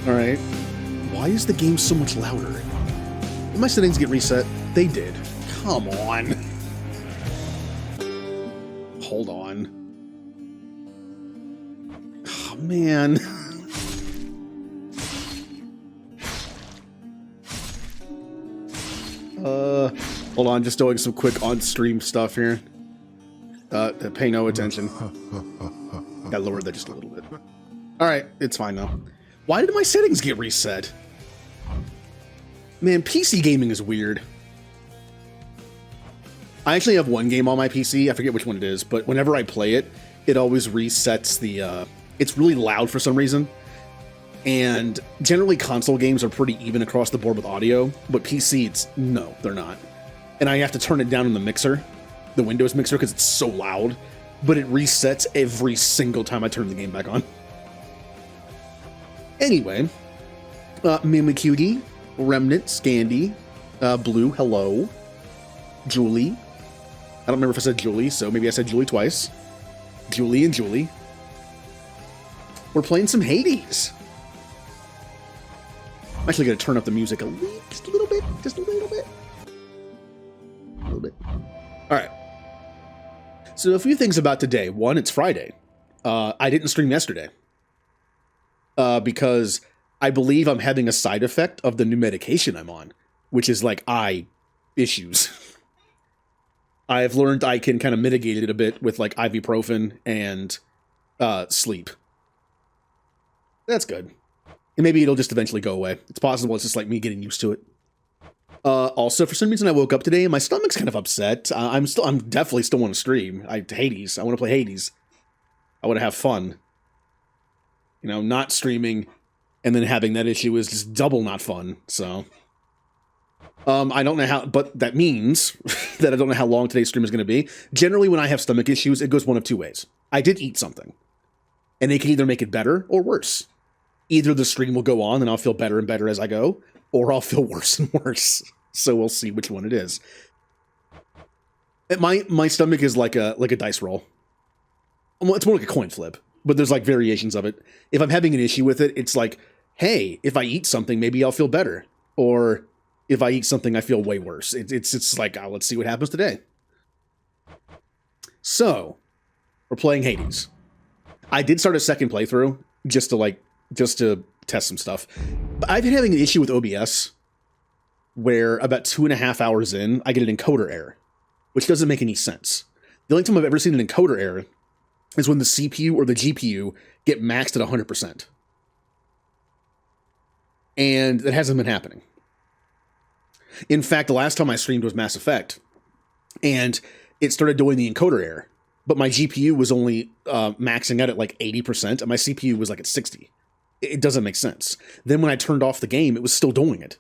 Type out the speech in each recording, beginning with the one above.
Alright. Why is the game so much louder? Did my settings get reset? They did. Come on. Hold on. Oh, man. Hold on, just doing some quick on-stream stuff here. Pay no attention. Gotta lower that just a little bit. Alright, it's fine now. Why did my settings get reset? Man, PC gaming is weird. I actually have one game on my PC, I forget which one it is, but whenever I play it, it always resets the, it's really loud for some reason. And generally console games are pretty even across the board with audio, but PC, no, they're not. And I have to turn it down in the mixer, the Windows mixer, because it's so loud, but it resets every single time I turn the game back on. Anyway, Mimicutie, Remnant, Scandy, Blue, hello, Julie. I don't remember if I said Julie, so maybe I said Julie twice. Julie and Julie. We're playing some Hades. I'm actually going to turn up the music just a little bit. Just a little bit. A little bit. Alright. So a few things about today. One, it's Friday. I didn't stream yesterday. Because I believe I'm having a side effect of the new medication I'm on. Which is like eye issues. I've learned I can kind of mitigate it a bit with like ibuprofen and sleep. That's good. And maybe it'll just eventually go away. It's possible it's just like me getting used to it. Also, for some reason, I woke up today and my stomach's kind of upset. I'm definitely still want to stream. Hades. I want to play Hades. I want to have fun. You know, not streaming and then having that issue is just double not fun. So, I don't know how, but that means that I don't know how long today's stream is going to be. Generally, when I have stomach issues, it goes one of two ways. I did eat something, and they can either make it better or worse. Either the stream will go on and I'll feel better and better as I go, or I'll feel worse and worse. So we'll see which one it is. My stomach is like a dice roll. Well, it's more like a coin flip, but there's like variations of it. If I'm having an issue with it, it's like, hey, if I eat something, maybe I'll feel better. Or if I eat something, I feel way worse. It's like, oh, let's see what happens today. So, we're playing Hades. I did start a second playthrough just to test some stuff. But I've been having an issue with OBS where about 2.5 hours in, I get an encoder error, which doesn't make any sense. The only time I've ever seen an encoder error is when the CPU or the GPU get maxed at 100%. And that hasn't been happening. In fact, the last time I streamed was Mass Effect, and it started doing the encoder error, but my GPU was only maxing out at like 80%, and my CPU was like at 60. It doesn't make sense. Then when I turned off the game, it was still doing it.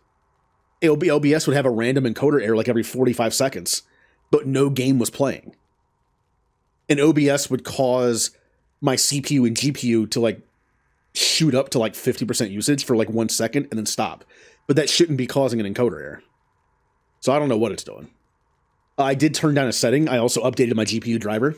OBS would have a random encoder error like every 45 seconds, but no game was playing. And OBS would cause my CPU and GPU to like shoot up to like 50% usage for like 1 second and then stop. But that shouldn't be causing an encoder error. So I don't know what it's doing. I did turn down a setting. I also updated my GPU driver.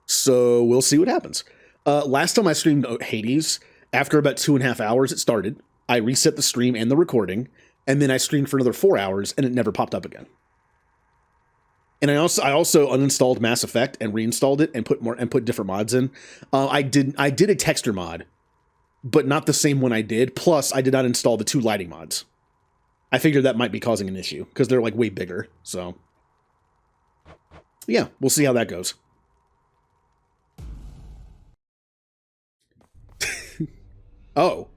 So we'll see what happens. Last time I streamed Hades, after about 2.5 hours it started. I reset the stream and the recording, and then I streamed for another 4 hours, and it never popped up again. And I also uninstalled Mass Effect and reinstalled it and put different mods in. I did a texture mod, but not the same one I did. Plus, I did not install the 2 lighting mods. I figured that might be causing an issue because they're like way bigger. So yeah, we'll see how that goes. Oh,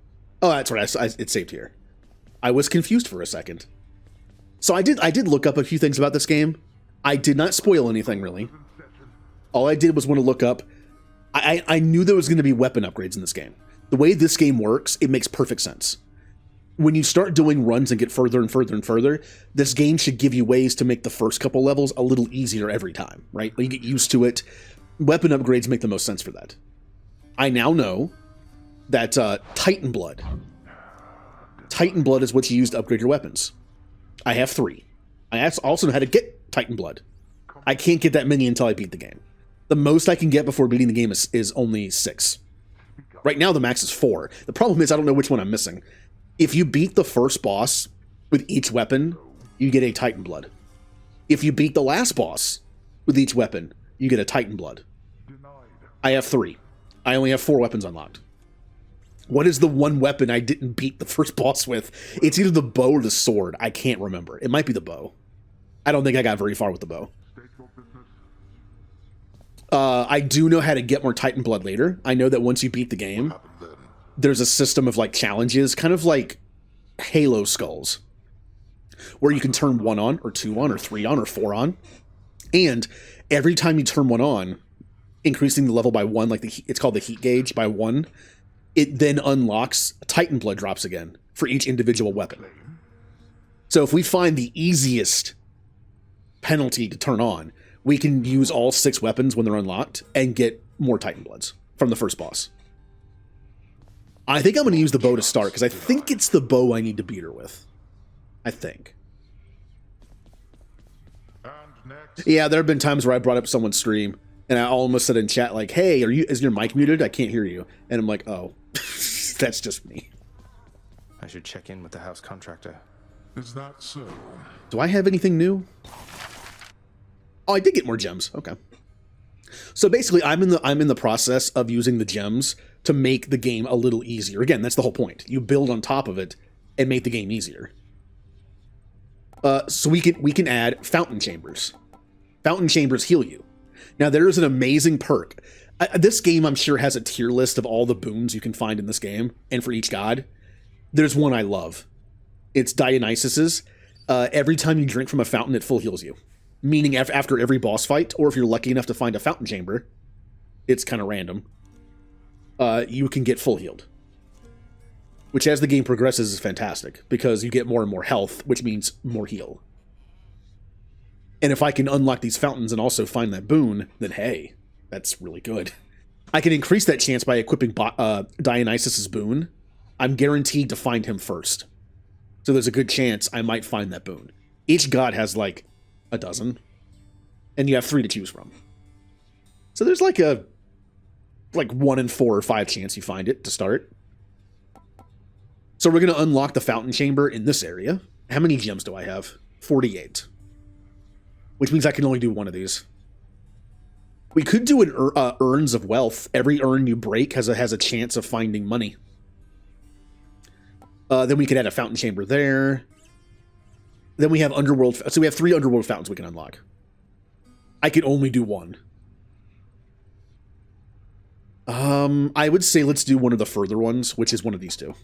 that's right. It's saved here. I was confused for a second. So I did look up a few things about this game. I did not spoil anything, really. All I did was want to look up... I knew there was going to be weapon upgrades in this game. The way this game works, it makes perfect sense. When you start doing runs and get further and further and further, this game should give you ways to make the first couple levels a little easier every time, right? You get used to it. Weapon upgrades make the most sense for that. I now know that Titan Blood is what you use to upgrade your weapons. I have 3. I also know how to get Titan Blood. I can't get that many until I beat the game. The most I can get before beating the game is only 6. Right now the max is 4. The problem is I don't know which one I'm missing. If you beat the first boss with each weapon, you get a Titan Blood. If you beat the last boss with each weapon, you get a Titan Blood. I have 3. I only have 4 weapons unlocked. What is the one weapon I didn't beat the first boss with? It's either the bow or the sword. I can't remember. It might be the bow. I don't think I got very far with the bow. I do know how to get more Titan Blood later. I know that once you beat the game, there's a system of like challenges, kind of like Halo Skulls, where you can turn 1 on, or 2 on, or 3 on, or 4 on. And every time you turn 1 on, increasing the level by 1, like it's called the heat gauge, by 1, it then unlocks Titan Blood drops again for each individual weapon. So if we find the easiest penalty to turn on, we can use all 6 weapons when they're unlocked and get more Titan Bloods from the first boss. I think I'm going to use the bow to start, because I think it's the bow I need to beat her with. I think. Yeah, there have been times where I brought up someone's stream, and I almost said in chat, like, hey, is your mic muted? I can't hear you. And I'm like, oh, that's just me. I should check in with the house contractor. Is that so? Do I have anything new? Oh, I did get more gems. Okay. So basically, I'm in the process of using the gems to make the game a little easier. Again, that's the whole point. You build on top of it and make the game easier. So we can add fountain chambers. Fountain chambers heal you. Now there is an amazing perk. This game, I'm sure, has a tier list of all the boons you can find in this game, and for each god, there's one I love. It's Dionysus's. Every time you drink from a fountain, it full heals you. Meaning after every boss fight, or if you're lucky enough to find a fountain chamber, it's kind of random, you can get full healed. Which, as the game progresses, is fantastic, because you get more and more health, which means more heal. And if I can unlock these fountains and also find that boon, then hey, that's really good. I can increase that chance by equipping Dionysus's boon. I'm guaranteed to find him first. So there's a good chance I might find that boon. Each god has like a dozen, and you have 3 to choose from. So there's like a 1 in 4 or 5 chance you find it to start. So we're going to unlock the fountain chamber in this area. How many gems do I have? 48. Which means I can only do 1 of these. We could do an urns of wealth. Every urn you break has a chance of finding money. Then we could add a fountain chamber there. Then we have underworld. So we have 3 underworld fountains we can unlock. I can only do 1. I would say let's do one of the further ones, which is one of these 2.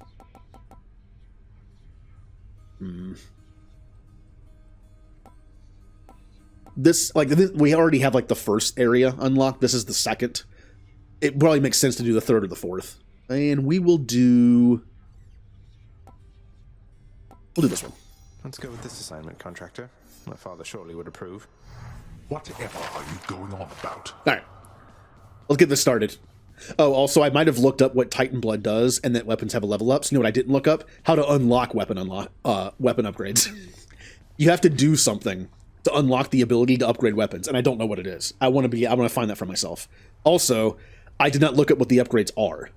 This, we already have like the first area unlocked. This is the second. It probably makes sense to do the 3rd or the 4th. And we'll do this one. Let's go with this assignment, contractor. My father surely would approve. Whatever are you going on about? All right. Let's get this started. Oh, also, I might have looked up what Titan Blood does and that weapons have a level up. So you know what I didn't look up? How to unlock weapon upgrades. You have to do something to unlock the ability to upgrade weapons, and I don't know what it is. I want to find that for myself. Also, I did not look up what the upgrades are.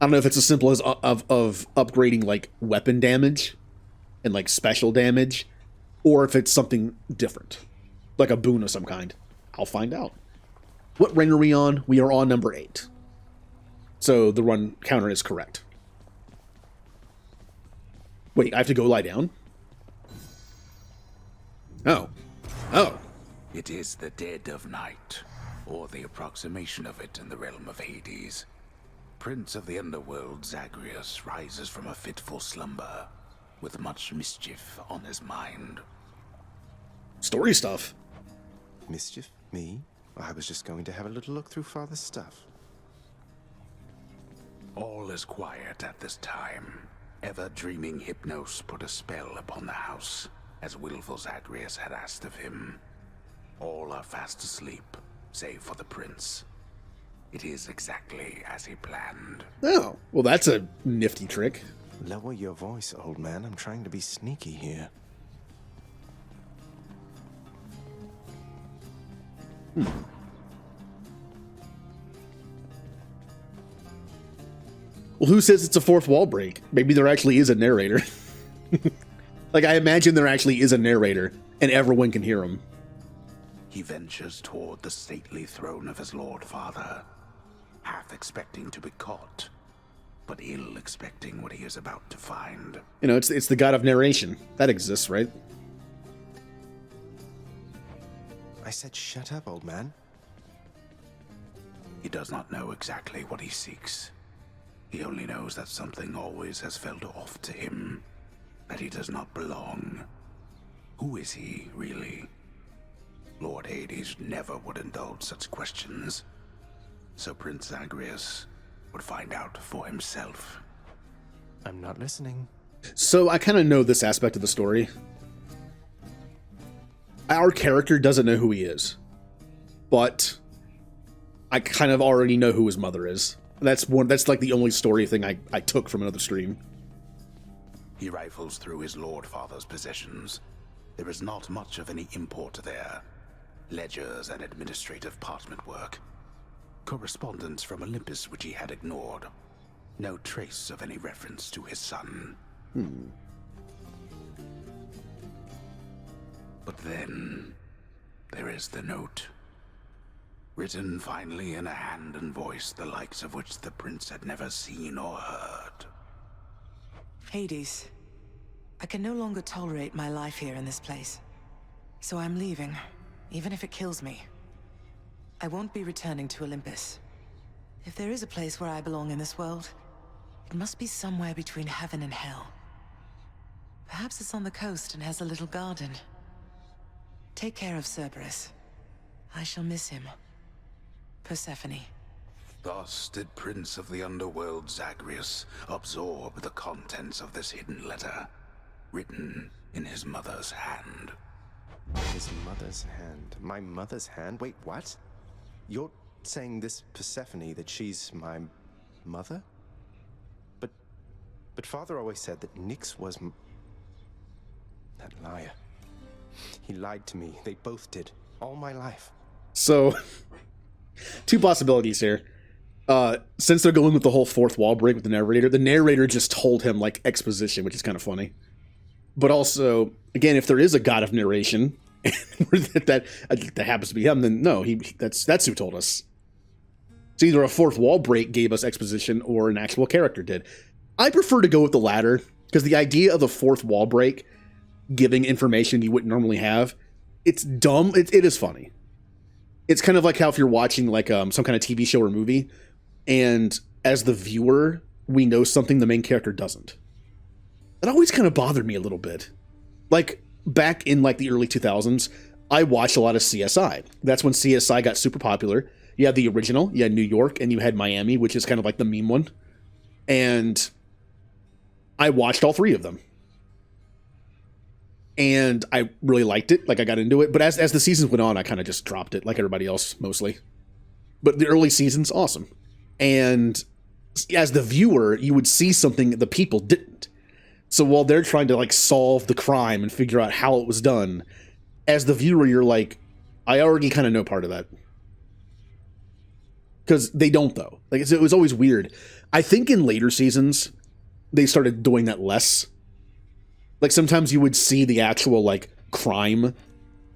I don't know if it's as simple as of upgrading like weapon damage and like special damage, or if it's something different, like a boon of some kind. I'll find out. What run are we on? We are on number 8. So the run counter is correct. Wait, I have to go lie down? Oh. It is the dead of night, or the approximation of it in the realm of Hades. Prince of the underworld, Zagreus rises from a fitful slumber, with much mischief on his mind. Story stuff. Mischief? Me? I was just going to have a little look through father's stuff. All is quiet at this time. Ever-dreaming Hypnos put a spell upon the house, as willful Zagreus had asked of him. All are fast asleep, save for the prince. It is exactly as he planned. Oh, well that's a nifty trick. Lower your voice, old man. I'm trying to be sneaky here. Well, who says it's a fourth wall break? Maybe there actually is a narrator. Like, I imagine there actually is a narrator, and everyone can hear him. He ventures toward the stately throne of his lord father, half expecting to be caught, but ill expecting what he is about to find. You know, it's the god of narration. That exists, right? I said shut up, old man. He does not know exactly what he seeks. He only knows that something always has felt off to him, that he does not belong. Who is he, really? Lord Hades never would indulge such questions, so Prince Zagreus would find out for himself. I'm not listening. So I kind of know this aspect of the story. Our character doesn't know who he is, but I kind of already know who his mother is. That's like the only story thing I took from another stream. He rifles through his lord father's possessions. There is not much of any import there. Ledgers and administrative parchment work. Correspondence from Olympus which he had ignored. No trace of any reference to his son. But then, there is the note. Written finally in a hand and voice the likes of which the prince had never seen or heard. Hades, I can no longer tolerate my life here in this place. So I'm leaving, even if it kills me. I won't be returning to Olympus. If there is a place where I belong in this world, it must be somewhere between heaven and hell. Perhaps it's on the coast and has a little garden. Take care of Cerberus. I shall miss him. Persephone. Thus did Prince of the Underworld Zagreus absorb the contents of this hidden letter, written in his mother's hand. His mother's hand. My mother's hand? Wait, what? You're saying this Persephone, that she's my mother? But father always said that Nyx was that liar. He lied to me. They both did. All my life. So, two possibilities here. Since they're going with the whole fourth wall break with the narrator just told him, like, exposition, which is kind of funny. But also, again, if there is a god of narration, that happens to be him, then no, that's who told us. So either a fourth wall break gave us exposition or an actual character did. I prefer to go with the latter, because the idea of the fourth wall break giving information you wouldn't normally have, it's dumb. It is funny. It's kind of like how if you're watching like some kind of TV show or movie, and as the viewer, we know something the main character doesn't. That always kind of bothered me a little bit. Like, back in like the early 2000s, I watched a lot of CSI. That's when CSI got super popular. You had the original, you had New York, and you had Miami, which is kind of like the meme one. And I watched all three of them. And I really liked it. Like, I got into it. But as the seasons went on, I kind of just dropped it, like everybody else, mostly. But the early seasons, awesome. And as the viewer, you would see something the people didn't. So while they're trying to, like, solve the crime and figure out how it was done, as the viewer, you're like, I already kind of know part of that. Because they don't, though. Like, it was always weird. I think in later seasons, they started doing that less. Like, sometimes you would see the actual, like, crime.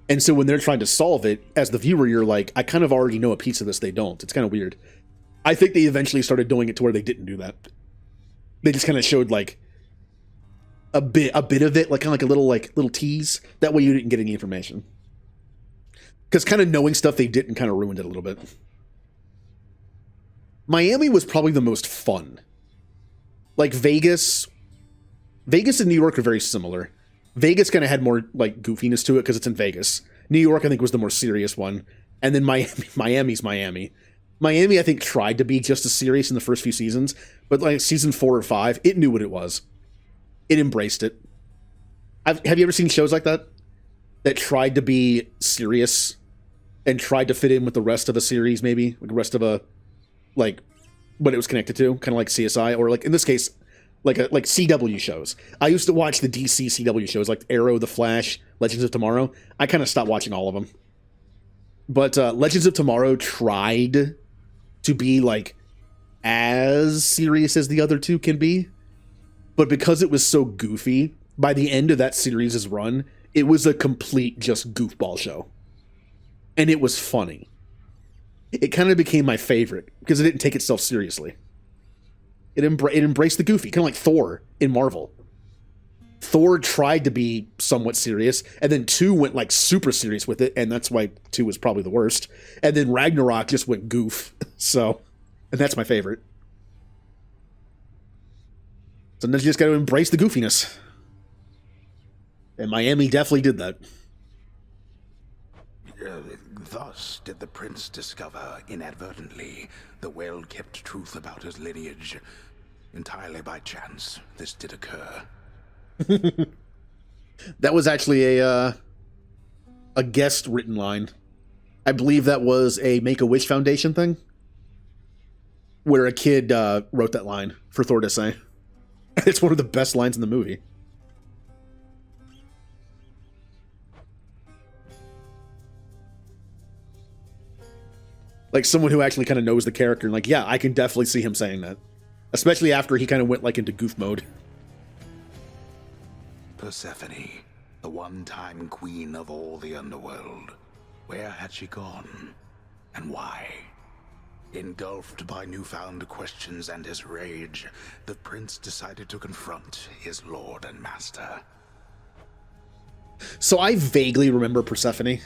And so when they're trying to solve it, as the viewer, you're like, I kind of already know a piece of this. They don't. It's kind of weird. I think they eventually started doing it to where they didn't do that. They just kind of showed, like, a bit of it, like kind of like a little tease. That way you didn't get any information. Because kind of knowing stuff they didn't kind of ruined it a little bit. Miami was probably the most fun. Like, Vegas and New York are very similar. Vegas kind of had more, like, goofiness to it because it's in Vegas. New York, I think, was the more serious one. And then Miami's Miami. Miami, I think, tried to be just as serious in the first few seasons. But, like, season 4 or 5, it knew what it was. It embraced it. Have you ever seen shows like that? That tried to be serious and tried to fit in with the rest of a series, maybe? Like the rest of a, like, what it was connected to? Kind of like CSI, or, like, in this case, like CW shows. I used to watch the DC CW shows, like Arrow, The Flash, Legends of Tomorrow. I kind of stopped watching all of them. But Legends of Tomorrow tried to be, like, as serious as the other two can be. But because it was so goofy, by the end of that series' run, it was a complete just goofball show. And it was funny. It kind of became my favorite because it didn't take itself seriously. It embraced the goofy, kind of like Thor in Marvel. Thor tried to be somewhat serious, and then 2 went like super serious with it, and that's why 2 was probably the worst. And then Ragnarok just went goof. So, and that's my favorite. Sometimes you just got to embrace the goofiness. And Miami definitely did that. Thus did the prince discover, inadvertently, the well-kept truth about his lineage. Entirely by chance, this did occur. That was actually a guest written line. I believe that was a Make-A-Wish Foundation thing, where a kid wrote that line for Thor to say. It's one of the best lines in the movie. Like someone who actually kind of knows the character and like, yeah, I can definitely see him saying that. Especially after he kind of went like into goof mode. Persephone, the one-time queen of all the underworld. Where had she gone? And why? Engulfed by newfound questions and his rage, the prince decided to confront his lord and master. So I vaguely remember Persephone.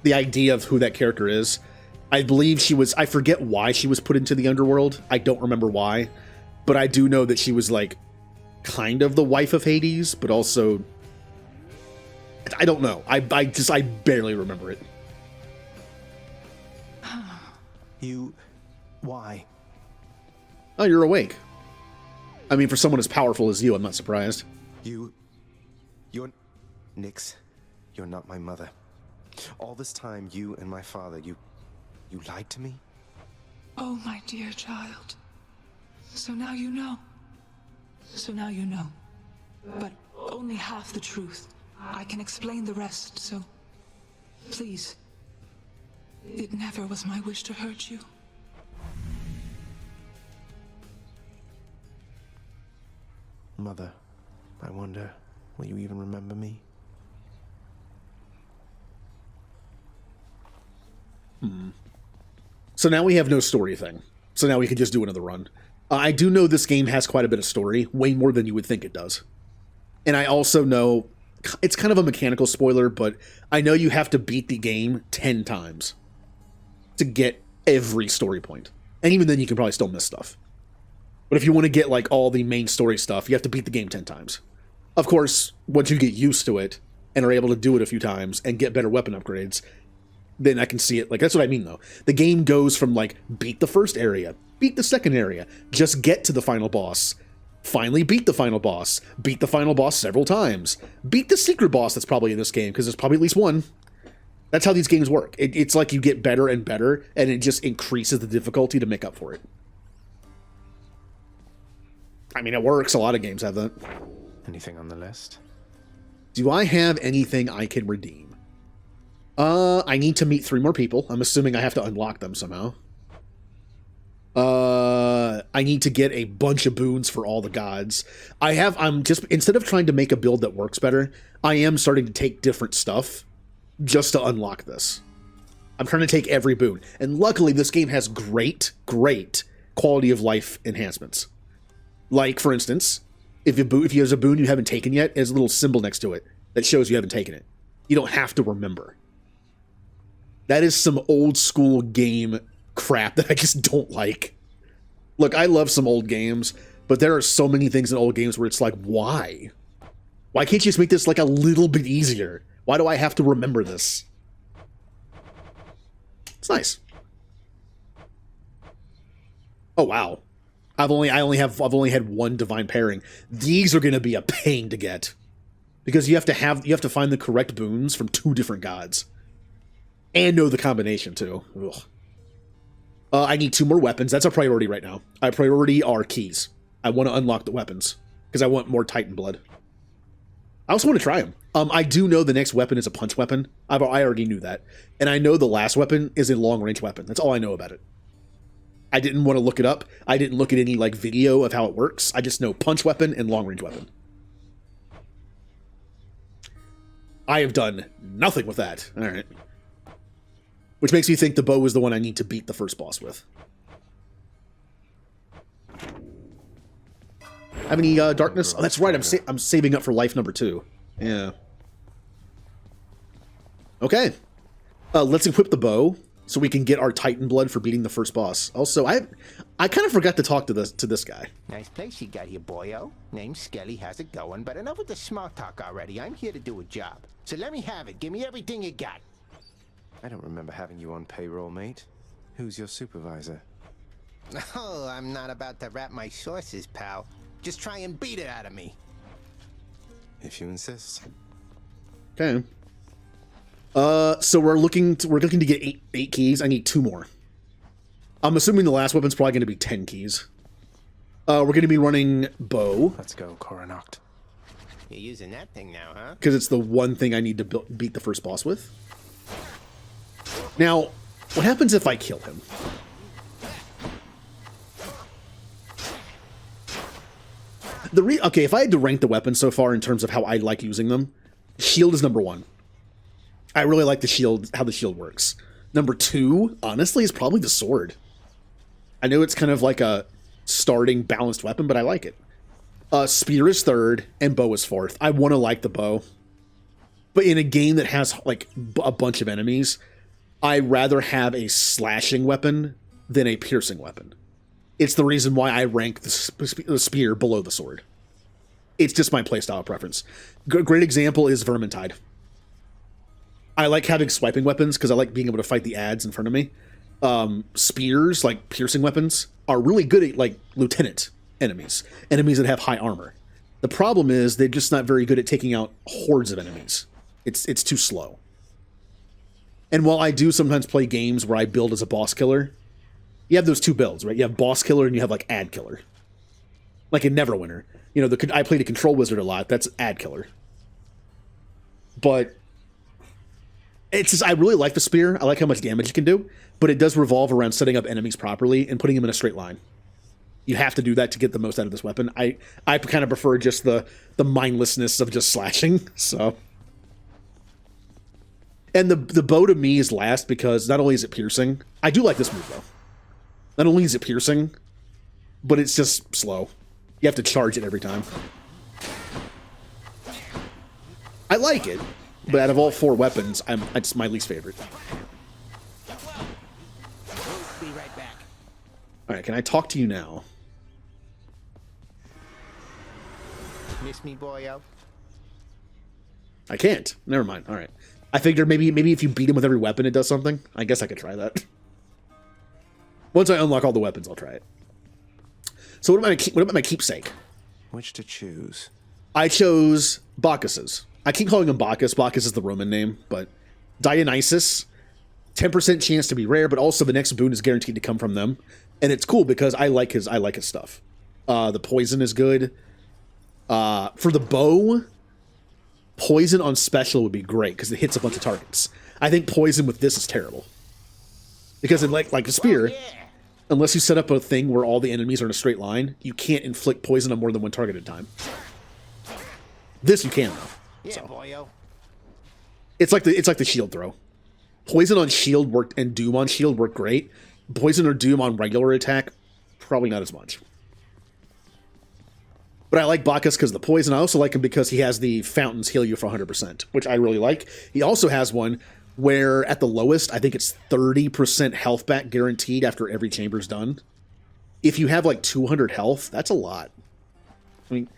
The idea of who that character is. I believe she was, I forget why she was put into the underworld. I don't remember why. But I do know that she was like kind of the wife of Hades, but also I don't know. I barely remember it. Why? Oh, you're awake. I mean, for someone as powerful as you, I'm not surprised. You're... Nix, you're not my mother. All this time, you and my father, you lied to me? Oh, my dear child. So now you know. So now you know. But only half the truth. I can explain the rest, so... Please. It never was my wish to hurt you. Mother, I wonder, will you even remember me? So now we have no story thing. So now we can just do another run. I do know this game has quite a bit of story, way more than you would think it does. And I also know, it's kind of a mechanical spoiler, but I know you have to beat the game 10 times to get every story point. And even then you can probably still miss stuff. But if you want to get like all the main story stuff, you have to beat the game 10 times. Of course, once you get used to it and are able to do it a few times and get better weapon upgrades, then I can see it. Like, that's what I mean, though. The game goes from, like, beat the first area, beat the second area, just get to the final boss, finally beat the final boss several times, beat the secret boss that's probably in this game, because there's probably at least one. That's how these games work. It's like you get better and better, and it just increases the difficulty to make up for it. I mean, it works. A lot of games have that. Anything on the list? Do I have anything I can redeem? I need to meet 3 more people. I'm assuming I have to unlock them somehow. I need to get a bunch of boons for all the gods. I'm just, instead of trying to make a build that works better, I am starting to take different stuff just to unlock this. I'm trying to take every boon. And luckily, this game has great quality of life enhancements. Like, for instance, if there's a boon you haven't taken yet, there's a little symbol next to it that shows you haven't taken it. You don't have to remember. That is some old school game crap that I just don't like. Look, I love some old games, but there are so many things in old games where it's like, why? Why can't you just make this like a little bit easier? Why do I have to remember this? It's nice. Oh wow. I've only had one divine pairing. These are going to be a pain to get. Because you have to find the correct boons from 2 different gods. And know the combination, too. Ugh. I need 2 more weapons. That's a priority right now. Our priority are keys. I want to unlock the weapons. Because I want more Titan blood. I also want to try them. I do know the next weapon is a punch weapon. I already knew that. And I know the last weapon is a long-range weapon. That's all I know about it. I didn't want to look it up. I didn't look at any like video of how it works. I just know punch weapon and long range weapon. I have done nothing with that. All right. Which makes me think the bow is the one I need to beat the first boss with. Have any darkness? Oh, that's right. I'm saving up for life number 2. Yeah. Okay. Let's equip the bow so we can get our Titan blood for beating the first boss. Also, I kind of forgot to talk to this guy. Nice place you got here, boyo. Name's Skelly, how's it going? But enough with the smart talk already. I'm here to do a job. So let me have it. Give me everything you got. I don't remember having you on payroll, mate. Who's your supervisor? Oh, I'm not about to wrap my sources, pal. Just try and beat it out of me. If you insist. Okay. So we're looking to get eight keys. I need 2 more. I'm assuming the last weapon's probably going to be 10 keys. We're going to be running bow. Let's go, Coronacht. You're using that thing now, huh? Because it's the one thing I need to beat the first boss with. Now, what happens if I kill him? Okay, if I had to rank the weapons so far in terms of how I like using them, shield is number 1. I really like the shield, how the shield works. Number 2, honestly, is probably the sword. I know it's kind of like a starting balanced weapon, but I like it. Spear is 3rd, and bow is 4th. I want to like the bow. But in a game that has like a bunch of enemies, I'd rather have a slashing weapon than a piercing weapon. It's the reason why I rank the spear below the sword. It's just my playstyle preference. Great example is Vermintide. I like having swiping weapons because I like being able to fight the ads in front of me. Spears, like piercing weapons, are really good at like lieutenant enemies that have high armor. The problem is they're just not very good at taking out hordes of enemies. It's too slow. And while I do sometimes play games where I build as a boss killer, you have those 2 builds, right? You have boss killer and you have like ad killer. Like in Neverwinter. You know, I played a control wizard a lot. That's ad killer. But it's just, I really like the spear. I like how much damage it can do. But it does revolve around setting up enemies properly and putting them in a straight line. You have to do that to get the most out of this weapon. I kind of prefer just the mindlessness of just slashing. So, and the bow to me is last because not only is it piercing, I do like this move though. Not only is it piercing, but it's just slow. You have to charge it every time. I like it, but out of all 4 weapons, it's my least favorite. Be right back. All right, can I talk to you now? Miss me, boyo? I can't. Never mind. All right. I figured maybe if you beat him with every weapon, it does something. I guess I could try that. Once I unlock all the weapons, I'll try it. So what about my keepsake? Which to choose? I chose Bacchus's. I keep calling him Bacchus. Bacchus is the Roman name, but Dionysus, 10% chance to be rare, but also the next boon is guaranteed to come from them. And it's cool because I like his stuff. The poison is good. For the bow, poison on special would be great because it hits a bunch of targets. I think poison with this is terrible. Because in like a spear, unless you set up a thing where all the enemies are in a straight line, you can't inflict poison on more than 1 target at a time. This you can though. Yeah, So. boyo. It's like the shield throw. Poison on shield worked and doom on shield worked great. Poison or doom on regular attack, probably not as much. But I like Bacchus because of the poison. I also like him because he has the fountains heal you for 100%, which I really like. He also has one where at the lowest, I think it's 30% health back guaranteed after every chamber's done. If you have like 200 health, that's a lot. I mean,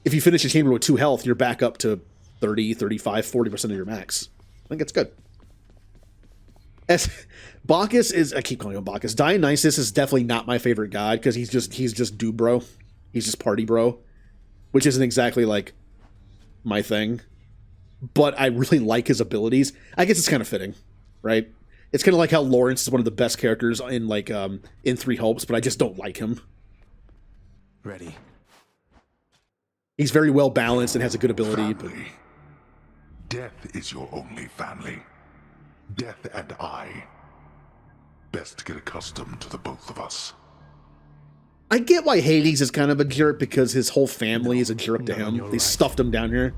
if you finish a chamber with 2 health, you're back up to 30, 35, 40% of your max. I think it's good. As Bacchus is, I keep calling him Bacchus. Dionysus is definitely not my favorite god because he's just dude bro. He's just party bro, which isn't exactly like my thing. But I really like his abilities. I guess it's kind of fitting, right? It's kind of like how Lawrence is one of the best characters in like in 3 Hopes, but I just don't like him. Ready. He's very well balanced and has a good ability. But Family. Death is your only family. Death and I. best get accustomed to the both of us. I get why Hades is kind of a jerk because his whole family is a jerk to him. They stuffed him down here.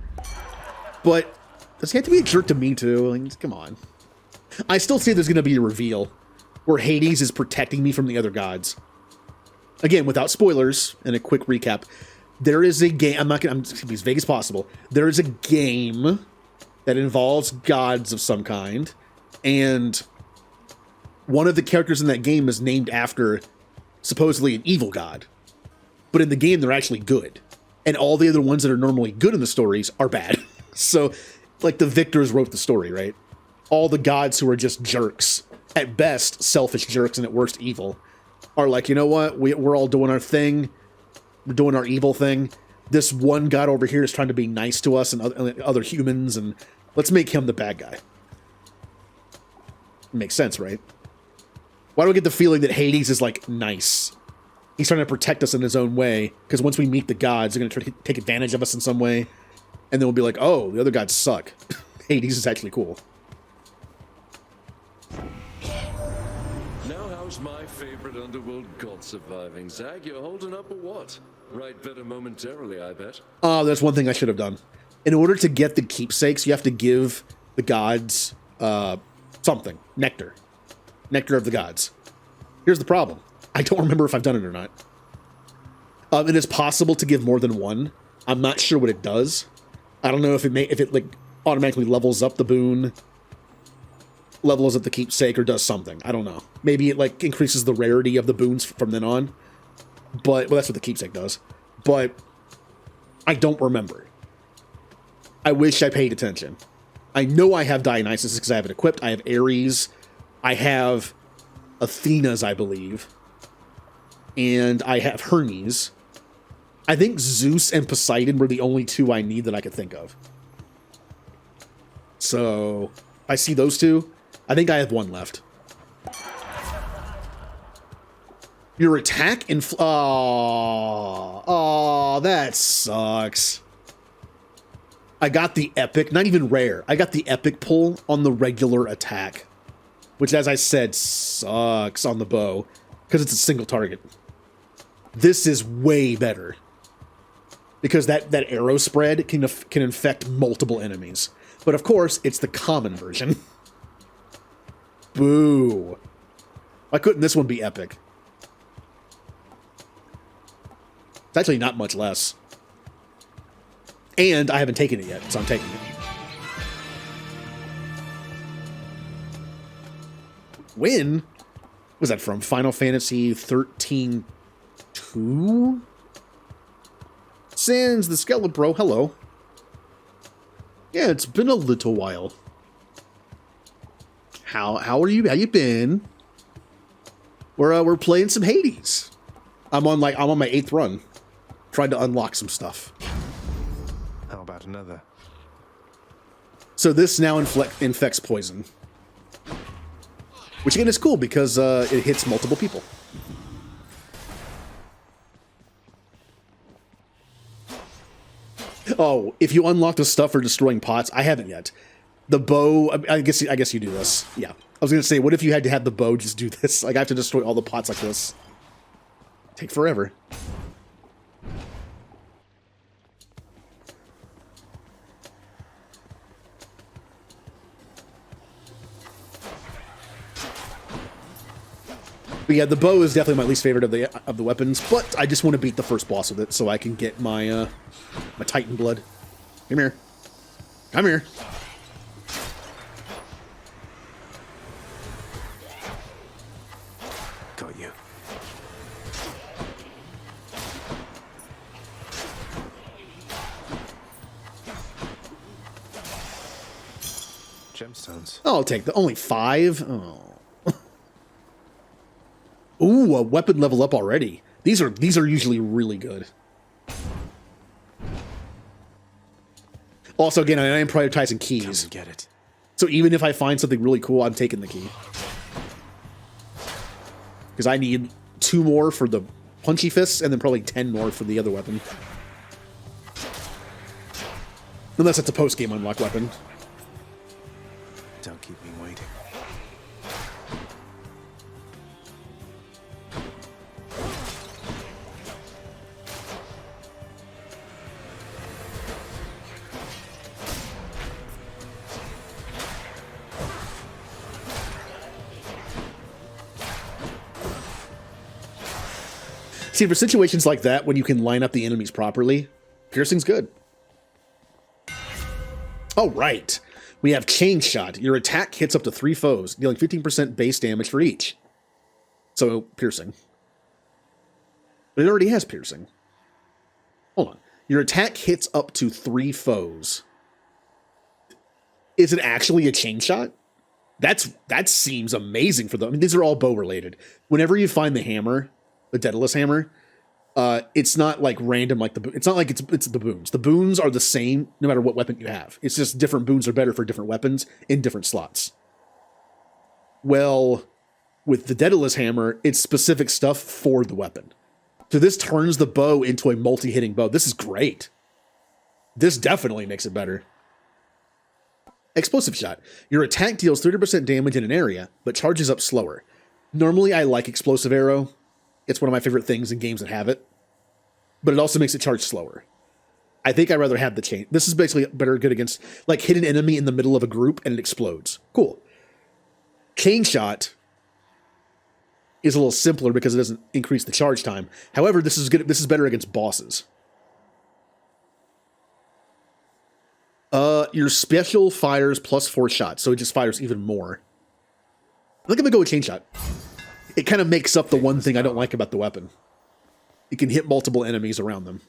But does he have to be a jerk to me too? Like, come on. I still say there's going to be a reveal where Hades is protecting me from the other gods. Again, without spoilers, and a quick recap, there is a game. I'm going to be as vague as possible. There is a game that involves gods of some kind, and one of the characters in that game is named after supposedly an evil god. But in the game, they're actually good. And all the other ones that are normally good in the stories are bad. So, like, the victors wrote the story, right? All the gods who are just jerks, at best, selfish jerks, and at worst, evil, are like, you know what? We're all doing our thing. We're doing our evil thing. This one god over here is trying to be nice to us and other humans, and let's make him the bad guy. Makes sense, right? Why do I get the feeling that Hades is, like, nice? He's trying to protect us in his own way, because once we meet the gods, they're going to try to take advantage of us in some way, and then we'll be like, oh, the other gods suck. Hades is actually cool. Now how's my favorite underworld god surviving? Zag, you're holding up or what? Right better momentarily, I bet. Oh, that's one thing I should have done. In order to get the keepsakes, you have to give the gods something. Nectar. Nectar of the gods. Here's the problem. I don't remember if I've done it or not. It is possible to give more than one. I'm not sure what it does. I don't know if it like automatically levels up the boon, levels up the keepsake, or does something. I don't know. Maybe it like increases the rarity of the boons from then on. But, well, that's what the keepsake does. But I don't remember. I wish I paid attention. I know I have Dionysus because I have it equipped. I have Ares. I have Athena's, I believe. And I have Hermes. I think Zeus and Poseidon were the only two I need that I could think of. So, I see those two. I think I have one left. Your attack oh, that sucks. I got the epic, not even rare. I got the epic pull on the regular attack, which, as I said, sucks on the bow because it's a single target. This is way better because that arrow spread can infect multiple enemies. But of course, it's the common version. Boo. Why couldn't this one be epic? It's actually not much less. And I haven't taken it yet, so I'm taking it. When was that from? Final Fantasy 13 2? Sans the Skelebro, hello. Yeah, it's been a little while. How are you? How you been? We're playing some Hades. I'm on my 8th run, trying to unlock some stuff. How about another? So this now infects poison, which again is cool because it hits multiple people. Oh, if you unlock the stuff for destroying pots, I haven't yet. The bow, I guess you do this. Yeah. I was going to say, what if you had to have the bow just do this? Like, I have to destroy all the pots like this. Take forever. But yeah, the bow is definitely my least favorite of the weapons, but I just want to beat the first boss with it so I can get my my Titan blood. Come here. Come here. Got you. Gemstones. I'll take the only 5. Oh. Ooh, a weapon level up already. These are usually really good. Also, again, I am prioritizing keys. Come get it. So even if I find something really cool, I'm taking the key. Because I need 2 more for the punchy fists, and then probably 10 more for the other weapon. Unless it's a post-game unlock weapon. Don't keep me waiting. See, for situations like that, when you can line up the enemies properly, piercing's good. Oh, right. We have chain shot. Your attack hits up to 3 foes, dealing 15% base damage for each. So, piercing. But it already has piercing. Hold on. Your attack hits up to 3 foes. Is it actually a chain shot? That seems amazing for them. I mean, these are all bow related. Whenever you find the hammer, the Daedalus hammer, it's not like random like it's not like it's the boons. The boons are the same no matter what weapon you have. It's just different boons are better for different weapons in different slots. Well, with the Daedalus hammer, it's specific stuff for the weapon. So this turns the bow into a multi-hitting bow. This is great. This definitely makes it better. Explosive shot. Your attack deals 30% damage in an area, but charges up slower. Normally, I like explosive arrow. It's one of my favorite things in games that have it. But it also makes it charge slower. I think I'd rather have the chain. This is basically better good against, like, hit an enemy in the middle of a group and it explodes. Cool. Chain shot is a little simpler because it doesn't increase the charge time. However, this is good. This is better against bosses. Your special fires plus 4 shots, so it just fires even more. I think I'm gonna go with chain shot. It kind of makes up the one thing I don't like about the weapon. It can hit multiple enemies around them.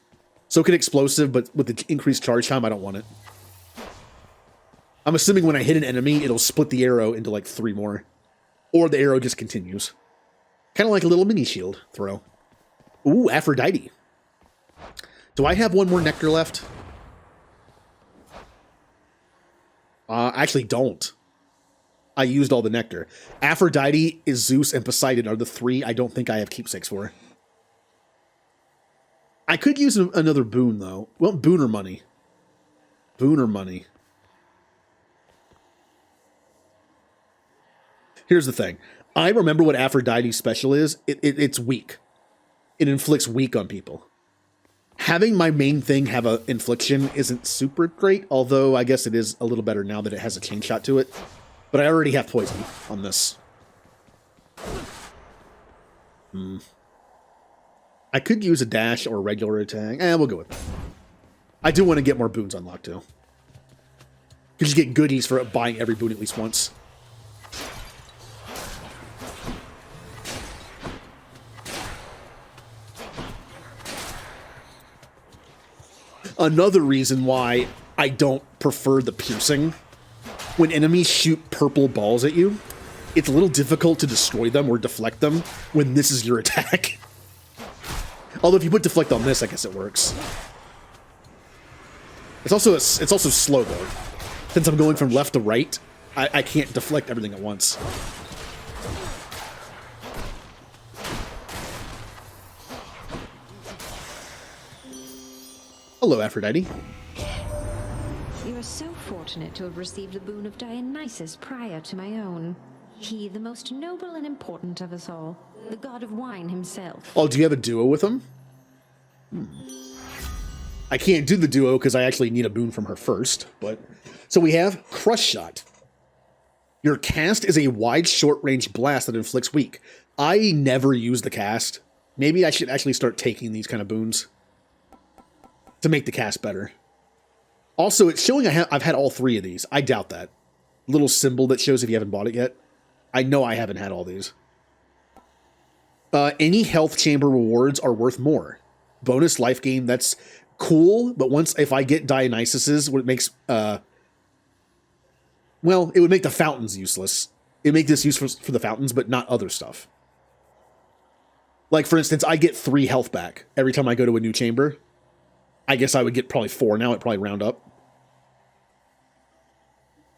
So can explosive, but with the increased charge time, I don't want it. I'm assuming when I hit an enemy, it'll split the arrow into like 3 more. Or the arrow just continues. Kind of like a little mini shield throw. Ooh, Aphrodite. Do I have one more nectar left? I actually don't. I used all the nectar. Aphrodite, is Zeus, and Poseidon are the 3 I don't think I have keepsakes for. I could use another boon, though. Well, boon or money? Boon or money? Here's the thing. I remember what Aphrodite's special is. It's weak. It inflicts weak on people. Having my main thing have an infliction isn't super great, although I guess it is a little better now that it has a chain shot to it. But I already have poison on this. I could use a dash or a regular attack. We'll go with that. I do want to get more boons unlocked, too. Because you get goodies for buying every boon at least once. Another reason why I don't prefer the piercing. When enemies shoot purple balls at you, it's a little difficult to destroy them or deflect them when this is your attack. Although if you put deflect on this, I guess it works. It's also slow though. Since I'm going from left to right, I can't deflect everything at once. Hello, Aphrodite. You are so fortunate to have received the boon of Dionysus prior to my own. He, the most noble and important of us all, the god of wine himself. Oh, do you have a duo with him? I can't do the duo because I actually need a boon from her first, but... So we have Crush Shot. Your cast is a wide, short-range blast that inflicts weak. I never use the cast. Maybe I should actually start taking these kind of boons to make the cast better. Also, it's showing I've had all 3 of these. I doubt that. Little symbol that shows if you haven't bought it yet. I know I haven't had all these. Any health chamber rewards are worth more. Bonus life gain, that's cool, but if I get Dionysus's, what it makes, well, it would make the fountains useless. It would make this useful for the fountains, but not other stuff. Like, for instance, I get 3 health back every time I go to a new chamber. I guess I would get probably 4 now. It'd probably round up.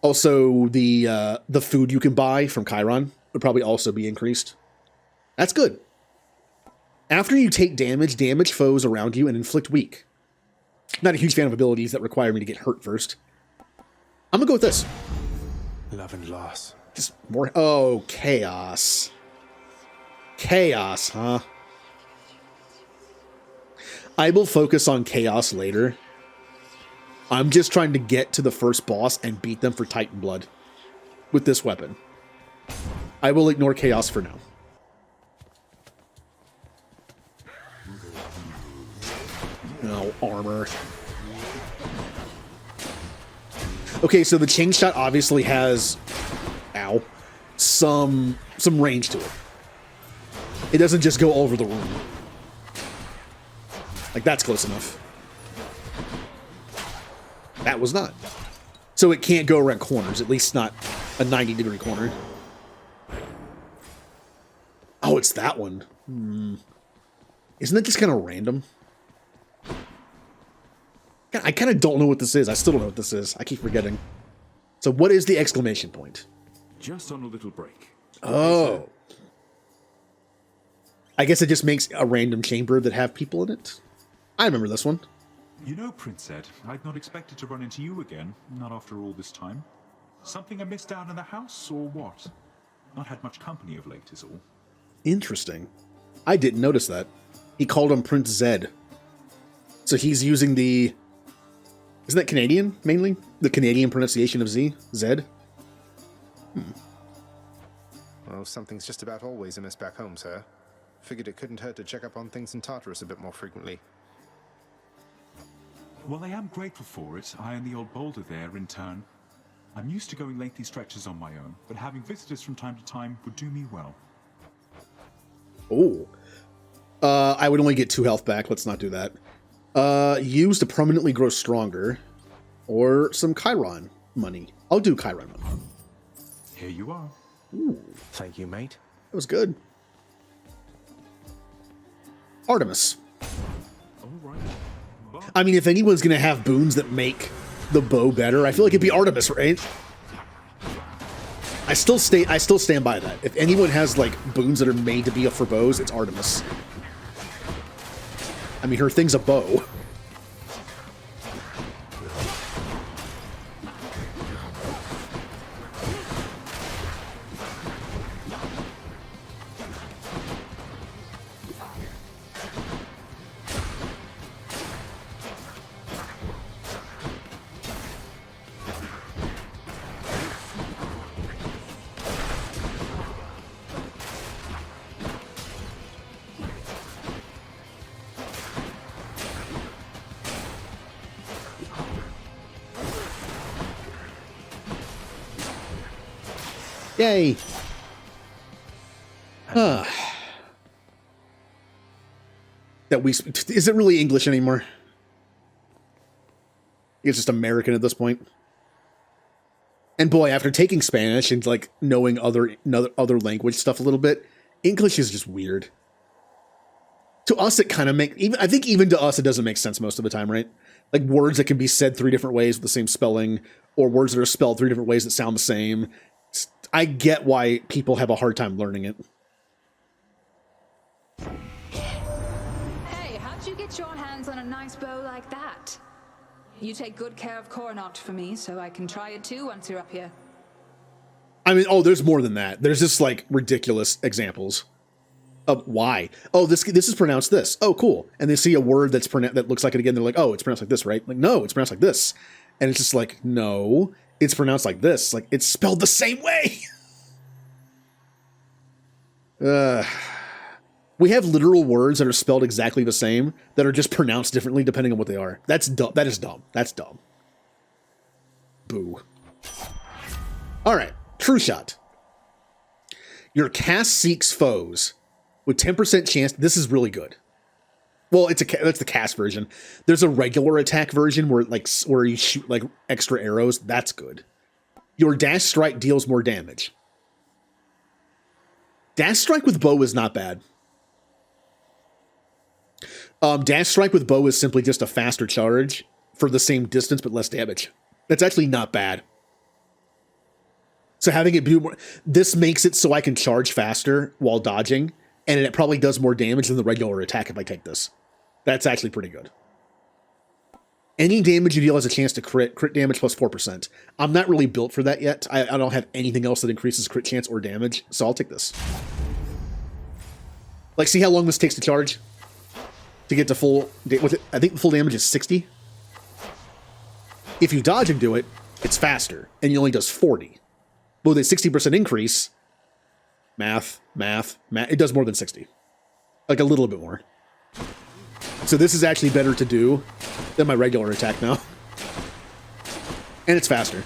Also, the food you can buy from Chiron would probably also be increased. That's good. After you take damage, damage foes around you and inflict weak. Not a huge fan of abilities that require me to get hurt first. I'm gonna go with this. Love and loss. Just more. Oh, chaos. Chaos, huh? I will focus on chaos later. I'm just trying to get to the first boss and beat them for Titan Blood with this weapon. I will ignore chaos for now. No, armor. Okay, so the chain shot obviously has, ow, some range to it. It doesn't just go over the room. Like, that's close enough. That was not. So it can't go around corners, at least not a 90-degree corner. Oh, it's that one. Isn't that just kind of random? I kind of don't know what this is. I still don't know what this is. I keep forgetting. So what is the exclamation point? Just on a little break. Oh. I guess it just makes a random chamber that have people in it. I remember this one. You know, Prince Ed, I'd not expected to run into you again, not after all this time. Something I missed out in the house, or what? Not had much company of late, is all. Interesting. I didn't notice that. He called him Prince Zed. So he's using the... Isn't that Canadian, mainly? The Canadian pronunciation of Z? Zed? Well, something's just about always amiss back home, sir. Figured it couldn't hurt to check up on things in Tartarus a bit more frequently. Well, I am grateful for it. I and the old boulder there, in turn. I'm used to going lengthy stretches on my own, but having visitors from time to time would do me well. Oh. I would only get 2 health back. Let's not do that. Use to permanently grow stronger. Or some Chiron money. I'll do Chiron money. Here you are. Ooh. Thank you, mate. That was good. Artemis. All right. I mean, if anyone's going to have boons that make the bow better, I feel like it'd be Artemis, right? I still stand by that. If anyone has, like, boons that are made to be for bows, it's Artemis. I mean, her thing's a bow. Yay! That is it really English anymore? It's just American at this point. And boy, after taking Spanish and like knowing other language stuff a little bit, English is just weird. To us, it kind of I think even to us, it doesn't make sense most of the time, right? Like words that can be said 3 different ways with the same spelling, or words that are spelled 3 different ways that sound the same. I get why people have a hard time learning it. Hey, how'd you get your hands on a nice bow like that? You take good care of Coronat for me, so I can try it too once you're up here. I mean, oh, there's more than that. There's just like ridiculous examples of why. Oh, this is pronounced this. Oh, cool. And they see a word that looks like it again. They're like, oh, it's pronounced like this, right? Like, no, it's pronounced like this. And it's just like, no, it's pronounced like this. Like, it's spelled the same way. We have literal words that are spelled exactly the same that are just pronounced differently depending on what they are. That's dumb. That is dumb. That's dumb. Boo. All right. True shot. Your cast seeks foes with 10% chance. This is really good. Well, that's the cast version. There's a regular attack version where you shoot like extra arrows. That's good. Your dash strike deals more damage. Dash strike with bow is not bad. Dash strike with bow is simply just a faster charge for the same distance but less damage. That's actually not bad. So having it do more, this makes it so I can charge faster while dodging, and it probably does more damage than the regular attack if I take this. That's actually pretty good. Any damage you deal has a chance to crit damage plus 4%. I'm not really built for that yet. I don't have anything else that increases crit chance or damage, so I'll take this. Like, see how long this takes to charge? To get to full... I think the full damage is 60. If you dodge and do it, it's faster, and it only does 40. But with a 60% increase, math, it does more than 60. Like, a little bit more. So this is actually better to do than my regular attack now. And it's faster.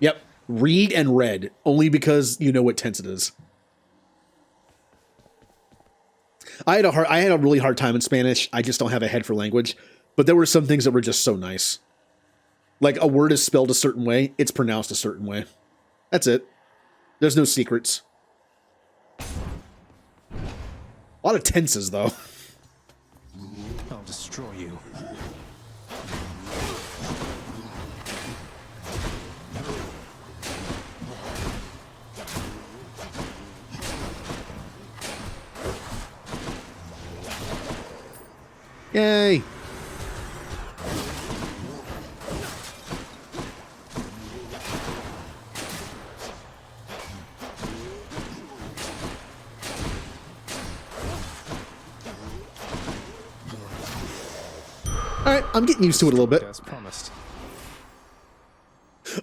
Yep. Read and read. Only because you know what tense it is. I had a really hard time in Spanish. I just don't have a head for language. But there were some things that were just so nice. Like a word is spelled a certain way, it's pronounced a certain way. That's it. There's no secrets. A lot of tenses, though. I'll destroy you. Yay! Alright, I'm getting used to it a little bit. As promised.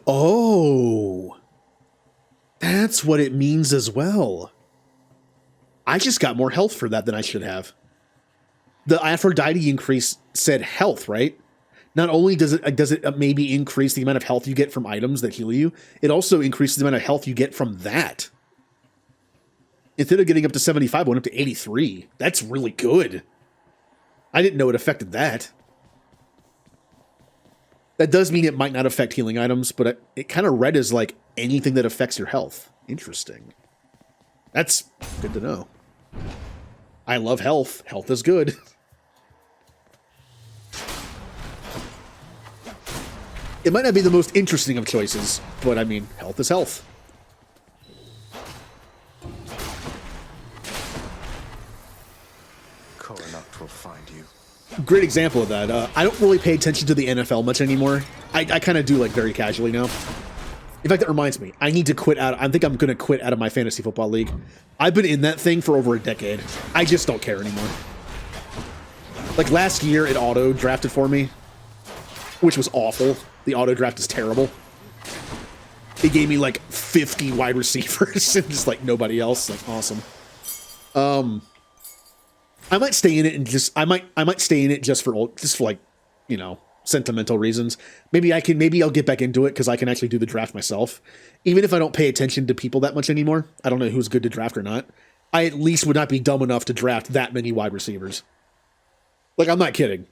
Oh! That's what it means as well. I just got more health for that than I should have. The Aphrodite increase said health, right? Not only does it maybe increase the amount of health you get from items that heal you, it also increases the amount of health you get from that. Instead of getting up to 75, I went up to 83. That's really good. I didn't know it affected that. That does mean it might not affect healing items, but it kind of read as like anything that affects your health. Interesting. That's good to know. I love health. Health is good. It might not be the most interesting of choices, but I mean, health is health. Coronacht will find you. Great example of that. I don't really pay attention to the NFL much anymore. I kind of do, like, very casually now. In fact, that reminds me. I need to quit out. I think I'm going to quit out of my fantasy football league. I've been in that thing for over a decade. I just don't care anymore. Like, last year, it auto-drafted for me, which was awful. The auto-draft is terrible. It gave me, like, 50 wide receivers and just, like, nobody else. Like, awesome. I might stay in it and just I might stay in it just for like, you know, sentimental reasons. Maybe I'll get back into it because I can actually do the draft myself. Even if I don't pay attention to people that much anymore, I don't know who's good to draft or not. I at least would not be dumb enough to draft that many wide receivers. Like, I'm not kidding.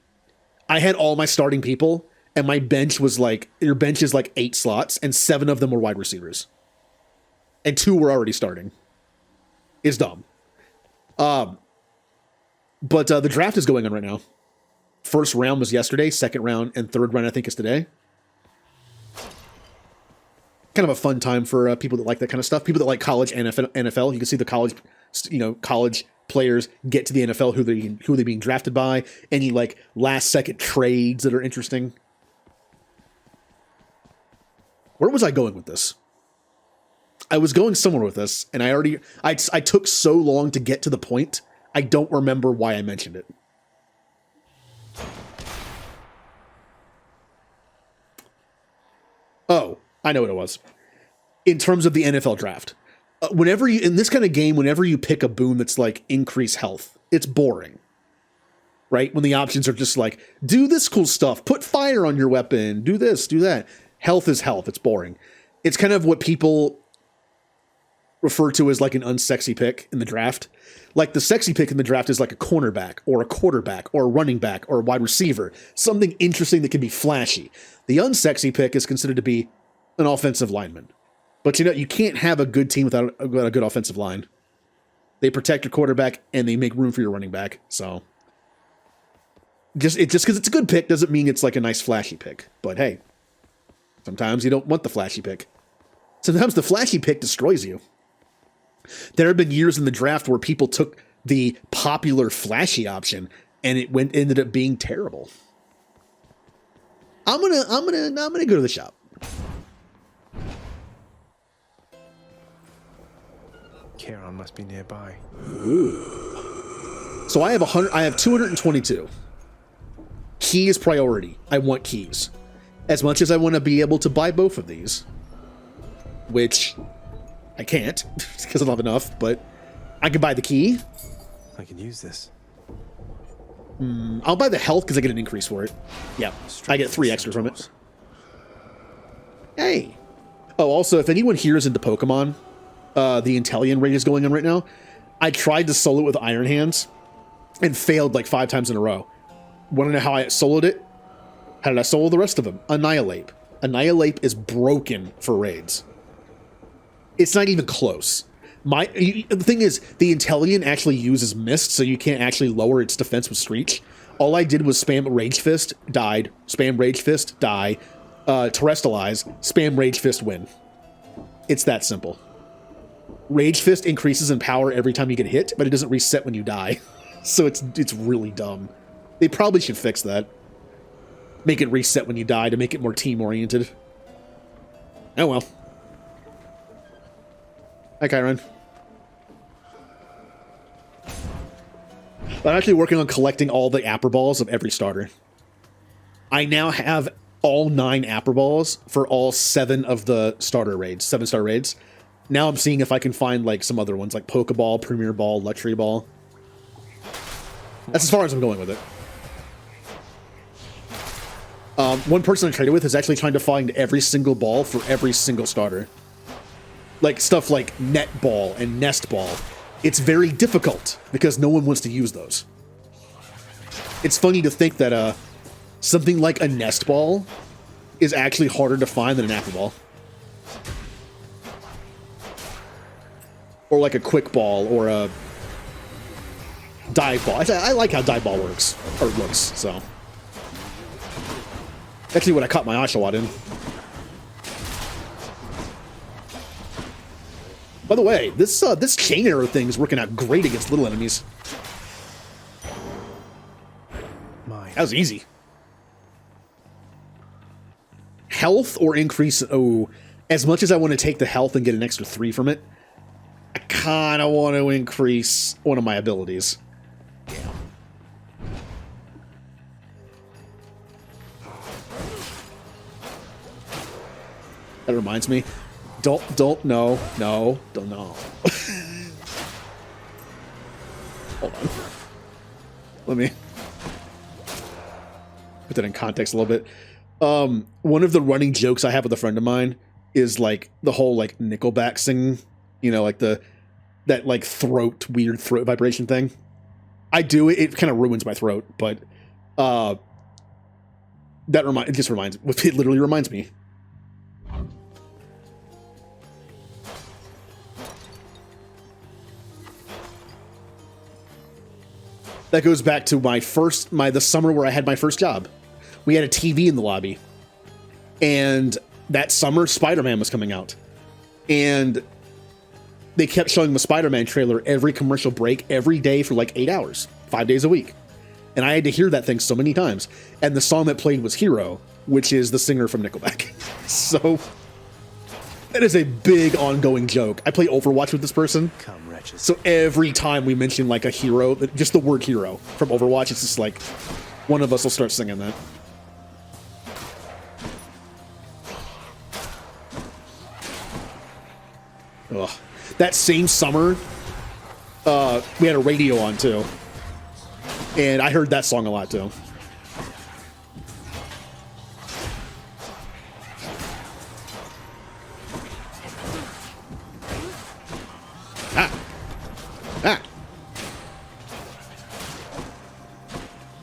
I had all my starting people and my bench was like, your bench is like 8 slots and 7 of them were wide receivers. And 2 were already starting. It's dumb. But the draft is going on right now. First round was yesterday, second round, and third round I think is today. Kind of a fun time for people that like that kind of stuff. People that like college and NFL. You can see the college players get to the NFL, who they're being drafted by. Any like last second trades that are interesting. Where was I going with this? I was going somewhere with this, and I took so long to get to the point. I don't remember why I mentioned it. Oh, I know what it was. In terms of the NFL draft. In this kind of game, whenever you pick a boon that's like increase health, it's boring. Right? When the options are just like, do this cool stuff, put fire on your weapon, do this, do that. Health is health. It's boring. It's kind of what people refer to as like an unsexy pick in the draft. Like the sexy pick in the draft is like a cornerback or a quarterback or a running back or a wide receiver. Something interesting that can be flashy. The unsexy pick is considered to be an offensive lineman. But you can't have a good team without a good offensive line. They protect your quarterback and they make room for your running back. So just because it's a good pick doesn't mean it's like a nice flashy pick. But hey, sometimes you don't want the flashy pick. Sometimes the flashy pick destroys you. There have been years in the draft where people took the popular flashy option and it ended up being terrible. I'm gonna go to the shop. Charon must be nearby. Ooh. So I have 222. Key is priority. I want keys. As much as I want to be able to buy both of these, which I can't because I don't have enough, but I can buy the key. I can use this. I'll buy the health because I get an increase for it. Yeah, I get 3 extra from it. Hey. Oh, also, if anyone here is into Pokemon, the Intellion raid is going on right now. I tried to solo it with Iron Hands and failed like 5 times in a row. Want to know how I soloed it? How did I solo the rest of them? Annihilate. Annihilate is broken for raids. It's not even close. The thing is, the Intellion actually uses Mist, so you can't actually lower its defense with Screech. All I did was spam Rage Fist, died. Spam Rage Fist, die. Terrestrialize, spam Rage Fist, win. It's that simple. Rage Fist increases in power every time you get hit, but it doesn't reset when you die. So it's really dumb. They probably should fix that. Make it reset when you die to make it more team-oriented. Oh well. Hi, Kyron. I'm actually working on collecting all the Apper Balls of every starter. I now have all 9 Apper Balls for all 7 of the starter raids, 7-star raids. Now I'm seeing if I can find like some other ones, like Pokeball, Premier Ball, Luxury Ball. That's as far as I'm going with it. One person I traded with is actually trying to find every single ball for every single starter. Like stuff like Net Ball and Nest Ball. It's very difficult because no one wants to use those. It's funny to think that something like a Nest Ball is actually harder to find than an Apple Ball. Or like a Quick Ball or a Dive Ball. I like how Dive Ball works, or looks, so. Actually what I caught my Oshawott in. By the way, this chain arrow thing is working out great against little enemies. That was easy. Health or increase... Oh, as much as I want to take the health and get an extra 3 from it, I kind of want to increase one of my abilities. That reminds me. Don't know. Hold on. Let me put that in context a little bit. One of the running jokes I have with a friend of mine is like the whole like Nickelback singing, you know, like that like weird throat vibration thing. I do it. It kind of ruins my throat, but it literally reminds me. That goes back to the summer where I had my first job. We had a TV in the lobby. And that summer, Spider-Man was coming out. And they kept showing the Spider-Man trailer every commercial break, every day for like 8 hours, 5 days a week. And I had to hear that thing so many times. And the song that played was Hero, which is the singer from Nickelback. So that is a big ongoing joke. I play Overwatch with this person. So every time we mention like a hero, just the word hero from Overwatch, it's just like one of us will start singing that. Ugh. That same summer, we had a radio on too. And I heard that song a lot too.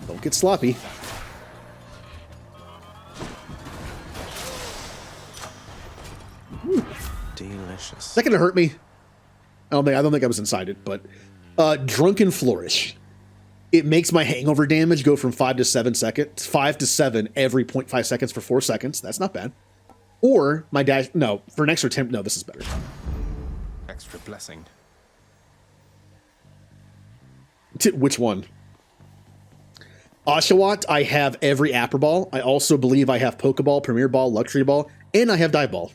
Don't get sloppy. Delicious. Is that gonna hurt me? I don't think I was inside it, but Drunken Flourish. It makes my hangover damage go from 5 to 7 seconds. 5 to 7 every 0.5 seconds for 4 seconds. That's not bad. Or my dash. No, for an extra 10. No, this is better. Extra blessing. Which one? Oshawott, I have every Apper Ball. I also believe I have Pokeball, Premier Ball, Luxury Ball, and I have Dive Ball.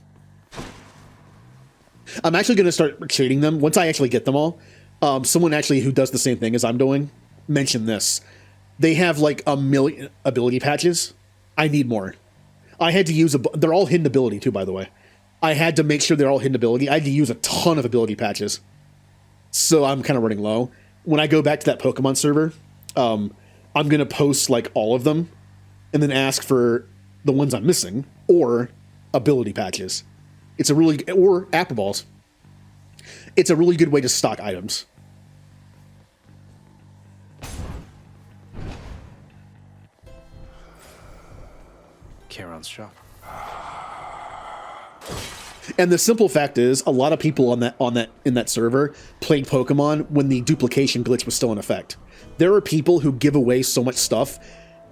I'm actually going to start trading them once I actually get them all. Someone actually who does the same thing as I'm doing mentioned this. They have like 1 million ability patches. I need more. I had to use they're all hidden ability too, by the way. I had to make sure they're all hidden ability. I had to use a ton of ability patches. So I'm kind of running low. When I go back to that Pokemon server, I'm I'm going to post like all of them and then ask for the ones I'm missing or ability patches. It's a really, or apple balls. It's a really good way to stock items. Charon's shop. And the simple fact is, a lot of people in that server played Pokemon when the duplication glitch was still in effect. There are people who give away so much stuff.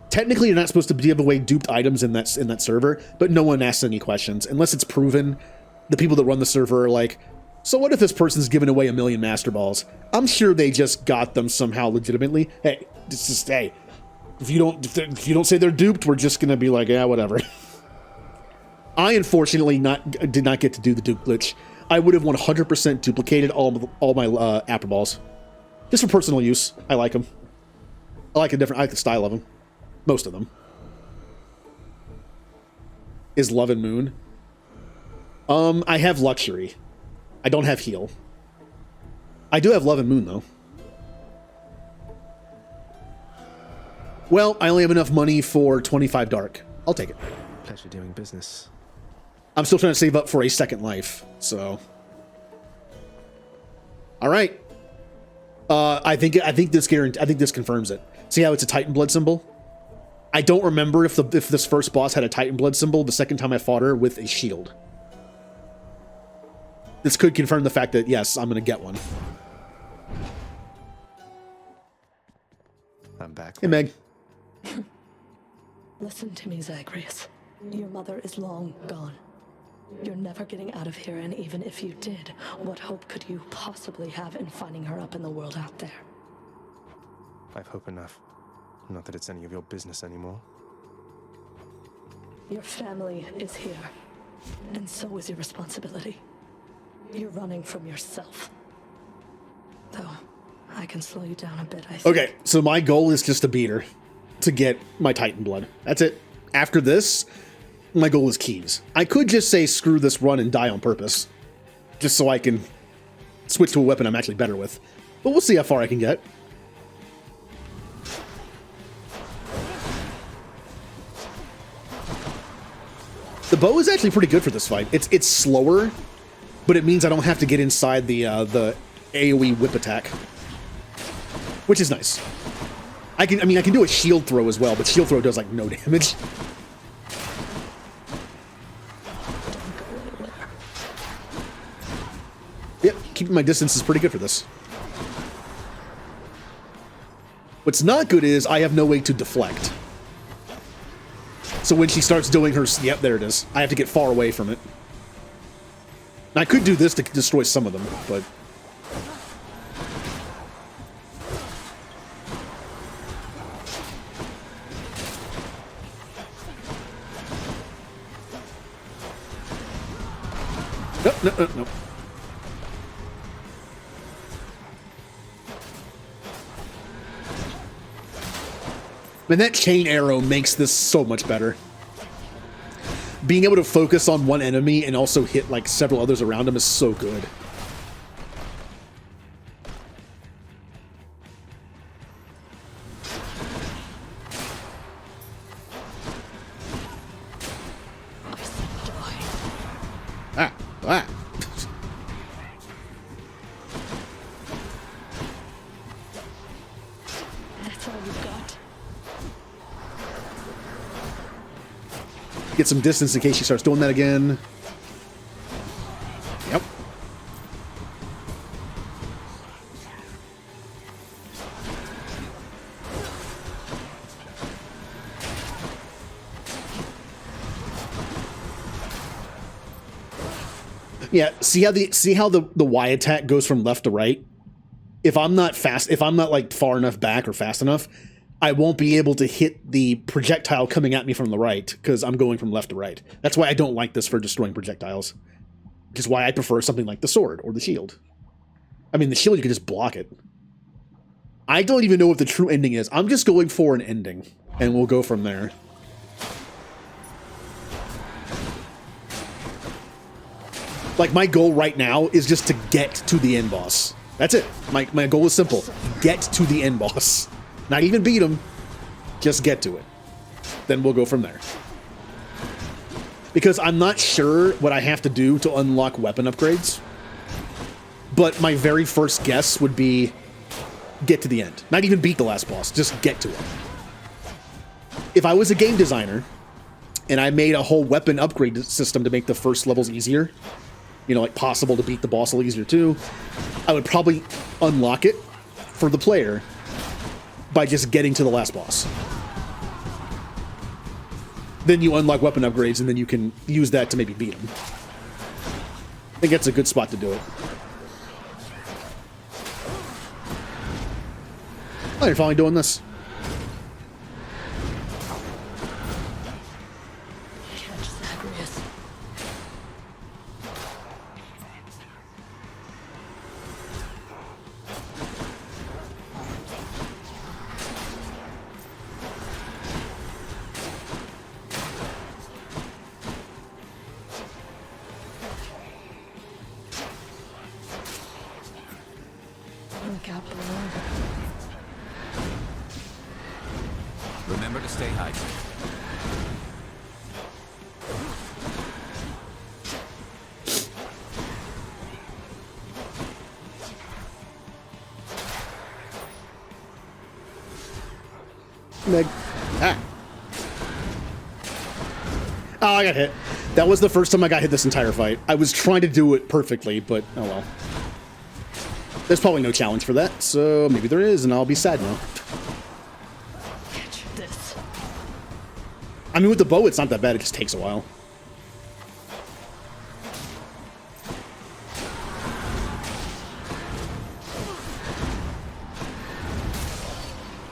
Technically, you're not supposed to give away duped items in that server, but no one asks any questions unless it's proven. The people that run the server are like, so what if this person's giving away 1 million Master Balls? I'm sure they just got them somehow legitimately. Hey, it's just, hey, if you don't say they're duped, we're just gonna be like, yeah, whatever. I unfortunately did not get to do the dupe glitch. I would have 100% duplicated all my apple balls, just for personal use. I like them. I like the style of them. Most of them. Is Love and Moon? I have Luxury. I don't have Heal. I do have Love and Moon though. Well, I only have enough money for 25 Dark. I'll take it. Pleasure doing business. I'm still trying to save up for a second life, so. All right. I think this confirms it. See how it's a Titan blood symbol? I don't remember if this first boss had a Titan blood symbol the second time I fought her with a shield. This could confirm the fact that yes, I'm gonna get one. I'm back. Hey, Meg. Listen to me, Zagreus. Your mother is long gone. You're never getting out of here, and even if you did, what hope could you possibly have in finding her up in the world out there? I've hope enough. Not that it's any of your business anymore. Your family is here, and so is your responsibility. You're running from yourself. Though, I can slow you down a bit, I think. Okay, so my goal is just to beat her, to get my Titan blood. That's it. After this, my goal is keys. I could just say screw this run and die on purpose, just so I can switch to a weapon I'm actually better with. But we'll see how far I can get. The bow is actually pretty good for this fight. It's slower, but it means I don't have to get inside the AoE whip attack, which is nice. I can do a shield throw as well, but shield throw does like no damage. Yep, keeping my distance is pretty good for this. What's not good is I have no way to deflect. So when she starts doing her... Yep, there it is. I have to get far away from it. And I could do this to destroy some of them, but... Nope. And that chain arrow makes this so much better. Being able to focus on one enemy and also hit like several others around him is so good. Ah. That's all you've got. Get some distance in case she starts doing that again. Yep. Yeah, see how the Y attack goes from left to right? If I'm not like far enough back or fast enough, I won't be able to hit the projectile coming at me from the right because I'm going from left to right. That's why I don't like this for destroying projectiles. Which is why I prefer something like the sword or the shield. I mean, the shield, you can just block it. I don't even know what the true ending is. I'm just going for an ending, and we'll go from there. Like, my goal right now is just to get to the end boss. That's it. My goal is simple. Get to the end boss. Not even beat him. Just get to it. Then we'll go from there. Because I'm not sure what I have to do to unlock weapon upgrades. But my very first guess would be get to the end. Not even beat the last boss, just get to it. If I was a game designer and I made a whole weapon upgrade system to make the first levels easier, you know, like possible to beat the boss a little easier too, I would probably unlock it for the player by just getting to the last boss. Then you unlock weapon upgrades, and then you can use that to maybe beat him. I think that's a good spot to do it. Oh, you're finally doing this. Catch Zagreus. Look out below. Remember to stay hydrated. Meg. Ah. Oh, I got hit. That was the first time I got hit this entire fight. I was trying to do it perfectly, but oh well. There's probably no challenge for that, so maybe there is, and I'll be sad now. Catch this. I mean, with the bow, it's not that bad. It just takes a while.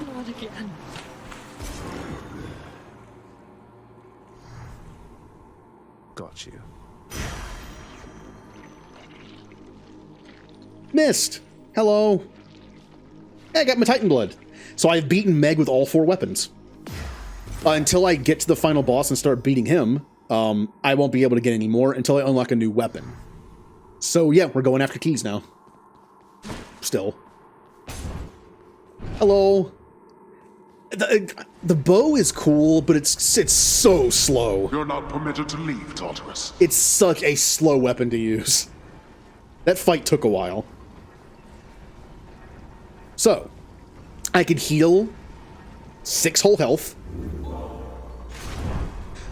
Not again. Got you. Missed. Hello. Hey, I got my Titan blood. So I've beaten Meg with all 4 weapons. Until I get to the final boss and start beating him, I won't be able to get any more until I unlock a new weapon. So yeah, we're going after keys now. Still. Hello. The bow is cool, but it's so slow. You're not permitted to leave, Tartarus. It's such a slow weapon to use. That fight took a while. So, I can heal 6 whole health.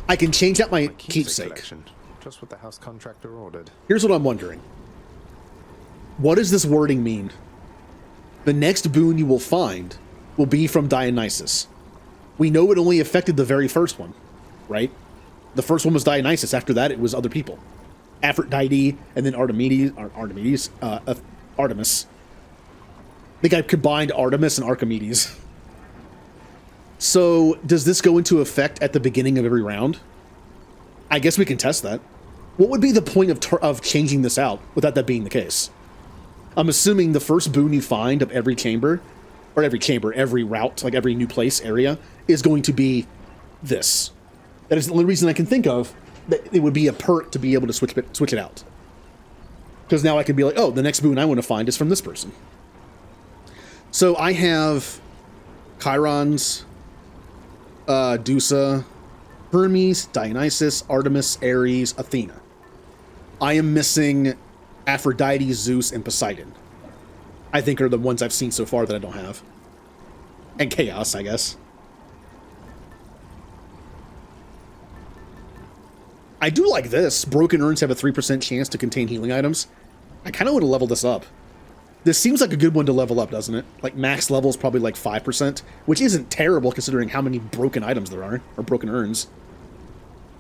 I can change out my keepsake. Collection. Just what the house contractor ordered. Here's what I'm wondering. What does this wording mean? The next boon you will find will be from Dionysus. We know it only affected the very first one, right? The first one was Dionysus. After that, it was other people. Aphrodite, and then Artemis. I think I combined Artemis and Archimedes. So, does this go into effect at the beginning of every round? I guess we can test that. What would be the point of changing this out without that being the case? I'm assuming the first boon you find of every chamber, or every route, like every new place area, is going to be this. That is the only reason I can think of that it would be a perk to be able to switch it out. Because now I can be like, oh, the next boon I want to find is from this person. So I have Chiron's, Dusa, Hermes, Dionysus, Artemis, Ares, Athena. I am missing Aphrodite, Zeus, and Poseidon. I think are the ones I've seen so far that I don't have. And Chaos, I guess. I do like this. Broken urns have a 3% chance to contain healing items. I kind of want to level this up. This seems like a good one to level up, doesn't it? Like, max level is probably like 5%, which isn't terrible considering how many broken items there are, or broken urns.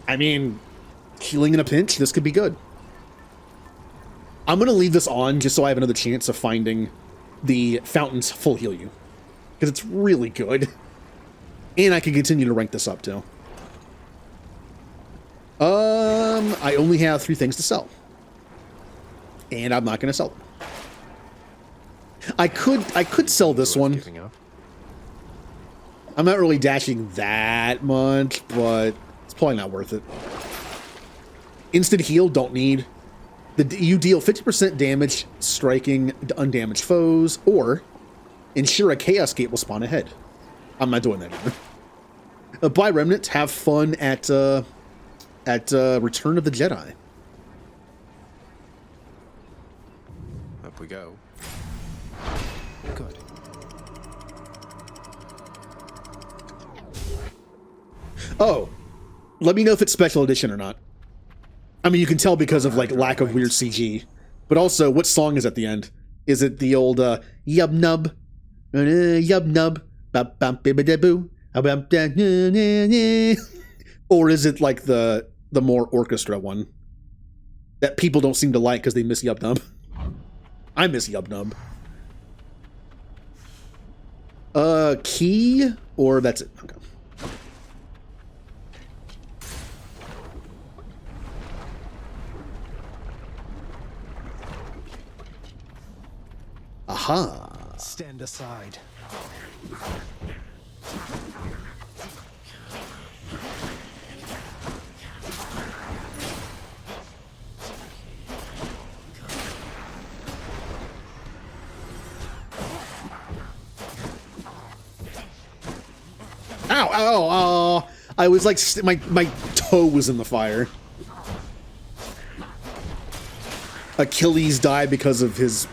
I mean, healing in a pinch, this could be good. I'm going to leave this on just so I have another chance of finding the fountains full heal you. Because it's really good. And I can continue to rank this up, too. I only have 3 things to sell. And I'm not going to sell them. I could sell this one. I'm not really dashing that much, but it's probably not worth it. Instant heal, don't need. You deal 50% damage striking undamaged foes, or ensure a chaos gate will spawn ahead. I'm not doing that either. Bye, Remnant. Have fun at Return of the Jedi. Up we go. Good. Oh, let me know if it's special edition or not. I mean, you can tell because of like lack of weird CG. But also, what song is at the end? Is it the old yub nub, yub nub, bap bap baby deboo, or is it like the more orchestra one that people don't seem to like because they miss yub nub? I miss yub nub. Key or that's it. Okay. Aha. Stand aside. Ow, ow, ow. I was like, my toe was in the fire. Achilles died because of his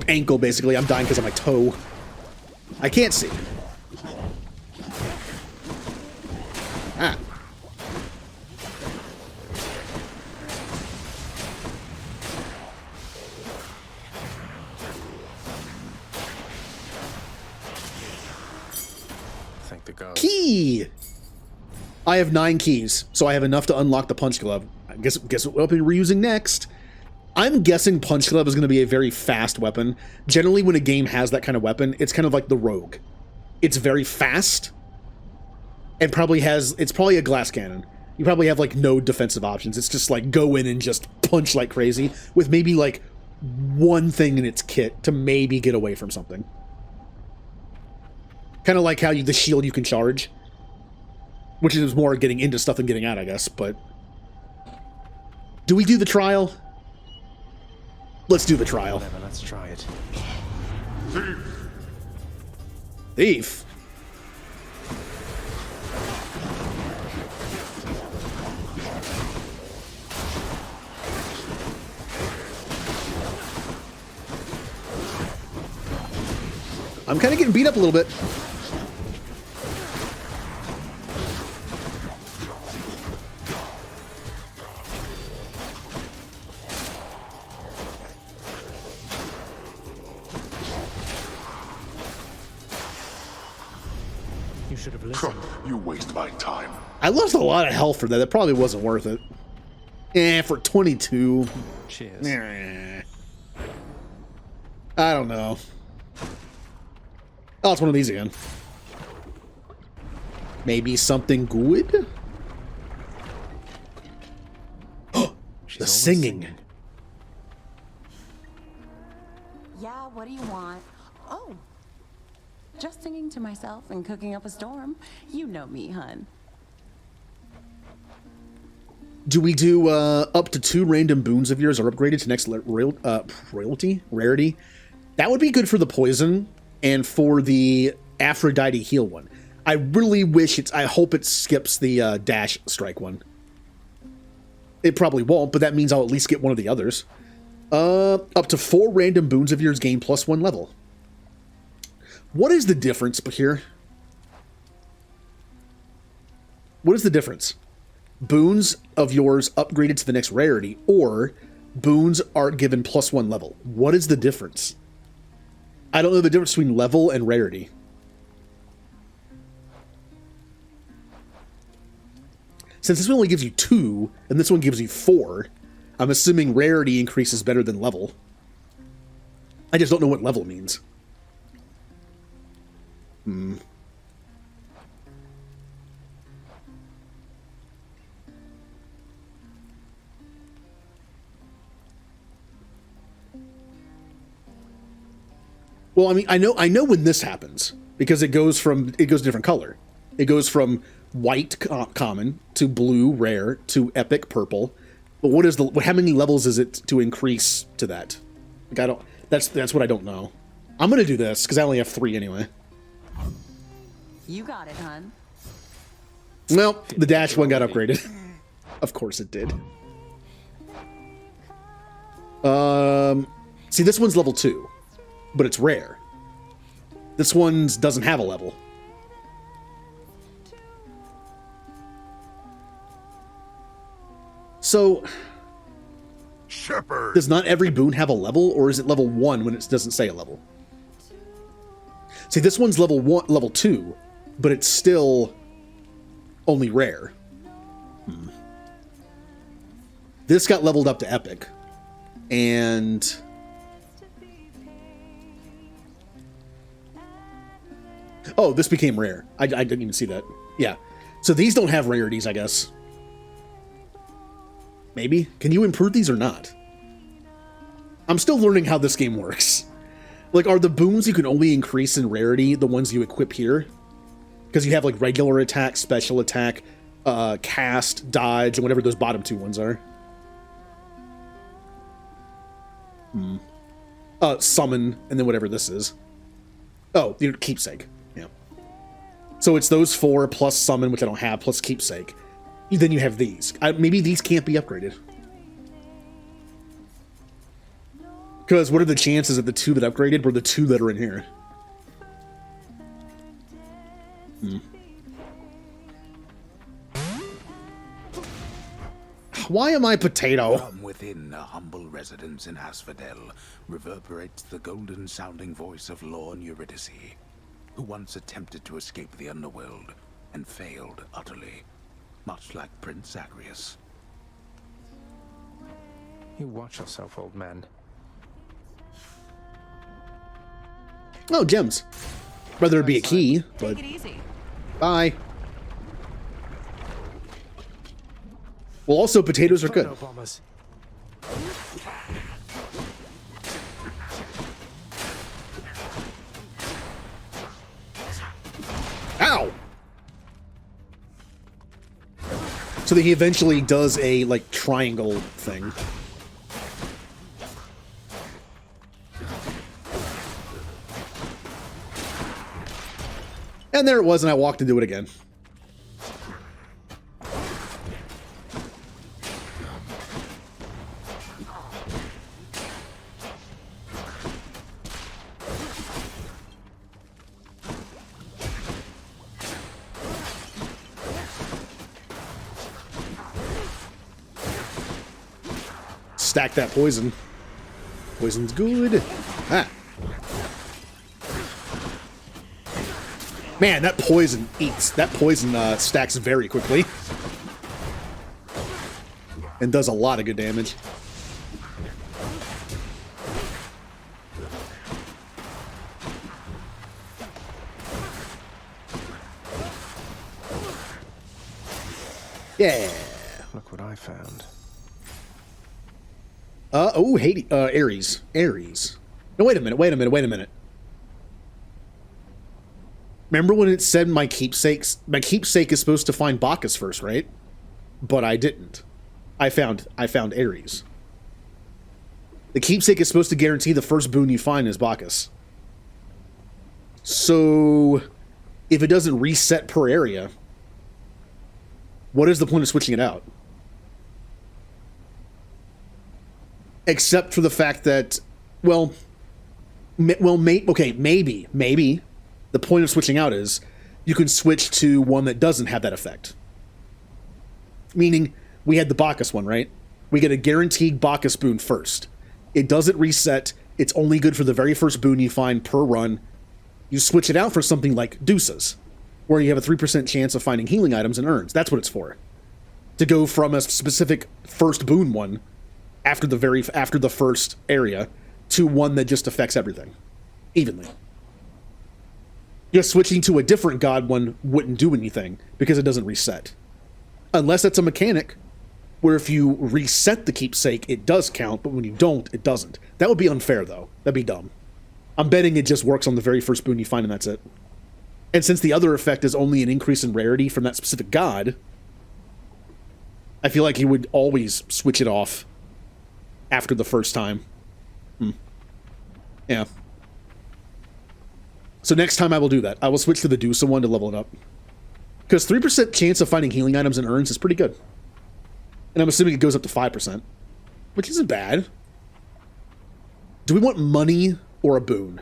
ankle, basically. I'm dying because of my toe. I can't see. Ah. Thank the gods. Key! I have 9 keys, so I have enough to unlock the punch glove. I guess what weapon we're using next? I'm guessing Punch Glove is going to be a very fast weapon. Generally, when a game has that kind of weapon, it's kind of like the Rogue. It's very fast, and it's probably a glass cannon. You probably have like no defensive options. It's just like go in and just punch like crazy with maybe like one thing in its kit to maybe get away from something. Kind of like how the shield you can charge, which is more getting into stuff than getting out, I guess. But do we do the trial? Let's do the trial. Whatever, let's try it. Thief? I'm kind of getting beat up a little bit. You should have listened. You waste my time. I lost a lot of health for that. That probably wasn't worth it. For 22. Cheers. I don't know. Oh, it's one of these again. Maybe something good? Oh, the singing. Yeah, what do you want? Oh, just singing to myself and cooking up a storm. You know me, hun. Do we do up to 2 random boons of yours are upgraded to next rarity? That would be good for the poison and for the Aphrodite heal one. I really wish I hope it skips the dash strike one. It probably won't, but that means I'll at least get one of the others. Up to 4 random boons of yours gain +1 level. What is the difference here? What is the difference? Boons of yours upgraded to the next rarity, or boons are given +1 level. What is the difference? I don't know the difference between level and rarity. Since this one only gives you 2, and this one gives you 4, I'm assuming rarity increases better than level. I just don't know what level means. Well, I mean, I know when this happens because it goes different color. It goes from white common to blue rare to epic purple. But how many levels is it to increase to that? Like that's what I don't know. I'm gonna do this because I only have 3 anyway. You got it, hun. Well, the dash one got upgraded. Of course it did. See, this one's level 2, but it's rare. This one's doesn't have a level. So, Shepherd. Does not every boon have a level, or is it level 1 when it doesn't say a level? See, this one's level 2, but it's still only rare. This got leveled up to epic, and oh, this became rare. I didn't even see that. Yeah, so these don't have rarities, I guess. Maybe. Can you improve these or not? I'm still learning how this game works. Like, are the boons you can only increase in rarity the ones you equip here? Because you have, like, regular attack, special attack, cast, dodge, and whatever those bottom 2 ones are. Summon, and then whatever this is. Oh, the keepsake. Yeah. So it's those 4 plus summon, which I don't have, plus keepsake. Then you have these. Maybe these can't be upgraded. Because what are the chances that the 2 that upgraded were the 2 that are in here? Why am I potato? From within a humble residence in Asphodel reverberates the golden-sounding voice of Lorne Eurydice, who once attempted to escape the underworld and failed utterly, much like Prince Zagreus. You watch yourself, old man. Oh, gems. Rather it be a key, but... Take it easy. Bye. Well, also, potatoes are good. Ow! So that he eventually does a, like, triangle thing. And there it was, and I walked into it again. Stack that poison. Poison's good. Ah. Man, that poison eats. That poison stacks very quickly. And does a lot of good damage. Yeah. Look what I found. Oh, Hades, Ares. Ares. No, wait a minute. Remember when it said my keepsake is supposed to find Bacchus first, right? But I didn't. I found Ares. The keepsake is supposed to guarantee the first boon you find is Bacchus. So, if it doesn't reset per area, what is the point of switching it out? Except for the fact that, maybe the point of switching out is you can switch to one that doesn't have that effect. Meaning, we had the Bacchus one, right? We get a guaranteed Bacchus boon first. It doesn't reset. It's only good for the very first boon you find per run. You switch it out for something like Deuces, where you have a 3% chance of finding healing items and urns. That's what it's for. To go from a specific first boon one after the first area to one that just affects everything evenly. Just switching to a different god one wouldn't do anything because it doesn't reset. Unless it's a mechanic where if you reset the keepsake, it does count, but when you don't, it doesn't. That would be unfair, though. That'd be dumb. I'm betting it just works on the very first boon you find, and that's it. And since the other effect is only an increase in rarity from that specific god, I feel like he would always switch it off after the first time. Yeah. So next time I will do that. I will switch to the Dusa one to level it up. Because 3% chance of finding healing items in urns is pretty good. And I'm assuming it goes up to 5%, which isn't bad. Do we want money or a boon?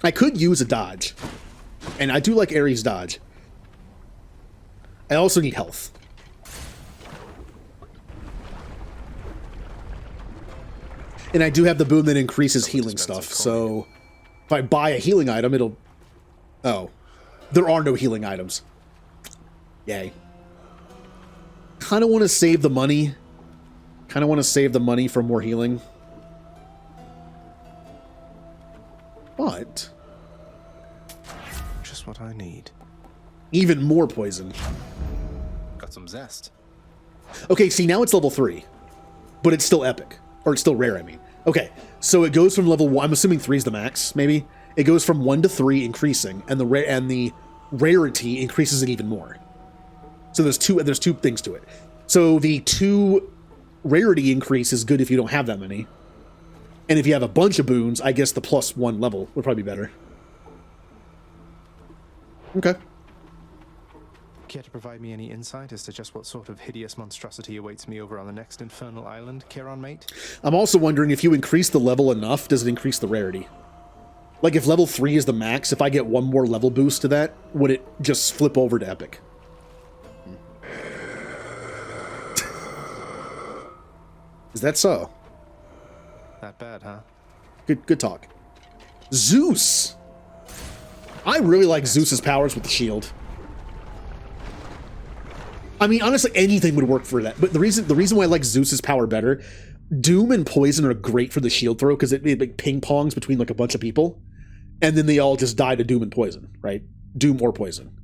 I could use a dodge. And I do like Ares dodge. I also need health. And I do have the boon that increases healing stuff, so if I buy a healing item, it'll... Oh. There are no healing items. Yay. Kind of want to save the money. Kind of want to save the money for more healing. But... just what I need. Even more poison. Got some zest. Okay, see, now it's level 3. But it's still epic. Or it's still rare, I mean. Okay, so it goes from level 1, I'm assuming 3 is the max, maybe? It goes from 1 to 3 increasing, and the rarity increases it even more. So there's two things to it. So the 2 rarity increase is good if you don't have that many. And if you have a bunch of boons, I guess the +1 level would probably be better. Okay. Care to provide me any insight as to just what sort of hideous monstrosity awaits me over on the next infernal island, Charon mate? I'm also wondering if you increase the level enough, does it increase the rarity? Like if level 3 is the max, if I get one more level boost to that, would it just flip over to epic? Is that so? That bad, huh? Good talk. Zeus! I really like Zeus's powers with the shield. I mean, honestly, anything would work for that. But the reason why I like Zeus's power better, Doom and Poison are great for the shield throw because it like ping-pongs between like a bunch of people. And then they all just die to Doom and Poison, right? Doom or Poison.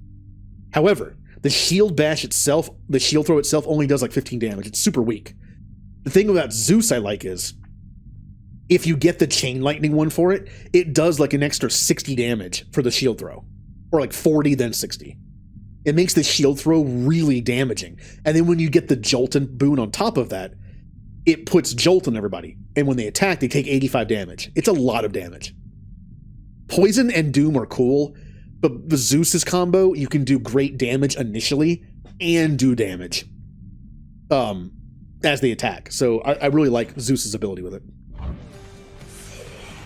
However, the shield bash itself, the shield throw itself only does like 15 damage. It's super weak. The thing about Zeus I like is, if you get the Chain Lightning one for it, it does like an extra 60 damage for the shield throw. Or like 40, then 60. It makes the shield throw really damaging. And then when you get the Jolt and boon on top of that, it puts Jolt on everybody. And when they attack, they take 85 damage. It's a lot of damage. Poison and Doom are cool, but the Zeus's combo, you can do great damage initially and do damage as they attack. So I really like Zeus's ability with it.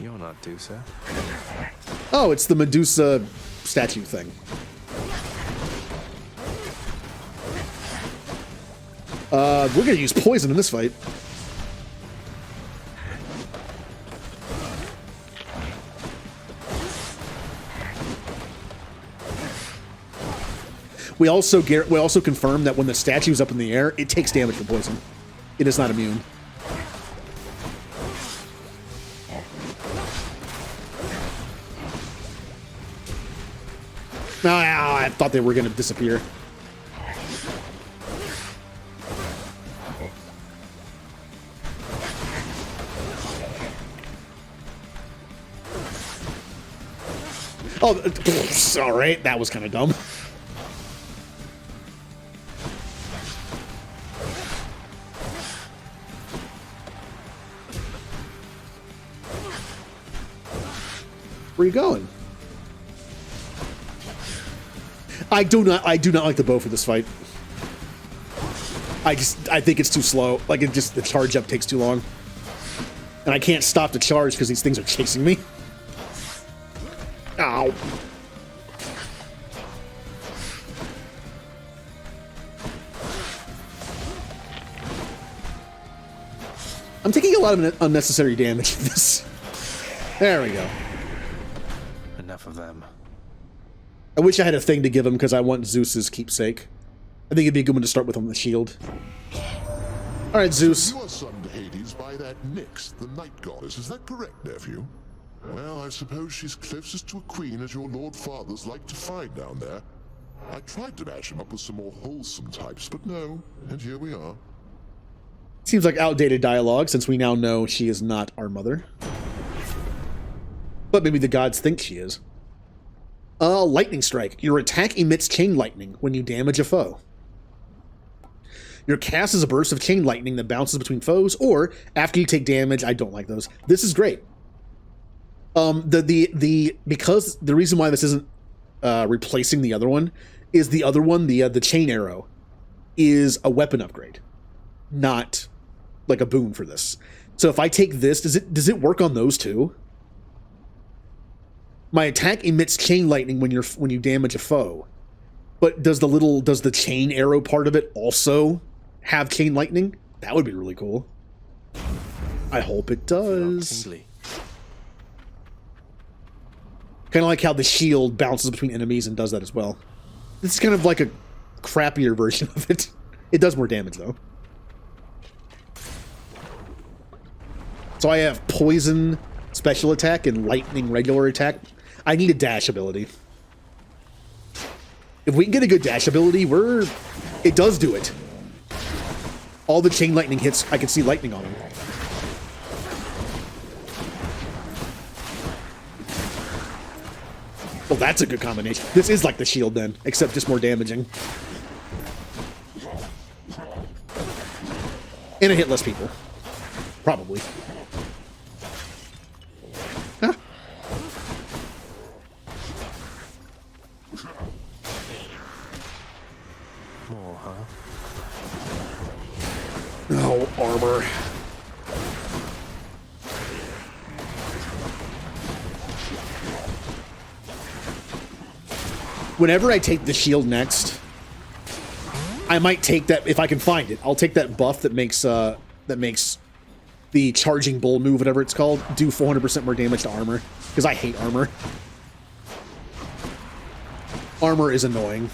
You're not Dusa. Oh, it's the Medusa statue thing. We're gonna use poison in this fight. We also confirmed that when the statue is up in the air, it takes damage from poison. It is not immune. No, I thought they were going to disappear. Oh, all right. That was kind of dumb. Where are you going? I do not like the bow for this fight. I think it's too slow. Like the charge up takes too long. And I can't stop the charge because these things are chasing me. Ow. I'm taking a lot of unnecessary damage in this. There we go. Enough of them. I wish I had a thing to give him because I want Zeus's keepsake. I think it'd be a good one to start with on the shield. Alright, Zeus. You are son to Hades by that Nyx, the night goddess. Is that correct, nephew? Well, I suppose she's closest to a queen as your lord fathers like to find down there. I tried to match him up with some more wholesome types, but no, and here we are. Seems like outdated dialogue since we now know she is not our mother. But maybe the gods think she is. Lightning Strike. Your attack emits chain lightning when you damage a foe. Your cast is a burst of chain lightning that bounces between foes, or after you take damage. I don't like those. This is great. Because the reason why this isn't replacing the other one is the other one, the chain arrow, is a weapon upgrade, not like a boon for this. So if I take this, does it work on those too? My attack emits chain lightning when you damage a foe, but does the chain arrow part of it also have chain lightning? That would be really cool. I hope it does. Kind of like how the shield bounces between enemies and does that as well. This is kind of like a crappier version of it. It does more damage though. So I have poison special attack and lightning regular attack. I need a dash ability. If we can get a good dash ability, it does do it. All the chain lightning hits, I can see lightning on them. Well, that's a good combination. This is like the shield then, except just more damaging. And I hit less people. Probably. Huh. More, huh? Oh, armor. Whenever I take the shield next, I might take that if I can find it. I'll take that buff that makes the charging bull move, whatever it's called, do 400% more damage to armor, because I hate armor. Armor is annoying.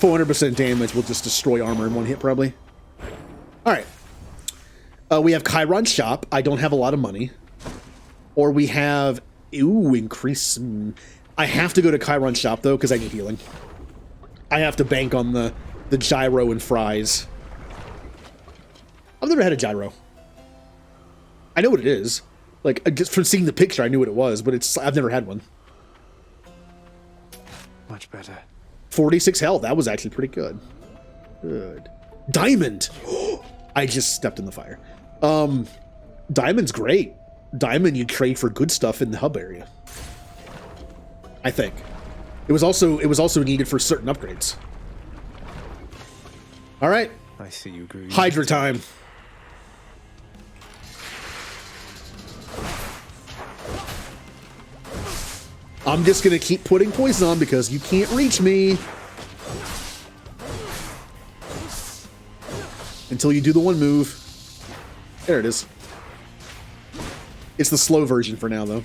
%400 damage will just destroy armor in one hit, probably. All right. We have Chiron Shop. I don't have a lot of money. Or we have... Ooh, increase... I have to go to Chiron Shop, though, because I need healing. I have to bank on the gyro and fries. I've never had a gyro. I know what it is. Like, just from seeing the picture, I knew what it was, but I've never had one. Much better. 46 health. That was actually pretty good. Good. Diamond! I just stepped in the fire. Diamond's great. Diamond you trade for good stuff in the hub area. I think. It was also needed for certain upgrades. Alright. I see you grew. Hydra time. I'm just gonna keep putting poison on because you can't reach me. Until you do the one move. There it is. It's the slow version for now, though.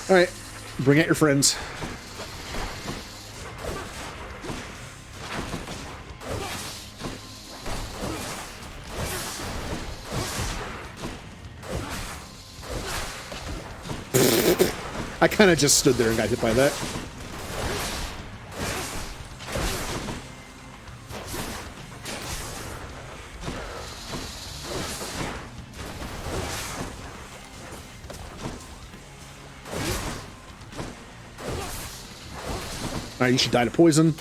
Alright. Bring out your friends. I kind of just stood there and got hit by that. Alright, you should die to poison.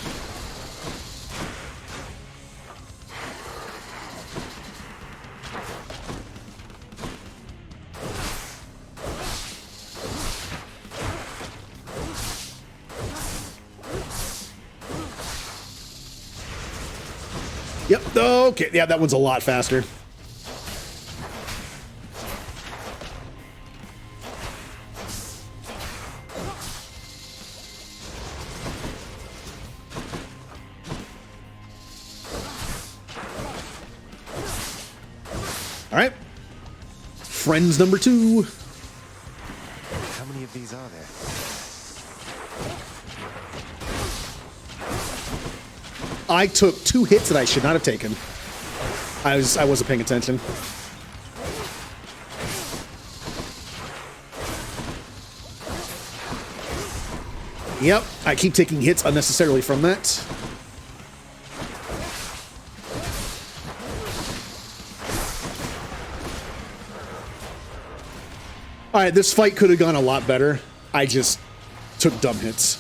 Yep, okay, yeah, that one's a lot faster. All right. Friends number 2. How many of these are there? I took 2 hits that I should not have taken. I wasn't paying attention. Yep, I keep taking hits unnecessarily from that. All right, this fight could have gone a lot better. I just took dumb hits.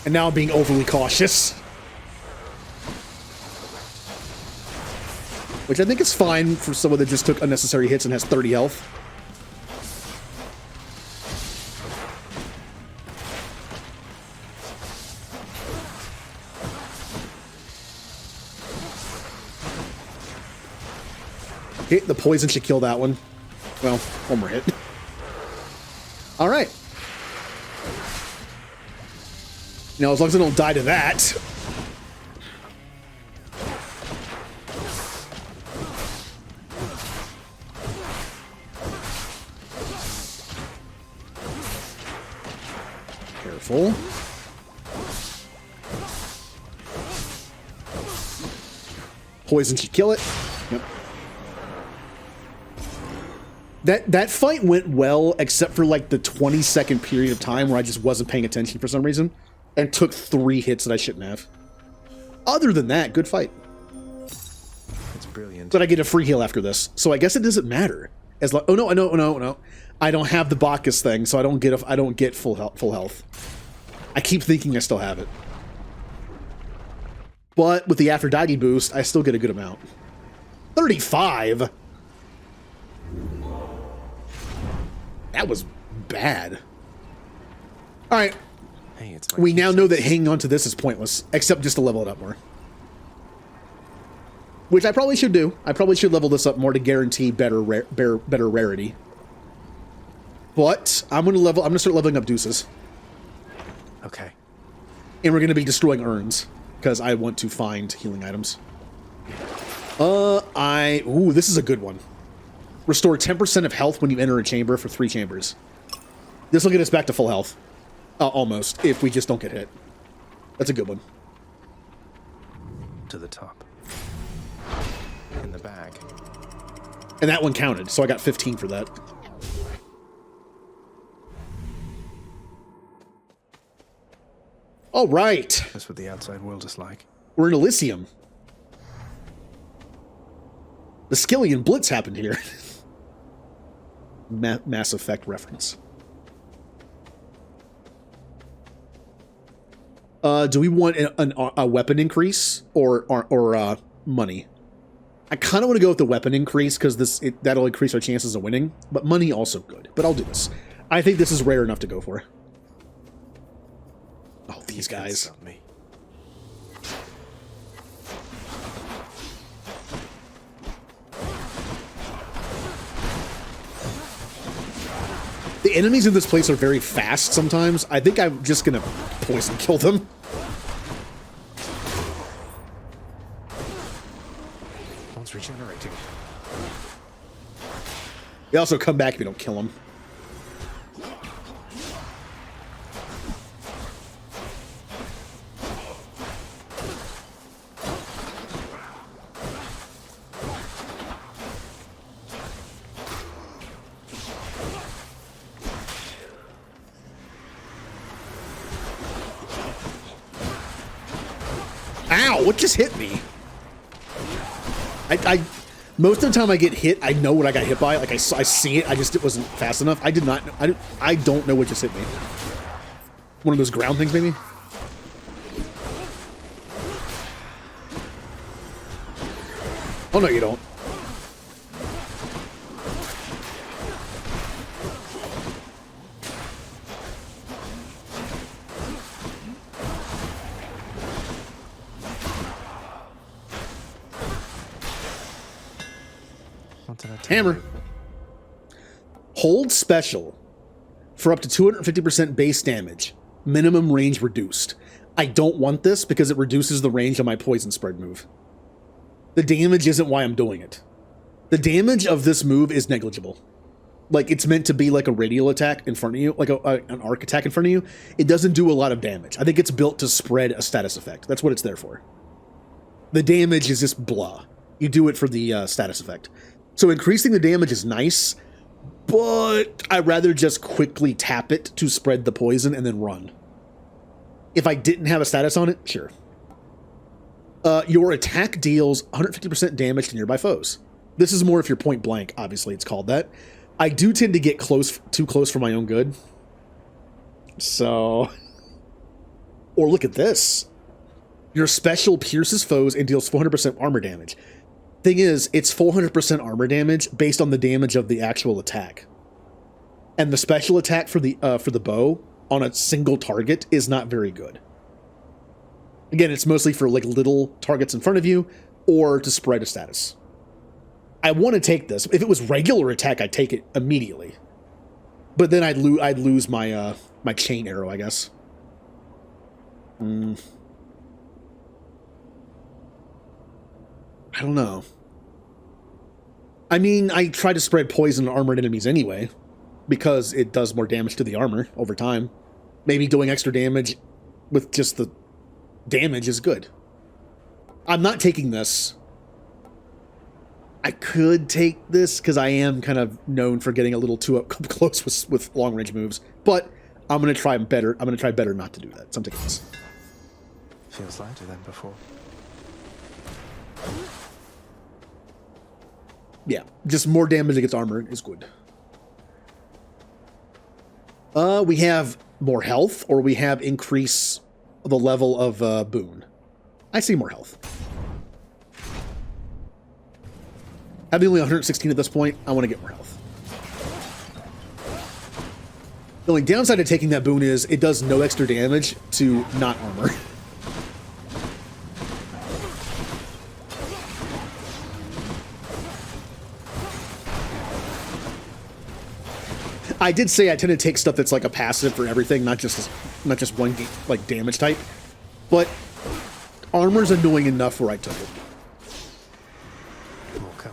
And now I'm being overly cautious. Which I think is fine for someone that just took unnecessary hits and has 30 health. Okay, the poison should kill that one. Well, one more hit. All right. Now, as long as I don't die to that. Careful. Poison should kill it. Yep. That fight went well, except for like the 20-second period of time where I just wasn't paying attention for some reason and took 3 hits that I shouldn't have. Other than that, good fight. It's brilliant. But I get a free heal after this, so I guess it doesn't matter. As long, oh no, I don't have the Bacchus thing, so I don't get full health. I keep thinking I still have it, but with the Aphrodite boost, I still get a good amount. 35. That was bad. All right. Hey, it's we now know that hanging on to this is pointless, except just to level it up more. Which I probably should do. I probably should level this up more to guarantee better rarity. But I'm gonna start leveling up Deuces. Okay. And we're gonna be destroying urns because I want to find healing items. Ooh, this is a good one. Restore 10% of health when you enter a chamber for 3 chambers. This will get us back to full health. Almost, if we just don't get hit. That's a good one. To the top. In the bag. And that one counted, so I got 15 for that. All right. That's what the outside world is like. We're in Elysium. The Skillian Blitz happened here. Mass Effect reference. Do we want a weapon increase or money? I kind of want to go with the weapon increase because that'll increase our chances of winning. But money also good. But I'll do this. I think this is rare enough to go for. Oh, these guys. Me. The enemies in this place are very fast sometimes. I think I'm just gonna poison kill them. One's regenerating. They also come back if you don't kill them. Ow, what just hit me? I most of the time I get hit, I know what I got hit by. Like I see it, it wasn't fast enough. I did not, I don't know what just hit me. One of those ground things, maybe? Oh no, you don't. Hammer. Hold special for up to 250% base damage. Minimum range reduced. I don't want this because it reduces the range of my poison spread move. The damage isn't why I'm doing it. The damage of this move is negligible. Like, it's meant to be like a radial attack in front of you, like an arc attack in front of you. It doesn't do a lot of damage. I think it's built to spread a status effect. That's what it's there for. The damage is just blah. You do it for the status effect. So increasing the damage is nice, but I'd rather just quickly tap it to spread the poison and then run. If I didn't have a status on it, sure. Your attack deals 150% damage to nearby foes. This is more if you're point blank. Obviously, it's called that. I do tend to get too close for my own good. So... Or look at this. Your special pierces foes and deals 400% armor damage. Thing is, it's 400% armor damage based on the damage of the actual attack. And the special attack for the bow on a single target is not very good. Again, it's mostly for like little targets in front of you or to spread a status. I want to take this. If it was regular attack, I'd take it immediately. But then I'd lose my my chain arrow, I guess. I don't know. I mean, I try to spread poison on armored enemies anyway, because it does more damage to the armor over time. Maybe doing extra damage with just the damage is good. I'm not taking this. I could take this because I am kind of known for getting a little too up close with long range moves, but I'm gonna try better. I'm gonna try better not to do that. So I'm taking this. Feels lighter than before. Yeah, just more damage against armor is good. We have more health, or we have increase the level of boon. I see more health. Having only 116 at this point, I want to get more health. The only downside of taking that boon is it does no extra damage to not armor. I did say I tend to take stuff that's like a passive for everything, not just one like damage type. But armor's annoying enough where I took it. Okay.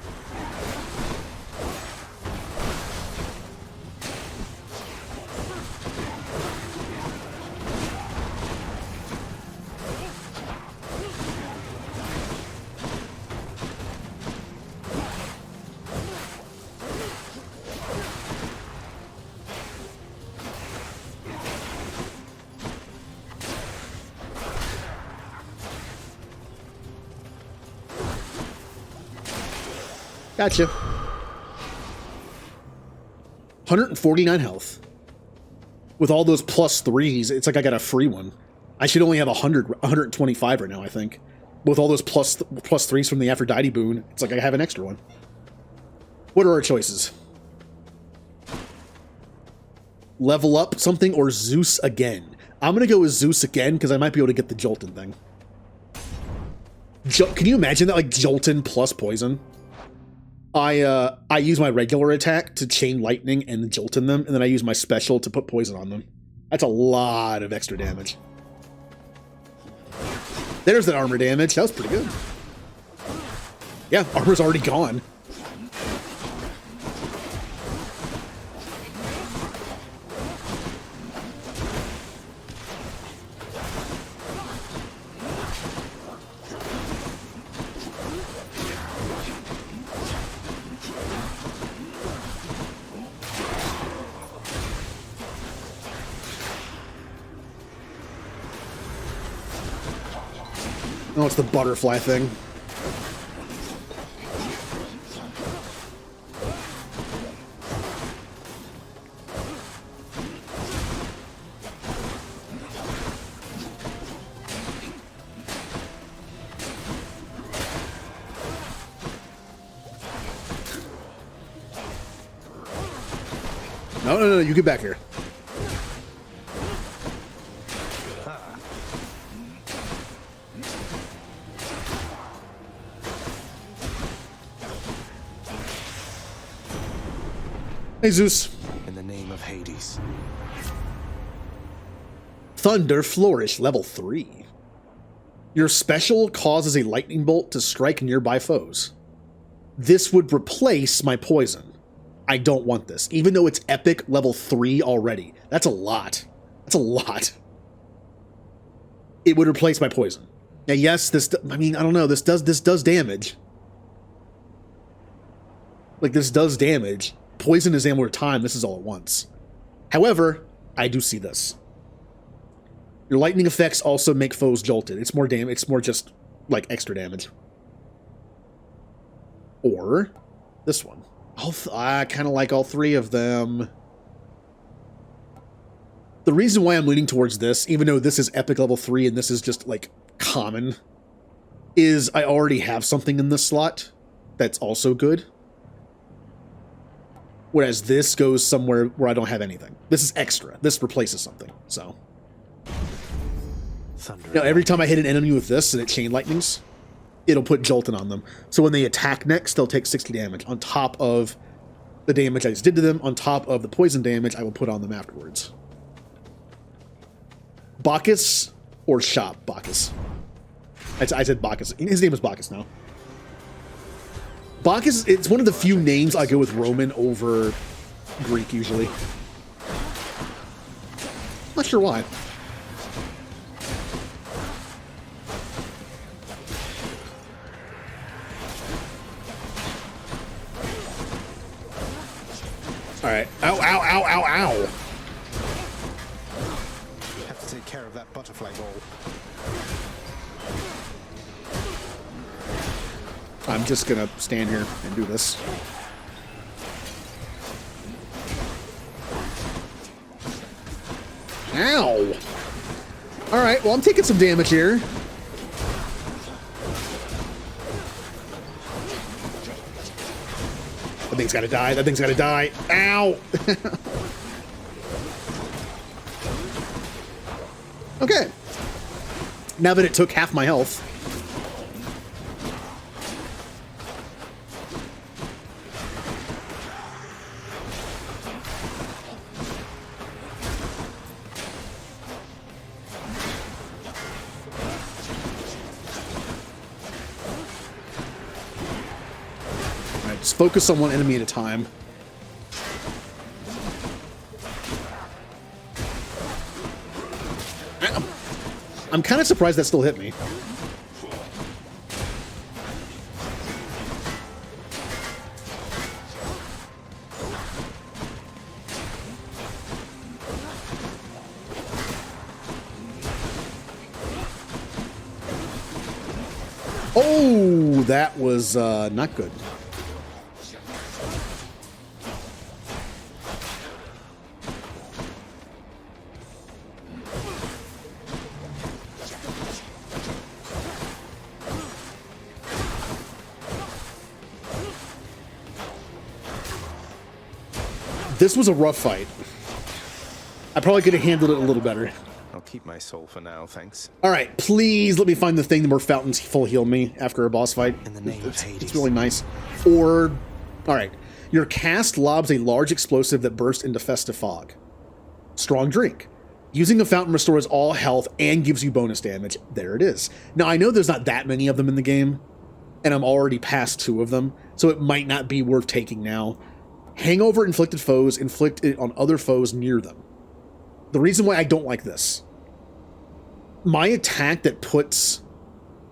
Gotcha. 149 health. With all those plus threes, it's like I got a free one. I should only have 125 right now, I think. With all those plus threes from the Aphrodite boon, it's like I have an extra one. What are our choices? Level up something or Zeus again? I'm going to go with Zeus again because I might be able to get the Jolton thing. Can you imagine that, like, Jolton plus poison? I use my regular attack to chain lightning and Jolton them, and then I use my special to put poison on them. That's a lot of extra damage. There's that armor damage. That was pretty good. Yeah, armor's already gone. Oh, it's the butterfly thing. No, you get back here. Hey, Zeus. In the name of Hades. Thunder Flourish, level 3. Your special causes a lightning bolt to strike nearby foes. This would replace my poison. I don't want this, even though it's epic level 3 already. That's a lot. That's a lot. It would replace my poison. Now, yes, I mean, I don't know. This does damage. Like, this does damage. Poison is ammo time. This is all at once. However, I do see this. Your lightning effects also make foes jolted. It's more damage. It's more just like extra damage. Or this one. I kind of like all three of them. The reason why I'm leaning towards this, even though this is epic level 3 and this is just like common, is I already have something in this slot that's also good. Whereas this goes somewhere where I don't have anything. This is extra. This replaces something. So now every time I hit an enemy with this and it chain lightnings, it'll put Joltin on them. So when they attack next, they'll take 60 damage on top of the damage I just did to them, on top of the poison damage I will put on them afterwards. Bacchus or Shop Bacchus? I said Bacchus. His name is Bacchus now. Bacchus, it's one of the few names I go with Roman over Greek usually. Not sure why. Alright. Ow, ow, ow, ow, ow. Have to take care of that butterfly ball. I'm just gonna stand here and do this. Ow! Alright, well, I'm taking some damage here. That thing's gotta die. That thing's gotta die. Ow! Okay. Now that it took half my health. Just focus on one enemy at a time. I'm kind of surprised that still hit me. Oh, that was not good. This was a rough fight. I probably could have handled it a little better. I'll keep my soul for now, thanks. All right, please let me find the thing where fountains full heal me after a boss fight. In the name of Hades. It's really nice. Or, all right, your cast lobs a large explosive that bursts into festive fog. Strong drink. Using the fountain restores all health and gives you bonus damage. There it is. Now, I know there's not that many of them in the game, and I'm already past 2 of them, so it might not be worth taking now. Hangover inflicted foes inflict it on other foes near them. The reason why I don't like this, my attack that puts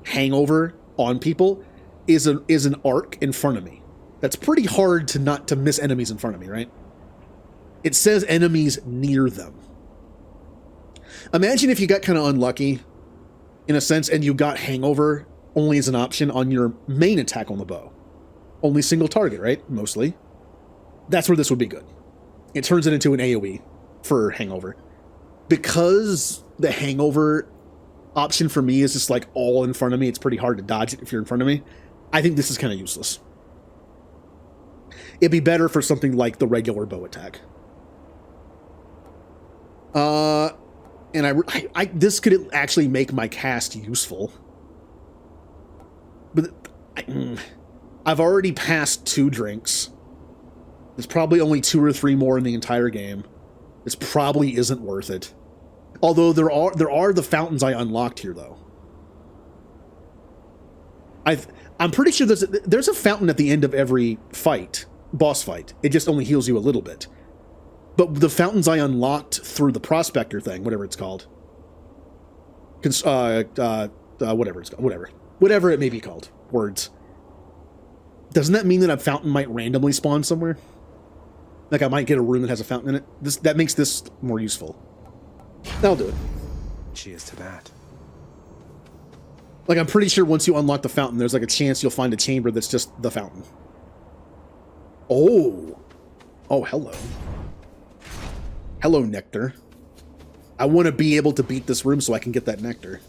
hangover on people is an arc in front of me. That's pretty hard to miss enemies in front of me, right? It says enemies near them. Imagine if you got kind of unlucky, in a sense, and you got hangover only as an option on your main attack on the bow. Only single target, right? Mostly. That's where this would be good. It turns it into an AoE for hangover. Because the hangover option for me is just like all in front of me, it's pretty hard to dodge it if you're in front of me. I think this is kind of useless. It'd be better for something like the regular bow attack. And this could actually make my cast useful. But I've already passed 2 drinks. There's probably only 2 or 3 more in the entire game. This probably isn't worth it. Although there are the fountains I unlocked here, though. I'm pretty sure there's a fountain at the end of every fight, boss fight. It just only heals you a little bit. But the fountains I unlocked through the prospector thing, whatever it's called, whatever it's called, whatever it may be called, words. Doesn't that mean that a fountain might randomly spawn somewhere? Like I might get a room that has a fountain in it. That makes this more useful. That'll do it. Cheers to that. Like, I'm pretty sure once you unlock the fountain, there's like a chance you'll find a chamber that's just the fountain. Oh. Oh, hello. Hello, nectar. I want to be able to beat this room so I can get that nectar.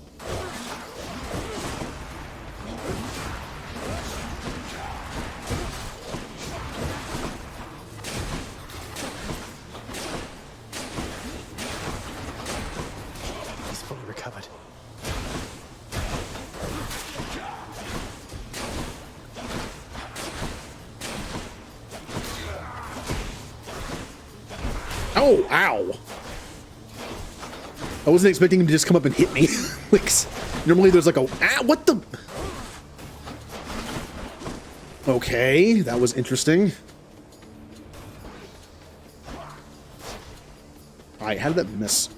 He's fully recovered. Oh, ow. I wasn't expecting him to just come up and hit me. Like, normally there's like a... Ah, what the... Okay, that was interesting. Alright, how did that miss?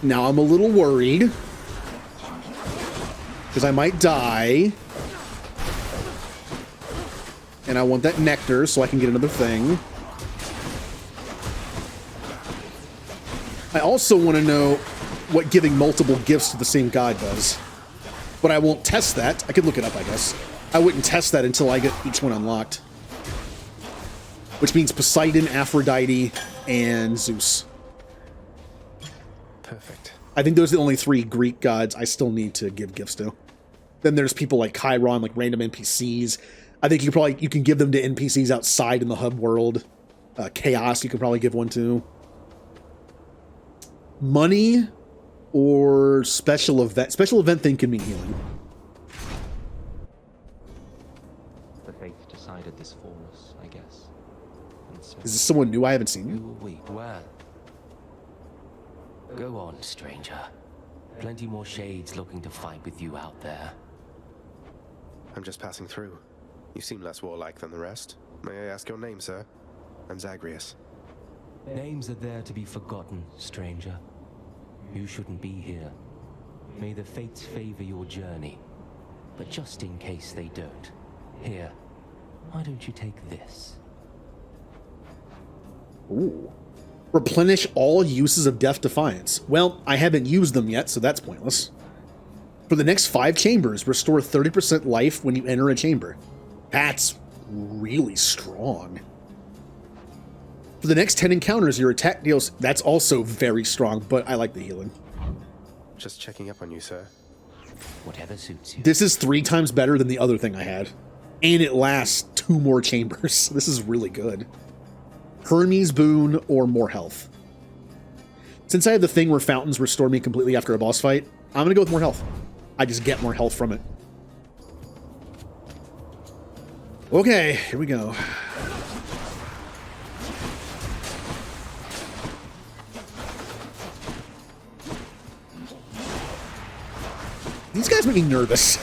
Now I'm a little worried. Because I might die. And I want that nectar so I can get another thing. I also want to know what giving multiple gifts to the same god does. But I won't test that. I could look it up, I guess. I wouldn't test that until I get each one unlocked. Which means Poseidon, Aphrodite, and Zeus. Perfect. I think those are the only 3 Greek gods I still need to give gifts to. Then there's people like Chiron, like random NPCs. I think you can give them to NPCs outside in the hub world. Chaos, you could probably give one to. Money or special event. Special event thing can mean healing. The fates decided this for us, I guess. And so Is this someone new I haven't seen? who will we? Well, go on, stranger. Plenty more shades looking to fight with you out there. I'm just passing through. You seem less warlike than the rest. May I ask your name, sir? I'm Zagreus. Names are there to be forgotten, stranger. You shouldn't be here. May the fates favor your journey. But just in case they don't, here, why don't you take this? Ooh. Replenish all uses of Death Defiance. Well, I haven't used them yet, so that's pointless. For the next 5 chambers, restore 30% life when you enter a chamber. That's really strong. For the next 10 encounters, your attack deals... That's also very strong, but I like the healing. Just checking up on you, sir. Whatever suits you. This is 3 times better than the other thing I had. And it lasts 2 more chambers. This is really good. Hermes boon or more health. Since I have the thing where fountains restore me completely after a boss fight, I'm going to go with more health. I just get more health from it. Okay, here we go. These guys make me nervous.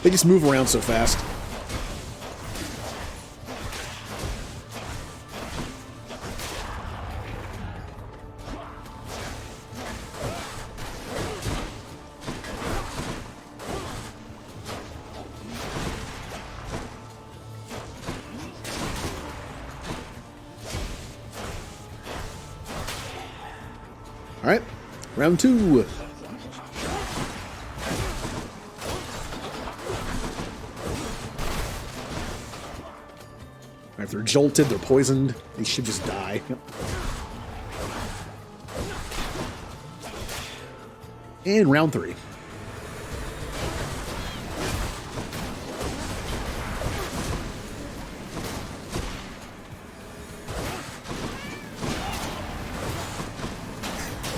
They just move around so fast. All right, round 2. If they're jolted, they're poisoned, they should just die. Yep. And round 3.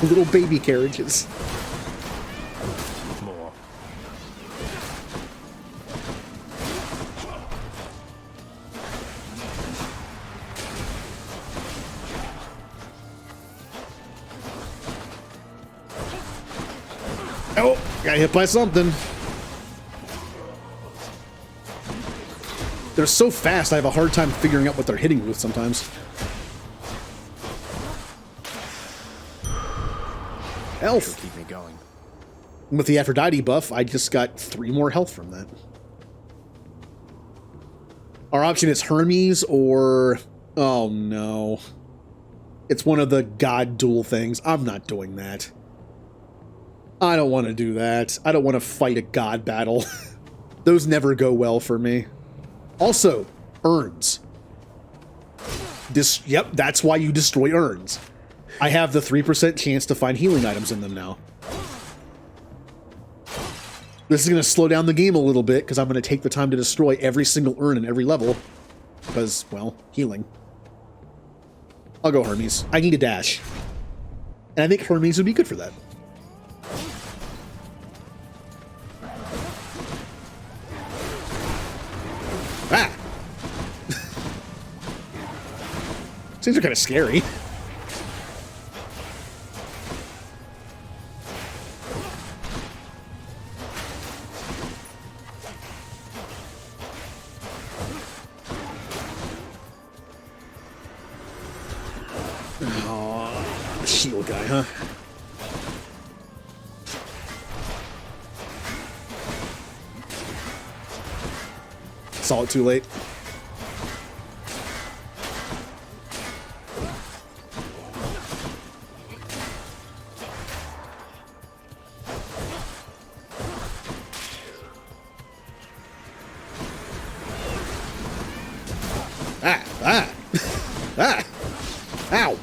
Little baby carriages. More. Oh, got hit by something. They're so fast, I have a hard time figuring out what they're hitting with sometimes. Health. Keep me going. With the Aphrodite buff, I just got 3 more health from that. Our option is Hermes or... Oh, no. It's one of the god duel things. I'm not doing that. I don't want to do that. I don't want to fight a god battle. Those never go well for me. Also, urns. Yep, that's why you destroy urns. I have the 3% chance to find healing items in them now. This is going to slow down the game a little bit because I'm going to take the time to destroy every single urn in every level. Because, well, healing. I'll go Hermes. I need a dash. And I think Hermes would be good for that. Ah! Things are kind of scary. Oh, shield guy, huh? Saw it too late. Ah! Ah! Ah! Ow!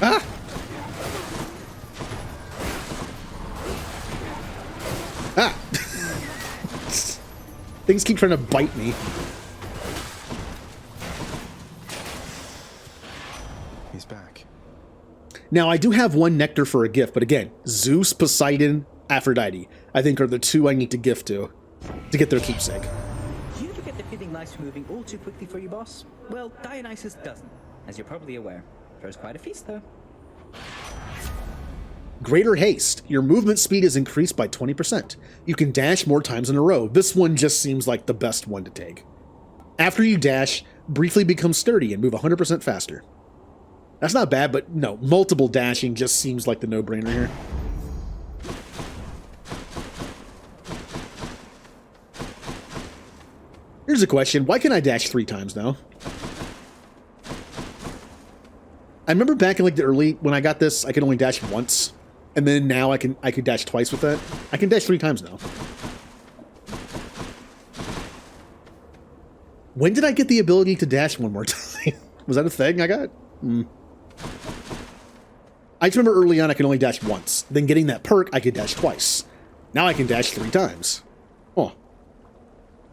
Ah! Ah! Things keep trying to bite me. He's back. Now, I do have one nectar for a gift, but again, Zeus, Poseidon, Aphrodite, I think are the two I need to gift to get their keepsake. Do you ever get the feeling life's moving all too quickly for you, boss? Well, Dionysus doesn't, as you're probably aware. Throws quite a feast, though. Greater haste. Your movement speed is increased by 20%. You can dash more times in a row. This one just seems like the best one to take. After you dash, briefly become sturdy and move 100% faster. That's not bad, but no, multiple dashing just seems like the no-brainer here. Here's a question. Why can I dash 3 times now? I remember back in like the early, when I got this, I could only dash once. And then now I could dash twice with that. I can dash 3 times now. When did I get the ability to dash one more time? Was that a thing I got? I just remember early on I could only dash once. Then getting that perk, I could dash twice. Now I can dash 3 times. Oh.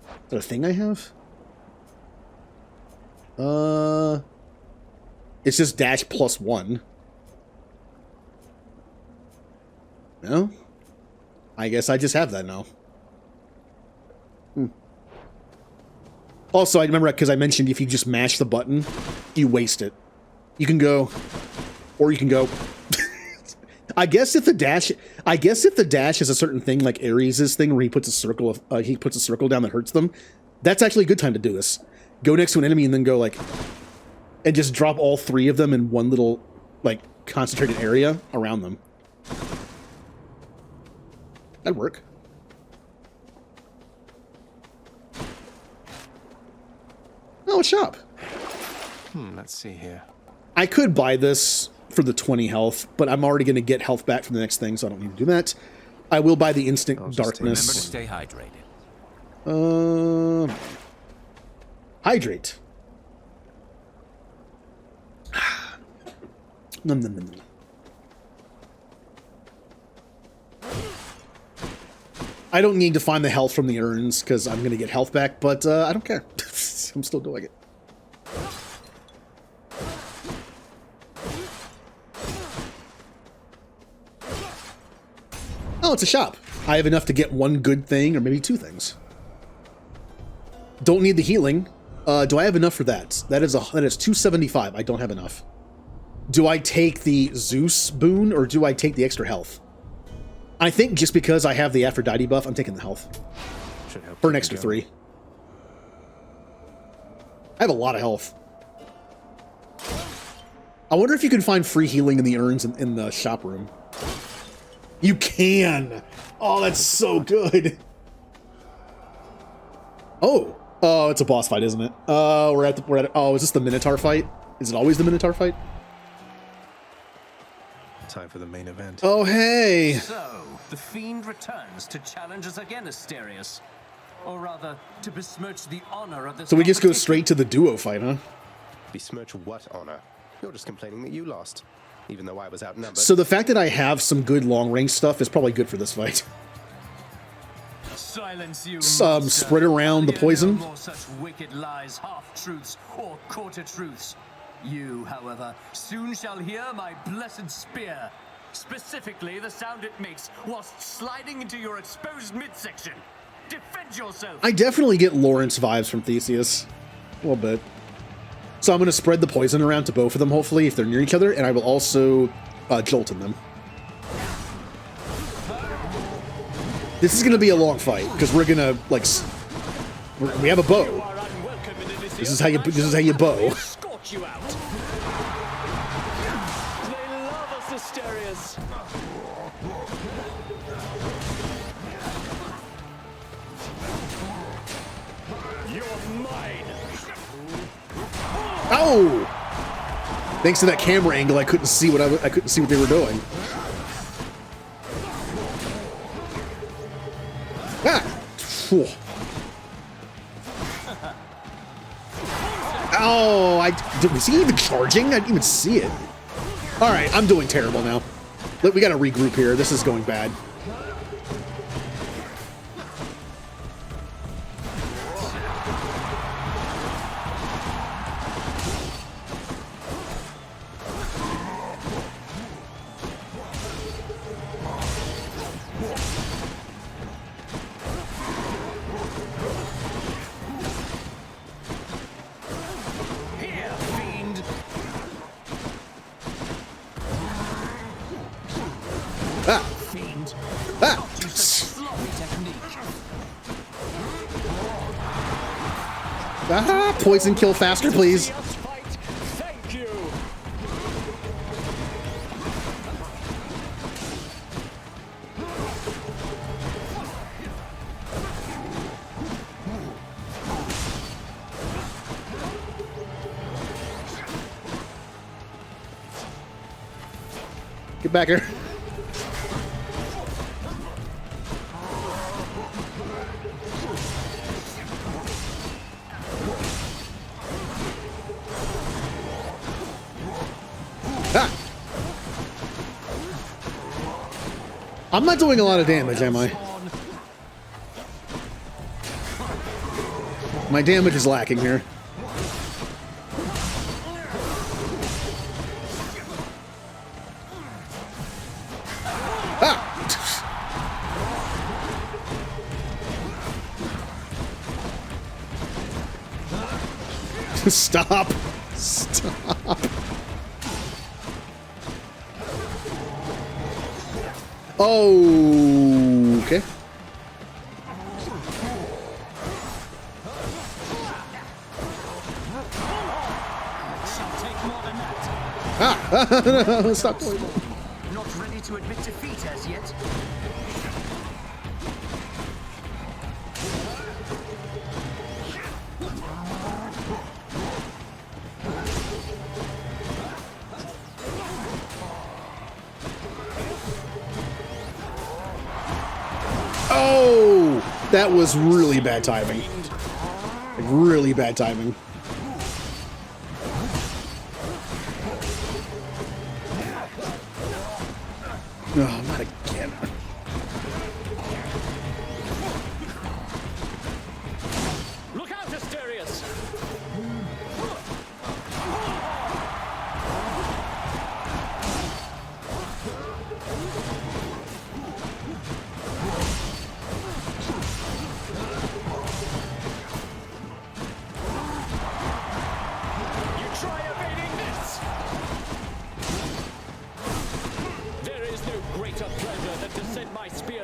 Is that a thing I have? It's just dash +1. No? I guess I just have that now. Also, I remember because I mentioned if you just mash the button, you waste it. You can go, or you can go. I guess if the dash is a certain thing like Ares' thing where he puts a circle down that hurts them, that's actually a good time to do this. Go next to an enemy and then go like, and just drop all 3 of them in one little like concentrated area around them. That'd work. Oh, a shop. Let's see here. I could buy this for the 20 health, but I'm already going to get health back from the next thing, so I don't need to do that. I will buy the instant darkness. Remember to stay hydrated. Hydrate. Nom, nom, nom, nom. I don't need to find the health from the urns because I'm going to get health back, but I don't care. I'm still doing it. Oh, it's a shop. I have enough to get 1 good thing or maybe 2 things. Don't need the healing. Do I have enough for that? That is 275. I don't have enough. Do I take the Zeus boon or do I take the extra health? I think just because I have the Aphrodite buff, I'm taking the health. For an extra 3. I have a lot of health. I wonder if you can find free healing in the urns in the shop room. You can! Oh, that's so good! Oh, it's a boss fight, isn't it? We're at. Oh, is this the Minotaur fight? Is it always the Minotaur fight? Time for the main event. Oh, hey. So, the Fiend returns to challenge us again, Asterius. Or rather, to besmirch the honor of this. So we just go straight to the duo fight, huh? Besmirch what honor? You're just complaining that you lost, even though I was outnumbered. So the fact that I have some good long-range stuff is probably good for this fight. Silence you, Spread around the poison. No more such wicked lies, half-truths, or quarter-truths. You, however, soon shall hear my blessed spear. Specifically, the sound it makes whilst sliding into your exposed midsection. Defend yourself! I definitely get Lawrence vibes from Theseus. A little bit. So I'm going to spread the poison around to both of them, hopefully, if they're near each other, and I will also jolt in them. This is going to be a long fight, because we're going to, like... We have a bow. This is how you bow. You out. They love us, Asterius. You're mine. Oh! Thanks to that camera angle, I couldn't see what I couldn't see what they were doing. Ah! Whew. Oh, was he even charging? I didn't even see it. All right, I'm doing terrible now. We got to regroup here. This is going bad. Poison kill faster, please. Thank you. Get back here. I'm not doing a lot of damage, am I? My damage is lacking here. Ah! Stop! Stop! Oh, okay. Ah! Stop doing that. Not ready to admit defeat as yet. Oh! That was really bad timing. Like, really bad timing. Oh, not again. Look out, Asterius!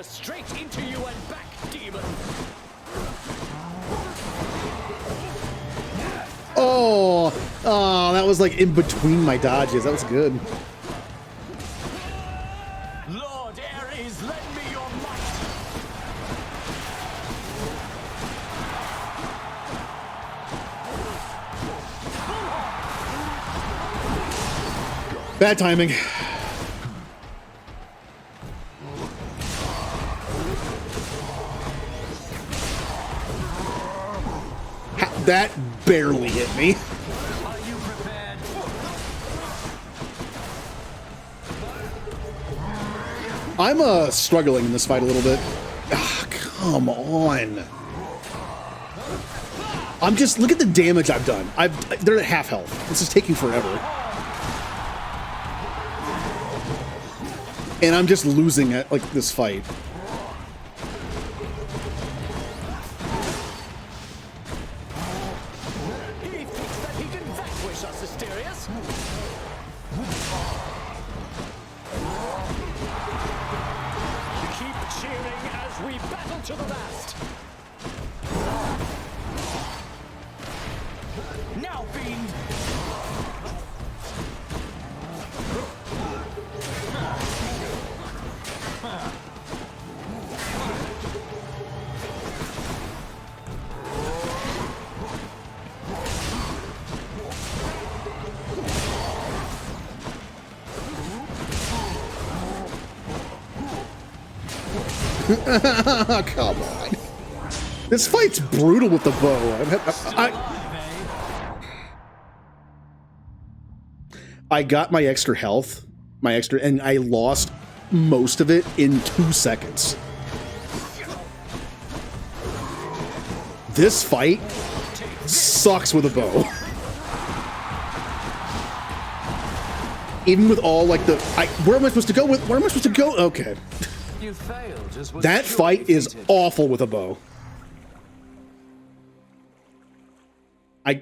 Straight into you and back, demon! Oh, that was like in between my dodges. That was good. Lord Ares, lend me your might! Bad timing. That barely hit me. Are you prepared? I'm struggling in this fight a little bit. Ah, come on. I'm just, look at the damage I've done. They're at half health. This is taking forever. And I'm just losing at like this fight. He thinks that he can vanquish us, Asterius. Keep cheering as we battle to the last. Now, fiend. Come on. This fight's brutal with the bow. I got my extra health, and I lost most of it in 2 seconds. This fight sucks with a bow. Even with all like where am I supposed to go with? Where am I supposed to go? Okay. You failed, as was That fight is awful with a bow.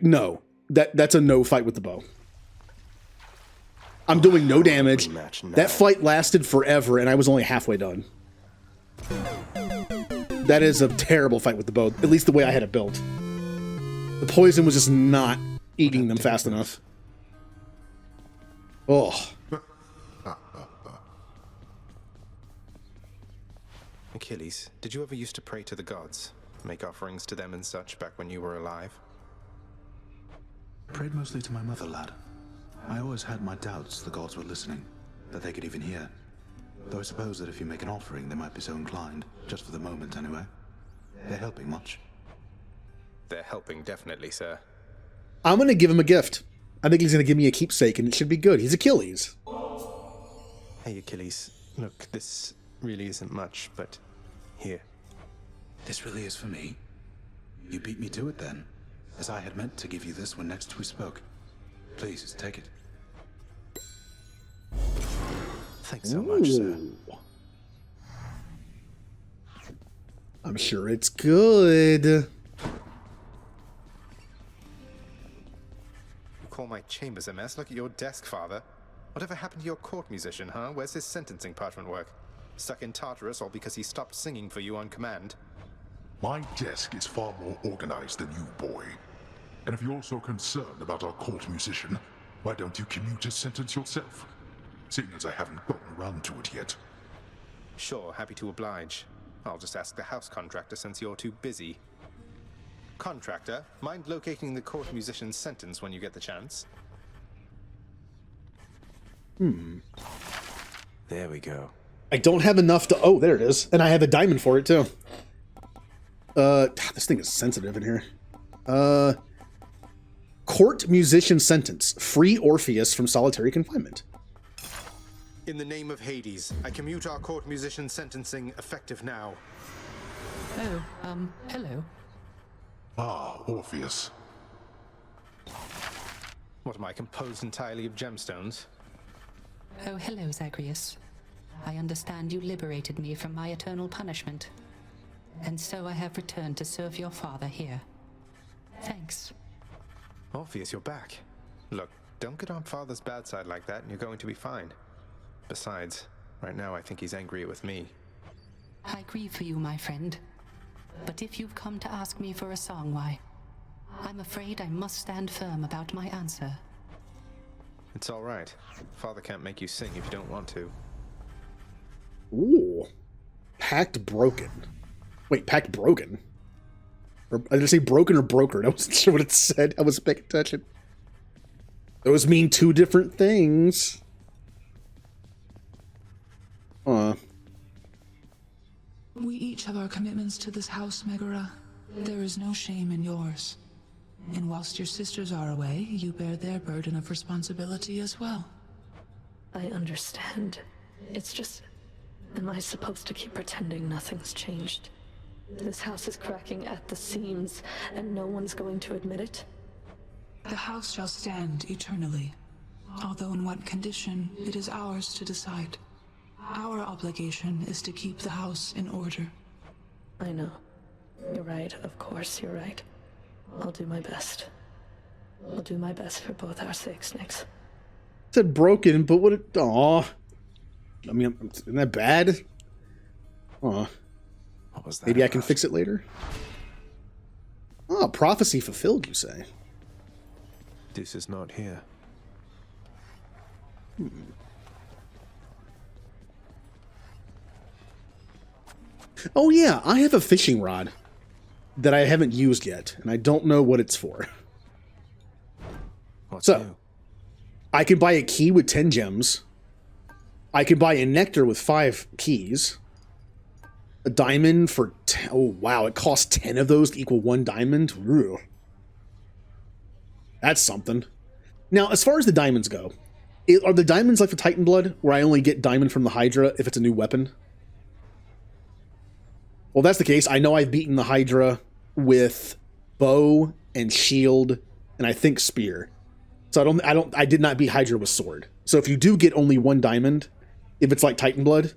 No. That's a no fight with the bow. I'm doing no damage. That fight lasted forever, and I was only halfway done. That is a terrible fight with the bow, at least the way I had it built. The poison was just not eating them fast enough. Oh. Achilles, did you ever used to pray to the gods? Make offerings to them and such back when you were alive? Prayed mostly to my mother, lad. I always had my doubts the gods were listening, that they could even hear. Though I suppose that if you make an offering, they might be so inclined, just for the moment anyway. They're helping much. They're helping, definitely, sir. I'm gonna give him a gift. I think he's gonna give me a keepsake, and it should be good. He's Achilles. Hey, Achilles. Look, this really isn't much, but here. This really is for me? You beat me to it then, as I had meant to give you this when next we spoke. Please, take it. Thanks so much, sir. I'm sure it's good. You call my chambers a mess? Look at your desk, father. Whatever happened to your court musician, huh? Where's his sentencing parchment work? Stuck in Tartarus all because he stopped singing for you on command? My desk is far more organized than you, boy. And if you're so concerned about our court musician, why don't you commute his sentence yourself? Seeing as I haven't gotten around to it yet. Sure, happy to oblige. I'll just ask the house contractor since you're too busy. Contractor, mind locating the court musician's sentence when you get the chance? There we go. I don't have enough to... Oh, there it is. And I have a diamond for it, too. This thing is sensitive in here. Court musician sentence. Free Orpheus from solitary confinement. In the name of Hades, I commute our court musician sentencing effective now. Oh, hello. Ah, Orpheus. What am I, composed entirely of gemstones? Oh, hello, Zagreus. I understand you liberated me from my eternal punishment. And so I have returned to serve your father here. Thanks. Orpheus, you're back. Look, don't get on father's bad side like that and you're going to be fine. Besides, right now I think he's angry with me. I grieve for you, my friend. But if you've come to ask me for a song, why, I'm afraid I must stand firm about my answer. It's all right. Father can't make you sing if you don't want to. Ooh. Pact broken. Wait, pact broken? Or, did I say broken or brokered? I wasn't sure what it said. I wasn't paying attention. Those mean two different things. We each have our commitments to this house, Megara. There is no shame in yours. And whilst your sisters are away, you bear their burden of responsibility as well. I understand. It's just... Am I supposed to keep pretending nothing's changed? This house is cracking at the seams, and no one's going to admit it? The house shall stand eternally. Although in what condition, it is ours to decide. Our obligation is to keep the house in order. I know. You're right, of course you're right. I'll do my best. I'll do my best for both our sakes, Nyx. Said broken, but what it... Aw. I mean, isn't that bad? Aw. What was that? Maybe I can fix it later? Oh, prophecy fulfilled, you say? This is not here. Oh yeah, I have a fishing rod that I haven't used yet, and I don't know what it's for. What's so, new? I can buy a key with 10 gems. I can buy a nectar with 5 keys. A diamond for... Oh, wow, it costs 10 of those to equal 1 diamond? Ooh. That's something. Now, as far as the diamonds go, are the diamonds like the Titan Blood, where I only get diamond from the Hydra if it's a new weapon? Well, if that's the case, I know I've beaten the Hydra with bow and shield and I think spear. So I did not beat Hydra with sword. So if you do get only 1 diamond, if it's like Titan Blood,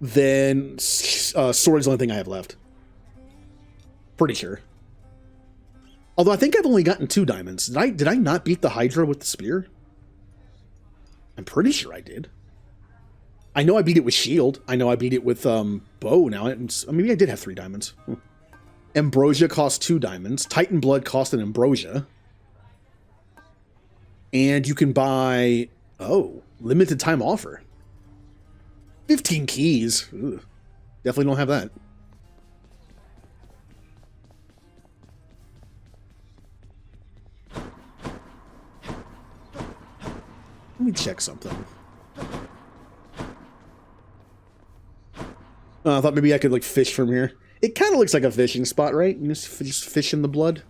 then sword is the only thing I have left. Pretty sure. Although I think I've only gotten 2 diamonds. Did I not beat the Hydra with the spear? I'm pretty sure I did. I know I beat it with shield. I know I beat it with bow now. Maybe I did have 3 diamonds. Ambrosia costs 2 diamonds. Titan Blood costs an ambrosia. And you can buy... Oh, limited time offer. 15 keys. Ugh. Definitely don't have that. Let me check something. I thought maybe I could like fish from here. It kind of looks like a fishing spot, right? You just fish in the blood.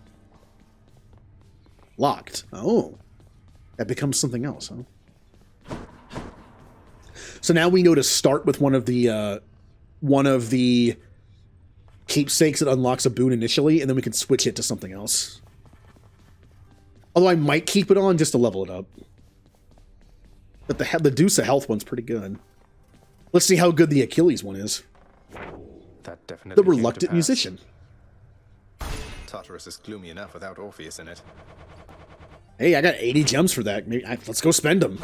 Locked. Oh. That becomes something else, huh? So now we know to start with one of the keepsakes that unlocks a boon initially, and then we can switch it to something else. Although I might keep it on just to level it up. But the Deuce of Health one's pretty good. Let's see how good the Achilles one is. That definitely The Reluctant Musician. Tartarus is gloomy enough without Orpheus in it. Hey, I got 80 gems for that. Maybe, let's go spend them.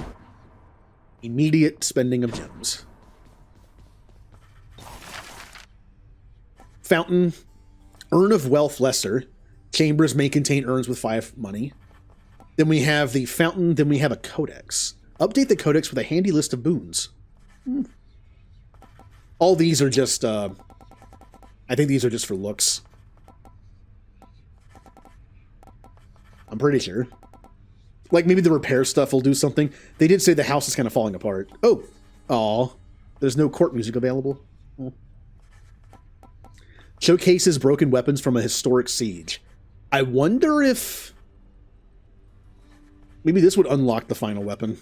Immediate spending of gems. Fountain. Urn of Wealth Lesser. Chambers may contain urns with 5 money. Then we have the Fountain. Then we have a Codex. Update the Codex with a handy list of boons. All these are just... I think these are just for looks. I'm pretty sure. Like, maybe the repair stuff will do something. They did say the house is kind of falling apart. Oh. Aw. There's no court music available. Oh. Showcases broken weapons from a historic siege. I wonder if... Maybe this would unlock the final weapon.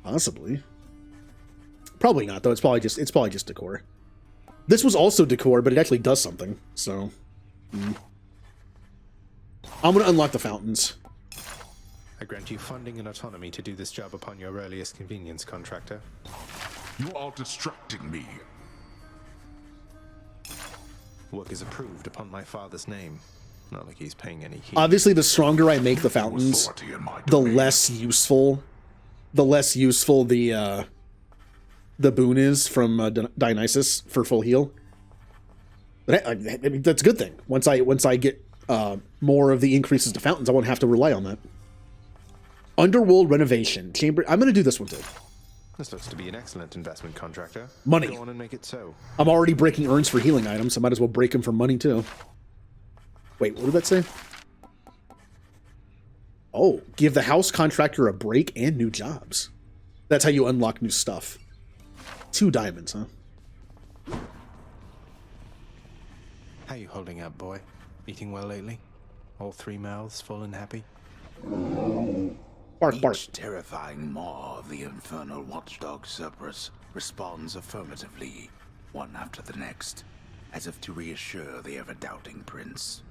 Possibly. Probably not, though. It's probably just decor. This was also decor, but it actually does something. So... I'm going to unlock the fountains. I grant you funding and autonomy to do this job upon your earliest convenience, contractor. You are distracting me. Work is approved upon my father's name. Not like he's paying any heed. Obviously, the stronger I make the fountains, the less useful the boon is from Dionysus for full heal. But I mean, that's a good thing. Once I get more of the increases to fountains, I won't have to rely on that. Underworld renovation chamber. I'm going to do this one too. This looks to be an excellent investment, contractor. Money. Go on and make it so. I'm already breaking urns for healing items. I might as well break them for money too. Wait, what did that say? Oh, give the house contractor a break and new jobs. That's how you unlock new stuff. 2 diamonds, huh? How you holding up, boy? Eating well lately? All 3 mouths full and happy? Bark, bark. Each terrifying maw of the infernal watchdog Cerberus responds affirmatively, one after the next, as if to reassure the ever-doubting prince.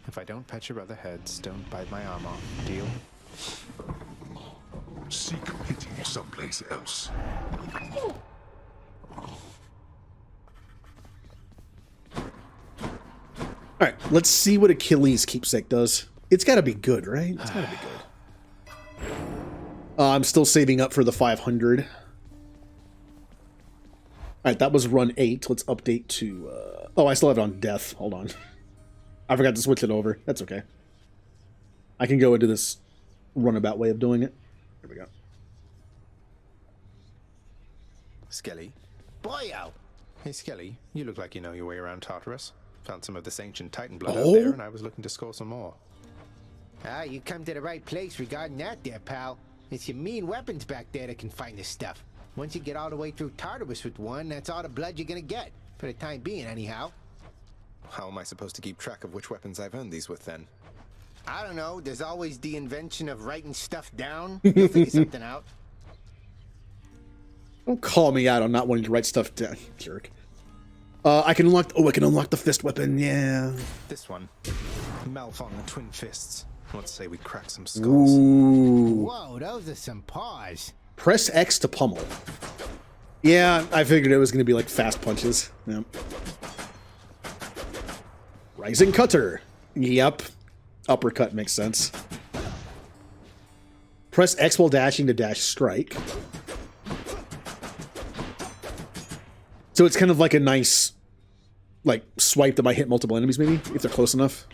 If I don't pet your other heads, don't bite my arm off. Deal? Seek pity someplace else. All right, let's see what Achilles' keepsake does. It's got to be good, right? It's got to be good. I'm still saving up for the 500. All right, that was run 8. Let's update to... oh, I still have it on death. Hold on. I forgot to switch it over. That's okay. I can go into this runabout way of doing it. Here we go. Skelly? Boyo! Hey, Skelly, you look like you know your way around Tartarus. Found some of this ancient Titan blood Oh. out there, and I was looking to score some more. Ah, you come to the right place regarding that there, pal. It's your mean weapons back there that can find this stuff. Once you get all the way through Tartarus with one, that's all the blood you're gonna get. For the time being, anyhow. How am I supposed to keep track of which weapons I've earned these with, then? I don't know, there's always the invention of writing stuff down. You'll figure something out. Don't call me out on not wanting to write stuff down, jerk. I can unlock... Oh, I can unlock the fist weapon, yeah. This one. Malfon Twin Fists. Let's say we crack some skulls. Ooh. Whoa, those are some paws. Press X to pummel. Yeah, I figured it was going to be like fast punches. Yeah. Rising Cutter. Yep. Uppercut makes sense. Press X while dashing to dash strike. So it's kind of like a nice, like, swipe that might hit multiple enemies, maybe, if they're close enough.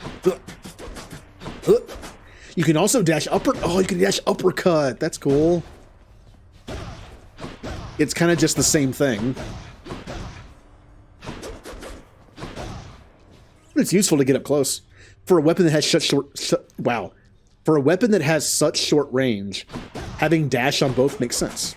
You can also dash upper... Oh, you can dash uppercut. That's cool. It's kind of just the same thing. But it's useful to get up close. For a weapon that has such short... wow. For a weapon that has such short range, having dash on both makes sense.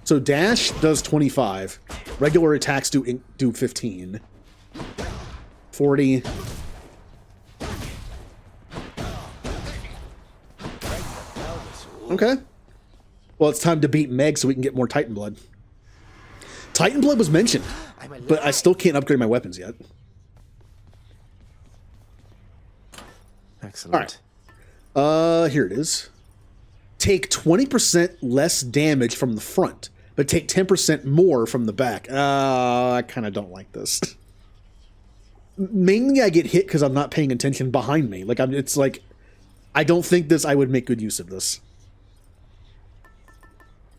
So dash does 25. Regular attacks do 15. 40. Okay. Well, it's time to beat Meg so we can get more Titan blood. Titan blood was mentioned, but I still can't upgrade my weapons yet. Excellent. All right. Here it is. Take 20% less damage from the front, but take 10% more from the back. I kind of don't like this. Mainly I get hit because I'm not paying attention behind me. It's like, I don't think I would make good use of this.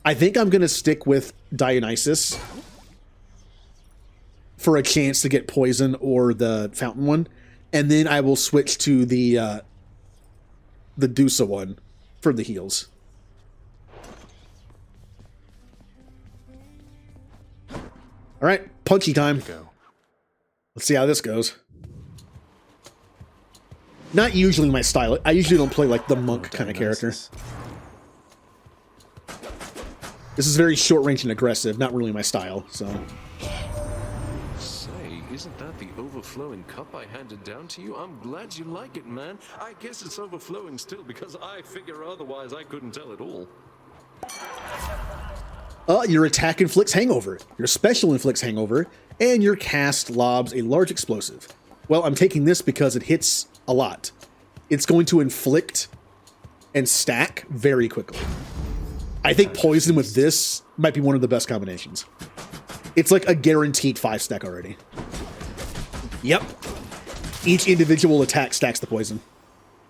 I think I'm going to stick with Dionysus for a chance to get poison or the fountain one. And then I will switch to the Dusa one for the heals. All right, punchy time. Let's see how this goes. Not usually my style. I usually don't play like the monk kind of character. This is very short range and aggressive, not really my style, so. Say, isn't that the overflowing cup I handed down to you? I'm glad you like it, man. I guess it's overflowing still because I figure otherwise I couldn't tell at all. Your attack inflicts hangover, your special inflicts hangover, and your cast lobs a large explosive. Well, I'm taking this because it hits a lot. It's going to inflict and stack very quickly. I think poison with this might be one of the best combinations. It's like a guaranteed 5-stack already. Yep. Each individual attack stacks the poison.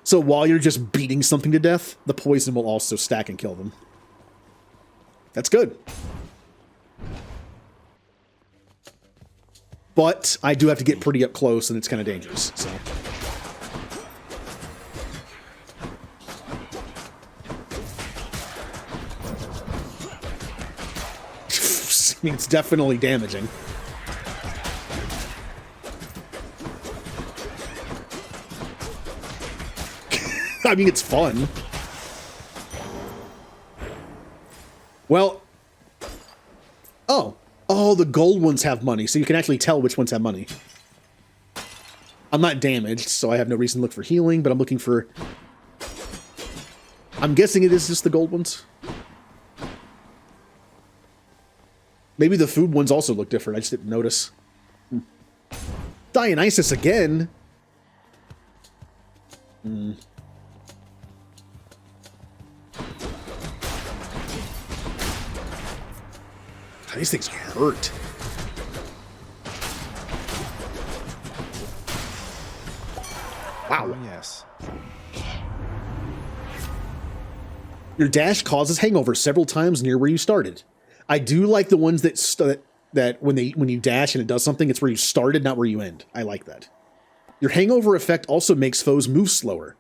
So while you're just beating something to death, the poison will also stack and kill them. That's good. But I do have to get pretty up close, and it's kind of dangerous, so. I mean, it's definitely damaging. I mean, it's fun. Well, oh, the gold ones have money, so you can actually tell which ones have money. I'm not damaged, so I have no reason to look for healing, but I'm looking for... I'm guessing it is just the gold ones. Maybe the food ones also look different, I just didn't notice. Dionysus again? These things hurt. Wow. Oh, yes. Your dash causes hangover several times near where you started. I do like the ones that when you dash and it does something, it's where you started, not where you end. I like that. Your hangover effect also makes foes move slower.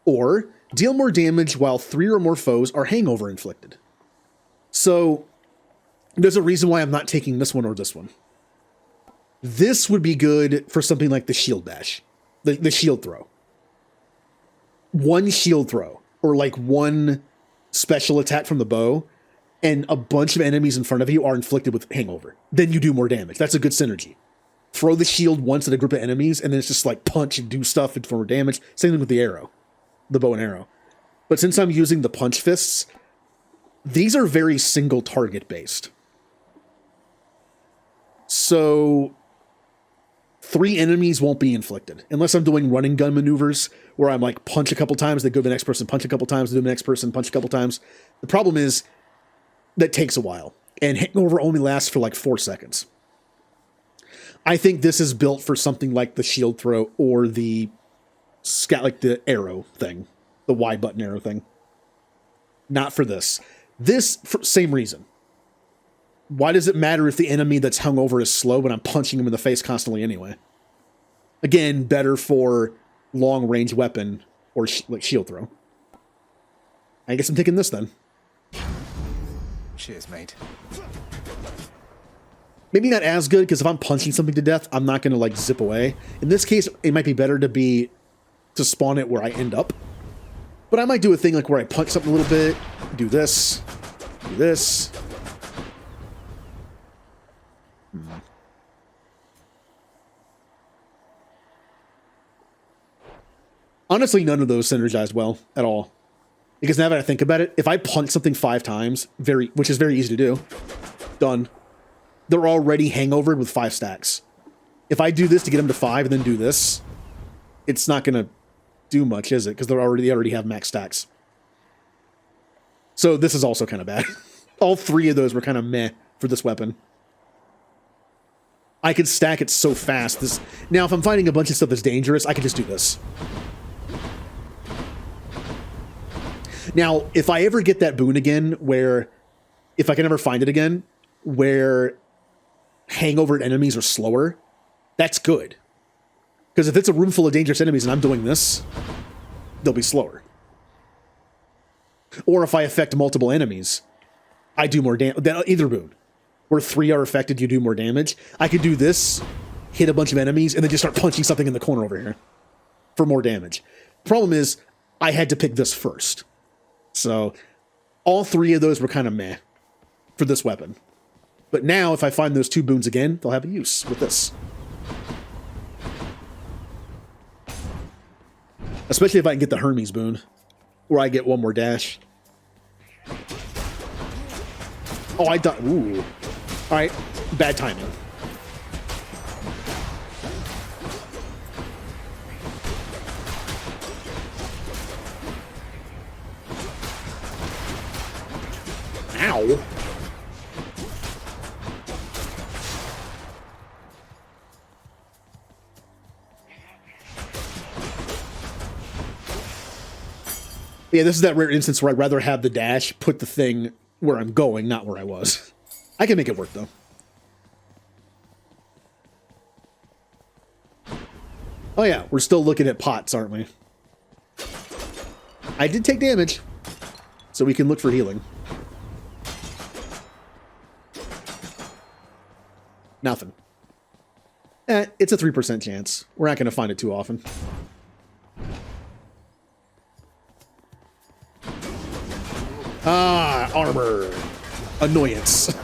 Or deal more damage while 3 or more foes are hangover inflicted. So there's a reason why I'm not taking this one or this one. This would be good for something like the shield bash. The shield throw. One shield throw, or like one special attack from the bow, and a bunch of enemies in front of you are inflicted with hangover. Then you do more damage. That's a good synergy. Throw the shield once at a group of enemies, and then it's just like punch and do stuff and for more damage. Same thing with the arrow. The bow and arrow. But since I'm using the punch fists, these are very single target based. So 3 enemies won't be inflicted unless I'm doing running gun maneuvers where I'm like punch a couple times, they go to the next person, punch a couple times, they go to the next person, punch a couple times. The problem is that takes a while, and hangover only lasts for like 4 seconds. I think this is built for something like the shield throw or the like the arrow thing, the Y button arrow thing. Not for this. This, for same reason. Why does it matter if the enemy that's hungover is slow when I'm punching him in the face constantly anyway? Again, better for long range weapon or like shield throw. I guess I'm taking this then. Cheers, mate. Maybe not as good, because if I'm punching something to death, I'm not going to like zip away. In this case, it might be better to spawn it where I end up. But I might do a thing like where I punch something a little bit, do this, do this. Honestly, none of those synergize well at all. Because now that I think about it, if I punch something 5 times, which is very easy to do, done. They're already hangovered with 5 stacks. If I do this to get them to 5 and then do this, it's not going to do much, is it? Because they already have max stacks. So this is also kind of bad. All 3 of those were kind of meh for this weapon. I could stack it so fast. Now, if I'm fighting a bunch of stuff that's dangerous, I can just do this. Now, if I ever get that boon again, if I can ever find it again, where hangover enemies are slower, that's good. Because if it's a room full of dangerous enemies and I'm doing this, they'll be slower. Or if I affect multiple enemies, I do more damage. Either boon. Where 3 are affected, you do more damage. I could do this, hit a bunch of enemies, and then just start punching something in the corner over here for more damage. Problem is, I had to pick this first. So, all 3 of those were kind of meh for this weapon. But now, if I find those 2 boons again, they'll have a use with this. Especially if I can get the Hermes boon, where I get 1 more dash. Oh, I died. Ooh. Alright, bad timing. Ow. Yeah, this is that rare instance where I'd rather have the dash put the thing where I'm going, not where I was. I can make it work, though. Oh yeah, we're still looking at pots, aren't we? I did take damage, so we can look for healing. Nothing. It's a 3% chance. We're not going to find it too often. annoyance.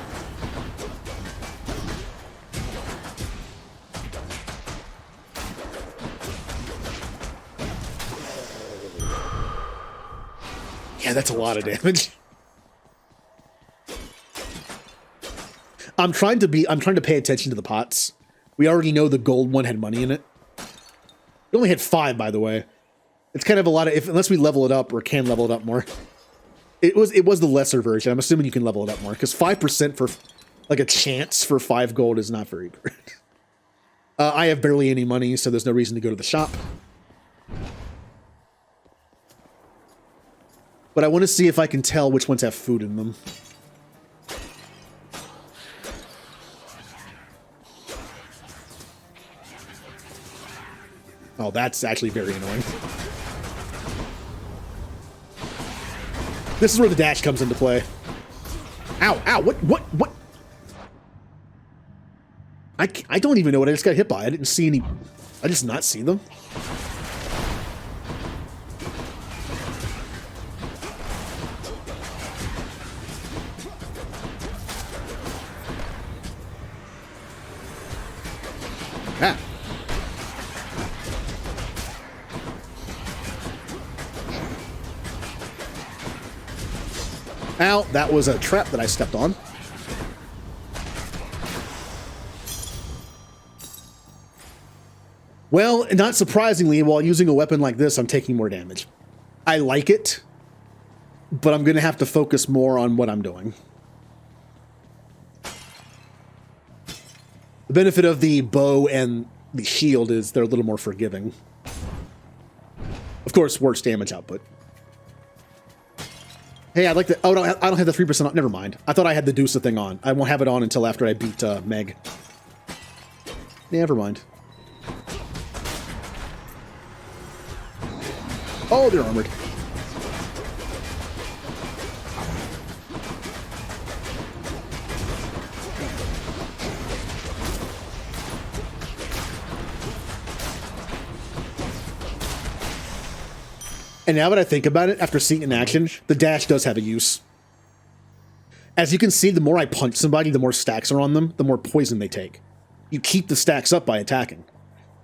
Yeah, that's a lot of damage. I'm trying to pay attention to the pots. We already know the gold one had money in it. It only had 5, by the way. It's kind of a lot of, unless we level it up or can level it up more. It was the lesser version. I'm assuming you can level it up more because 5% for like a chance for 5 gold is not very good. I have barely any money, so there's no reason to go to the shop. But I want to see if I can tell which ones have food in them. Oh, that's actually very annoying. This is where the dash comes into play. Ow, ow, what? I don't even know what I just got hit by. I didn't see any... I just not see them. Ah. Ow, that was a trap that I stepped on. Well, not surprisingly, while using a weapon like this, I'm taking more damage. I like it, but I'm going to have to focus more on what I'm doing. The benefit of the bow and the shield is they're a little more forgiving. Of course, worse damage output. Hey, I'd like to... Oh, no, I don't have the 3% on. Never mind. I thought I had the Deuce thing on. I won't have it on until after I beat Meg. Never mind. Oh, they're armored. And now that I think about it, after seeing it in action, the dash does have a use. As you can see, the more I punch somebody, the more stacks are on them, the more poison they take. You keep the stacks up by attacking.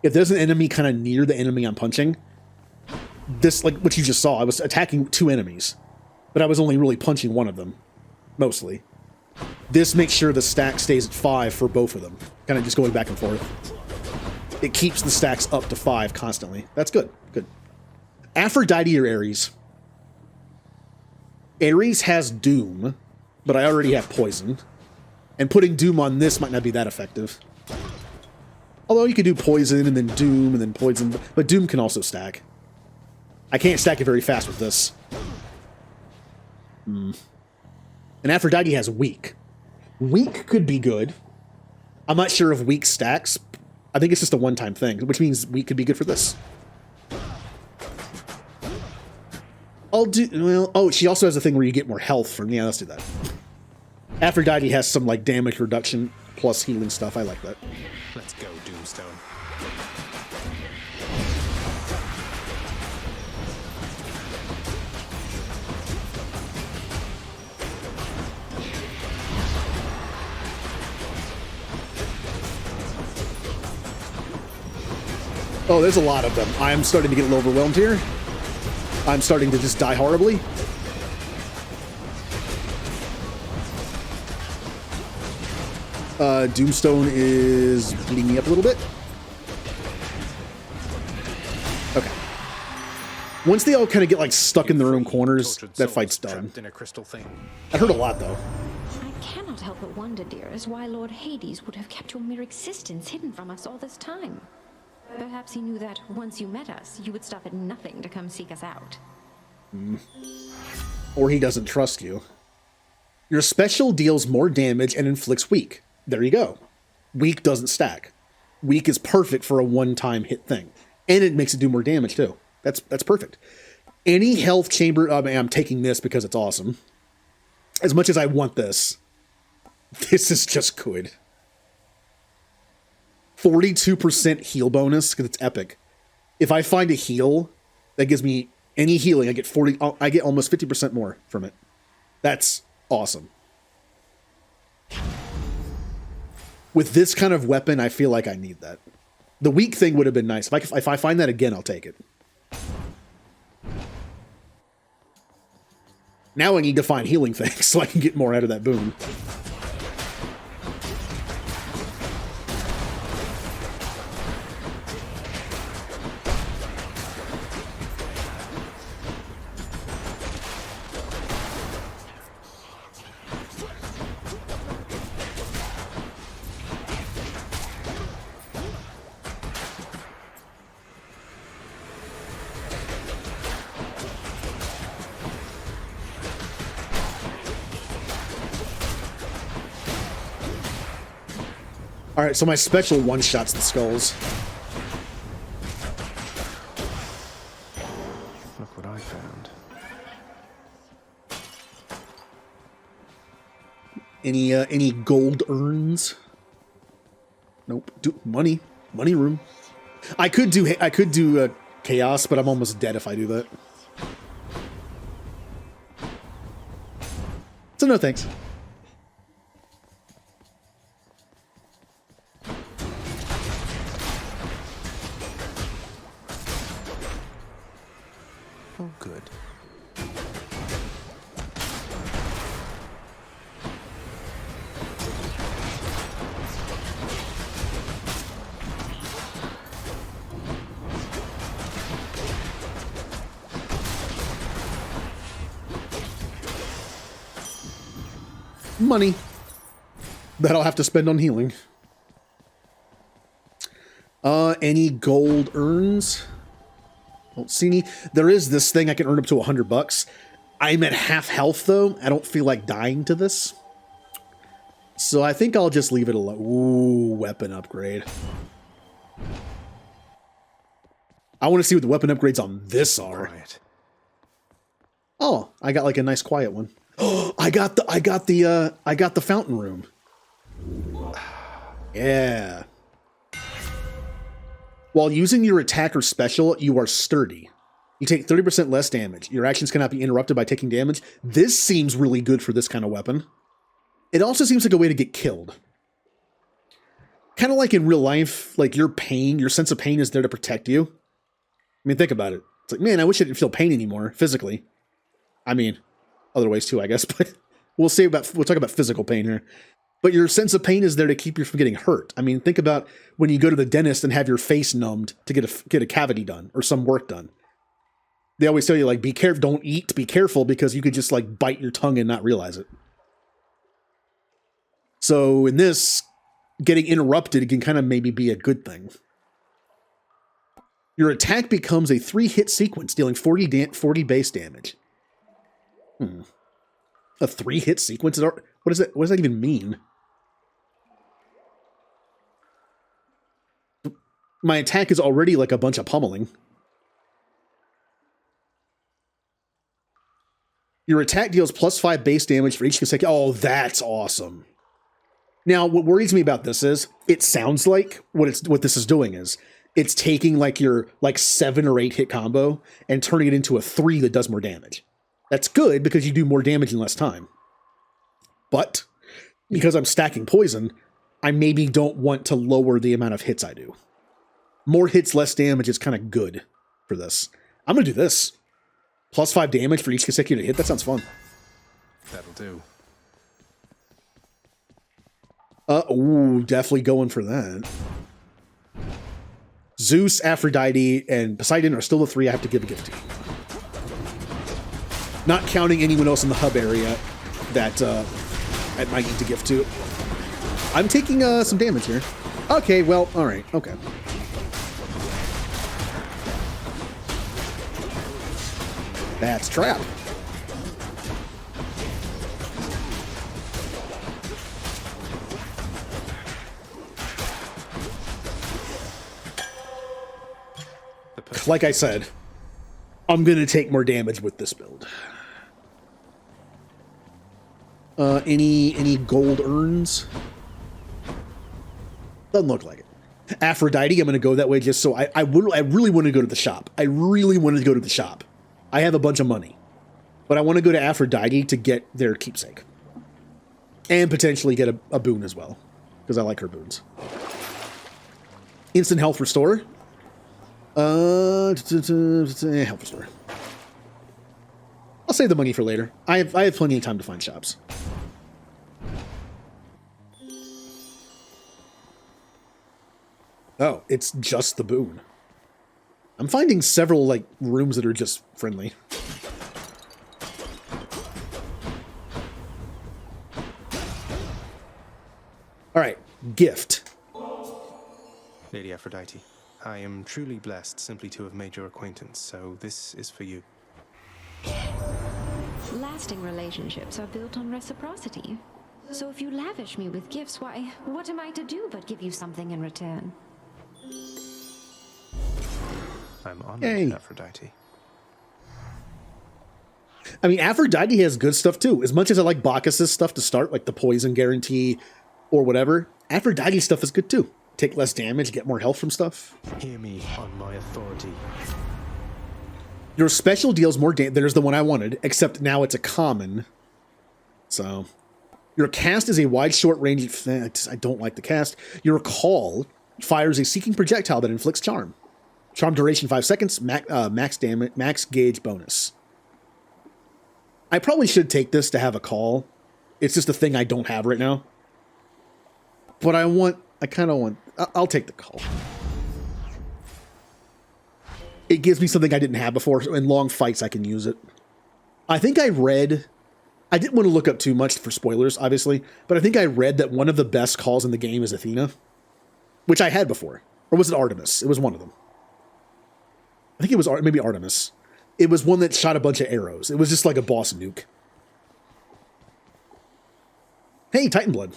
If there's an enemy kind of near the enemy I'm punching, this, like what you just saw, I was attacking 2 enemies, but I was only really punching one of them, mostly. This makes sure the stack stays at 5 for both of them, kind of just going back and forth. It keeps the stacks up to 5 constantly. That's good, good. Aphrodite or Ares? Ares has Doom, but I already have Poison. And putting Doom on this might not be that effective. Although you could do Poison and then Doom and then Poison, but Doom can also stack. I can't stack it very fast with this. And Aphrodite has Weak. Weak could be good. I'm not sure if Weak stacks. I think it's just a one-time thing, which means Weak could be good for this. I'll do... Well, oh, she also has a thing where you get more health from... Yeah, let's do that. Aphrodite has some, like, damage reduction plus healing stuff. I like that. Let's go, Doomstone. Oh, there's a lot of them. I'm starting to get a little overwhelmed here. I'm starting to just die horribly. Doomstone is beating me up a little bit. Okay. Once they all kind of get like stuck in their own corners, that fight's done. I heard a lot though. I cannot help but wonder, dearest, why Lord Hades would have kept your mere existence hidden from us all this time. Perhaps he knew that once you met us, you would stop at nothing to come seek us out. Or he doesn't trust you. Your special deals more damage and inflicts weak. There you go. Weak doesn't stack. Weak is perfect for a one-time hit thing. And it makes it do more damage too. That's perfect. Any health chamber... I mean, I'm taking this because it's awesome. As much as I want this, this is just good. 42% heal bonus because it's epic. If I find a heal that gives me any healing, I get almost 50% more from it. That's awesome. With this kind of weapon, I feel like I need that. The weak thing would have been nice. If I find that again, I'll take it. Now I need to find healing things so I can get more out of that boon. Alright, so my special one-shots the skulls. Look what I found. Any gold urns? Nope. Money room. I could do chaos, but I'm almost dead if I do that. So no thanks. Oh, good. Money that I'll have to spend on healing. Any gold urns? Don't see any. There is this thing I can earn up to $100. I'm at half health though. I don't feel like dying to this. So I think I'll just leave it alone. Ooh, weapon upgrade. I want to see what the weapon upgrades on this are. Quiet. Oh, I got like a nice quiet one. Oh, I got the fountain room. Yeah. While using your attack or special, you are sturdy. You take 30% less damage. Your actions cannot be interrupted by taking damage. This seems really good for this kind of weapon. It also seems like a way to get killed. Kind of like in real life, like your sense of pain is there to protect you. I mean, think about it. It's like, man, I wish I didn't feel pain anymore, physically. I mean, other ways too, I guess, but we'll talk about physical pain here. But your sense of pain is there to keep you from getting hurt. I mean, think about when you go to the dentist and have your face numbed to get a cavity done or some work done. They always tell you, like, be careful, don't eat, be careful, because you could just, like, bite your tongue and not realize it. So in this, getting interrupted can kind of maybe be a good thing. Your attack becomes a 3-hit sequence, dealing 40 base damage. A 3-hit sequence? What does that even mean? My attack is already like a bunch of pummeling. Your attack deals +5 base damage for each consecutive... Oh, that's awesome. Now, what worries me about this is, it sounds like what this is doing is, it's taking like your 7 or 8 hit combo and turning it into a 3 that does more damage. That's good because you do more damage in less time. But because I'm stacking poison, I maybe don't want to lower the amount of hits I do. More hits, less damage is kind of good for this. I'm going to do this. +5 damage for each consecutive hit. That sounds fun. That'll do. Ooh, definitely going for that. Zeus, Aphrodite, and Poseidon are still the 3 I have to give a gift to. Not counting anyone else in the hub area that I might need to gift to. I'm taking some damage here. Okay, well, alright, okay. That's trap. Like I said, I'm going to take more damage with this build. Any gold urns? Doesn't look like it. Aphrodite, I'm going to go that way just so I really want to go to the shop. I really wanted to go to the shop. I have a bunch of money, but I want to go to Aphrodite to get their keepsake and potentially get a boon as well. because I like her boons. Instant health restore. Health restore. I'll save the money for later. I have plenty of time to find shops. Oh, it's just the boon. I'm finding several like rooms that are just friendly. All right, gift. Lady Aphrodite, I am truly blessed simply to have made your acquaintance, so this is for you. Lasting relationships are built on reciprocity. So if you lavish me with gifts, why, what am I to do but give you something in return? I'm honored, Yay. Aphrodite. I mean, Aphrodite has good stuff too. As much as I like Bacchus's stuff to start, like the poison guarantee or whatever, Aphrodite stuff is good too. Take less damage, get more health from stuff. Hear me on my authority. Your special deals more damage. There's the one I wanted, except now it's a common. So, your cast is a wide, short range. I don't like the cast. Your call fires a seeking projectile that inflicts charm. Charm duration 5 seconds. Max damage, max gauge bonus. I probably should take this to have a call. It's just a thing I don't have right now. But I kind of want. I'll take the call. It gives me something I didn't have before. So in long fights, I can use it. I think I read... I didn't want to look up too much for spoilers, obviously, but I think I read that one of the best calls in the game is Athena, which I had before. Or was it Artemis? It was one of them. I think it was maybe Artemis. It was one that shot a bunch of arrows. It was just like a boss nuke. Hey, Titan Blood.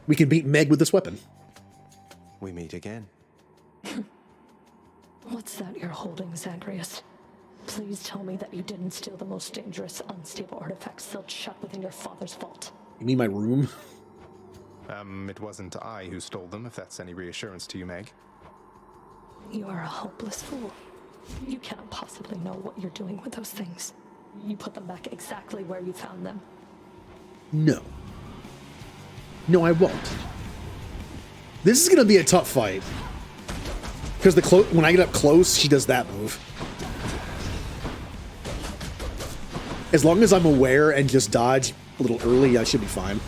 We can beat Meg with this weapon. We meet again. What's that you're holding, Zagreus? Please tell me that you didn't steal the most dangerous, unstable artifact sealed shut within your father's vault. You mean my room? It wasn't I who stole them, if that's any reassurance to you, Meg. You are a hopeless fool. You cannot possibly know what you're doing with those things. You put them back exactly where you found them. No. No, I won't. This is going to be a tough fight. Because when I get up close, she does that move. As long as I'm aware and just dodge a little early, I should be fine.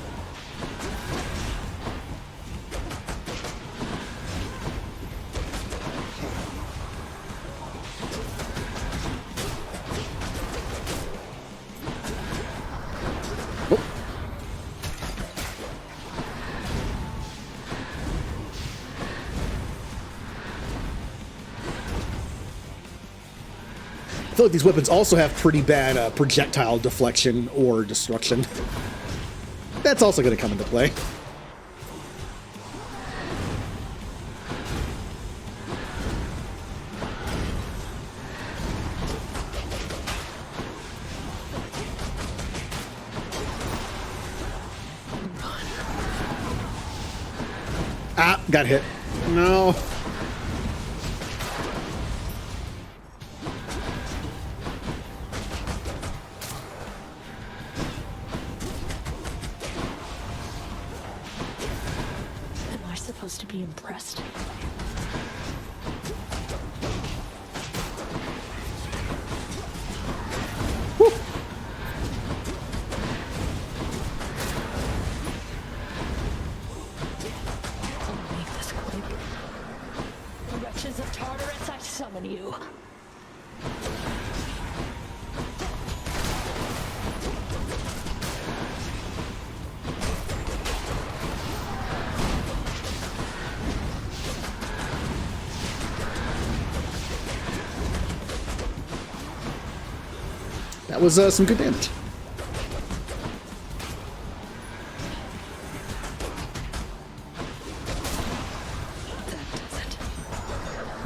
I feel like these weapons also have pretty bad projectile deflection or destruction. That's also going to come into play. Ah, got hit. No. To be impressed. Woo. I'll make this quick. Wretches of Tartarus, I summon you. That was some good damage. That does it.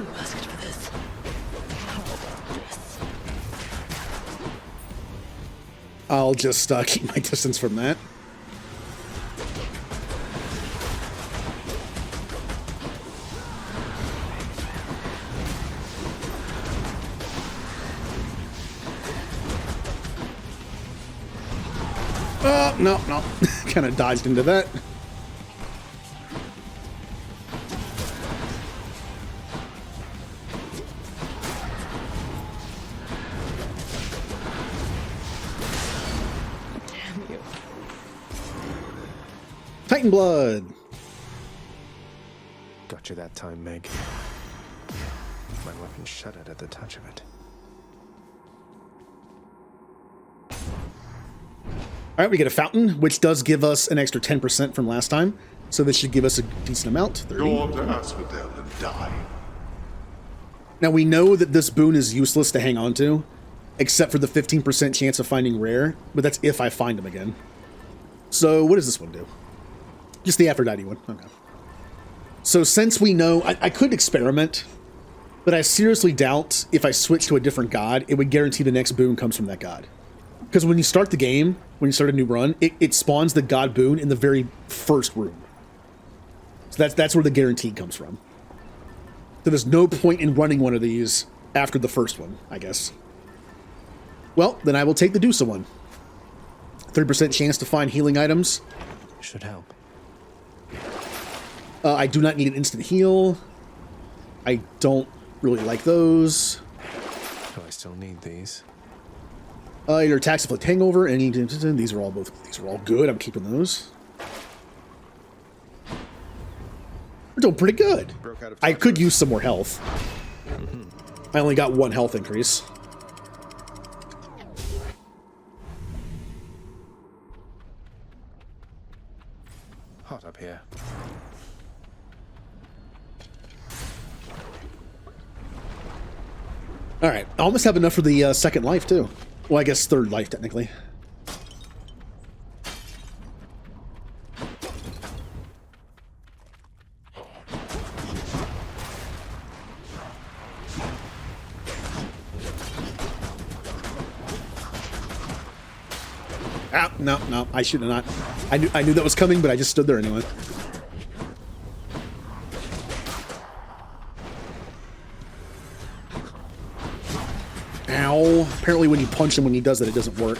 You asked for this. How about this? I'll just keep my distance from that. No. Kind of dodged into that. Titan blood. Got you that time, Meg. My weapon shuddered at the touch of it. All right, we get a fountain, which does give us an extra 10% from last time. So this should give us a decent amount. 30. Go on to Asphodel and die. Now we know that this boon is useless to hang on to, except for the 15% chance of finding rare, but that's if I find them again. So what does this one do? Just the Aphrodite one. Okay. So since we know, I could experiment, but I seriously doubt if I switch to a different god, it would guarantee the next boon comes from that god. Because when you start the game, when you start a new run, it spawns the god boon in the very first room. So that's where the guarantee comes from. So there's no point in running one of these after the first one, I guess. Well, then I will take the Dusa one. 30% chance to find healing items. Should help. I do not need an instant heal. I don't really like those. Do I still need these? Your attacks inflict hangover, and these are all good. I'm keeping those. We're doing pretty good. I could use some more health. I only got 1 health increase. Hot up here. All right, I almost have enough for the second life too. Well, I guess third life technically. Ah, no, I should have not. I knew that was coming, but I just stood there anyway. Ow. Apparently when you punch him when he does that, it doesn't work.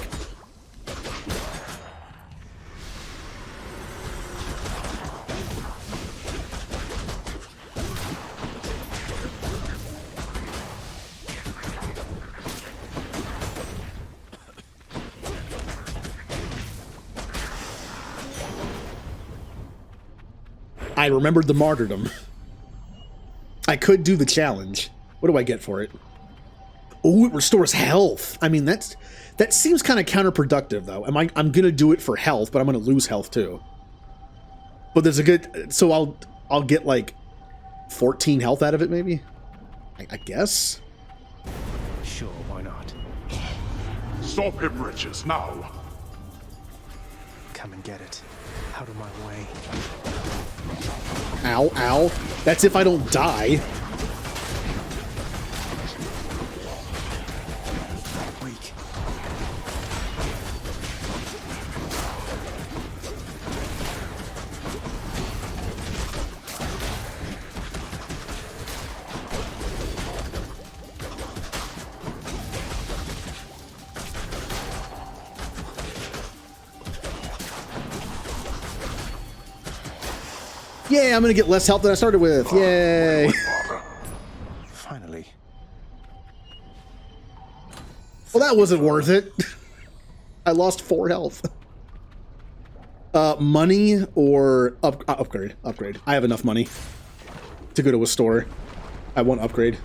I remembered the martyrdom. I could do the challenge. What do I get for it? Oh, it restores health. I mean, that seems kind of counterproductive, though. I'm gonna do it for health, but I'm gonna lose health too. But there's a good, so I'll get like 14 health out of it, maybe. I guess. Sure, why not? Stop him, Riches, now. Come and get it. Out of my way. Ow, ow. That's if I don't die. Weak. Yeah, I'm gonna get less health than I started with. Yay! Finally. Well, that wasn't worth it. I lost 4 health. Money or upgrade? Upgrade. I have enough money to go to a store. I want upgrade.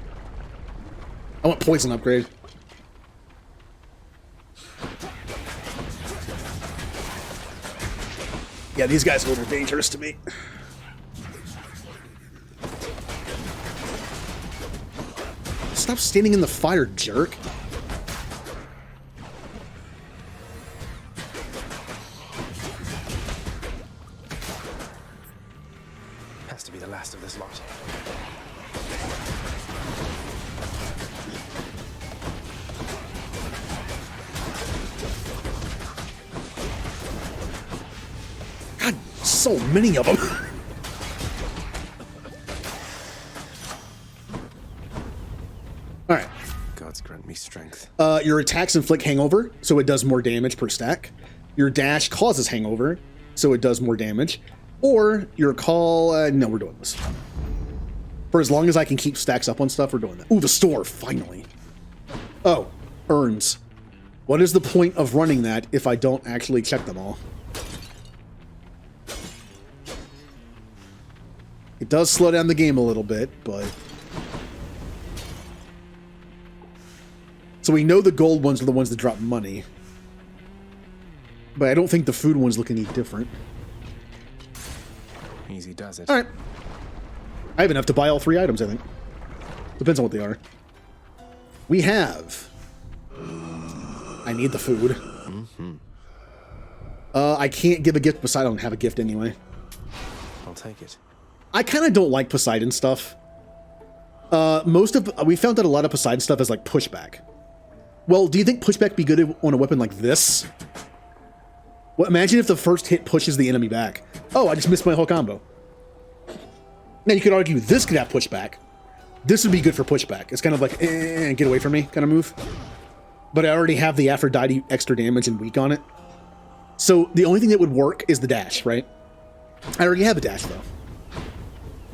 I want poison upgrade. Yeah, these guys are a little dangerous to me. Stop standing in the fire, jerk. Has to be the last of this lot. God, so many of them. All right. Gods grant me strength. Your attacks inflict hangover, so it does more damage per stack. Your dash causes hangover, so it does more damage. Or your call... no, we're doing this. For as long as I can keep stacks up on stuff, we're doing that. Ooh, the store, finally. Oh, urns. What is the point of running that if I don't actually check them all? It does slow down the game a little bit, but... So we know the gold ones are the ones that drop money. But I don't think the food ones look any different. Easy does it. Alright. I have enough to buy all 3 items, I think. Depends on what they are. We have... I need the food. Mm-hmm. I can't give a gift because I don't have a gift anyway. I'll take it. I kind of don't like Poseidon stuff. We found that a lot of Poseidon stuff is like pushback. Well, do you think pushback be good on a weapon like this? Well, imagine if the first hit pushes the enemy back. Oh, I just missed my whole combo. Now you could argue this could have pushback. This would be good for pushback. It's kind of like, get away from me kind of move. But I already have the Aphrodite extra damage and weak on it. So the only thing that would work is the dash, right? I already have a dash though.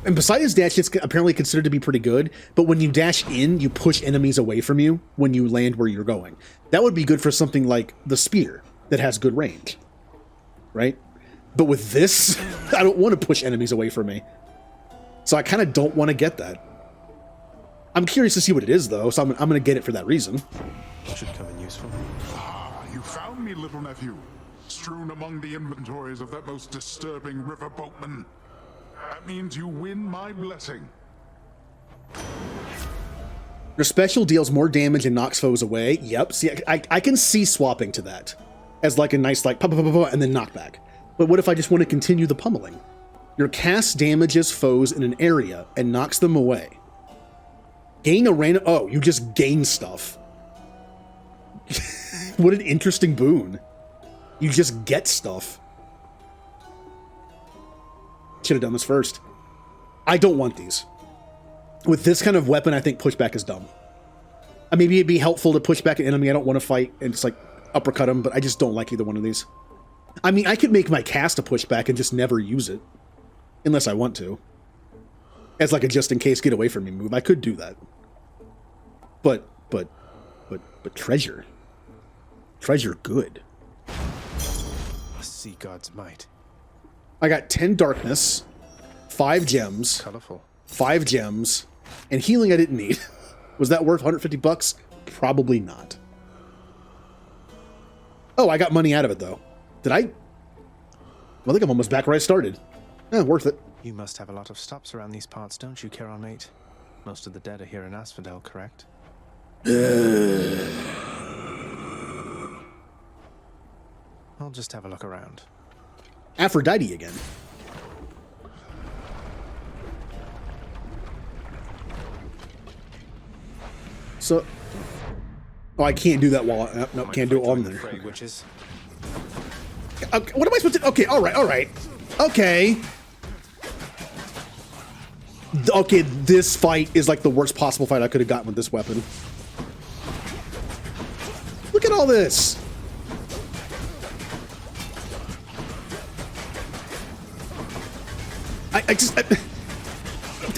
And Poseidon's dash is apparently considered to be pretty good, but when you dash in, you push enemies away from you when you land where you're going. That would be good for something like the spear that has good range, right? But with this, I don't want to push enemies away from me. So I kind of don't want to get that. I'm curious to see what it is though, so I'm going to get it for that reason. Should come in useful. Ah, you found me, little nephew. Strewn among the inventories of that most disturbing river boatman. That means you win my blessing. Your special deals more damage and knocks foes away. Yep, see, I can see swapping to that. As like a nice, like, pa, pa, pa, pa, and then knockback. But what if I just want to continue the pummeling? Your cast damages foes in an area and knocks them away. Gain a random... Oh, you just gain stuff. What an interesting boon. You just get stuff. Should have done this first. I don't want these. With this kind of weapon, I think pushback is dumb. Maybe it'd be helpful to push back an enemy I don't want to fight and just like uppercut him, but I just don't like either one of these. I mean, I could make my cast a pushback and just never use it. Unless I want to. As like a just in case get away from me move. I could do that. But treasure. Treasure good. See God's might. I got 10 darkness, 5 gems, Colorful. 5 gems, and healing I didn't need. Was that worth 150 bucks? Probably not. Oh, I got money out of it though. Did I? Well, I think I'm almost back where I started. Worth it. You must have a lot of stops around these parts, don't you, Charon 8? Most of the dead are here in Asphodel, correct? I'll just have a look around. Aphrodite again. So, oh, I can't do that while no, can't do it on there. Witches. Okay, what am I supposed to? Okay, all right, okay. Okay, this fight is like the worst possible fight I could have gotten with this weapon. Look at all this.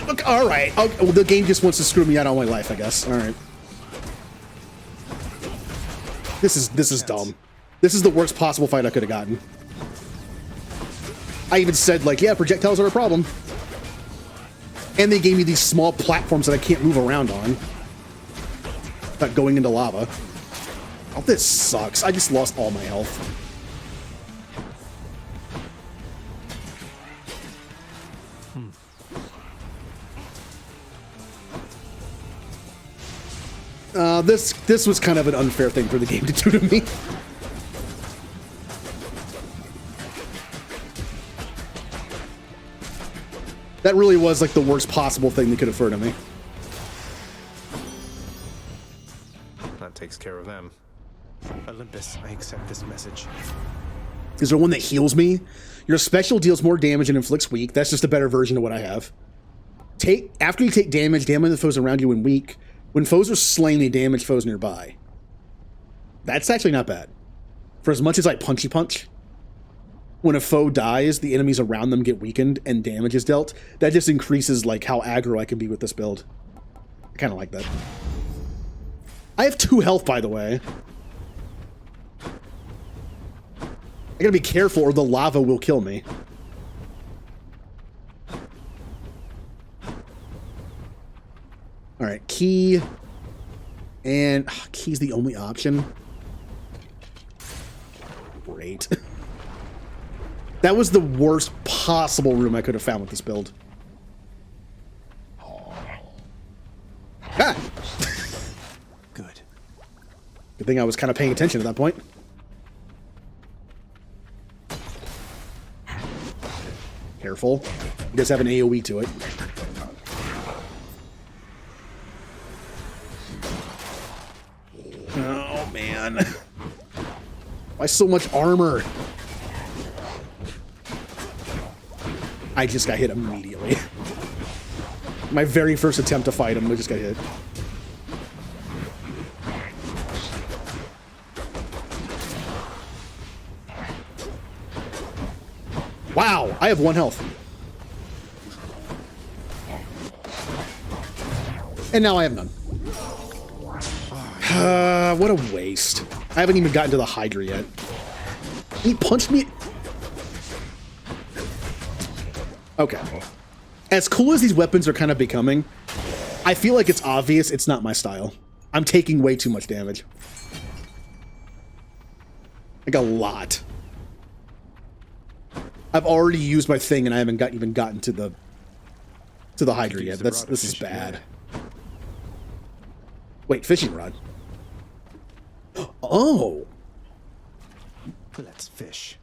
Look, all right. Okay, well, the game just wants to screw me out all my life, I guess. All right. This is dumb. This is the worst possible fight I could have gotten. I even said, like, yeah, projectiles are a problem. And they gave me these small platforms that I can't move around on. Without going into lava. Oh, this sucks. I just lost all my health. This was kind of an unfair thing for the game to do to me. That really was like the worst possible thing they could have thrown at me. That takes care of them. Olympus, I accept this message. Is there one that heals me? Your special deals more damage and inflicts weak. That's just a better version of what I have. After you take damage the foes around you when weak. When foes are slain, they damage foes nearby. That's actually not bad. For as much as I punchy punch, when a foe dies, the enemies around them get weakened and damage is dealt. That just increases like how aggro I can be with this build. I kind of like that. I have 2 health, by the way. I gotta be careful or the lava will kill me. right, key. And key's the only option. Great. That was the worst possible room I could have found with this build. Ah! Good. Good thing I was kind of paying attention at that point. Careful. It does have an AoE to it. Oh, man. Why so much armor? I just got hit immediately. My very first attempt to fight him, I just got hit. Wow, I have 1 health. And now I have none. What a waste. I haven't even gotten to the Hydra yet. He punched me. Okay. As cool as these weapons are kind of becoming, I feel like it's obvious it's not my style. I'm taking way too much damage. Like a lot. I've already used my thing and I haven't even gotten to the Hydra yet. This is bad. Wait, fishing rod. Oh. Let's fish.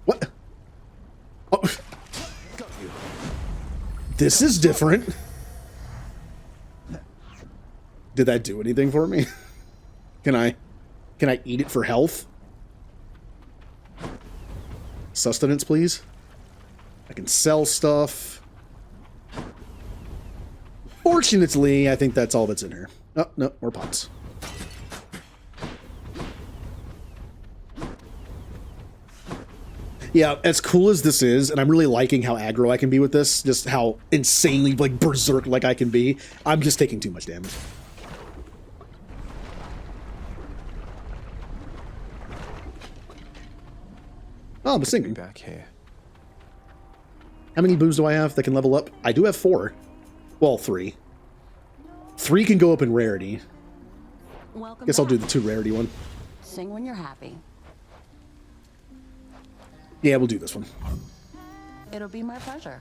What? Oh. This is different. Did that do anything for me? Can I eat it for health? Sustenance, please. I can sell stuff. Fortunately, I think that's all that's in here. Oh, no, more pots. Yeah, as cool as this is, and I'm really liking how aggro I can be with this, just how insanely, like, berserk-like I can be, I'm just taking too much damage. Oh, I'm singing. Back here. How many boons do I have that can level up? I do have 4. Well, 3. 3 can go up in rarity. Welcome Guess I'll do back. the 2 rarity one. Sing when you're happy. Yeah, we'll do this one. It'll be my pleasure.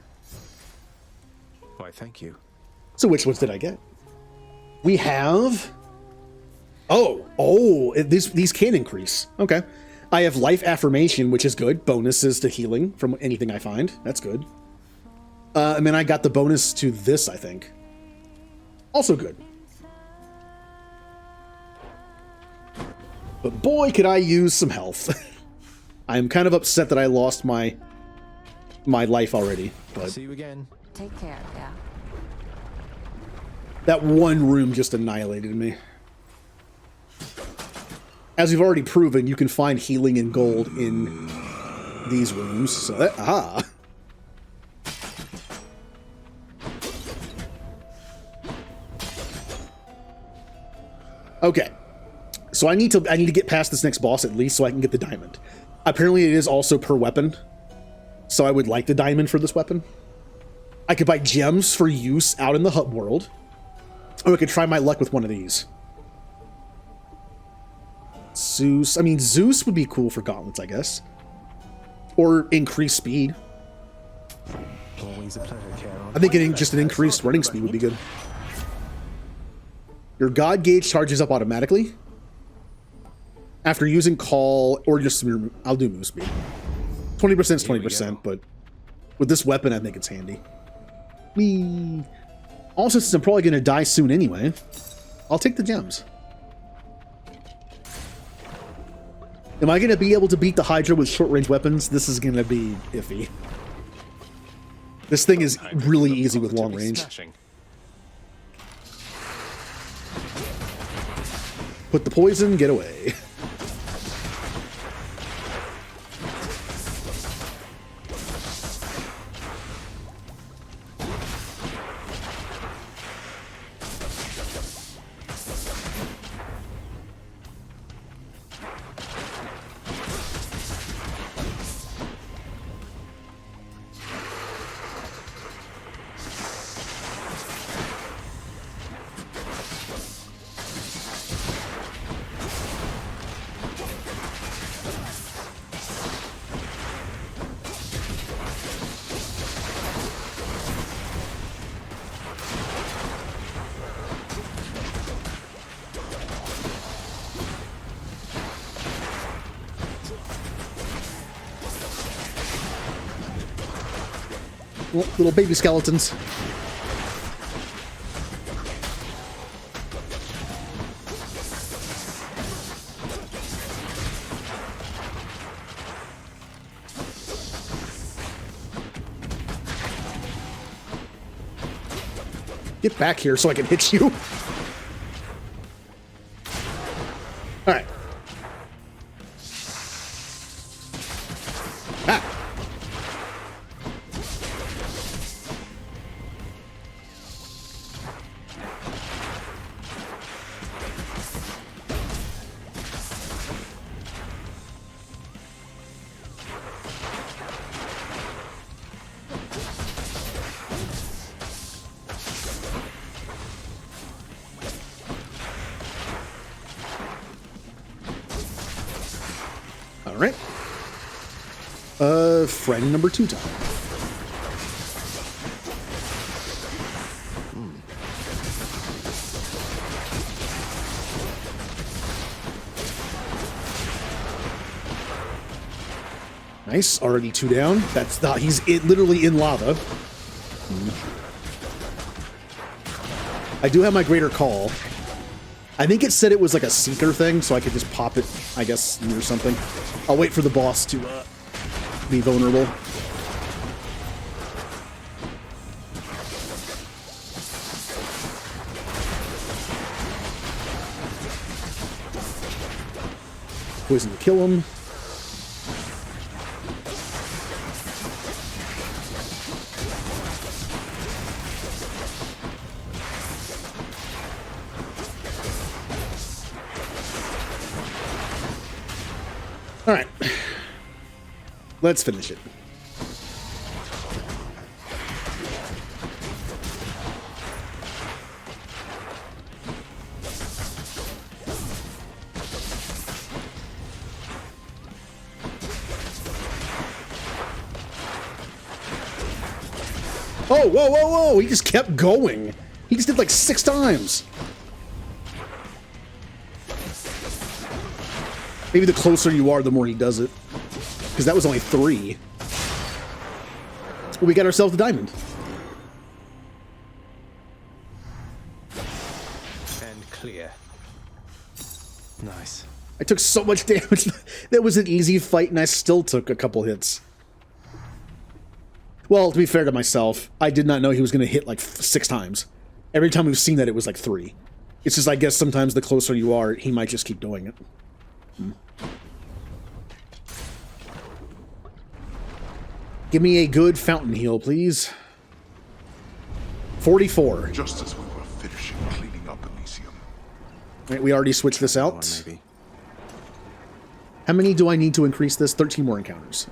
Why, thank you. So which ones did I get? We have... Oh, these can increase. Okay. I have Life Affirmation, which is good. Bonuses to healing from anything I find. That's good. And then I got the bonus to this, I think. Also good. But boy, could I use some health. I'm kind of upset that I lost my life already. But See you again. Take care, yeah. that one room just annihilated me. As we've already proven, you can find healing and gold in these rooms. So that, aha. Okay. So I need to get past this next boss at least so I can get the diamond. Apparently it is also per weapon. So I would like the diamond for this weapon. I could buy gems for use out in the hub world. Or I could try my luck with one of these. Zeus. I mean, Zeus would be cool for gauntlets, I guess. Or increased speed. Always a pleasure, Carol. I think just an increased running speed would be good. Your god gauge charges up automatically. After using call, or just, I'll do move speed. 20% is 20%, but with this weapon, I think it's handy. Whee! Also, since I'm probably going to die soon anyway, I'll take the gems. Am I going to be able to beat the Hydra with short-range weapons? This is going to be iffy. This thing is really easy with long range. Put the poison, get away. Little baby skeletons. Get back here so I can hit you. All right. Ah. All right. Friend number 2 time. Nice, already 2 down. That's not, he's literally in lava. I do have my greater call. I think it said it was like a seeker thing, so I could just pop it, I guess, near something. I'll wait for the boss to be vulnerable. Poison to kill him. All right, let's finish it. Oh, whoa, whoa, whoa! He just kept going. He just did like 6 times. Maybe the closer you are, the more he does it. Because that was only 3. Well, we got ourselves the diamond. And clear. Nice. I took so much damage. That was an easy fight, and I still took a couple hits. Well, to be fair to myself, I did not know he was going to hit like 6 times. Every time we've seen that, it was like 3. It's just, I guess, sometimes the closer you are, he might just keep doing it. Give me a good fountain heal, please. 44. Just as we were finishing cleaning up Elysium. Right, we already switched this out. How many do I need to increase this? 13 more encounters.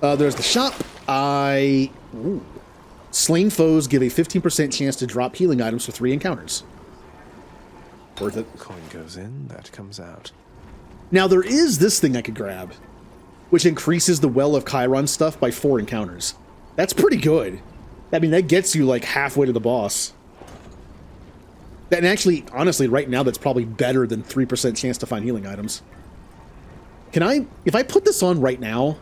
There's the shop. Ooh. Slain foes give a 15% chance to drop healing items for 3 encounters. Worth it. Coin goes in, that comes out. Now there is this thing I could grab, which increases the Well of Chiron stuff by 4 encounters. That's pretty good. I mean, that gets you like halfway to the boss. And actually, honestly, right now that's probably better than 3% chance to find healing items. Can I, if I put this on right now,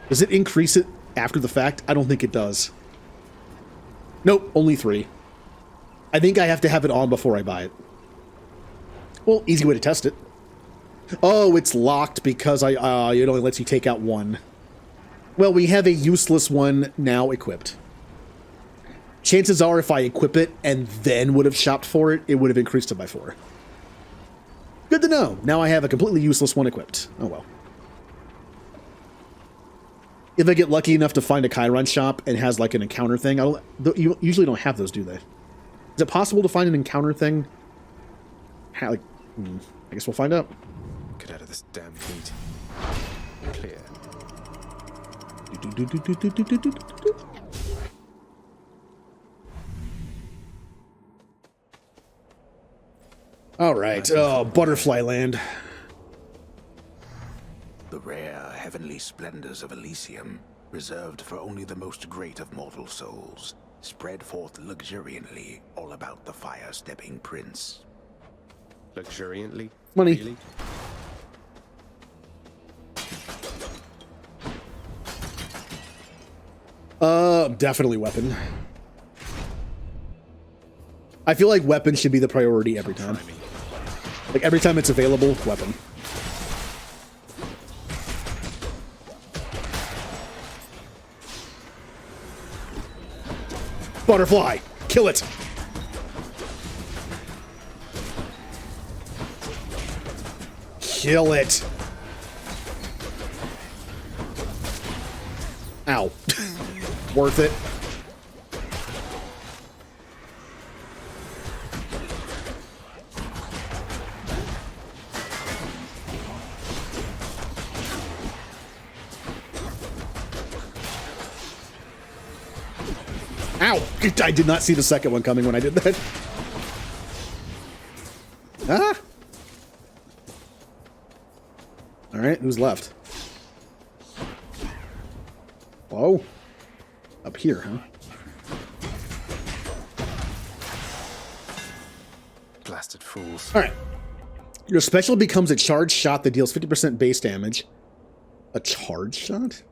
does it increase it after the fact? I don't think it does. Nope, only 3. I think I have to have it on before I buy it. Well, easy way to test it. Oh, it's locked because it only lets you take out 1. Well, we have a useless one now equipped. Chances are if I equip it and then would have shopped for it, it would have increased it by 4. Good to know. Now I have a completely useless one equipped. Oh well. If I get lucky enough to find a Chiron shop and has like an encounter thing, you usually don't have those, do they? Is it possible to find an encounter thing? I guess we'll find out. Get out of this damn heat. Clear. All right. Oh, Butterfly Land. The rare heavenly splendors of Elysium, reserved for only the most great of mortal souls, spread forth luxuriantly all about the fire-stepping prince. Luxuriantly? Money. Really? Definitely weapon. I feel like weapon should be the priority every time. Like every time it's available, weapon. Butterfly! Kill it! Kill it! Ow. Worth it. Ow! I did not see the second one coming when I did that. Ah! Alright, who's left? Whoa. Up here, huh? Blasted fools. Alright. Your special becomes a charged shot that deals 50% base damage. A charged shot?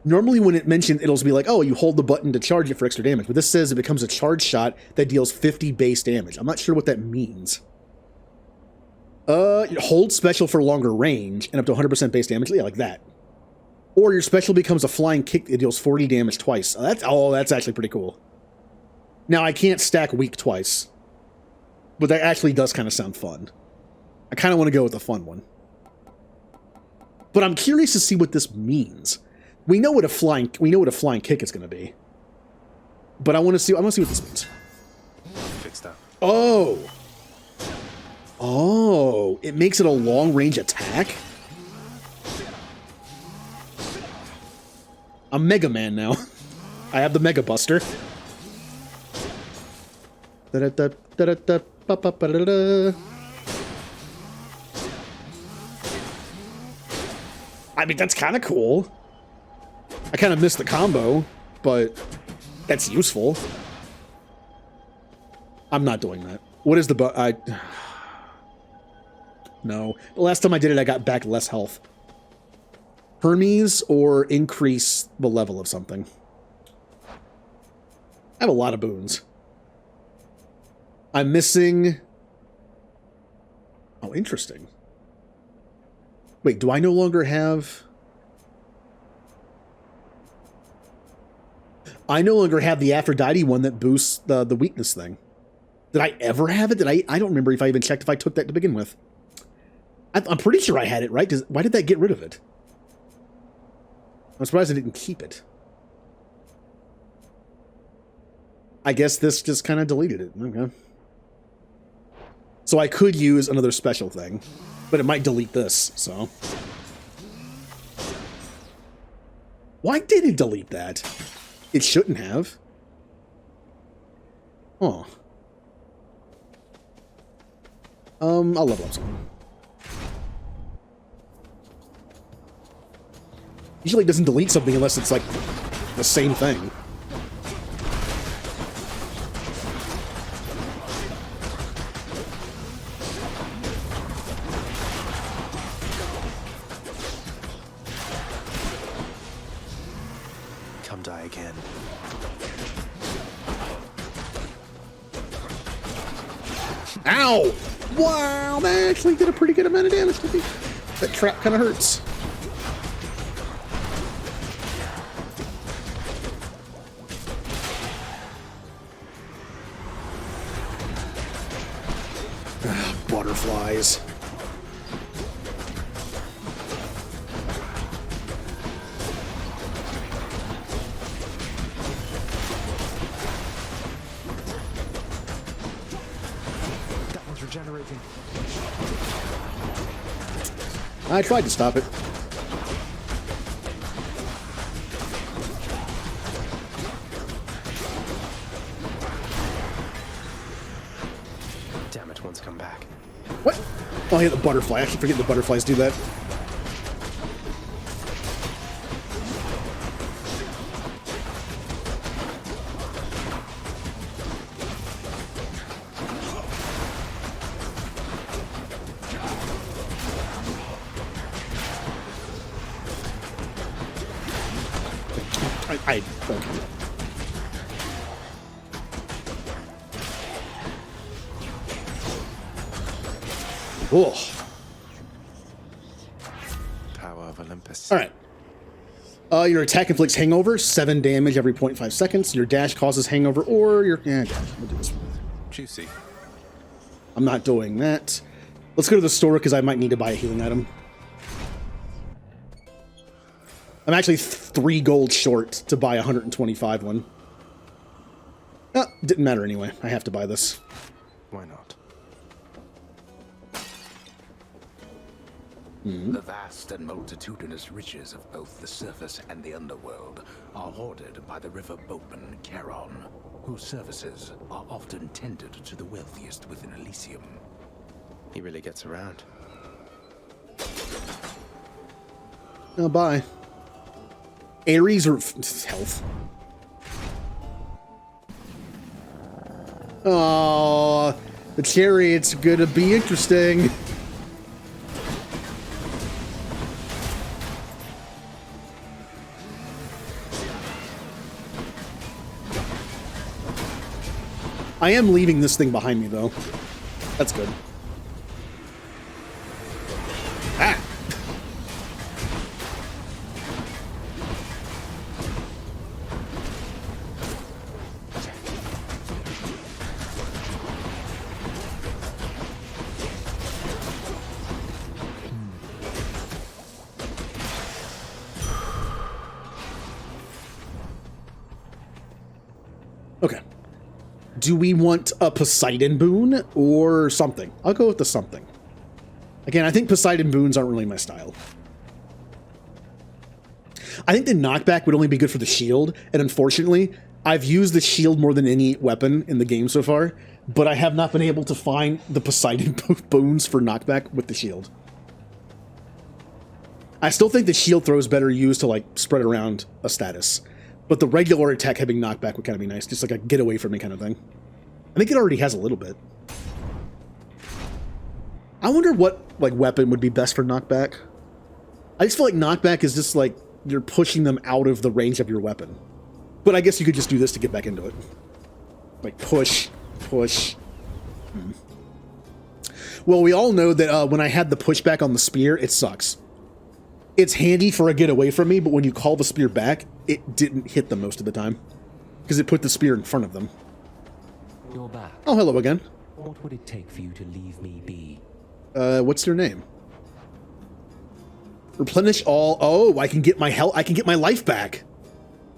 Normally when it mentioned, it'll be like, oh, you hold the button to charge it for extra damage. But this says it becomes a charged shot that deals 50 base damage. I'm not sure what that means. Hold special for longer range and up to 100% base damage. Yeah, like that. Or your special becomes a flying kick that deals 40 damage twice. That's actually pretty cool. Now, I can't stack weak twice. But that actually does kind of sound fun. I kind of want to go with the fun one. But I'm curious to see what this means. We know what a flying kick is going to be. But I want to see what this means. Fixed up. Oh. Oh, it makes it a long-range attack? I'm Mega Man now. I have the Mega Buster. I mean, that's kind of cool. I kind of missed the combo, but that's useful. I'm not doing that. What is the No. The last time I did it, I got back less health. Hermes or increase the level of something. I have a lot of boons. I'm missing... Oh, interesting. Wait, do I no longer have... I no longer have the Aphrodite one that boosts the weakness thing. Did I ever have it? I don't remember if I even checked if I took that to begin with. I'm pretty sure I had it, right? Why did that get rid of it? I'm surprised I didn't keep it. I guess this just kind of deleted it. Okay. So I could use another special thing, but it might delete this, so. Why did it delete that? It shouldn't have. Oh. I'll level up something. Usually it doesn't delete something unless it's like the same thing. Come die again. Ow! Wow, that actually did a pretty good amount of damage to me. That trap kind of hurts. Butterflies. That one's regenerating. I tried to stop it. Damn it, one's come back. What? Oh, yeah, the butterfly. I keep forgetting the butterflies do that. Okay. Oh. Power of Olympus. All right. Your attack inflicts hangover, 7 damage every 0.5 seconds. Your dash causes hangover, or your dash. We'll do this. Juicy. I'm not doing that. Let's go to the store because I might need to buy a healing item. I'm actually 3 gold short to buy a 125 one. Oh, didn't matter anyway. I have to buy this. Why not? The vast and multitudinous riches of both the surface and the underworld are hoarded by the river boatman Charon, whose services are often tendered to the wealthiest within Elysium. He really gets around. Oh, bye. Ares or health. Oh, the chariot's gonna be interesting. I am leaving this thing behind me, though. That's good. Ah! Okay. Do we want a Poseidon boon or something? I'll go with the something. Again, I think Poseidon boons aren't really my style. I think the knockback would only be good for the shield, and unfortunately, I've used the shield more than any weapon in the game so far, but I have not been able to find the Poseidon boons for knockback with the shield. I still think the shield throw is better used to, like, spread around a status. But the regular attack having knockback would kind of be nice. Just like a get away from me kind of thing. I think it already has a little bit. I wonder what, like, weapon would be best for knockback. I just feel like knockback is just like you're pushing them out of the range of your weapon. But I guess you could just do this to get back into it. Like push, push. Well, we all know that when I had the pushback on the spear, it sucks. It's handy for a get away from me, but when you call the spear back, it didn't hit them most of the time. Because it put the spear in front of them. You're back. Oh, hello again. What would it take for you to leave me be? What's your name? Replenish all. Oh, I can get my health. I can get my life back.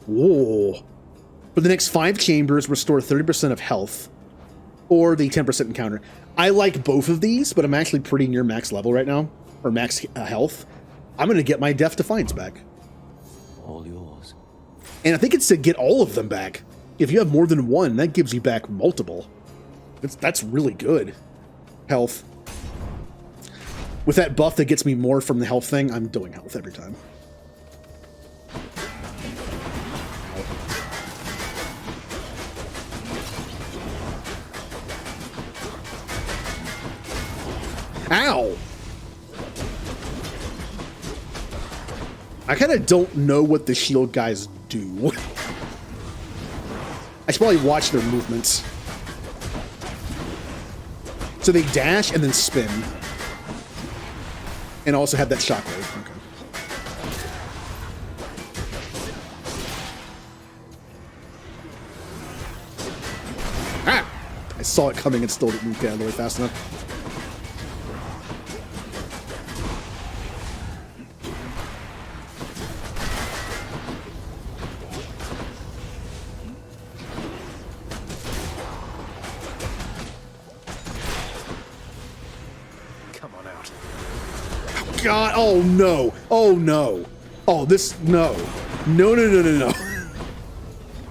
Whoa. For the next 5 chambers, restore 30% of health. Or the 10% encounter. I like both of these, but I'm actually pretty near max level right now. Or max health. I'm going to get my Death Defiance back. All yours. And I think it's to get all of them back. If you have more than one, that gives you back multiple. That's really good. Health. With that buff that gets me more from the health thing, I'm doing health every time. Ow! I kind of don't know what the shield guys do. I should probably watch their movements. So they dash and then spin. And also have that shockwave. Okay. Ah! I saw it coming and still didn't move down the way fast enough. God, oh no, oh no, oh this, no, no, no, no, no, no.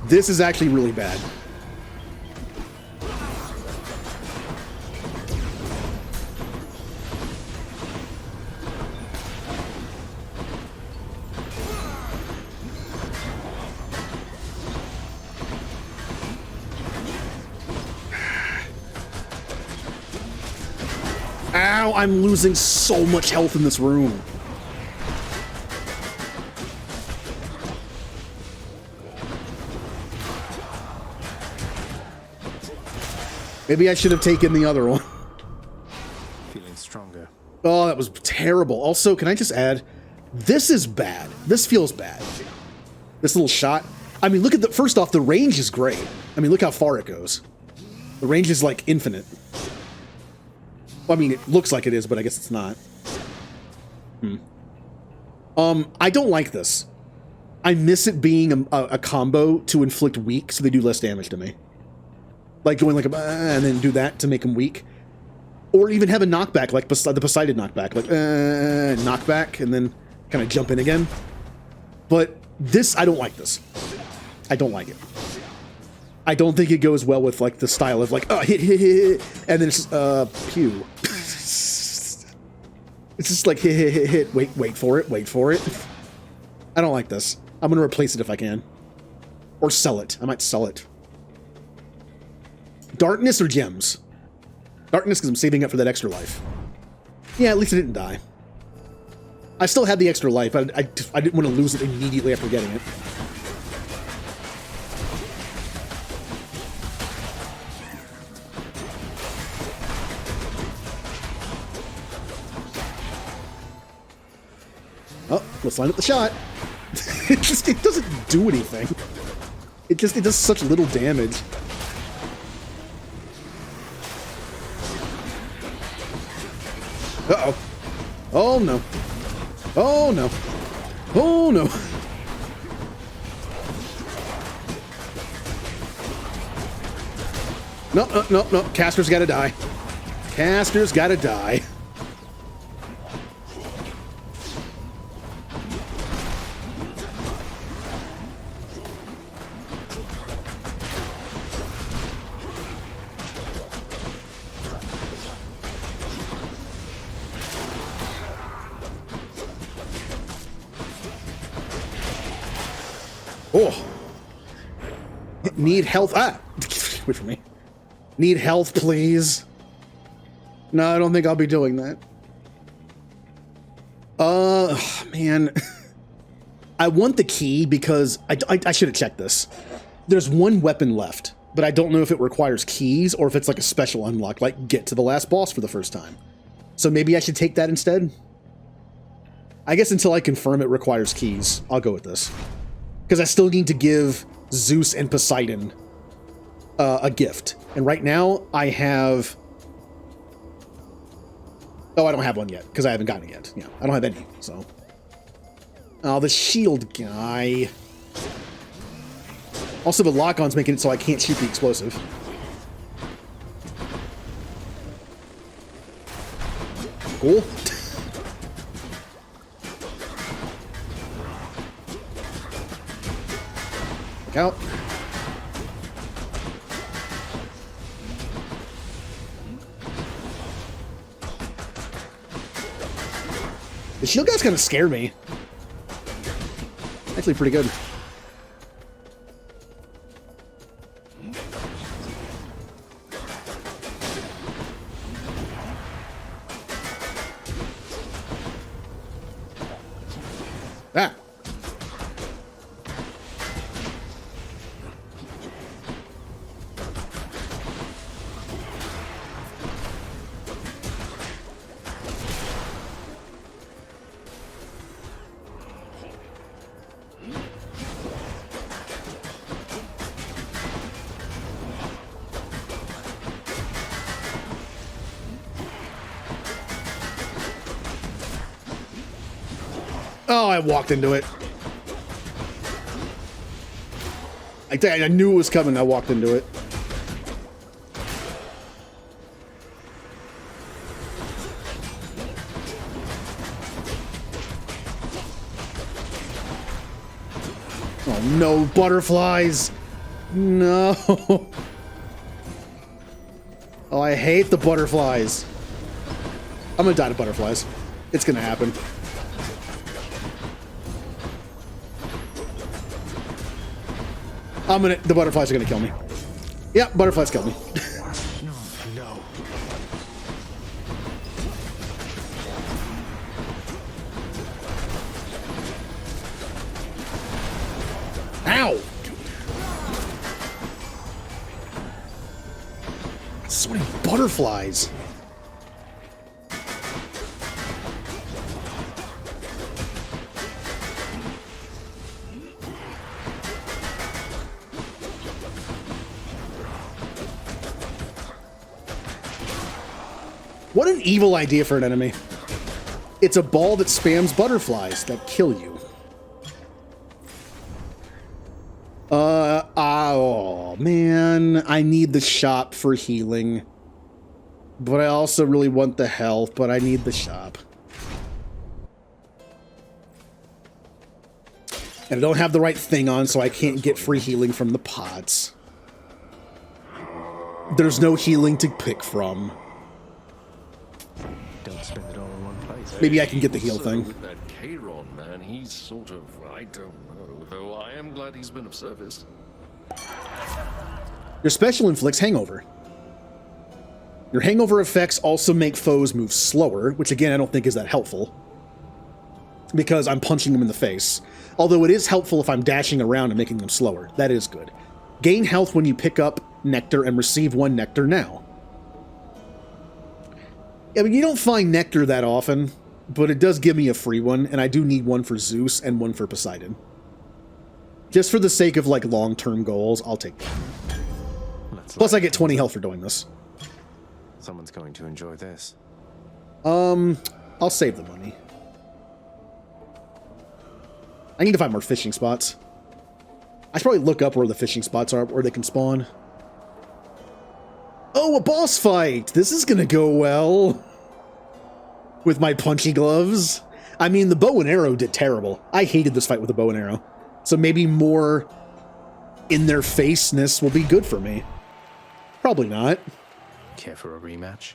This is actually really bad. Ow, I'm losing so much health in this room. Maybe I should have taken the other one. Feeling stronger. Oh, that was terrible. Also, can I just add, this is bad. This feels bad. This little shot. I mean, look at the, first off, the range is great. I mean, look how far it goes. The range is like infinite. Well, I mean, it looks like it is, but I guess it's not. I don't like this. I miss it being a combo to inflict weak, so they do less damage to me. Like going like a, and then do that to make them weak. Or even have a knockback, like the Poseidon knockback. Like, knockback, and then kind of jump in again. But this, I don't like this. I don't like it. I don't think it goes well with, like, the style of, like, hit, and then it's just, pew. It's just like, hit, wait for it. I don't like this. I'm gonna replace it if I can. Or sell it. I might sell it. Darkness or gems? Darkness, because I'm saving up for that extra life. Yeah, at least it didn't die. I still had the extra life, but I didn't want to lose it immediately after getting it. Oh, let's line up the shot. it doesn't do anything. It does such little damage. Uh-oh. Oh, no. Oh, no. Oh, no. No. Caster's gotta die. Caster's gotta die. Oh. Need health. Wait for me. Need health, please. No, I don't think I'll be doing that. Man. I want the key because I should have checked this. There's one weapon left, but I don't know if it requires keys or if it's like a special unlock, like get to the last boss for the first time. So maybe I should take that instead. I guess until I confirm it requires keys, I'll go with this. Because I still need to give Zeus and Poseidon a gift. And right now, I have... Oh, I don't have one yet, because I haven't gotten it yet. Yeah, I don't have any, so... Oh, the shield guy. Also, the lock-on's making it so I can't shoot the explosive. Cool. Look out. The shield guys kind of scare me. Actually pretty good. Ah. Oh, I walked into it. I knew it was coming. I walked into it. Oh no, butterflies! No! Oh, I hate the butterflies. I'm gonna die to butterflies. It's gonna happen. The butterflies are gonna kill me. Yep, butterflies killed me. No. Ow! butterflies. What an evil idea for an enemy. It's a ball that spams butterflies that kill you. Oh man, I need the shop for healing. But I also really want the health, but I need the shop. And I don't have the right thing on, so I can't get free healing from the pots. There's no healing to pick from. Don't spend it all in one place. Maybe I can get the heal thing. With that Chiron man, he's sort of, I don't know, though I am glad he's been of service. Your special inflicts hangover. Your hangover effects also make foes move slower, which again I don't think is that helpful. Because I'm punching them in the face. Although it is helpful if I'm dashing around and making them slower. That is good. Gain health when you pick up nectar and receive 1 nectar now. I mean, you don't find nectar that often, but it does give me a free one, and I do need 1 for Zeus and 1 for Poseidon. Just for the sake of, like, long-term goals, I'll take that. Plus, I get 20 health for doing this. Someone's going to enjoy this. I'll save the money. I need to find more fishing spots. I should probably look up where the fishing spots are, where they can spawn. Oh, a boss fight! This is gonna go well. With my punchy gloves. I mean, the bow and arrow did terrible. I hated this fight with the bow and arrow. So maybe more in their faceness will be good for me. Probably not. Care for a rematch?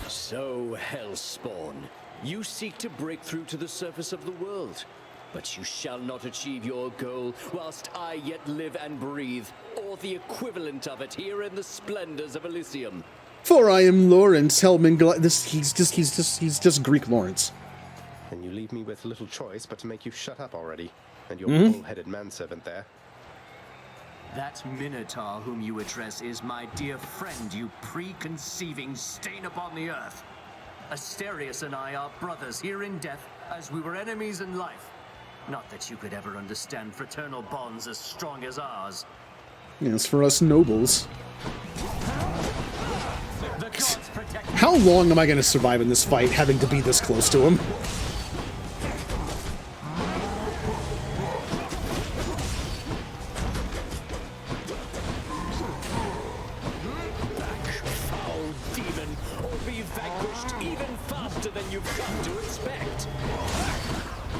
So, Hellspawn, you seek to break through to the surface of the world. But you shall not achieve your goal whilst I yet live and breathe, or the equivalent of it here in the splendors of Elysium. For I am Lawrence Hellman. He's just Greek Lawrence. And you leave me with little choice but to make you shut up already, and your bull-headed manservant there. That Minotaur whom you address is my dear friend, you preconceiving stain upon the earth. Asterius and I are brothers here in death, as we were enemies in life. Not that you could ever understand fraternal bonds as strong as ours. Yes, for us nobles. How long am I going to survive in this fight, having to be this close to him? Foul demon, or be vanquished even faster than you've come to expect.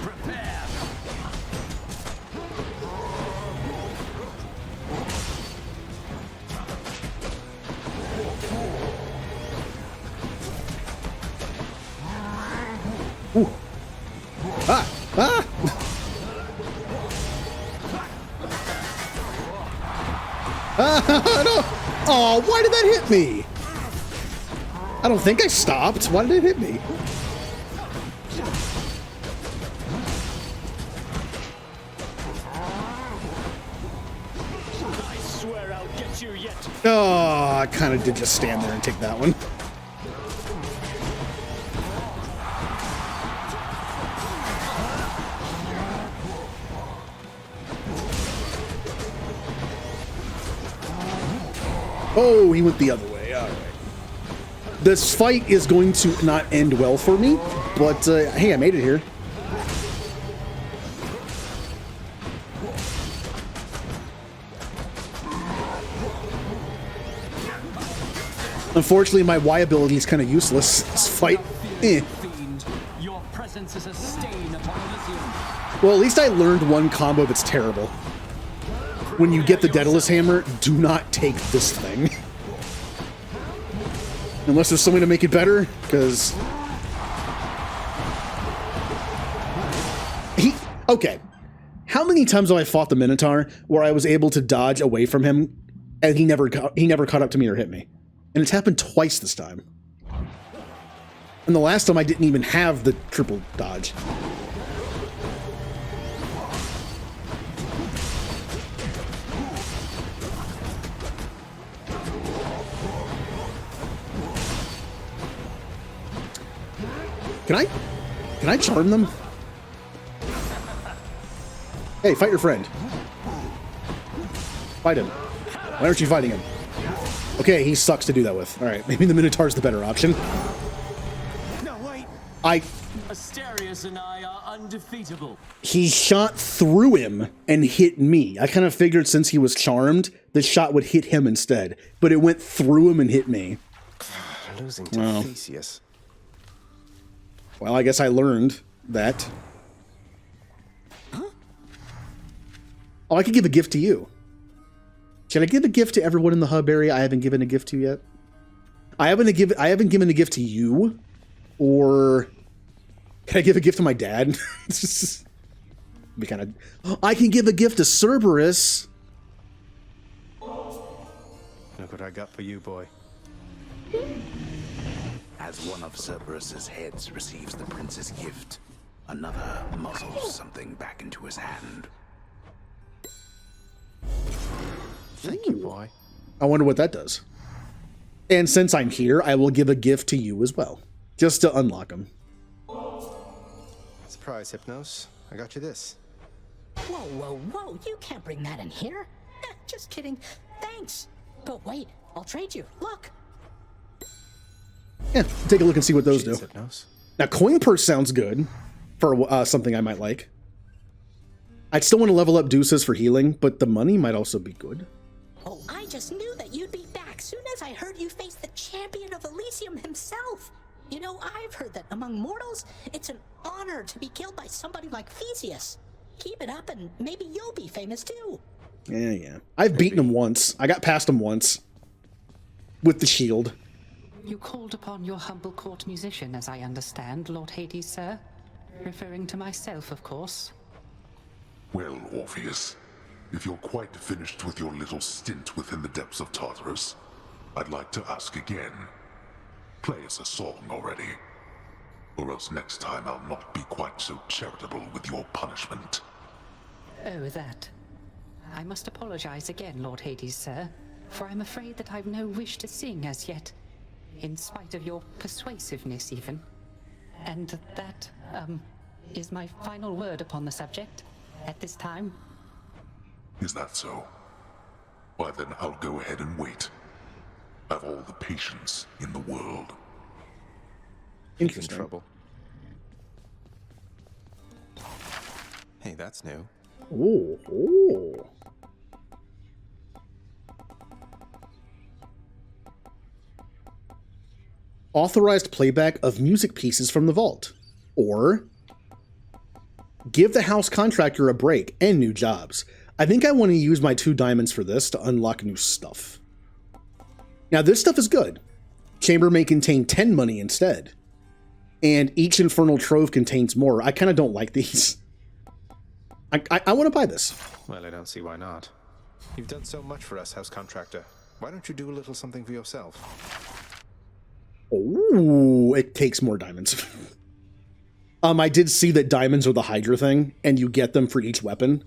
Prepare. Ooh. Ah! Ah! No! Oh, why did that hit me? I don't think I stopped. Why did it hit me? I swear I'll get you yet. Oh, I kind of did just stand there and take that one. Oh, he went the other way. All right. This fight is going to not end well for me, but hey, I made it here. Unfortunately, my Y ability is kind of useless. This fight, eh. Your presence is a stain upon Elysium. Well, at least I learned one combo that's terrible. When you get the Daedalus Hammer, do not take this thing. Unless there's something to make it better, because... Okay. How many times have I fought the Minotaur where I was able to dodge away from him and he never caught up to me or hit me? And it's happened twice this time. And the last time I didn't even have the triple dodge. Can I charm them? Hey, fight your friend. Fight him. Why aren't you fighting him? Okay, he sucks to do that with. All right, maybe the Minotaur's the better option. No, wait. Asterius and I are undefeatable. He shot through him and hit me. I kind of figured since he was charmed, the shot would hit him instead, but it went through him and hit me. Losing to Theseus. Well, I guess I learned that. Huh? Oh, I could give a gift to you. Should I give a gift to everyone in the hub area I haven't given a gift to yet? I haven't given a gift to you, or can I give a gift to my dad? It's just be kind of. I can give a gift to Cerberus. Look what I got for you, boy. As one of Cerberus's heads receives the prince's gift, another muzzles something back into his hand. Thank you, boy. I wonder what that does. And since I'm here, I will give a gift to you as well, just to unlock them. Surprise, Hypnos. I got you this. Whoa, whoa, whoa. You can't bring that in here. Just kidding. Thanks. But wait, I'll trade you. Look. Yeah, take a look and see what those do. Hypnos. Now, coin purse sounds good for something I might like. I'd still want to level up Deuces for healing, but the money might also be good. Oh, I just knew that you'd be back soon as I heard you face the champion of Elysium himself. You know, I've heard that among mortals, it's an honor to be killed by somebody like Theseus. Keep it up and maybe you'll be famous too. Yeah. I've beaten him once. I got past him once. With the shield. You called upon your humble court musician, as I understand, Lord Hades, sir. Referring to myself, of course. Well, Orpheus, if you're quite finished with your little stint within the depths of Tartarus, I'd like to ask again. Play us a song already, or else next time I'll not be quite so charitable with your punishment. Oh, that. I must apologize again, Lord Hades, sir, for I'm afraid that I've no wish to sing as yet, in spite of your persuasiveness even. And that, is my final word upon the subject at this time. Is that so? Why then I'll go ahead and wait. I've all the patience in the world. Interesting. In trouble. Hey, that's new. Ooh. Authorized playback of music pieces from the vault. Or give the house contractor a break and new jobs. I think I want to use my 2 diamonds for this to unlock new stuff. Now this stuff is good. Chamber may contain 10 money instead. And each infernal trove contains more. I kind of don't like these. I want to buy this. Well, I don't see why not. You've done so much for us, house contractor. Why don't you do a little something for yourself? Oh, it takes more diamonds. I did see that diamonds are the Hydra thing, and you get them for each weapon.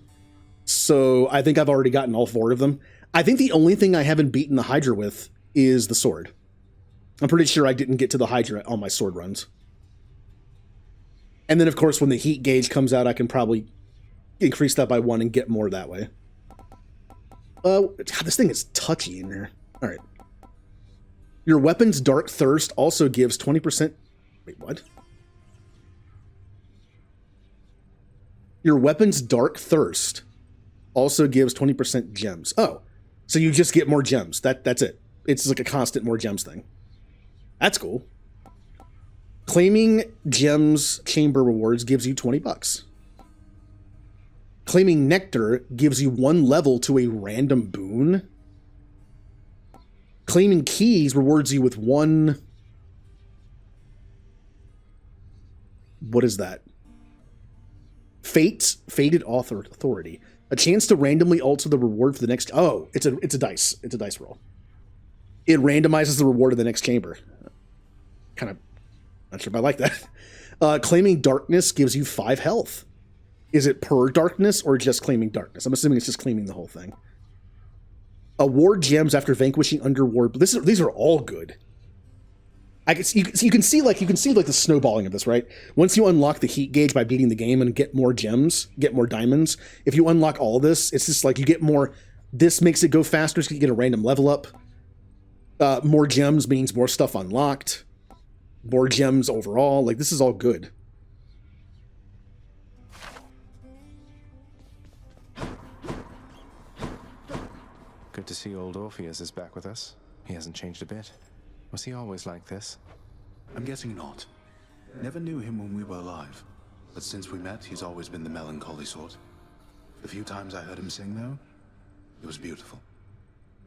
So I think I've already gotten all 4 of them. I think the only thing I haven't beaten the Hydra with is the sword. I'm pretty sure I didn't get to the Hydra on my sword runs. And then, of course, when the heat gauge comes out, I can probably increase that by 1 and get more that way. God, this thing is touchy in here. All right. Your weapon's Dark Thirst also gives 20%... Wait, what? Your weapon's Dark Thirst also gives 20% gems. Oh, so you just get more gems. That's it. It's like a constant more gems thing. That's cool. Claiming gems chamber rewards gives you 20 bucks. Claiming nectar gives you 1 level to a random boon. Claiming keys rewards you with 1... What is that? Fated authority. A chance to randomly alter the reward for the next... Oh, it's a dice. It's a dice roll. It randomizes the reward of the next chamber. Kind of... Not sure if I like that. Claiming darkness gives you 5 health. Is it per darkness or just claiming darkness? I'm assuming it's just claiming the whole thing. Award gems after vanquishing underward. These are all good. You can see like the snowballing of this, right? Once you unlock the heat gauge by beating the game and get more gems, get more diamonds. If you unlock all of this, it's just like you get more. This makes it go faster, so you get a random level up. More gems means more stuff unlocked. More gems overall. Like, this is all good. Good to see old Orpheus is back with us. He hasn't changed a bit. Was he always like this? I'm guessing not. Never knew him when we were alive. But since we met, he's always been the melancholy sort. The few times I heard him sing, though, it was beautiful.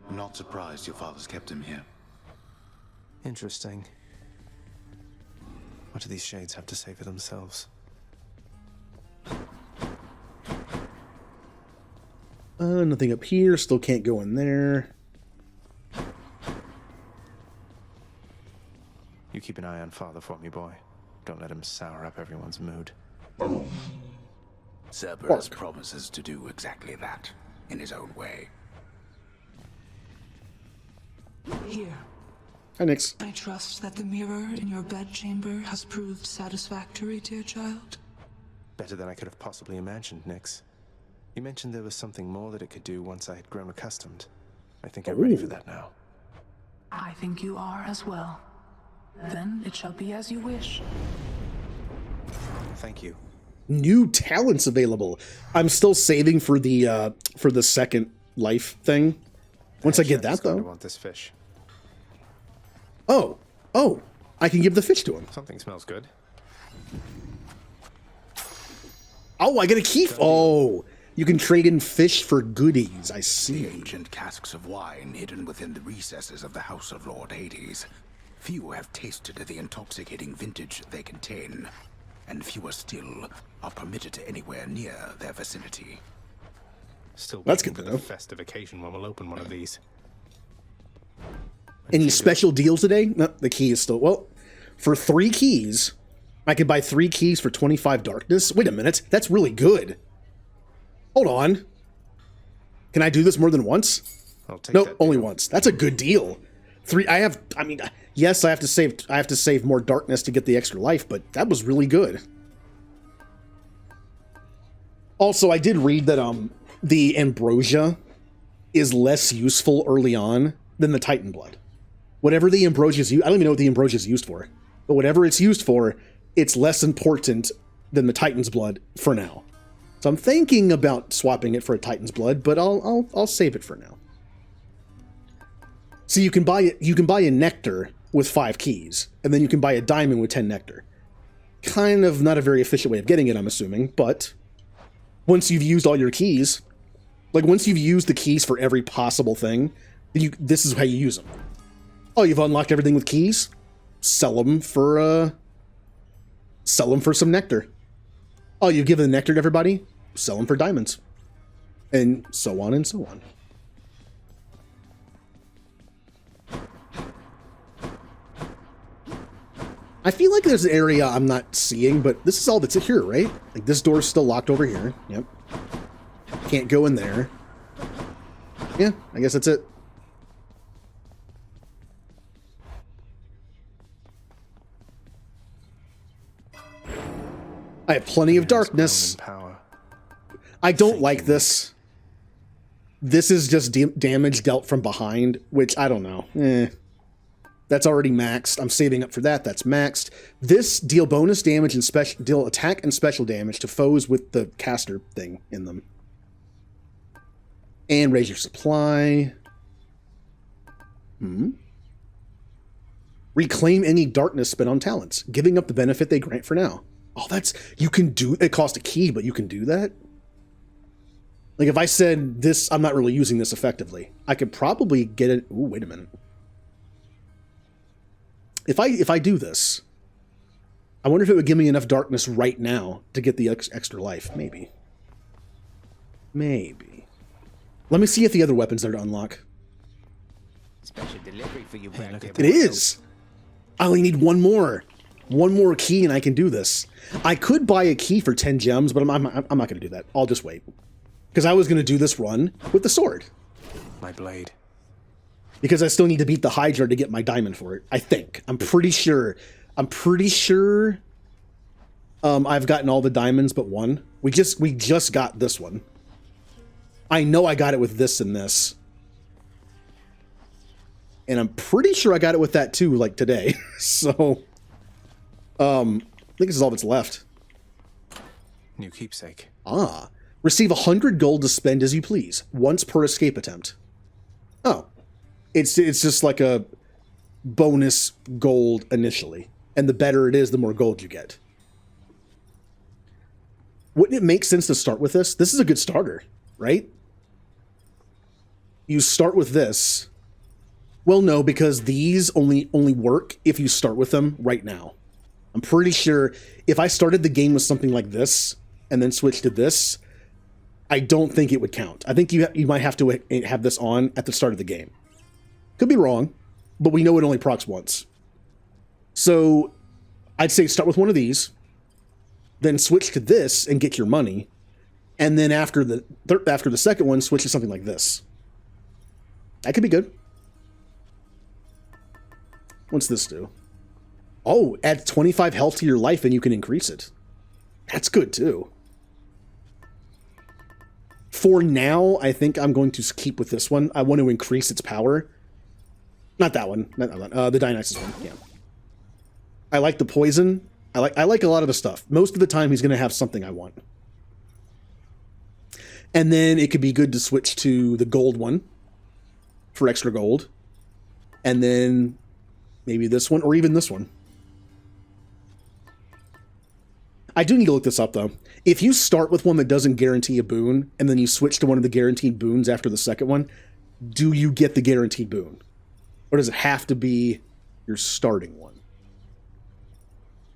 I'm not surprised your father's kept him here. Interesting. What do these shades have to say for themselves? Nothing up here. Still can't go in there. You keep an eye on Father for me, boy. Don't let him sour up everyone's mood. Cerberus promises to do exactly that, in his own way. Here. Hi, Nix. I trust that the mirror in your bedchamber has proved satisfactory, dear child. Better than I could have possibly imagined, Nix. You mentioned there was something more that it could do once I had grown accustomed. I think I'm ready for that now. I think you are as well. Then it shall be as you wish. Thank you. New talents available. I'm still saving for the second life thing. Once I get that, though. I want this fish. Oh, I can give the fish to him. Something smells good. Oh, I get a key. Oh, you can trade in fish for goodies. I see. The ancient casks of wine hidden within the recesses of the House of Lord Hades. Few have tasted the intoxicating vintage they contain, and fewer still are permitted to anywhere near their vicinity. Still That's good to know. Festive occasion when we'll open one of these. Any special deals today? No, the key is still... Well, for 3 keys, I could buy 3 keys for 25 darkness. Wait a minute. That's really good. Hold on. Can I do this more than once? Nope, only once. That's a good deal. 3... yes, I have to save more darkness to get the extra life, but that was really good. Also, I did read that the ambrosia is less useful early on than the Titan blood. Whatever the ambrosia is used, I don't even know what the ambrosia is used for, but whatever it's used for, it's less important than the Titan's blood for now. So I'm thinking about swapping it for a Titan's blood, but I'll save it for now. So you can buy a nectar with 5 keys, and then you can buy a diamond with 10 nectar. Kind of not a very efficient way of getting it, I'm assuming, but once you've used all your keys, like once you've used the keys for every possible thing, this is how you use them. Oh, you've unlocked everything with keys? Sell them for some nectar. Oh, you've given the nectar to everybody? Sell them for diamonds. And so on and so on. I feel like there's an area I'm not seeing, but this is all that's here, right? Like, this door's still locked over here. Yep. Can't go in there. Yeah, I guess that's it. I have plenty of darkness. I don't like this. This is just damage dealt from behind, which I don't know. That's already maxed. I'm saving up for that. That's maxed. This deal bonus damage and deal attack and special damage to foes with the caster thing in them. And raise your supply. Reclaim any darkness spent on talents, giving up the benefit they grant for now. Oh, you can do, it costs a key, but you can do that? Like, if I said this, I'm not really using this effectively, I could probably get it. Ooh, wait a minute. If I do this, I wonder if it would give me enough darkness right now to get the extra life. Maybe. Maybe. Let me see if the other weapons are to unlock. Special delivery for you back there. It is. I only need one more key and I can do this. I could buy a key for 10 gems, but I'm not going to do that. I'll just wait. Because I was going to do this run with the sword. My blade. because I still need to beat the Hydra to get my diamond for it. I think. I'm pretty sure. I've gotten all the diamonds but one. We just got this one. I know I got it with this and this. And I'm pretty sure I got it with that too, like today. So, I think this is all that's left. New keepsake. Ah. Receive 100 gold to spend as you please, once per escape attempt. Oh. It's just like a bonus gold initially. And the better it is, the more gold you get. Wouldn't it make sense to start with this? This is a good starter, right? You start with this. Well, no, because these only work if you start with them right now. I'm pretty sure if I started the game with something like this and then switched to this, I don't think it would count. I think you might have to have this on at the start of the game. Could be wrong, but we know it only procs once. So I'd say start with one of these, then switch to this and get your money, and then after the second one, switch to something like this. That could be good. What's this do? Oh, add 25 health to your life and you can increase it. That's good too. For now, I think I'm going to keep with this one. I want to increase its power. Not that one. Not that one. The Dionysus one. Yeah. I like the poison. I like a lot of the stuff. Most of the time, he's going to have something I want. And then it could be good to switch to the gold one for extra gold. And then maybe this one or even this one. I do need to look this up, though. If you start with one that doesn't guarantee a boon, and then you switch to one of the guaranteed boons after the second one, do you get the guaranteed boon? Or does it have to be your starting one?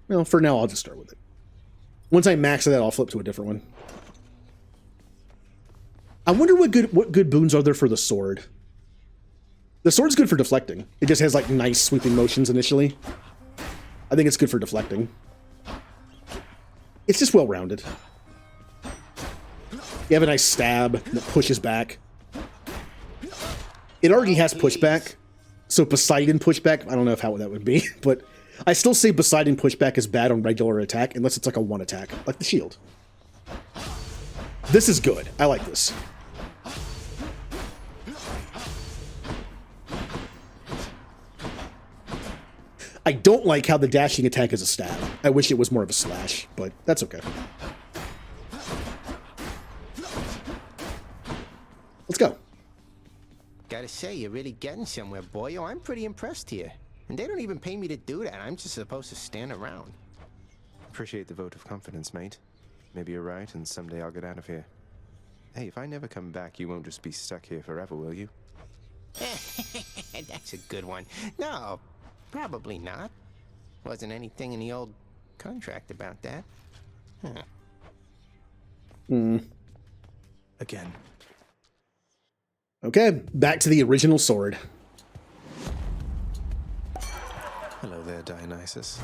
Well, for now, I'll just start with it. Once I max it out, I'll flip to a different one. I wonder what good boons are there for the sword. The sword's good for deflecting. It just has, like, nice sweeping motions initially. I think it's good for deflecting. It's just well-rounded. You have a nice stab that pushes back. It already has pushback, so Poseidon pushback, I don't know how that would be, but I still say Poseidon pushback is bad on regular attack, unless it's like a one attack, like the shield. This is good. I like this. I don't like how the dashing attack is a stab. I wish it was more of a slash, but that's okay. Let's go. Gotta say, you're really getting somewhere, boyo. I'm pretty impressed here. And they don't even pay me to do that. I'm just supposed to stand around. Appreciate the vote of confidence, mate. Maybe you're right, and someday I'll get out of here. Hey, if I never come back, you won't just be stuck here forever, will you? That's a good one. No, probably not. Wasn't anything in the old contract about that. Huh. Again. Okay, back to the original sword. Hello there, Dionysus.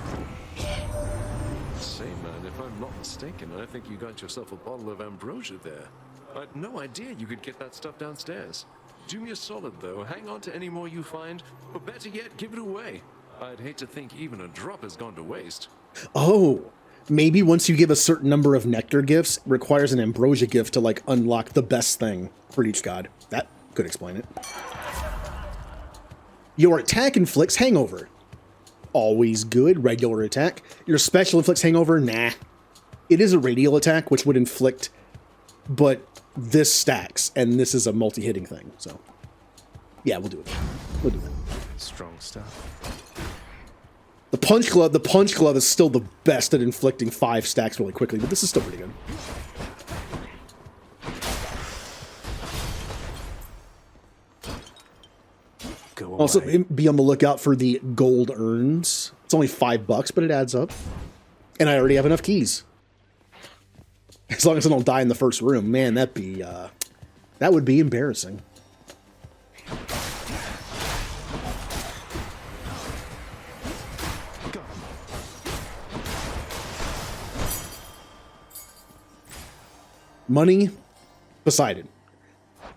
Say, man, if I'm not mistaken, I think you got yourself a bottle of ambrosia there. I had no idea you could get that stuff downstairs. Do me a solid, though. Hang on to any more you find, or better yet, give it away. I'd hate to think even a drop has gone to waste. Oh, maybe once you give a certain number of nectar gifts, it requires an ambrosia gift to, like, unlock the best thing for each god. That could explain it. Your attack inflicts hangover. Always good. Regular attack. Your special inflicts hangover. Nah. It is a radial attack, which would inflict, but this stacks, and this is a multi-hitting thing, so. Yeah, we'll do it. We'll do that. Strong stuff. The punch glove is still the best at inflicting 5 stacks really quickly, but this is still pretty good. Also, be on the lookout for the gold urns. It's only $5, but it adds up. And I already have enough keys. As long as I don't die in the first room. Man, that would be embarrassing. Money, Poseidon.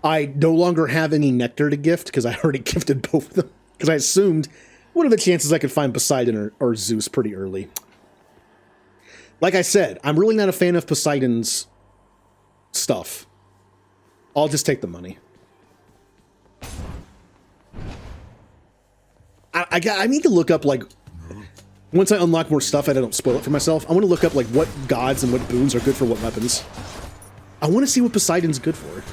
I no longer have any nectar to gift because I already gifted both of them. Because I assumed, what are the chances I could find Poseidon or Zeus pretty early? Like I said, I'm really not a fan of Poseidon's stuff. I'll just take the money. I need to look up, like, once I unlock more stuff and I don't spoil it for myself, I want to look up, like, what gods and what boons are good for what weapons. I want to see what Poseidon's good for.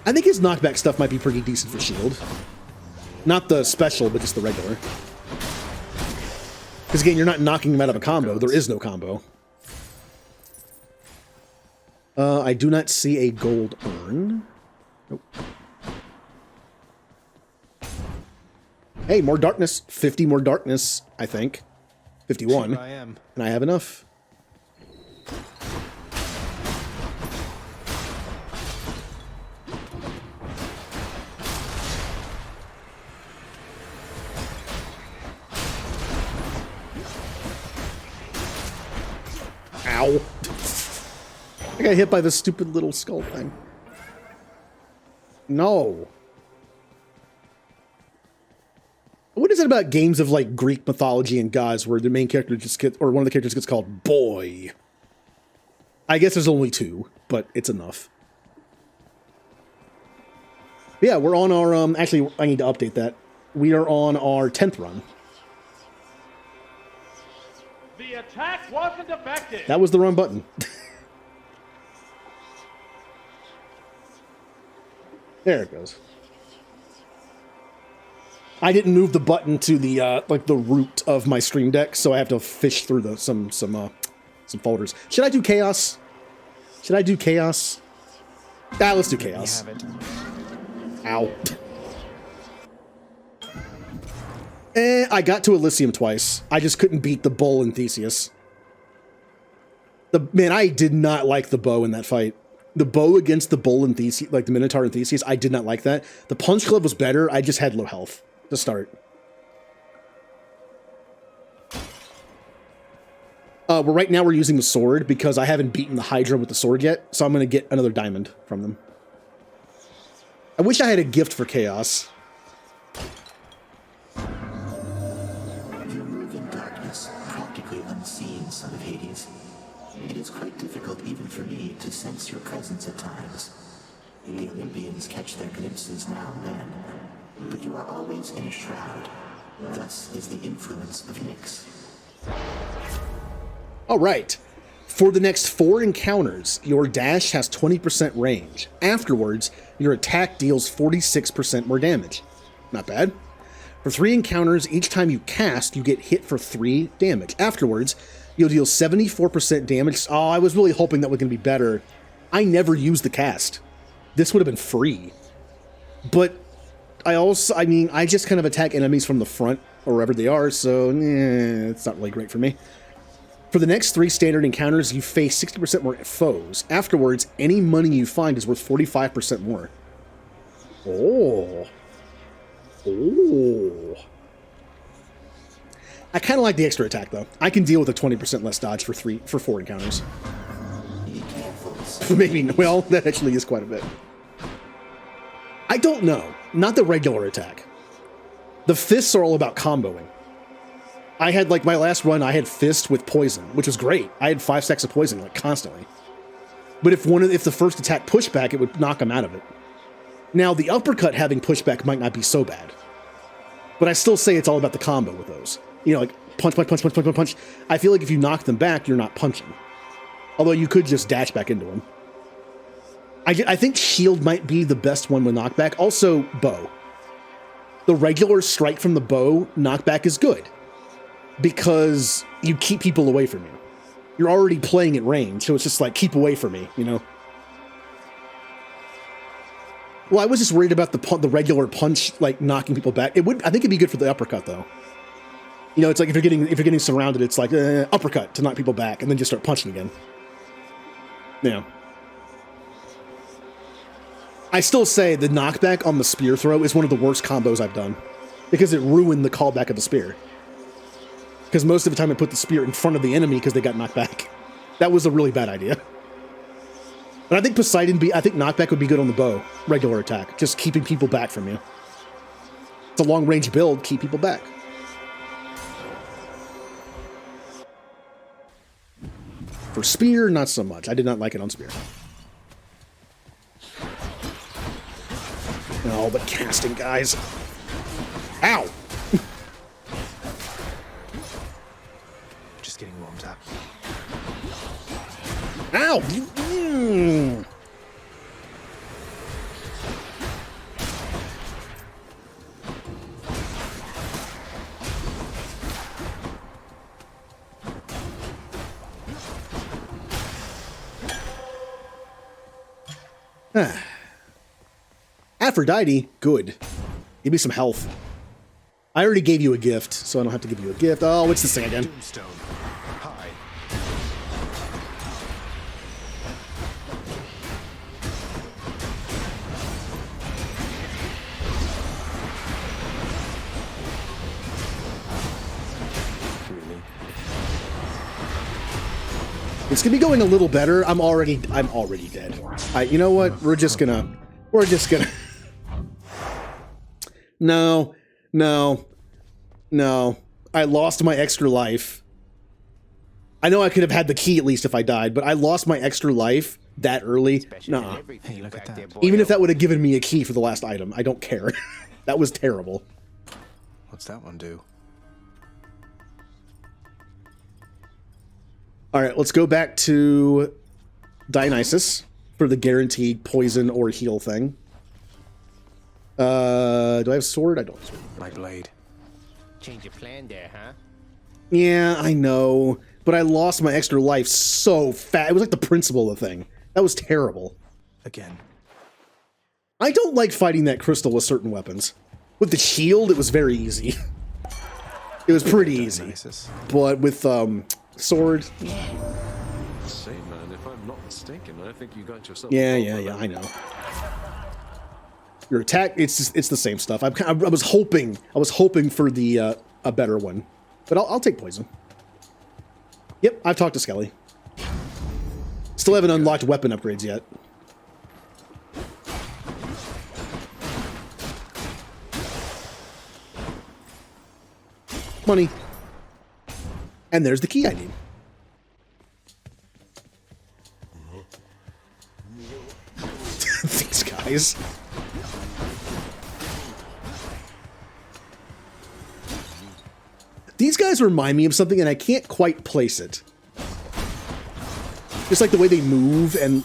I think his knockback stuff might be pretty decent for shield. Not the special, but just the regular. Because again, you're not knocking him out of a combo. There is no combo. I do not see a gold urn. Nope. Hey, more darkness. 50 more darkness, I think. 51. Sure I am. And I have enough. Ow. I got hit by the stupid little skull thing. No. What is it about games of like Greek mythology and gods where the main character just gets, or one of the characters gets called boy? I guess there's only 2, but it's enough. Yeah, we're on our, actually, I need to update that. We are on our 10th run. The attack wasn't effective. That was the wrong button. There it goes. I didn't move the button to the like the root of my Stream Deck, so I have to fish through some folders. Should I do chaos? Should I do chaos? Ah, let's do chaos. Ow. I got to Elysium twice. I just couldn't beat the bull in Theseus. Man, I did not like the bow in that fight. The bow against the bull in Theseus, like the Minotaur in Theseus, I did not like that. The punch club was better. I just had low health to start. Right now we're using the sword because I haven't beaten the Hydra with the sword yet, so I'm going to get another diamond from them. I wish I had a gift for Chaos. You move in darkness, practically unseen, son of Hades. It is quite difficult even for me to sense your presence at times. The Olympians catch their glimpses now and then, but you are always in a shroud. Thus is the influence of Nyx. All right. For the next 4 encounters, your dash has 20% range. Afterwards, your attack deals 46% more damage. Not bad. For 3 encounters, each time you cast, you get hit for 3 damage. Afterwards, you'll deal 74% damage. Oh, I was really hoping that was going to be better. I never used the cast. This would have been free. But I mean, I just kind of attack enemies from the front or wherever they are, so it's not really great for me. For the next 3 standard encounters, you face 60% more foes. Afterwards, any money you find is worth 45% more. Oh. Oh. I kind of like the extra attack, though. I can deal with a 20% less dodge for 4 encounters. Maybe, well, that actually is quite a bit. I don't know. Not the regular attack. The fists are all about comboing. I had, like, my last run, I had fist with poison, which was great. I had 5 stacks of poison, like, constantly. But if the first attack pushed back, it would knock him out of it. Now, the uppercut having pushback might not be so bad. But I still say it's all about the combo with those. You know, like, punch, punch, punch, punch, punch, punch, punch. I feel like if you knock them back, you're not punching. Although you could just dash back into them. I think shield might be the best one with knockback. Also, bow. The regular strike from the bow knockback is good. Because you keep people away from you. You're already playing at range, so it's just like, keep away from me, you know? Well, I was just worried about the regular punch, like, knocking people back. I think it'd be good for the uppercut, though. You know, it's like if you're getting surrounded, it's like uppercut to knock people back, and then just start punching again. Yeah. I still say the knockback on the spear throw is one of the worst combos I've done. Because it ruined the callback of the spear. Because most of the time I put the spear in front of the enemy because they got knocked back. That was a really bad idea. And I think I think knockback would be good on the bow. Regular attack. Just keeping people back from you. It's a long-range build. Keep people back. For spear, not so much. I did not like it on spear. No, but casting, guys. Ow! Just getting warmed up. Ow! Aphrodite, good. Give me some health. I already gave you a gift, so I don't have to give you a gift. Oh, it's this thing again. Doomstone. Hi. Really? It's gonna be going a little better. I'm already dead. You know what? We're just gonna. No. I lost my extra life. I know I could have had the key at least if I died, but I lost my extra life that early. Nah. Hey, look at that. Even if that would have given me a key for the last item, I don't care. That was terrible. What's that one do? All right, let's go back to Dionysus for the guaranteed poison or heal thing. Do I have sword? I don't have sword. My blade. Change of plan there, huh? Yeah, I know. But I lost my extra life so fast. It was like the principle of the thing. That was terrible. Again. I don't like fighting that crystal with certain weapons. With the shield, it was very easy. It was pretty easy. But with sword... Say, man, if I'm not mistaken, I think you got yourself... Yeah, I know. Your attack, it's the same stuff. I was hoping for the a better one, but I'll take poison. Yep, I've talked to Skelly. Still haven't unlocked weapon upgrades yet. Money. And there's the key I need. These guys. These guys remind me of something, and I can't quite place it. Just like the way they move, and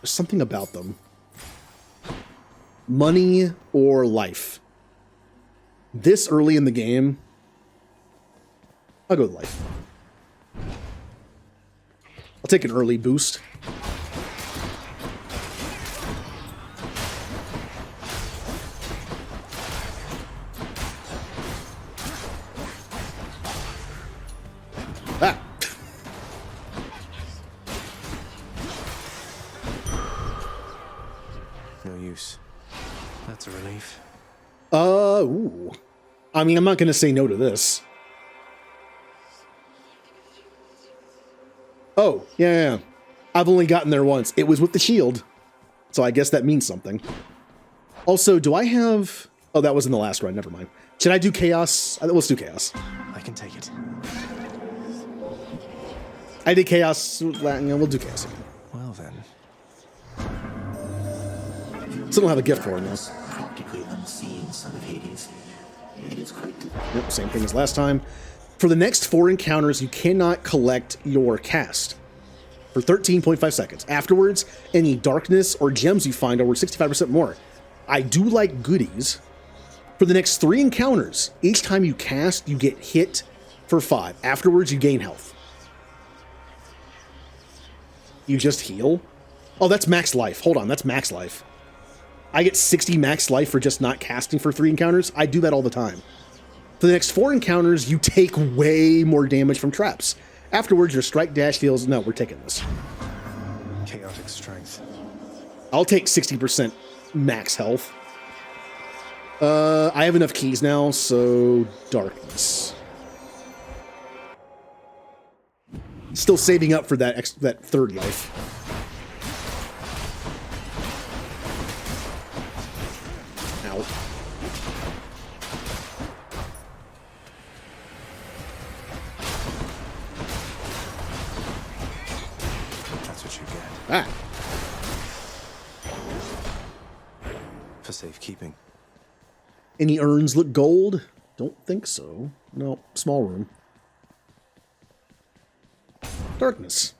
there's something about them. Money or life. This early in the game, I'll go with life. I'll take an early boost. Ah. No use. That's a relief. Ooh. I mean, I'm not going to say no to this. Oh, yeah. I've only gotten there once. It was with the shield. So I guess that means something. Also, do I have... Oh, that was in the last run. Never mind. Should I do chaos? Let's do chaos. I can take it. I did chaos. We'll do chaos again. Well then. Still don't have a gift for him, though. Practically unseen, son of Hades. It is quite... Yep, same thing as last time. For the next 4 encounters, you cannot collect your cast for 13.5 seconds. Afterwards, any darkness or gems you find are worth 65% more. I do like goodies. For the next 3 encounters, each time you cast, you get hit for 5. Afterwards, you gain health. You just heal? Oh, that's max life. Hold on, that's max life. I get 60 max life for just not casting for 3 encounters. I do that all the time. For the next 4 encounters, you take way more damage from traps. Afterwards, your strike dash deals... No, we're taking this. Chaotic strength. I'll take 60% max health. I have enough keys now, so darkness. Still saving up for that third life. Ah. For safekeeping. Any urns look gold? Don't think so. No, small room. Darkness.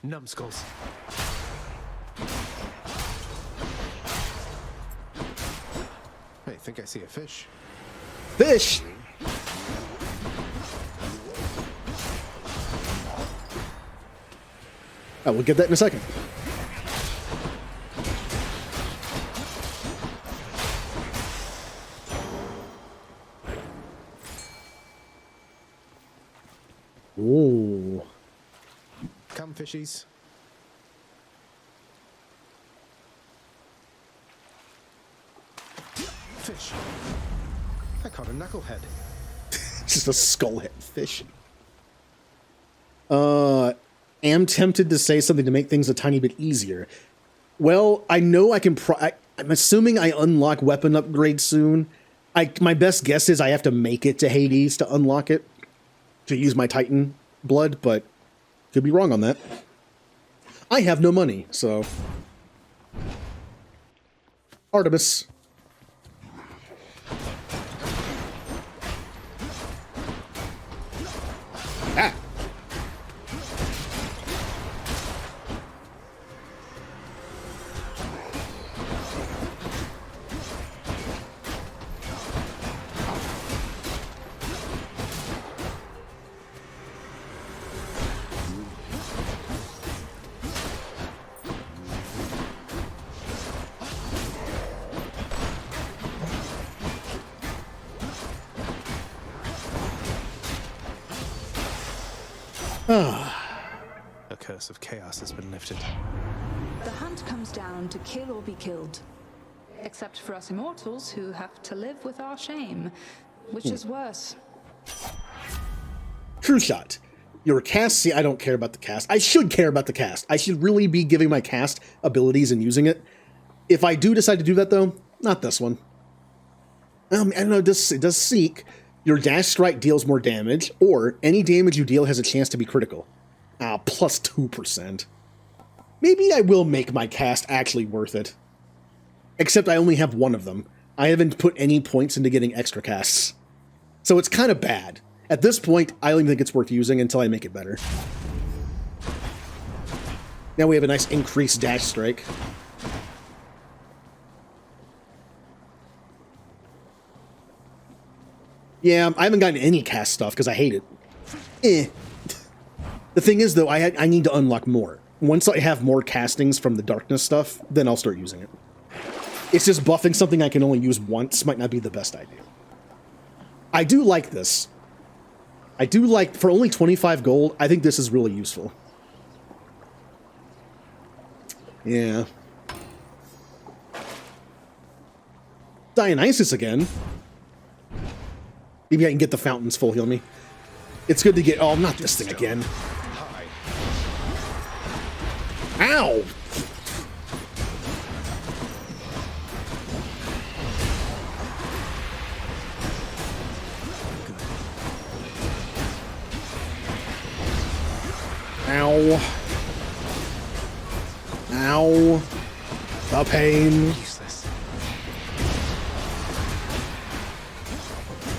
Numbskulls. I think I see a fish. Fish! Oh, we'll get that in a second. Ooh. Come, fishies. Fish. I caught a knucklehead. Just a skullhead fish. Am tempted to say something to make things a tiny bit easier. Well, I know I can. I'm assuming I unlock weapon upgrade soon. My best guess is I have to make it to Hades to unlock it, to use my Titan blood, but could be wrong on that. I have no money, so Artemis. Ah. A curse of chaos has been lifted. The hunt comes down to kill or be killed. Except for us immortals who have to live with our shame. Which is worse? True shot. Your cast, see, I don't care about the cast. I should care about the cast. I should really be giving my cast abilities and using it. If I do decide to do that, though, not this one. I don't know, it does seek. Your dash strike deals more damage, or any damage you deal has a chance to be critical. Plus 2%. Maybe I will make my cast actually worth it. Except I only have one of them. I haven't put any points into getting extra casts. So it's kind of bad. At this point, I don't even think it's worth using until I make it better. Now we have a nice increased dash strike. Yeah, I haven't gotten any cast stuff because I hate it. The thing is, though, I need to unlock more. Once I have more castings from the darkness stuff, then I'll start using it. It's just buffing something I can only use once might not be the best idea. I do like this. I do like, for only 25 gold, I think this is really useful. Yeah. Dionysus again. Maybe I can get the fountains full heal me. It's good to get... Oh, not this thing again. Ow! Ow. Ow. The pain. Useless.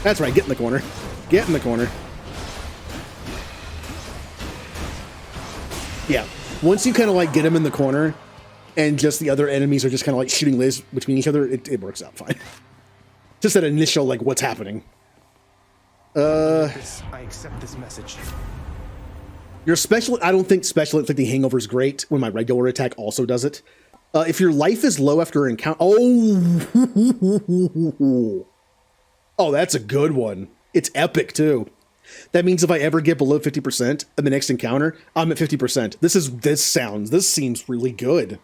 That's right, get in the corner. Get in the corner. Yeah. Once you kind of like get him in the corner, and just the other enemies are just kind of like shooting lasers between each other, it works out fine. Just that initial, like, what's happening. I accept this message. Your special, I don't think special inflicting hangover is great when my regular attack also does it. If your life is low after an encounter, oh, that's a good one. It's epic too. That means if I ever get below 50% in the next encounter, I'm at 50%. This seems really good.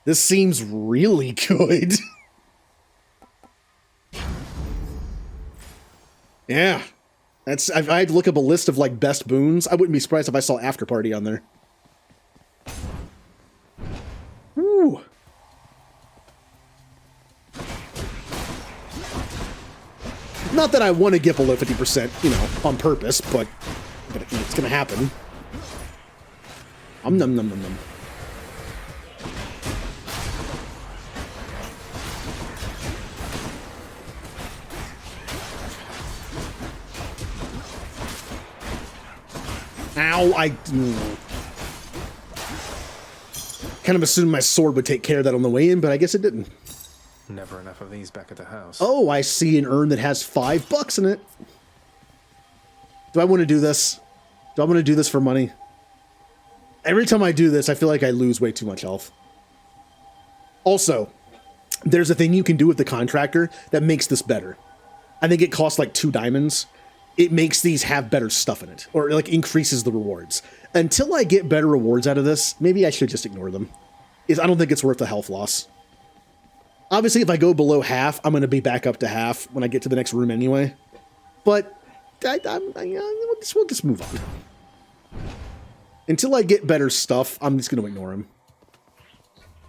This seems really good. Yeah. If I had to look up a list of like best boons, I wouldn't be surprised if I saw After Party on there. Woo. Not that I want to get below 50%, you know, on purpose, but it's going to happen. Num num num num. Ow, I kind of assumed my sword would take care of that on the way in, but I guess it didn't. Never enough of these back at the house. Oh, I see an urn that has $5 in it. Do I want to do this? Do I want to do this for money? Every time I do this, I feel like I lose way too much health. Also, there's a thing you can do with the contractor that makes this better. I think it costs like 2 diamonds. It makes these have better stuff in it, or like increases the rewards. Until I get better rewards out of this, maybe I should just ignore them. I don't think it's worth the health loss. Obviously, if I go below half, I'm going to be back up to half when I get to the next room anyway. But we'll just move on. Until I get better stuff, I'm just going to ignore them.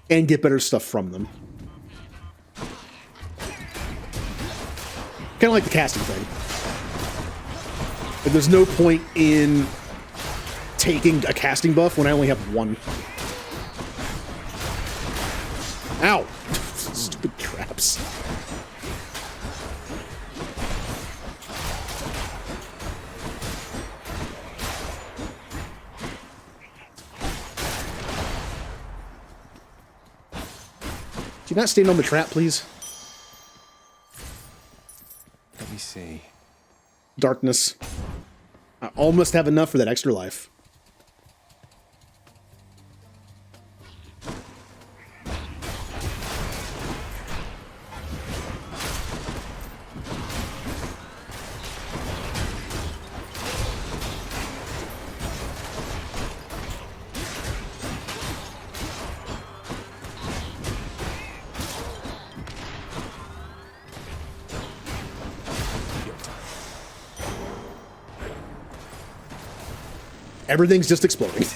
And get better stuff from them. Kind of like the casting thing. Like, there's no point in taking a casting buff when I only have 1. Ow! Stupid traps. Do you not stand on the trap, please? Let me see. Darkness. I almost have enough for that extra life. Everything's just exploding.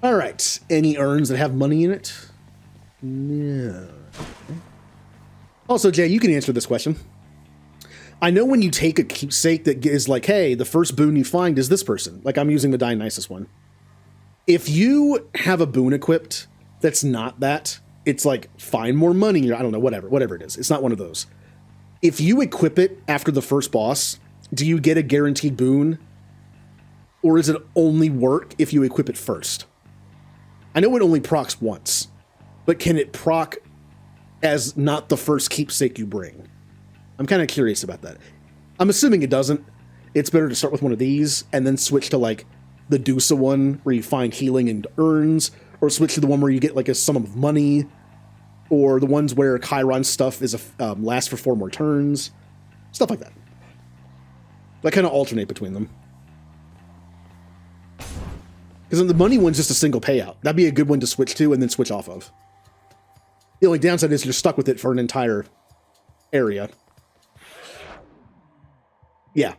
All right. Any urns that have money in it? No. Also, Jay, you can answer this question. I know when you take a keepsake that is like, hey, the first boon you find is this person. Like I'm using the Dionysus one. If you have a boon equipped that's not that, it's like find more money or I don't know, whatever it is. It's not one of those. If you equip it after the first boss, do you get a guaranteed boon? Or does it only work if you equip it first? I know it only procs once, but can it proc as not the first keepsake you bring? I'm kind of curious about that. I'm assuming it doesn't. It's better to start with one of these and then switch to like the Dusa one where you find healing and urns, or switch to the one where you get like a sum of money, or the ones where Chiron stuff is lasts for 4 more turns, stuff like that. I kind of alternate between them. Because the money one's just a single payout. That'd be a good one to switch to and then switch off of. The only downside is you're stuck with it for an entire area. Yeah.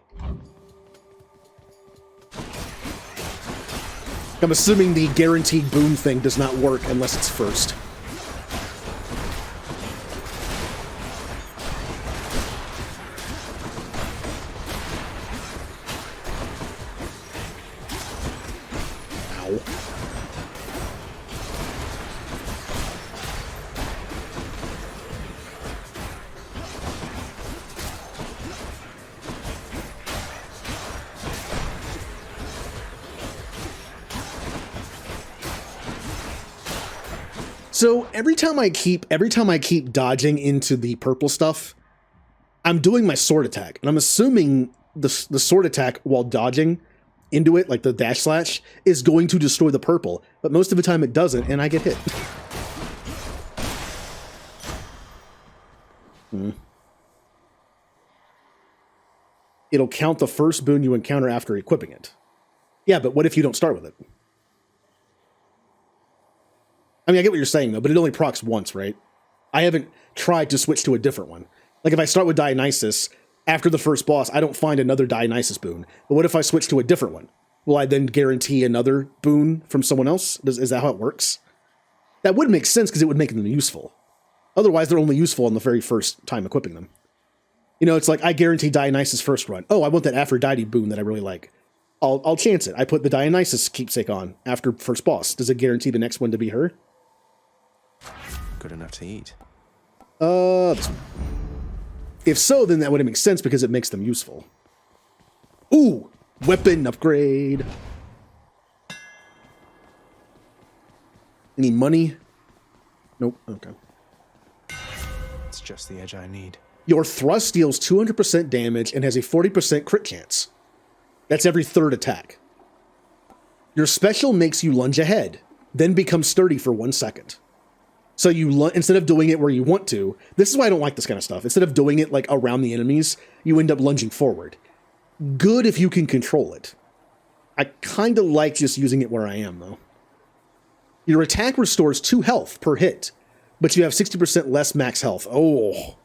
I'm assuming the guaranteed boon thing does not work unless it's first. So every time I keep dodging into the purple stuff, I'm doing my sword attack, and I'm assuming the sword attack while dodging into it, like the dash slash, is going to destroy the purple. But most of the time it doesn't, and I get hit. It'll count the first boon you encounter after equipping it. Yeah, but what if you don't start with it? I mean, I get what you're saying, though, but it only procs once, right? I haven't tried to switch to a different one. Like, if I start with Dionysus, after the first boss, I don't find another Dionysus boon. But what if I switch to a different one? Will I then guarantee another boon from someone else? Is that how it works? That would make sense, because it would make them useful. Otherwise, they're only useful on the very first time equipping them. You know, it's like, I guarantee Dionysus first run. Oh, I want that Aphrodite boon that I really like. I'll chance it. I put the Dionysus keepsake on after first boss. Does it guarantee the next one to be her? Good enough to eat. This one. If so, then that would make sense because it makes them useful. Ooh, weapon upgrade. Any money? Nope. Okay. It's just the edge I need. Your thrust deals 200% damage and has a 40% crit chance. That's every third attack. Your special makes you lunge ahead, then become sturdy for 1 second. So you instead of doing it where you want to, this is why I don't like this kind of stuff. Instead of doing it like around the enemies, you end up lunging forward. Good if you can control it. I kind of like just using it where I am, though. Your attack restores 2 health per hit, but you have 60% less max health. Oh.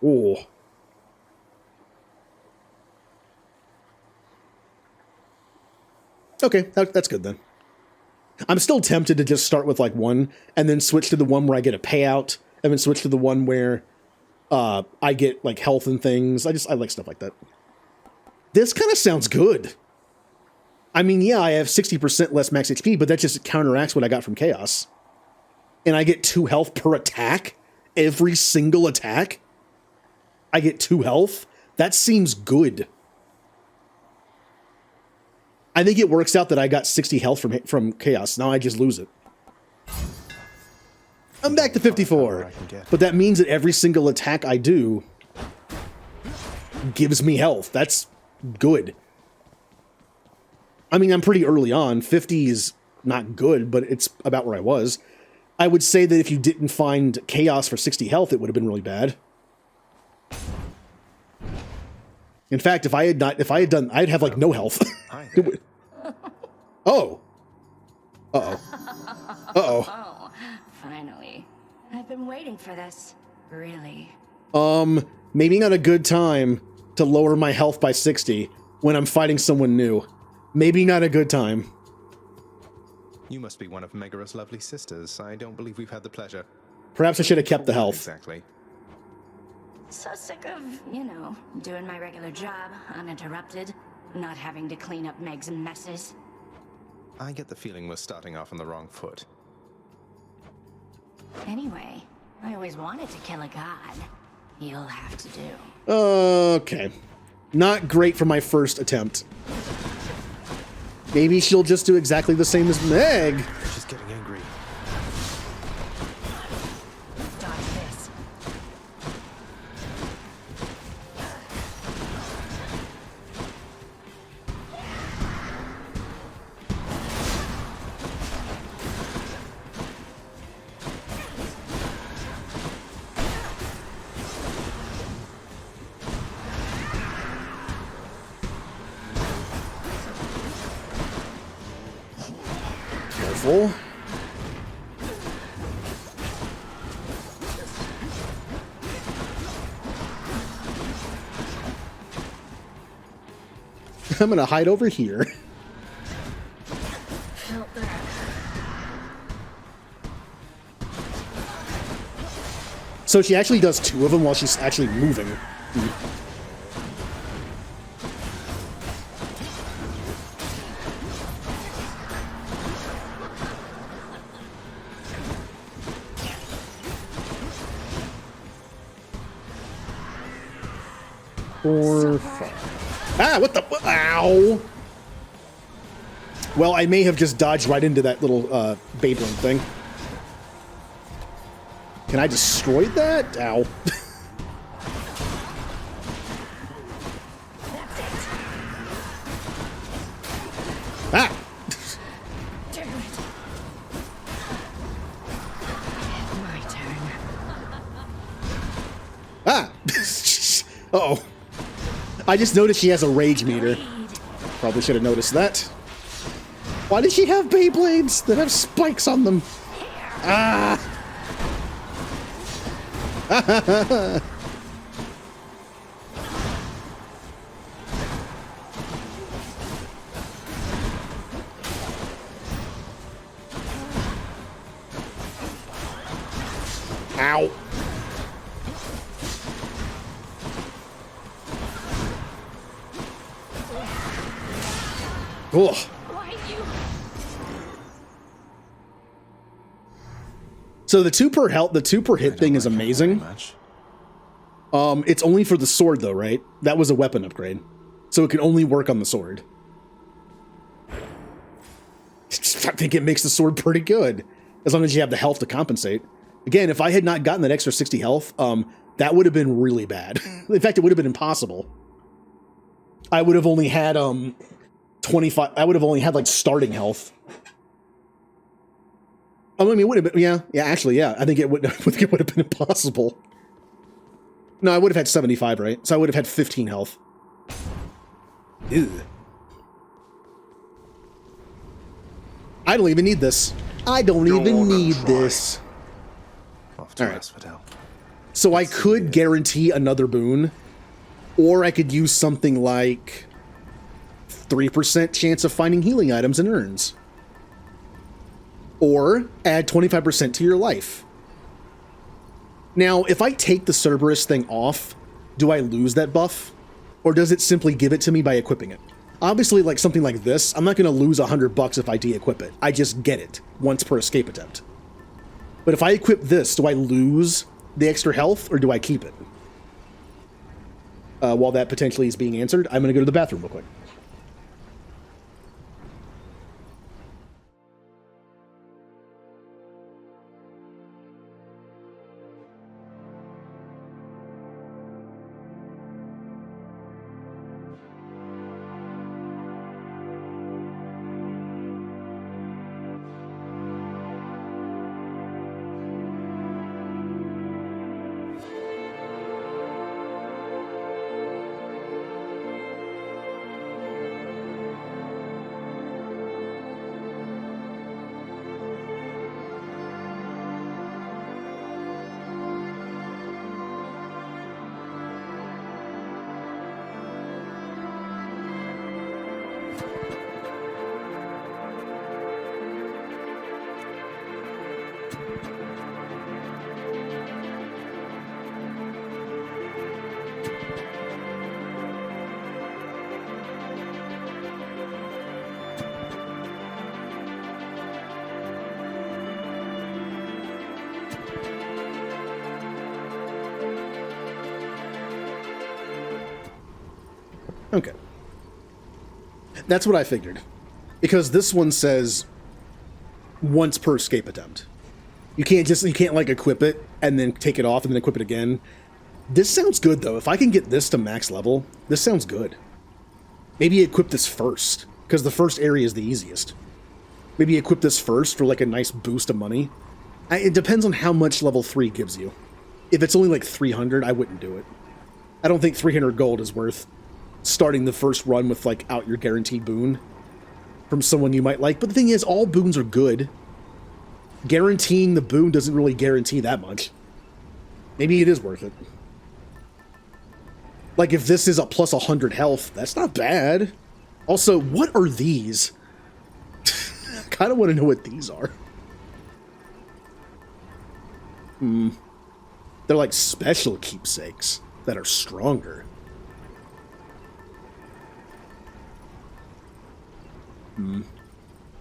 Oh. Okay, that's good then. I'm still tempted to just start with like one and then switch to the one where I get a payout and then switch to the one where I get like health and things. I like stuff like that. This kind of sounds good. I mean, yeah, I have 60% less max HP, but that just counteracts what I got from Chaos. And I get 2 health per attack. Every single attack. I get 2 health. That seems good. I think it works out that I got 60 health from Chaos. Now I just lose it. I'm back to 54. But that means that every single attack I do gives me health. That's good. I mean, I'm pretty early on. 50 is not good, but it's about where I was. I would say that if you didn't find Chaos for 60 health, it would have been really bad. In fact, if I had done, I'd have like no health. Oh. Uh-oh. Uh-oh. Oh, finally. I've been waiting for this. Really. Maybe not a good time to lower my health by 60 when I'm fighting someone new. Maybe not a good time. You must be one of Megara's lovely sisters. I don't believe we've had the pleasure. Perhaps I should have kept the health. Exactly. So sick of, you know, doing my regular job, uninterrupted, not having to clean up Meg's messes. I get the feeling we're starting off on the wrong foot. Anyway, I always wanted to kill a god. You'll have to do. Okay. Not great for my first attempt. Maybe she'll just do exactly the same as Meg. She's getting angry. Dodge this. Careful. I'm gonna hide over here. Felt that. So she actually does 2 of them while she's actually moving. Four, 5. Ah, what the? Ow! Well, I may have just dodged right into that little Beyblade thing. Can I destroy that? Ow. Ah! My turn. Ah! Uh-oh. I just noticed she has a rage meter. Probably should have noticed that. Why does she have Beyblades that have spikes on them? Ah! Ow. Ugh. Why you? So the 2 per hit thing is amazing. It's only for the sword though, right? That was a weapon upgrade. So it can only work on the sword. I think it makes the sword pretty good. As long as you have the health to compensate. Again, if I had not gotten that extra 60 health, that would have been really bad. In fact, it would have been impossible. I would have only had 25. I would have only had like starting health. I mean, it would have been, yeah, actually, yeah. I think it would have been impossible. No, I would have had 75, right? So I would have had 15 health. Ew. I don't even need this. I don't even need this. All right. So I could guarantee another boon, or I could use something like 3% chance of finding healing items in urns. Or add 25% to your life. Now, if I take the Cerberus thing off, do I lose that buff? Or does it simply give it to me by equipping it? Obviously, like something like this, I'm not going to lose $100 if I de-equip it. I just get it once per escape attempt. But if I equip this, do I lose the extra health, or do I keep it? While that potentially is being answered, I'm going to go to the bathroom real quick. Okay. That's what I figured. Because this one says once per escape attempt. You can't like equip it and then take it off and then equip it again. This sounds good though. If I can get this to max level, this sounds good. Maybe equip this first, because the first area is the easiest. Maybe equip this first for like a nice boost of money. It depends on how much level 3 gives you. If it's only like 300, I wouldn't do it. I don't think 300 gold is worth starting the first run with like out your guaranteed boon from someone you might like. But the thing is, all boons are good. Guaranteeing the boon doesn't really guarantee that much. Maybe it is worth it. Like if this is a plus 100 health, that's not bad. Also, what are these? I kind of want to know what these are. They're like special keepsakes that are stronger.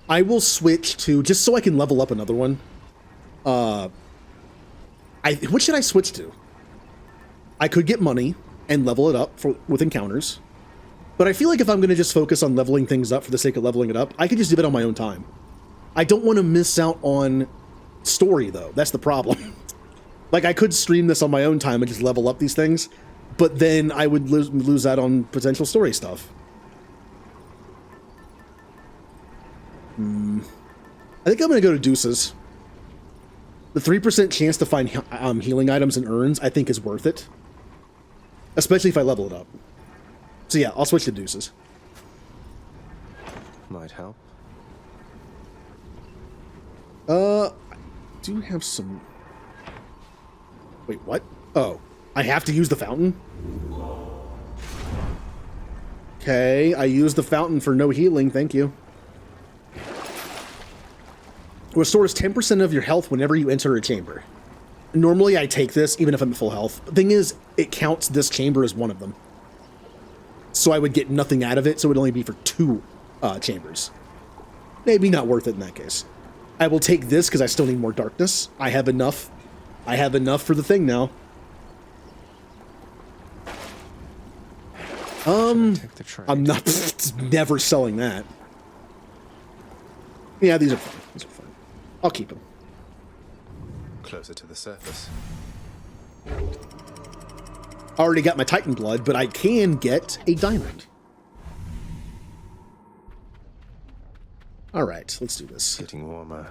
I will switch to, just so I can level up another one. What should I switch to? I could get money and level it up with encounters. But I feel like if I'm going to just focus on leveling things up for the sake of leveling it up, I could just do it on my own time. I don't want to miss out on story, though. That's the problem. Like, I could stream this on my own time and just level up these things, but then I would lose out on potential story stuff. I think I'm going to go to Deuces. The 3% chance to find healing items and urns, I think, is worth it. Especially if I level it up. So yeah, I'll switch to Deuces. Might help. I do have some... Wait, what? Oh, I have to use the fountain? Okay, I used the fountain for no healing, thank you. Restores 10% of your health whenever you enter a chamber. Normally I take this even if I'm at full health. The thing is, it counts this chamber as one of them. So I would get nothing out of it, so it would only be for 2 chambers. Maybe not worth it in that case. I will take this because I still need more darkness. I have enough. I have enough for the thing now. I'm not never selling that. Yeah, these are fine. These are fine. I'll keep them. Closer to the surface. I already got my Titan blood, but I can get a diamond. All right, let's do this. Getting warmer.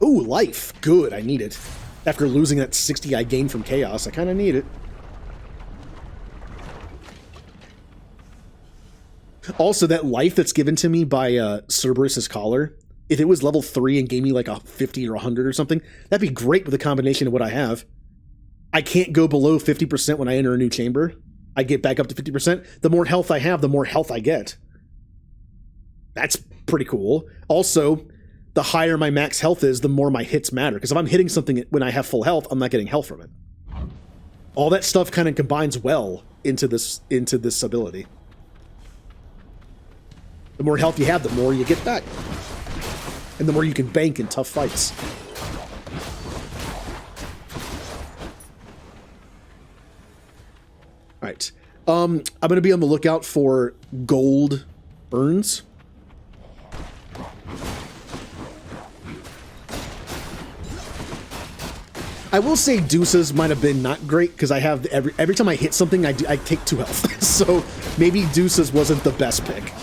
Ooh, life. Good, I need it. After losing that 60 I gained from Chaos, I kind of need it. Also, that life that's given to me by Cerberus's collar, if it was level 3 and gave me like a 50 or 100 or something, that'd be great with a combination of what I have. I can't go below 50% when I enter a new chamber. I get back up to 50%. The more health I have, the more health I get. That's pretty cool. Also, the higher my max health is, the more my hits matter. Because if I'm hitting something when I have full health, I'm not getting health from it. All that stuff kind of combines well into this ability. The more health you have, the more you get back. And the more you can bank in tough fights. Alright. I'm going to be on the lookout for gold urns. I will say Deuces might have been not great because I have every time I hit something, I take 2 health. So maybe Deuces wasn't the best pick.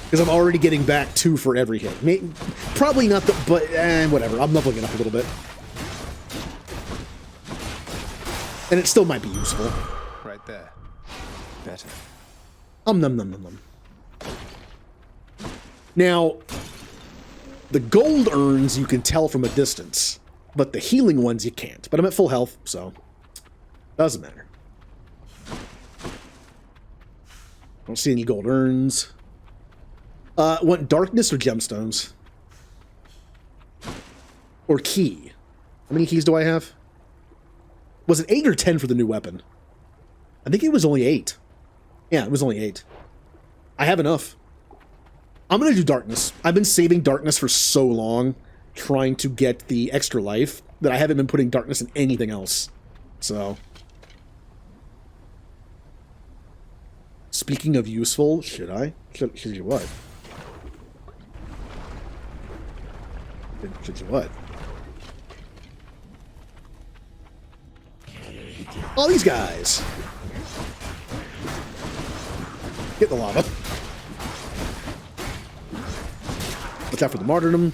Because I'm already getting back 2 for every hit. Probably not the, but whatever. I'm leveling it up a little bit. And it still might be useful. Right there. Better. Num num num. Now, the gold urns you can tell from a distance, but the healing ones you can't. But I'm at full health, so doesn't matter. Don't see any gold urns. Want darkness or gemstones? Or key? How many keys do I have? Was it 8 or 10 for the new weapon? I think it was only 8. Yeah, it was only 8. I have enough. I'm going to do darkness. I've been saving darkness for so long, trying to get the extra life, that I haven't been putting darkness in anything else. So. Speaking of useful, should I? Should you what? Should you what? All these guys. Get the lava. Watch out for the martyrdom.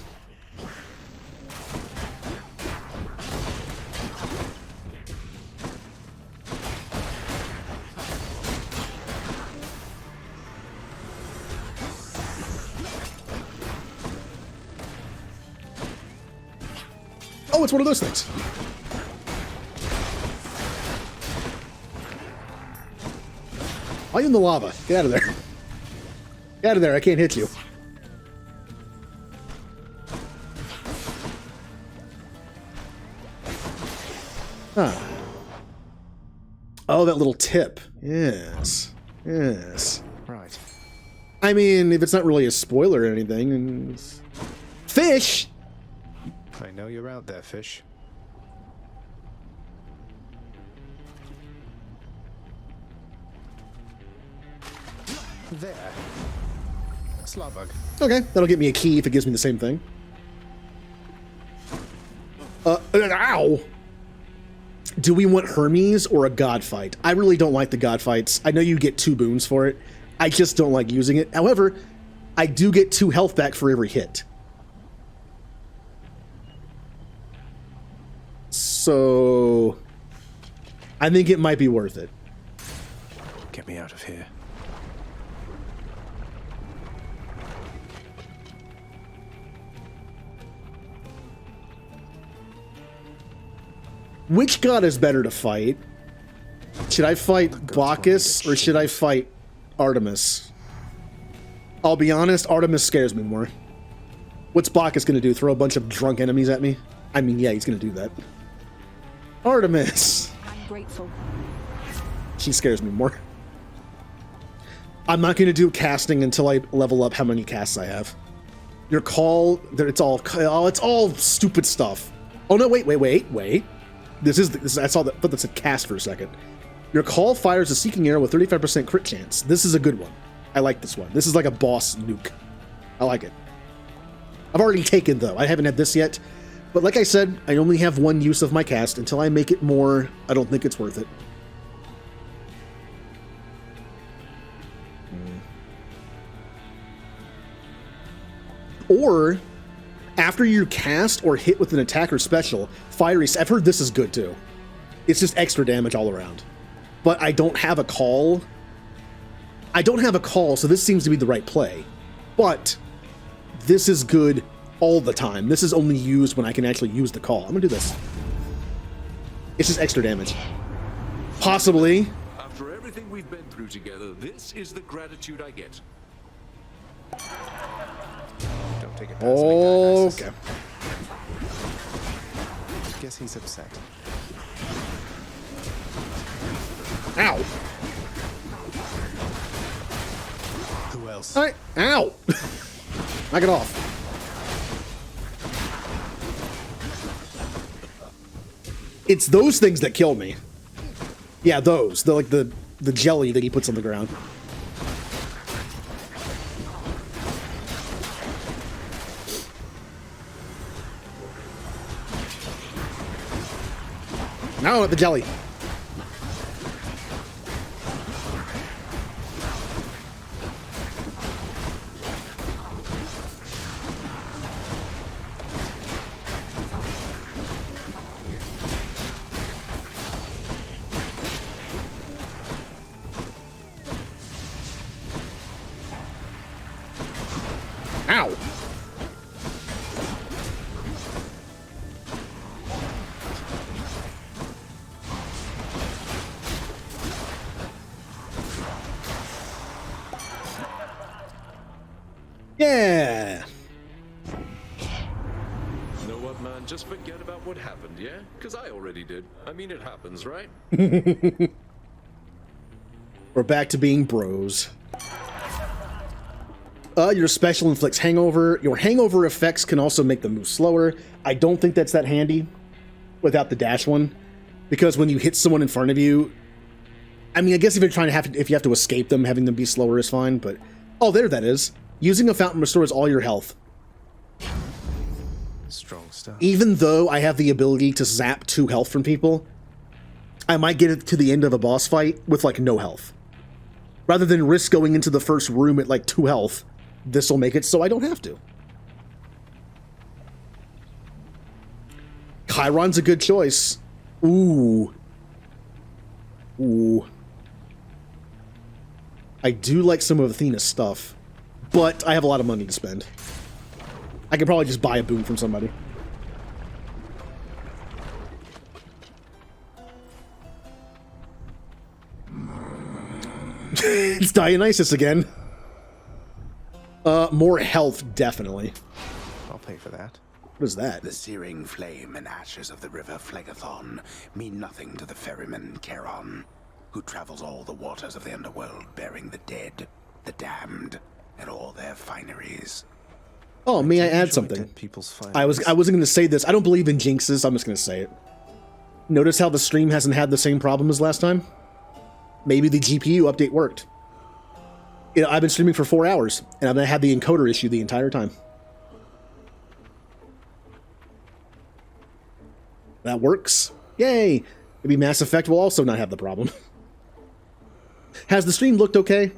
Oh, it's one of those things. Why are you in the lava? Get out of there. Get out of there. I can't hit you. Huh. Oh, that little tip. Yes. Yes. Right. I mean, if it's not really a spoiler or anything. Fish! I know you're out there, fish. There. Slot bug. Okay, that'll get me a key if it gives me the same thing. Ow! Do we want Hermes or a god fight? I really don't like the god fights. I know you get 2 boons for it. I just don't like using it. However, I do get 2 health back for every hit. So I think it might be worth it. Get me out of here. Which god is better to fight? Should I fight Bacchus or should I fight Artemis? I'll be honest, Artemis scares me more. What's Bacchus gonna do? Throw a bunch of drunk enemies at me? I mean, yeah, he's gonna do that. Artemis! I'm grateful. She scares me more. I'm not going to do casting until I level up how many casts I have. Your call, it's all stupid stuff. Oh no, wait. I saw that, but that's a cast for a second. Your call fires a seeking arrow with 35% crit chance. This is a good one. I like this one. This is like a boss nuke. I like it. I've already taken, though. I haven't had this yet. But like I said, I only have one use of my cast. Until I make it more, I don't think it's worth it. Or, after you cast or hit with an attack or special, fiery... I've heard this is good, too. It's just extra damage all around. But I don't have a call. So this seems to be the right play. But this is good all the time. This is only used when I can actually use the call. I'm gonna do this. It's just extra damage. Possibly. After everything we've been through together, this is the gratitude I get. Don't take it personally. Okay. Guess he's upset. Ow. Who else? All right. Ow. Knock it off. It's those things that kill me. Yeah, those. They're like the jelly that he puts on the ground. No, not the jelly. Ow. Yeah. Know what, man? Just forget about what happened, yeah? Because I already did. I mean, it happens, right? We're back to being bros. Your special inflicts hangover. Your hangover effects can also make them move slower. I don't think that's that handy without the dash one, because when you hit someone in front of you, I mean, I guess if you have to escape them, having them be slower is fine. But oh, there that is. Using a fountain restores all your health. Strong stuff. Even though I have the ability to zap 2 health from people, I might get it to the end of a boss fight with like no health. Rather than risk going into the first room at like 2 health, this will make it so I don't have to. Chiron's a good choice. Ooh. I do like some of Athena's stuff, but I have a lot of money to spend. I could probably just buy a boon from somebody. It's Dionysus again. More health, definitely. I'll pay for that. What is that? The searing flame and ashes of the river Phlegethon mean nothing to the ferryman Charon, who travels all the waters of the underworld bearing the dead, the damned, and all their fineries. Oh, may I add something? I wasn't going to say this. I don't believe in jinxes. I'm just going to say it. Notice how the stream hasn't had the same problem as last time? Maybe the GPU update worked. You know, I've been streaming for 4 hours, and I've had the encoder issue the entire time. That works. Yay! Maybe Mass Effect will also not have the problem. Has the stream looked okay?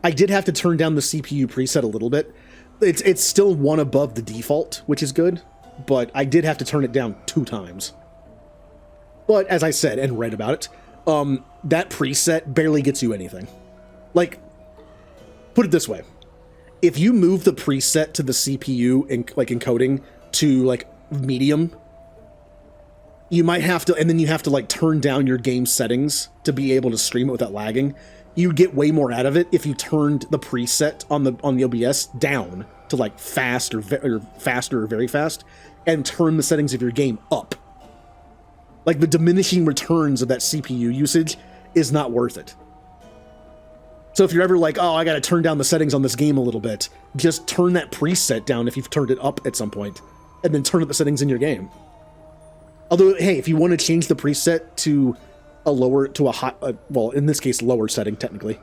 I did have to turn down the CPU preset a little bit. It's still one above the default, which is good, but I did have to turn it down 2 times. But as I said and read about it, that preset barely gets you anything. Like, put it this way. If you move the preset to the CPU and like encoding to like medium, you might have to, and then you have to like turn down your game settings to be able to stream it without lagging. You get way more out of it if you turned the preset on the OBS down to like fast or faster or very fast, and turn the settings of your game up. Like the diminishing returns of that CPU usage is not worth it. So if you're ever like, oh, I got to turn down the settings on this game a little bit, just turn that preset down if you've turned it up at some point, and then turn up the settings in your game. Although, hey, if you want to change the preset to a lower, to a high, well, in this case, lower setting, technically,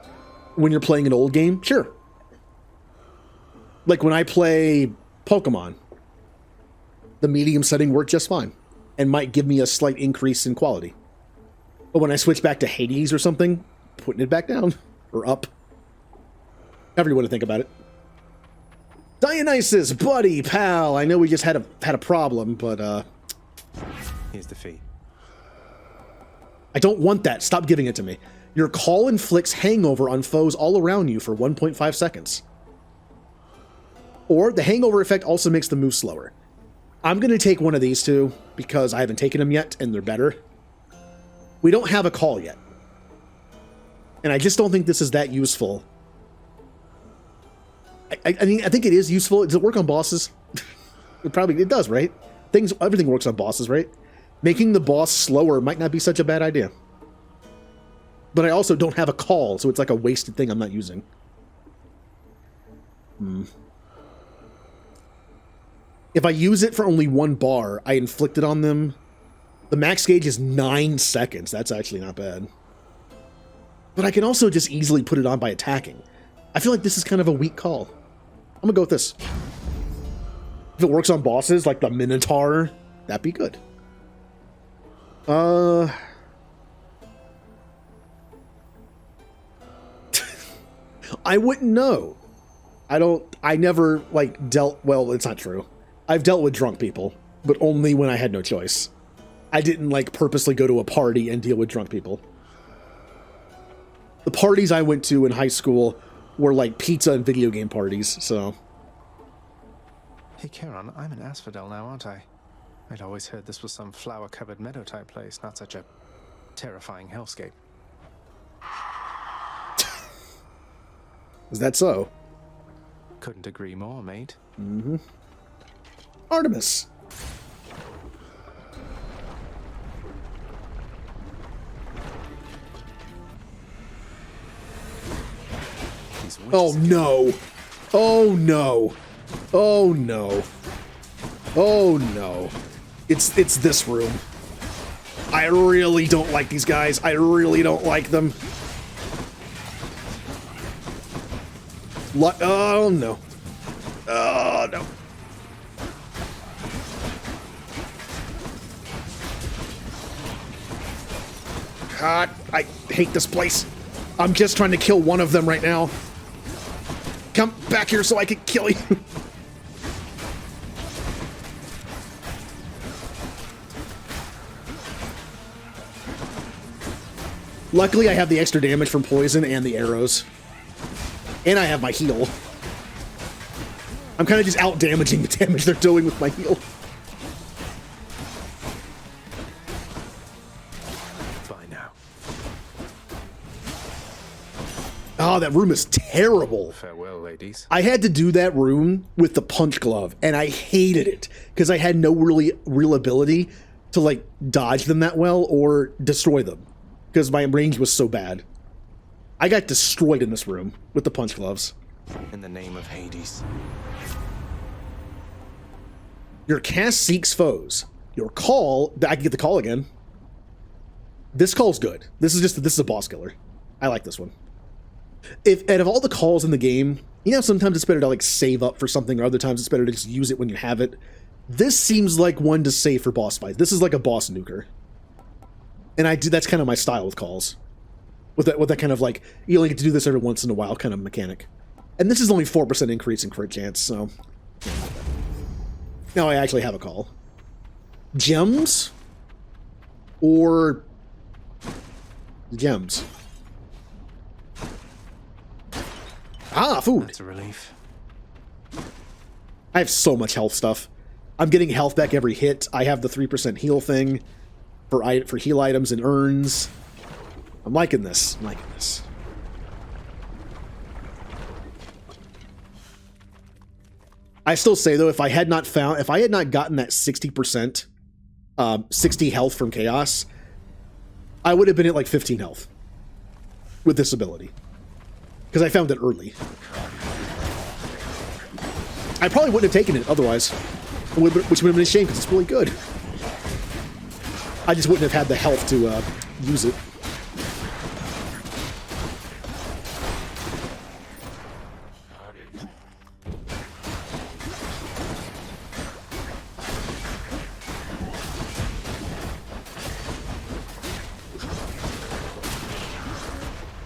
when you're playing an old game, sure. Like when I play Pokemon, the medium setting worked just fine and might give me a slight increase in quality. But when I switch back to Hades or something, putting it back down or up. However you want to think about it. Dionysus, buddy, pal. I know we just had a problem, but Here's the fee. I don't want that. Stop giving it to me. Your call inflicts hangover on foes all around you for 1.5 seconds. Or the hangover effect also makes the move slower. I'm going to take one of these two because I haven't taken them yet and they're better. We don't have a call yet. And I just don't think this is that useful. I mean, I think it is useful. Does it work on bosses? It does, right? Everything works on bosses, right? Making the boss slower might not be such a bad idea. But I also don't have a call, so it's like a wasted thing I'm not using. If I use it for only one bar, I inflict it on them. The max gauge is 9 seconds. That's actually not bad. But I can also just easily put it on by attacking. I feel like this is kind of a weak call. I'm gonna go with this. If it works on bosses like the Minotaur, that'd be good. I wouldn't know. I never, like, well, it's not true. I've dealt with drunk people, but only when I had no choice. I didn't, like, purposely go to a party and deal with drunk people. The parties I went to in high school were, like, pizza and video game parties, so... Hey, Charon, I'm in Asphodel now, aren't I? I'd always heard this was some flower-covered meadow-type place, not such a terrifying hellscape. Is that so? Couldn't agree more, mate. Mm-hmm. Artemis. Oh no. Oh no. Oh no. Oh no. It's this room. I really don't like these guys. I really don't like them. Oh no. Oh no. God, I hate this place. I'm just trying to kill one of them right now. Come back here so I can kill you. Luckily, I have the extra damage from poison and the arrows. And I have my heal. I'm kind of just out-damaging the damage they're doing with my heal. Fine now. Oh, that room is terrible. Farewell, ladies. I had to do that room with the punch glove, and I hated it because I had no real ability to, like, dodge them that well or destroy them because my range was so bad. I got destroyed in this room with the punch gloves. In the name of Hades. Your cast seeks foes. Your call, I can get the call again. This call's good. This is a boss killer. I like this one. If out of all the calls in the game, you know, sometimes it's better to like save up for something, or other times it's better to just use it when you have it. This seems like one to save for boss fights. This is like a boss nuker. And that's kind of my style with calls. With that kind of like, you only get to do this every once in a while kind of mechanic. And this is only 4% increase in crit chance, so... Now I actually have a call. Gems? Or... Gems. Ah, food! That's a relief. I have so much health stuff. I'm getting health back every hit. I have the 3% heal thing for heal items and urns. I'm liking this. I'm liking this. I still say though, if I had not gotten that 60%, 60 health from Chaos, I would have been at like 15 health. with this ability. Because I found it early. I probably wouldn't have taken it otherwise. Which would have been a shame because it's really good. I just wouldn't have had the health to use it.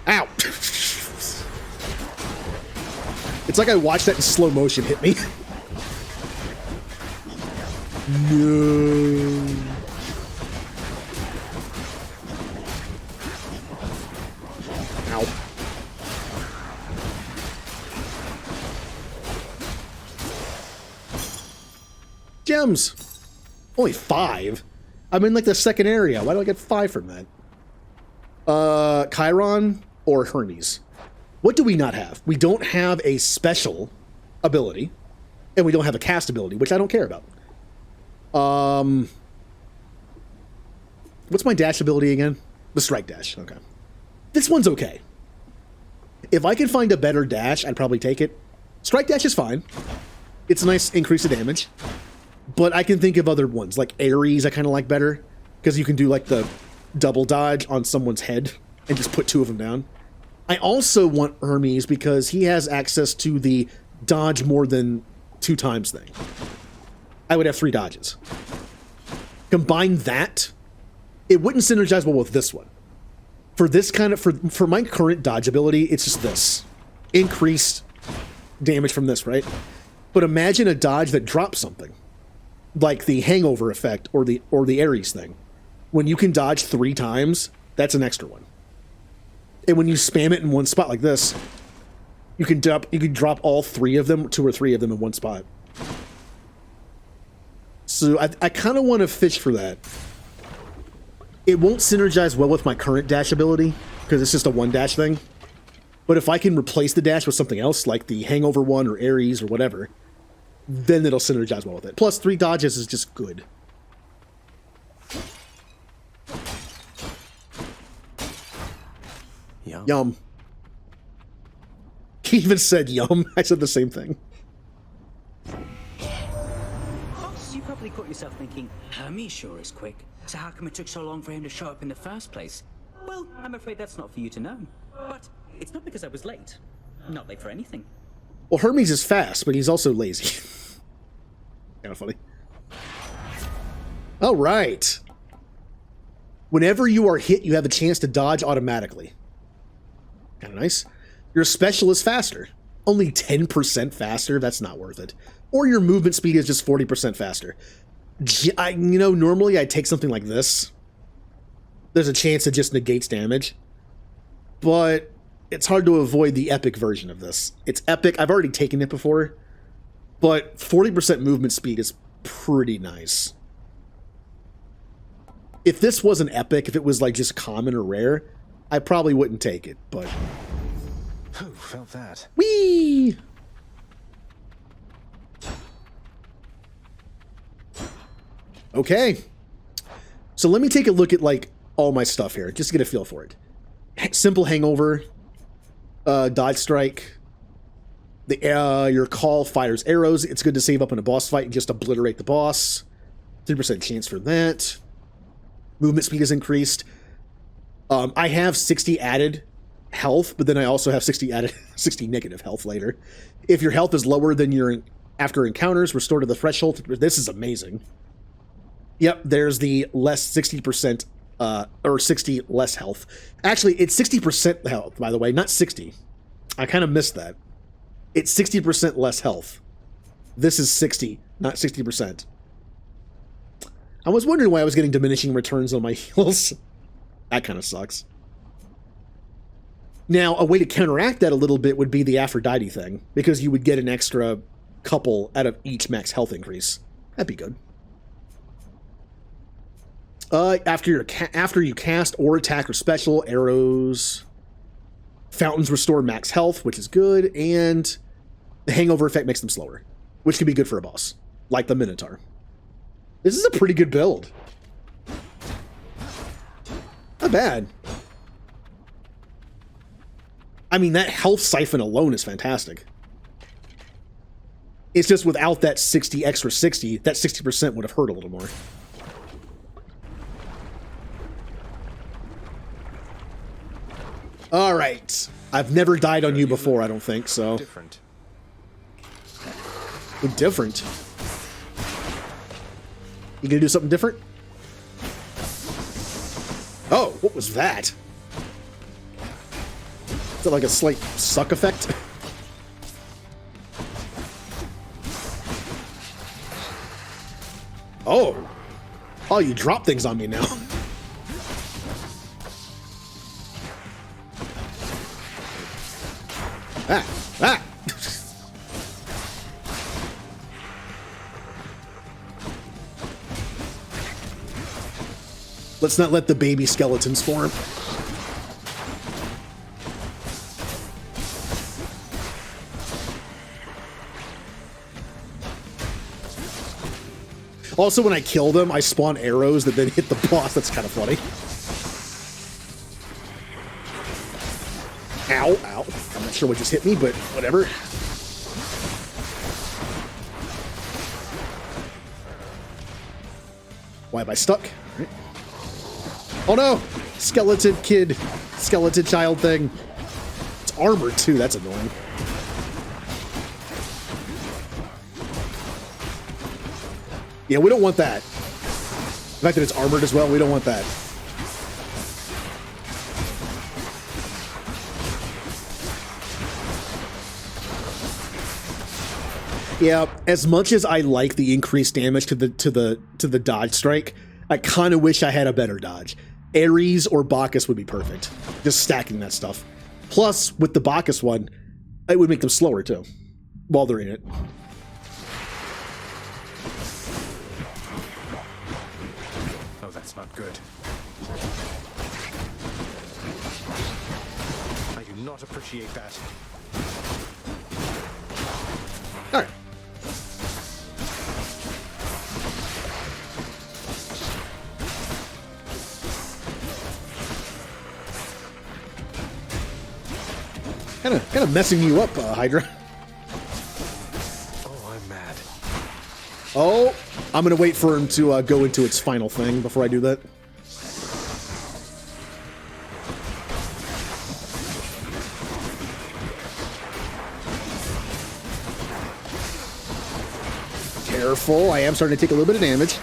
Ow! It's like I watched that in slow motion hit me. No. Ow. Gems. Only 5? I'm in like the second area. Why do I get 5 from that? Chiron or Hermes? What do we not have? We don't have a special ability, and we don't have a cast ability, which I don't care about. What's my dash ability again? The strike dash. Okay. This one's okay. If I can find a better dash, I'd probably take it. Strike dash is fine. It's a nice increase of damage. But I can think of other ones, like Ares I kind of like better, because you can do like the double dodge on someone's head and just put 2 of them down. I also want Hermes because he has access to the dodge more than 2 times thing. I would have 3 dodges. Combine that, it wouldn't synergize well with this one. For this kind of, for my current dodge ability, it's just this. Increased damage from this, right? But imagine a dodge that drops something. Like the hangover effect or the Ares thing. When you can dodge 3 times, that's an extra one. And when you spam it in one spot like this, you can drop all 3 of them, 2 or 3 of them in one spot. So I kind of want to fish for that. It won't synergize well with my current dash ability, because it's just a 1 dash thing. But if I can replace the dash with something else, like the hangover one or Ares or whatever, then it'll synergize well with it. Plus 3 dodges is just good. Yum. Yum. He even said yum. I said the same thing. Fox, you probably caught yourself thinking, Hermes sure is quick, so how come it took so long for him to show up in the first place? Well, I'm afraid that's not for you to know. But it's not because I was late. Not late for anything. Well, Hermes is fast, but he's also lazy. Kind of funny. All right. Whenever you are hit, you have a chance to dodge automatically. Kind of nice. Your special is faster. Only 10% faster? That's not worth it. Or your movement speed is just 40% faster. Normally I'd take something like this. There's a chance it just negates damage. But it's hard to avoid the epic version of this. It's epic. I've already taken it before. But 40% movement speed is pretty nice. If this wasn't epic, if it was like just common or rare, I probably wouldn't take it, but... Whew, felt that. Whee! Okay. So let me take a look at like all my stuff here, just to get a feel for it. Simple hangover, dodge strike, your call fires arrows. It's good to save up in a boss fight and just obliterate the boss. 3% chance for that. Movement speed is increased. I have 60 added health, but then I also have 60 negative health later. If your health is lower than your after encounters, restore to the threshold. This is amazing. Yep, there's the less 60%, or 60 less health. Actually, it's 60% health, by the way, not 60. I kind of missed that. It's 60% less health. This is 60, not 60%. I was wondering why I was getting diminishing returns on my heals. That kind of sucks. Now, a way to counteract that a little bit would be the Aphrodite thing, because you would get an extra couple out of each max health increase. That'd be good. After you cast or attack or special, arrows, fountains restore max health, which is good, and the hangover effect makes them slower, which can be good for a boss, like the Minotaur. This is a pretty good build. Not bad. I mean, that health siphon alone is fantastic. It's just without that 60 extra 60, that 60% would have hurt a little more. All right. I've never died on you before, I don't think, so. Different. Different? You gonna do something different? Oh, what was that? Is that like a slight suck effect? Oh. Oh, you drop things on me now. Ah! Ah! Let's not let the baby skeletons form. Also, when I kill them, I spawn arrows that then hit the boss. That's kind of funny. Ow, ow. I'm not sure what just hit me, but whatever. Why am I stuck? Right. Oh no! Skeleton kid. Skeleton child thing. It's armored too, that's annoying. Yeah, we don't want that. The fact that it's armored as well, we don't want that. Yeah, as much as I like the increased damage to the dodge strike, I kind of wish I had a better dodge. Ares or Bacchus would be perfect. Just stacking that stuff. Plus, with the Bacchus one, it would make them slower too, while they're in it. Oh, that's not good. I do not appreciate that. All right. Kind of messing you up, Hydra. Oh, I'm mad. Oh, I'm gonna wait for him to go into its final thing before I do that. Careful, I am starting to take a little bit of damage.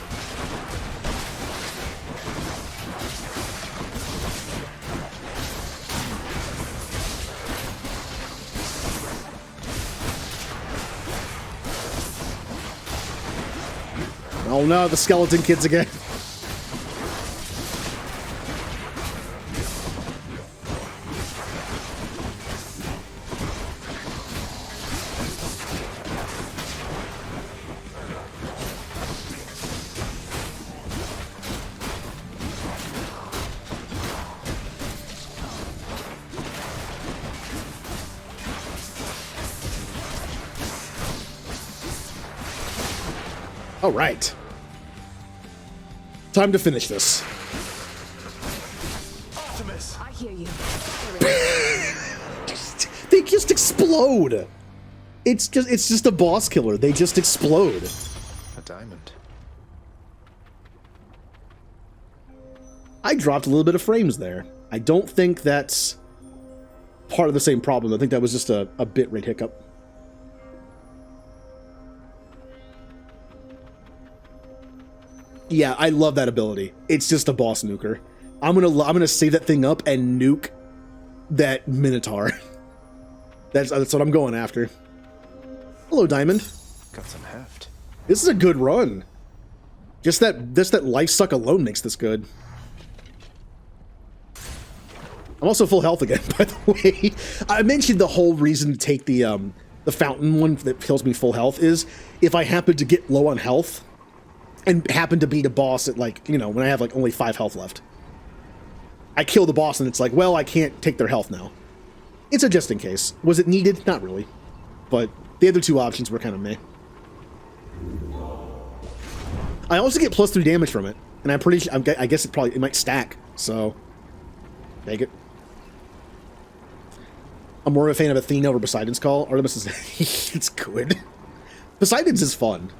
Oh no, the skeleton kids again. All right. Time to finish this. Optimus! I hear you. They just explode. It's just a boss killer. They just explode. A diamond. I dropped a little bit of frames there. I don't think that's part of the same problem. I think that was just a bitrate hiccup. Yeah, I love that ability. It's just a boss nuker. I'm gonna save that thing up and nuke that Minotaur. That's what I'm going after. Hello, Diamond. Got some heft. This is a good run. Just that life suck alone makes this good. I'm also full health again, by the way. I mentioned the whole reason to take the fountain one that kills me full health is if I happen to get low on health and happen to beat a boss at, like, you know, when I have like only 5 health left. I kill the boss and it's like, well, I can't take their health now. It's a just in case. Was it needed? Not really. But the other two options were kind of meh. I also get +3 damage from it, and I'm pretty sure, I guess it might stack, so take it. I'm more of a fan of Athena over Poseidon's Call. Artemis is it's good. Poseidon's is fun.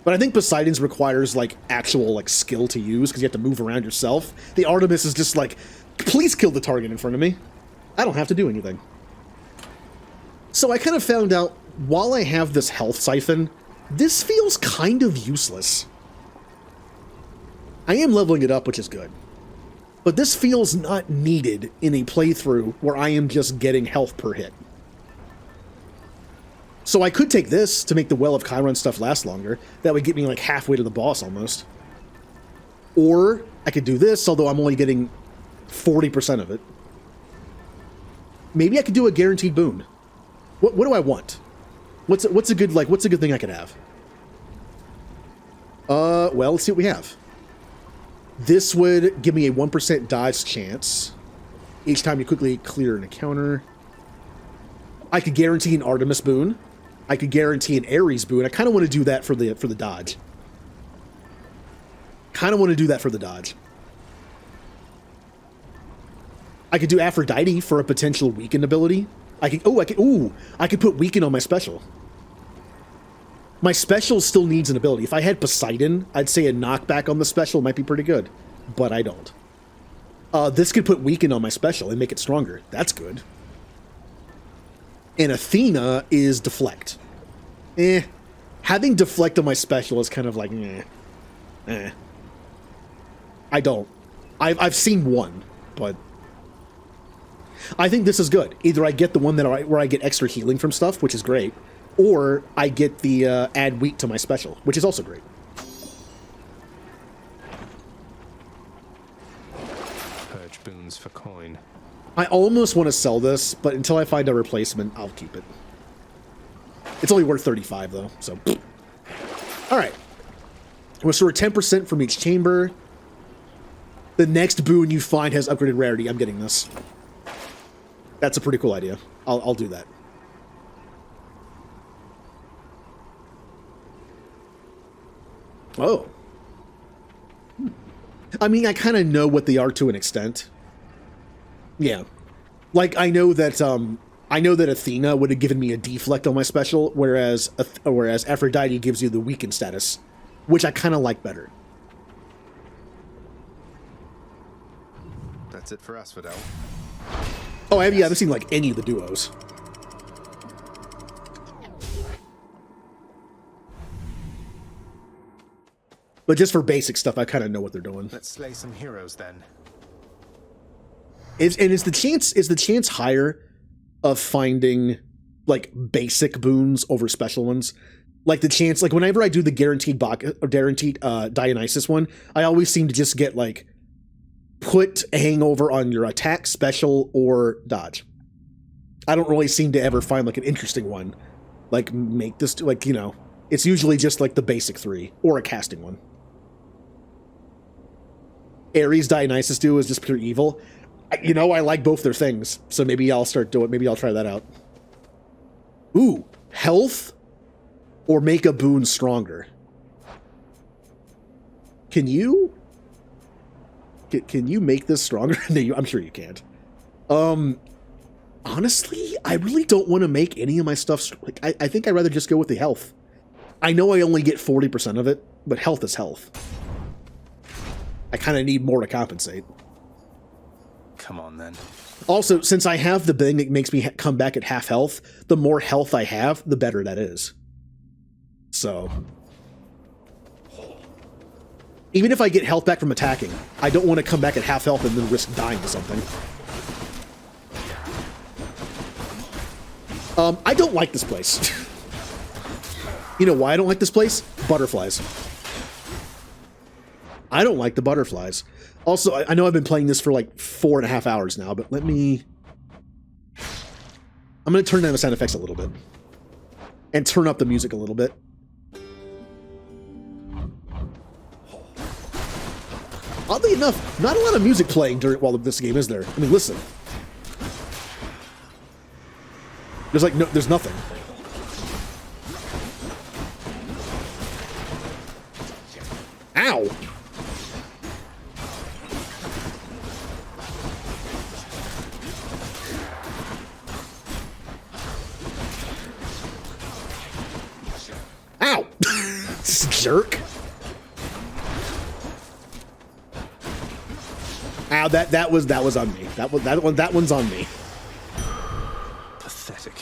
But I think Poseidon's requires like actual like skill to use because you have to move around yourself. The Artemis is just like, please kill the target in front of me. I don't have to do anything. So I kind of found out while I have this health siphon, this feels kind of useless. I am leveling it up, which is good. But this feels not needed in a playthrough where I am just getting health per hit. So I could take this to make the Well of Chiron stuff last longer. That would get me like halfway to the boss almost. Or I could do this, although I'm only getting 40% of it. Maybe I could do a guaranteed boon. What do I want? What's a good thing I could have? Well, let's see what we have. This would give me a 1% dodge chance each time you quickly clear an encounter. I could guarantee an Artemis boon. I could guarantee an Ares boon. I kind of want to do that for the dodge. Kind of want to do that for the dodge. I could do Aphrodite for a potential weaken ability. I could put weaken on my special. My special still needs an ability. If I had Poseidon, I'd say a knockback on the special might be pretty good, but I don't. This could put weaken on my special and make it stronger. That's good. And Athena is deflect. Having deflect on my special is kind of like, I don't. I've seen one, but I think this is good. Either I get the one where I get extra healing from stuff, which is great, or I get the add weak to my special, which is also great. Purge boons for coin. I almost want to sell this, but until I find a replacement, I'll keep it. It's only worth 35 though, so. All right. We'll store 10% from each chamber. The next boon you find has upgraded rarity. I'm getting this. That's a pretty cool idea. I'll do that. Oh. I mean, I kind of know what they are to an extent. Yeah. Like, I know that Athena would have given me a deflect on my special, whereas Aphrodite gives you the weakened status, which I kind of like better. That's it for Asphodel. Oh, I haven't seen, like, any of the duos. But just for basic stuff, I kind of know what they're doing. Let's slay some heroes, then. Is the chance higher of finding, like, basic boons over special ones? Like, the chance, like, whenever I do the guaranteed Dionysus one, I always seem to just get, like, put a hangover on your attack, special, or dodge. I don't really seem to ever find, like, an interesting one. Like, make this, like, you know, it's usually just, like, the basic 3, or a casting one. Ares Dionysus duo is just pure evil. You know, I like both their things, so maybe I'll start doing, maybe I'll try that out. Ooh, health or make a boon stronger. Can you make this stronger? No, I'm sure you can't. Honestly, I really don't want to make any of my stuff, like, I think I'd rather just go with the health. I know I only get 40% of it, but health is health. I kind of need more to compensate. Come on, then. Also, since I have the thing that makes me come back at half health, the more health I have, the better that is. So, even if I get health back from attacking, I don't want to come back at half health and then risk dying to something. I don't like this place. You know why I don't like this place? Butterflies. I don't like the butterflies. Also, I know I've been playing this for like 4.5 hours now, but let me... I'm going to turn down the sound effects a little bit. And turn up the music a little bit. Oddly enough, not a lot of music playing while this game is there. I mean, listen. There's like, no, there's nothing. Ow! jerk. Ow, that was on me. That one's on me. Pathetic.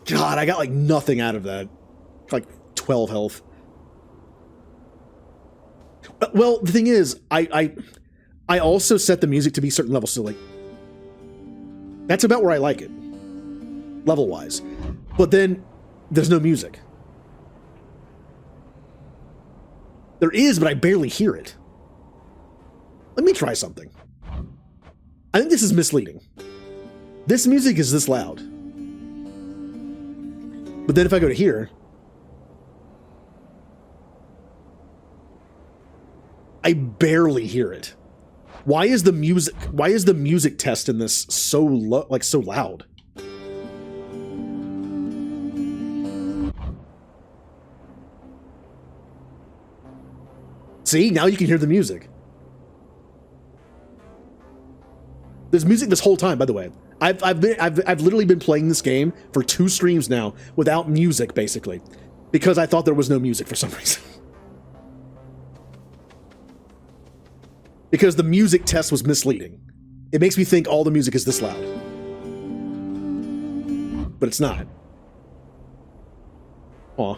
God, I got like nothing out of that. Like 12 health. Well, the thing is, I also set the music to be certain levels, so like that's about where I like it, level-wise. But then there's no music. There is, but I barely hear it. Let me try something. I think this is misleading. This music is this loud. But then if I go to here, I barely hear it. Why is the music test in this so so loud? See, now you can hear the music. There's music this whole time, by the way. I've literally been playing this game for 2 streams now without music, basically, because I thought there was no music for some reason. Because the music test was misleading. It makes me think all the music is this loud. But it's not. Aw.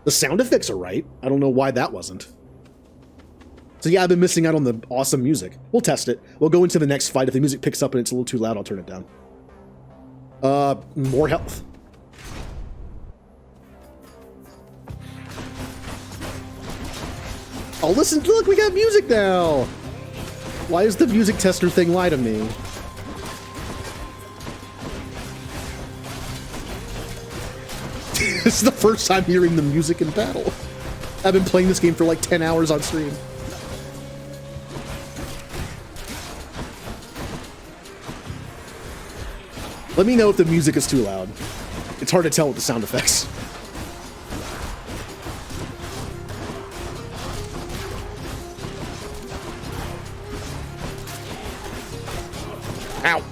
The sound effects are right. I don't know why that wasn't. So yeah, I've been missing out on the awesome music. We'll test it. We'll go into the next fight. If the music picks up and it's a little too loud, I'll turn it down. More health. Oh, listen, look, we got music now! Why is the music tester thing lie to me? This is the first time hearing the music in battle. I've been playing this game for like 10 hours on stream. Let me know if the music is too loud. It's hard to tell with the sound effects. Ow.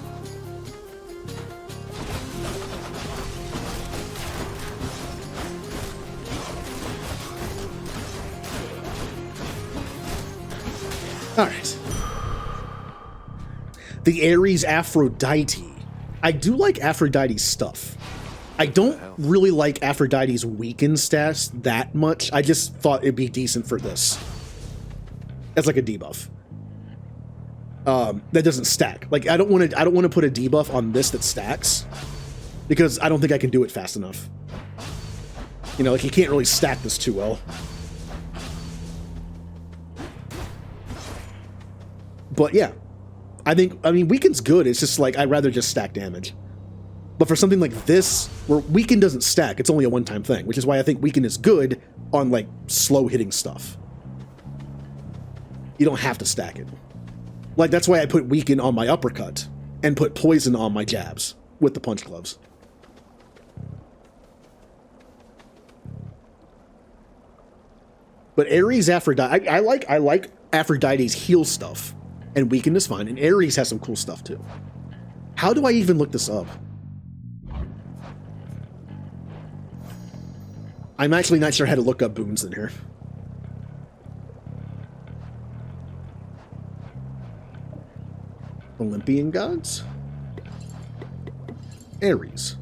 All right. The Ares Aphrodite. I do like Aphrodite's stuff. I don't really like Aphrodite's weakened stats that much. I just thought it'd be decent for this. As like a debuff. That doesn't stack. Like I don't want to put a debuff on this that stacks because I don't think I can do it fast enough. You know, like you can't really stack this too well. But yeah. I mean, weaken's good. It's just like, I'd rather just stack damage. But for something like this, where weaken doesn't stack, it's only a one-time thing, which is why I think weaken is good on, like, slow-hitting stuff. You don't have to stack it. Like, that's why I put weaken on my uppercut and put poison on my jabs with the punch gloves. But Ares Aphrodite, I like Aphrodite's heal stuff. And weaken is fine, and Ares has some cool stuff too. How do I even look this up? I'm actually not sure how to look up boons in here. Olympian gods? Ares.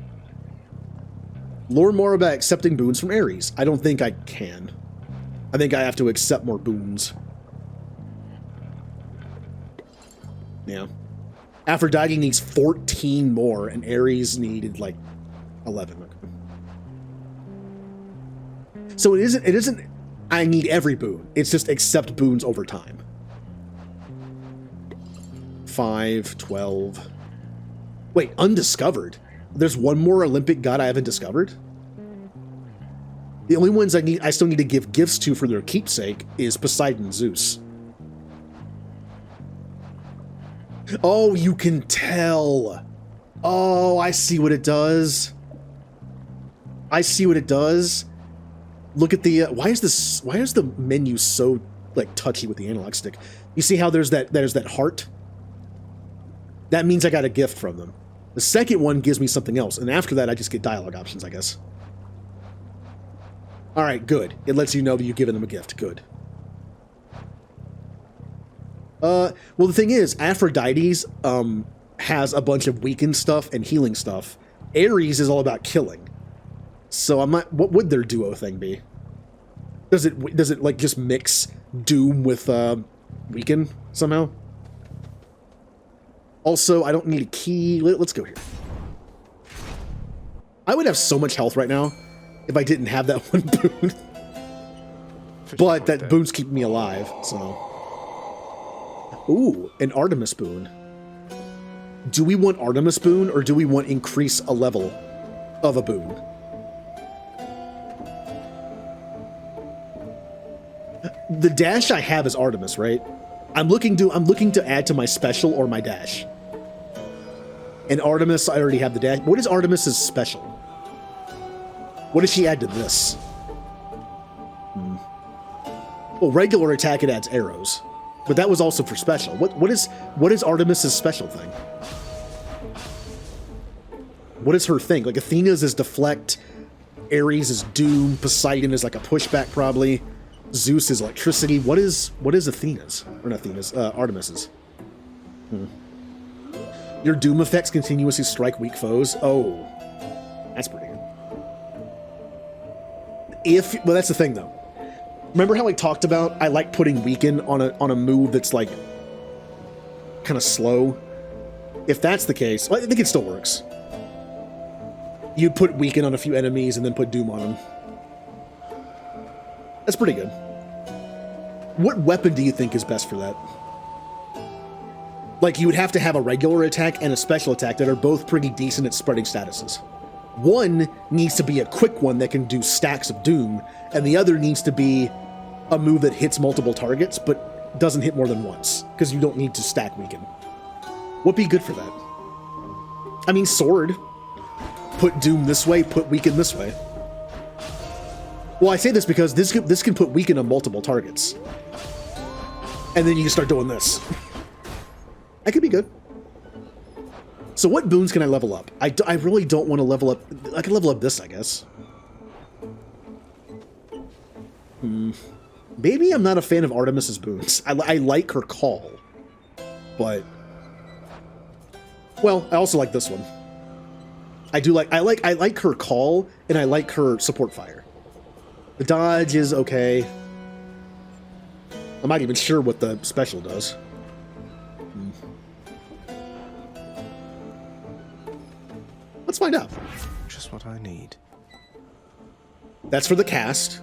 Learn more about accepting boons from Ares. I don't think I can. I think I have to accept more boons. Yeah. Aphrodite needs 14 more, and Ares needed, like, 11. So it isn't I need every boon. It's just accept boons over time. 5, 12. Wait, undiscovered? There's one more Olympic god I haven't discovered? The only ones I still need to give gifts to for their keepsake is Poseidon and Zeus. Oh, you can tell. Oh, I see what it does. I see what it does. Look at the why is the menu so like touchy with the analog stick? You see how there's that heart? That means I got a gift from them. The second one gives me something else, and after that I just get dialogue options, I guess. All right, good. It lets you know that you've given them a gift. Good. Well, the thing is, Aphrodite's has a bunch of weakened stuff and healing stuff. Ares is all about killing. So I'm not. What would their duo thing be? Does it like just mix Doom with weaken somehow? Also, I don't need a key. Let's go here. I would have so much health right now if I didn't have that one boon. But that boon's keeping me alive, so. Ooh, an Artemis boon. Do we want Artemis boon, or do we want increase a level of a boon? The dash I have is Artemis, right? I'm looking to add to my special or my dash. And Artemis, I already have the dash. What is Artemis's special? What does she add to this? Well, regular attack, it adds arrows. But that was also for special. What is Artemis's special thing? What is her thing? Like Athena's is deflect, Ares is doom, Poseidon is like a pushback probably, Zeus is electricity. What is Athena's? Or not Athena's, Artemis's. Your doom effects continuously strike weak foes. Oh, that's pretty good. Well, that's the thing though. Remember how I talked about I like putting weaken on a move that's like kind of slow? If that's the case, well, I think it still works. You'd put weaken on a few enemies and then put doom on them. That's pretty good. What weapon do you think is best for that? Like, you would have to have a regular attack and a special attack that are both pretty decent at spreading statuses. One needs to be a quick one that can do stacks of doom, and the other needs to be a move that hits multiple targets, but doesn't hit more than once, because you don't need to stack weaken. What'd be good for that? I mean, sword. Put doom this way, put weaken this way. Well, I say this because this can put weaken on multiple targets. And then you can start doing this. That could be good. So what boons can I level up? I really don't want to level up. I can level up this, I guess. Maybe I'm not a fan of Artemis's boons. I like her call, but well, I also like this one. I like her call, and I like her support fire. The dodge is okay. I'm not even sure what the special does. Let's find out. Just what I need. That's for the cast.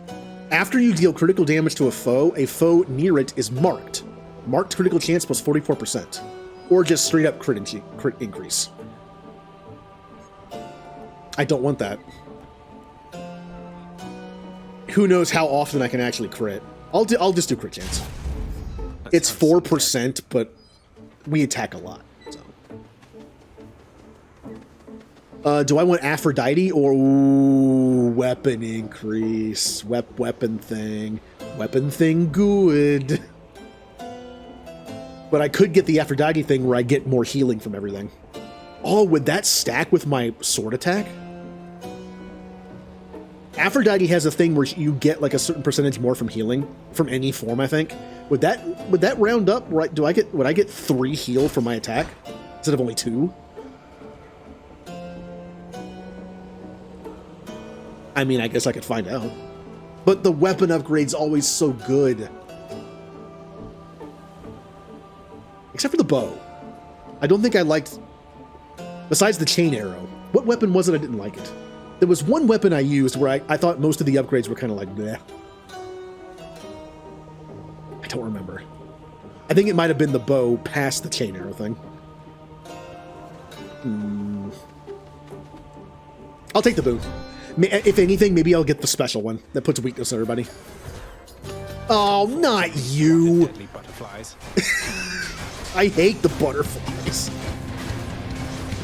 After you deal critical damage to a foe near it is marked. Marked critical chance plus 44%. Or just straight up crit increase. I don't want that. Who knows how often I can actually crit. I'll just do crit chance. It's 4%, but we attack a lot. So. Do I want Aphrodite or weapon increase? Weapon thing. Weapon thing good. But I could get the Aphrodite thing where I get more healing from everything. Oh, would that stack with my sword attack? Aphrodite has a thing where you get like a certain percentage more from healing from any form, I think. Would that round up? Right? Would I get 3 heal from my attack instead of only 2? I mean, I guess I could find out. But the weapon upgrade's always so good. Except for the bow. I don't think I liked... Besides the chain arrow. What weapon was it I didn't like it? There was one weapon I used where I thought most of the upgrades were kind of like, bleh. I don't remember. I think it might have been the bow past the chain arrow thing. I'll take the boon. If anything, maybe I'll get the special one that puts weakness on everybody. Oh, not you! Deadly butterflies. I hate the butterflies.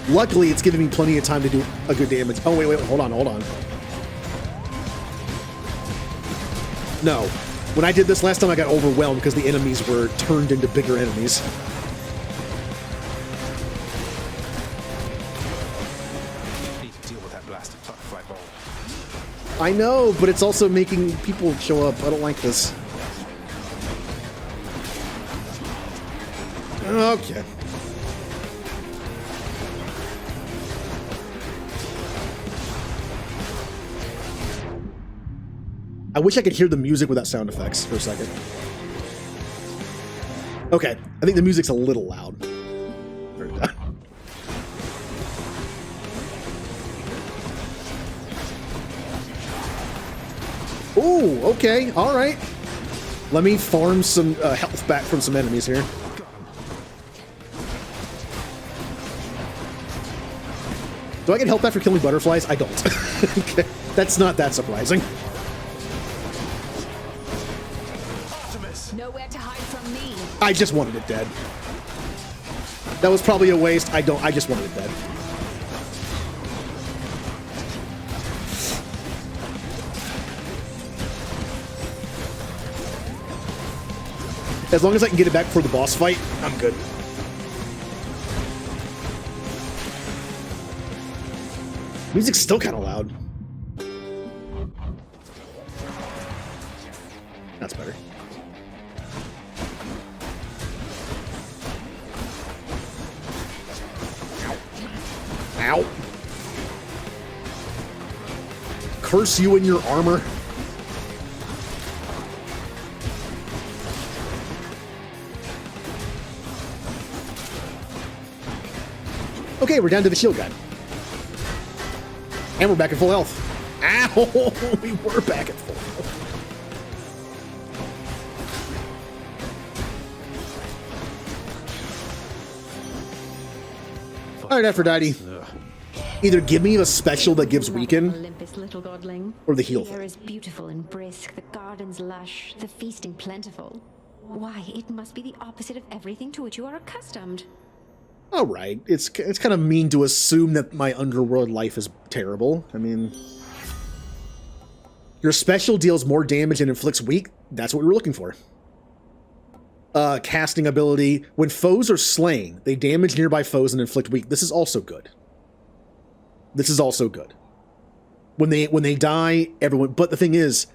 Luckily, it's giving me plenty of time to do a good damage. Oh, wait, hold on. No. When I did this last time, I got overwhelmed because the enemies were turned into bigger enemies. Need to deal with that blasted butterfly ball. I know, but it's also making people show up. I don't like this. Okay. I wish I could hear the music without sound effects for a second. Okay, I think the music's a little loud. Turn it down. Ooh, okay, all right. Let me farm some health back from some enemies here. Do I get health back for killing butterflies? I don't. Okay, that's not that surprising. Nowhere to hide from me. I just wanted it dead. That was probably a waste. I just wanted it dead. As long as I can get it back before the boss fight, I'm good. Music's still kind of loud. That's better. Ow. Curse you and your armor. Okay, we're down to the shield guy. And we're back at full health. Ow! We were back at full health. Alright, Aphrodite. Either give me a special that gives weaken, Olympus, little godling. or the heal The air thing. is beautiful and brisk, the gardens lush, the feasting plentiful. Why, it must be the opposite of everything to which you are accustomed. Alright, it's kind of mean to assume that my underworld life is terrible. I mean, your special deals more damage and inflicts weak. That's what we were looking for. Casting ability. When foes are slain, they damage nearby foes and inflict weak. This is also good. This is also good. When they die, everyone... But the thing is,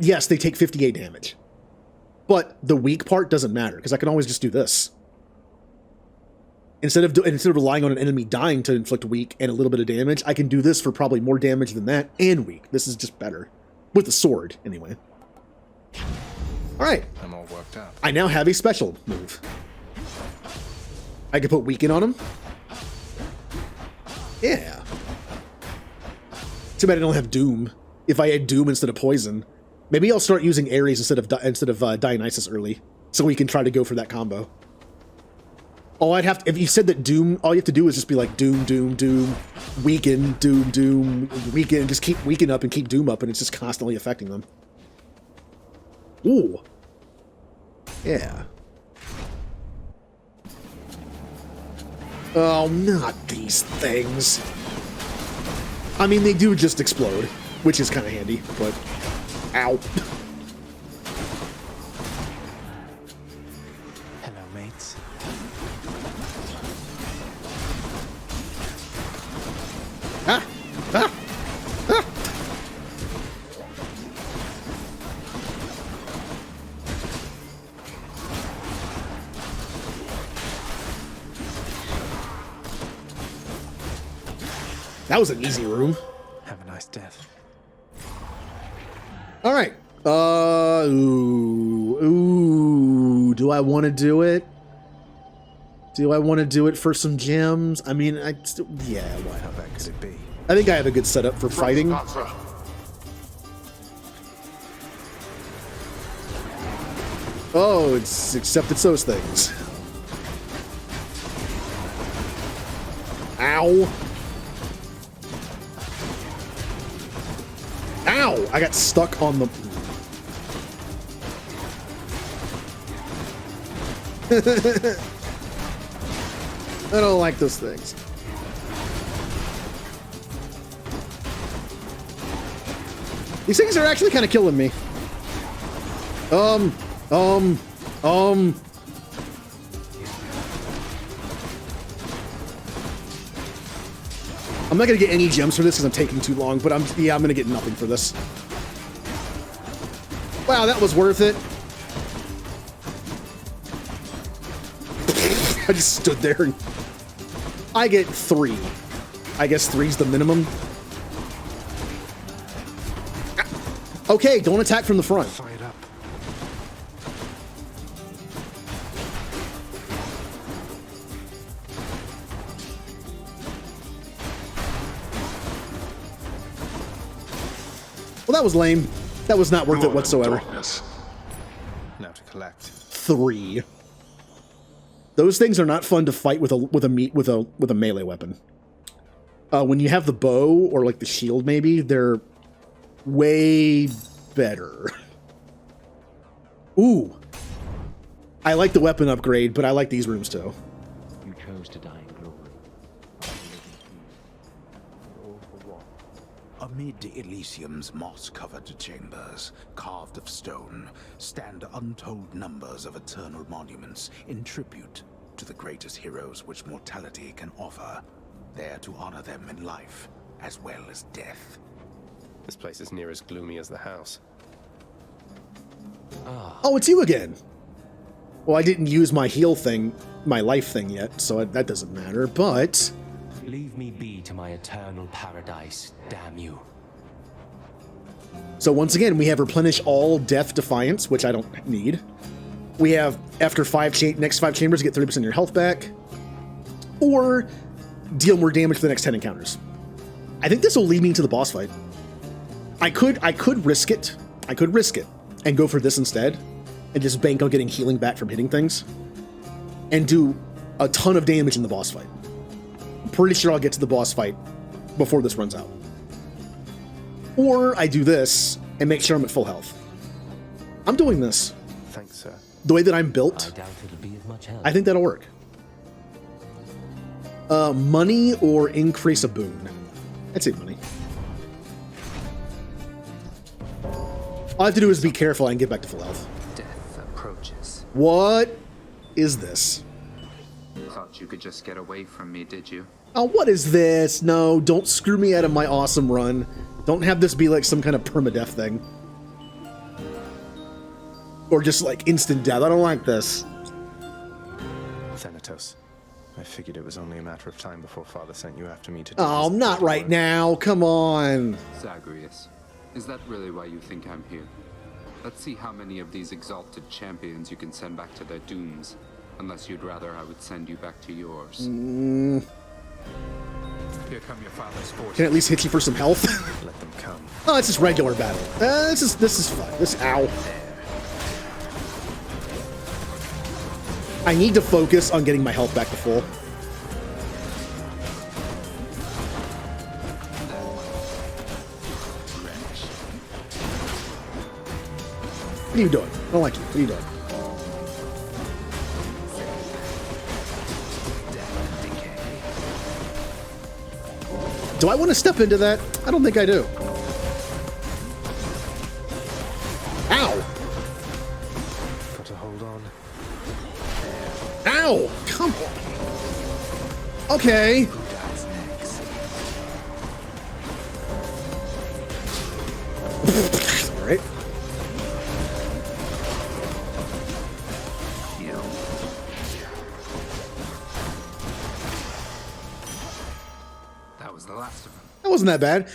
yes, they take 58 damage. But the weak part doesn't matter, because I can always just do this. Instead of relying on an enemy dying to inflict weak and a little bit of damage, I can do this for probably more damage than that, and weak. This is just better. With the sword, anyway. Alright. I'm all worked up. I now have a special move. I can put weaken on him. Yeah. Too bad I don't have Doom. If I had Doom instead of Poison, maybe I'll start using Ares instead of Dionysus early, so we can try to go for that combo. All I'd have to, if you said that Doom, all you have to do is just be like Doom, Doom, Doom, weaken, Doom, Doom, weaken, just keep weaken up and keep Doom up, and it's just constantly affecting them. Ooh. Yeah. Oh, not these things. I mean, they do just explode, which is kind of handy, but... Ow. Hello, mates. Ah! Ah! Ah! That was an easy room. Have a nice death. All right. Ooh. Do I want to do it? Do I want to do it for some gems? I mean, yeah, why How not? bad could it be? I think I have a good setup for fighting. Oh, except it's those things. Ow. Ow! I got stuck on the... I don't like those things. These things are actually kind of killing me. I'm not gonna get any gems for this because I'm taking too long, but I'm gonna get nothing for this. Wow, that was worth it. I just stood there and I get 3. I guess 3's the minimum. Okay, don't attack from the front. Fired up. Well, that was lame. That was not worth it whatsoever. Now to collect. 3. Those things are not fun to fight with a melee weapon. When you have the bow or like the shield, maybe they're way better. Ooh, I like the weapon upgrade, but I like these rooms too. You chose to die in glory. Amid Elysium's moss-covered chambers, carved of stone, stand untold numbers of eternal monuments in tribute to the greatest heroes which mortality can offer, there to honor them in life as well as death. This place is near as gloomy as the house. Oh, it's you again. Well, I didn't use my heal thing, my life thing yet, so that doesn't matter, but... Leave me be to my eternal paradise, damn you. So once again, we have replenish all death defiance, which I don't need. We have, after next 5 chambers, get 30% of your health back. Or deal more damage for the next 10 encounters. I think this will lead me to the boss fight. I could risk it. I could risk it and go for this instead and just bank on getting healing back from hitting things and do a ton of damage in the boss fight. I'm pretty sure I'll get to the boss fight before this runs out. Or I do this and make sure I'm at full health. I'm doing this. Thanks, sir. The way that I'm built, I doubt it'll be of much help. I think that'll work. Money or increase a boon? I'd say money. All I have to do is be careful and get back to full health. Death approaches. What is this? Thought you could just get away from me, did you? Oh, what is this? No, don't screw me out of my awesome run. Don't have this be like some kind of permadeath thing. Or just like instant death. I don't like this. Thanatos. I figured it was only a matter of time before Father sent you after me to do Oh, his not dirty right work. now. Come on. Zagreus, is that really why you think I'm here? Let's see how many of these exalted champions you can send back to their dooms. Unless you'd rather I would send you back to yours. Here come your father's forces. Can I at least hit you for some health? Let them come. Oh, it's just regular battle. This is fun. Ow. I need to focus on getting my health back to full. What are you doing? I don't like you. What are you doing? Do I want to step into that? I don't think I do. Ow! Got to hold on. Ow! Come on. Okay. All right. That was the last of them. That wasn't that bad.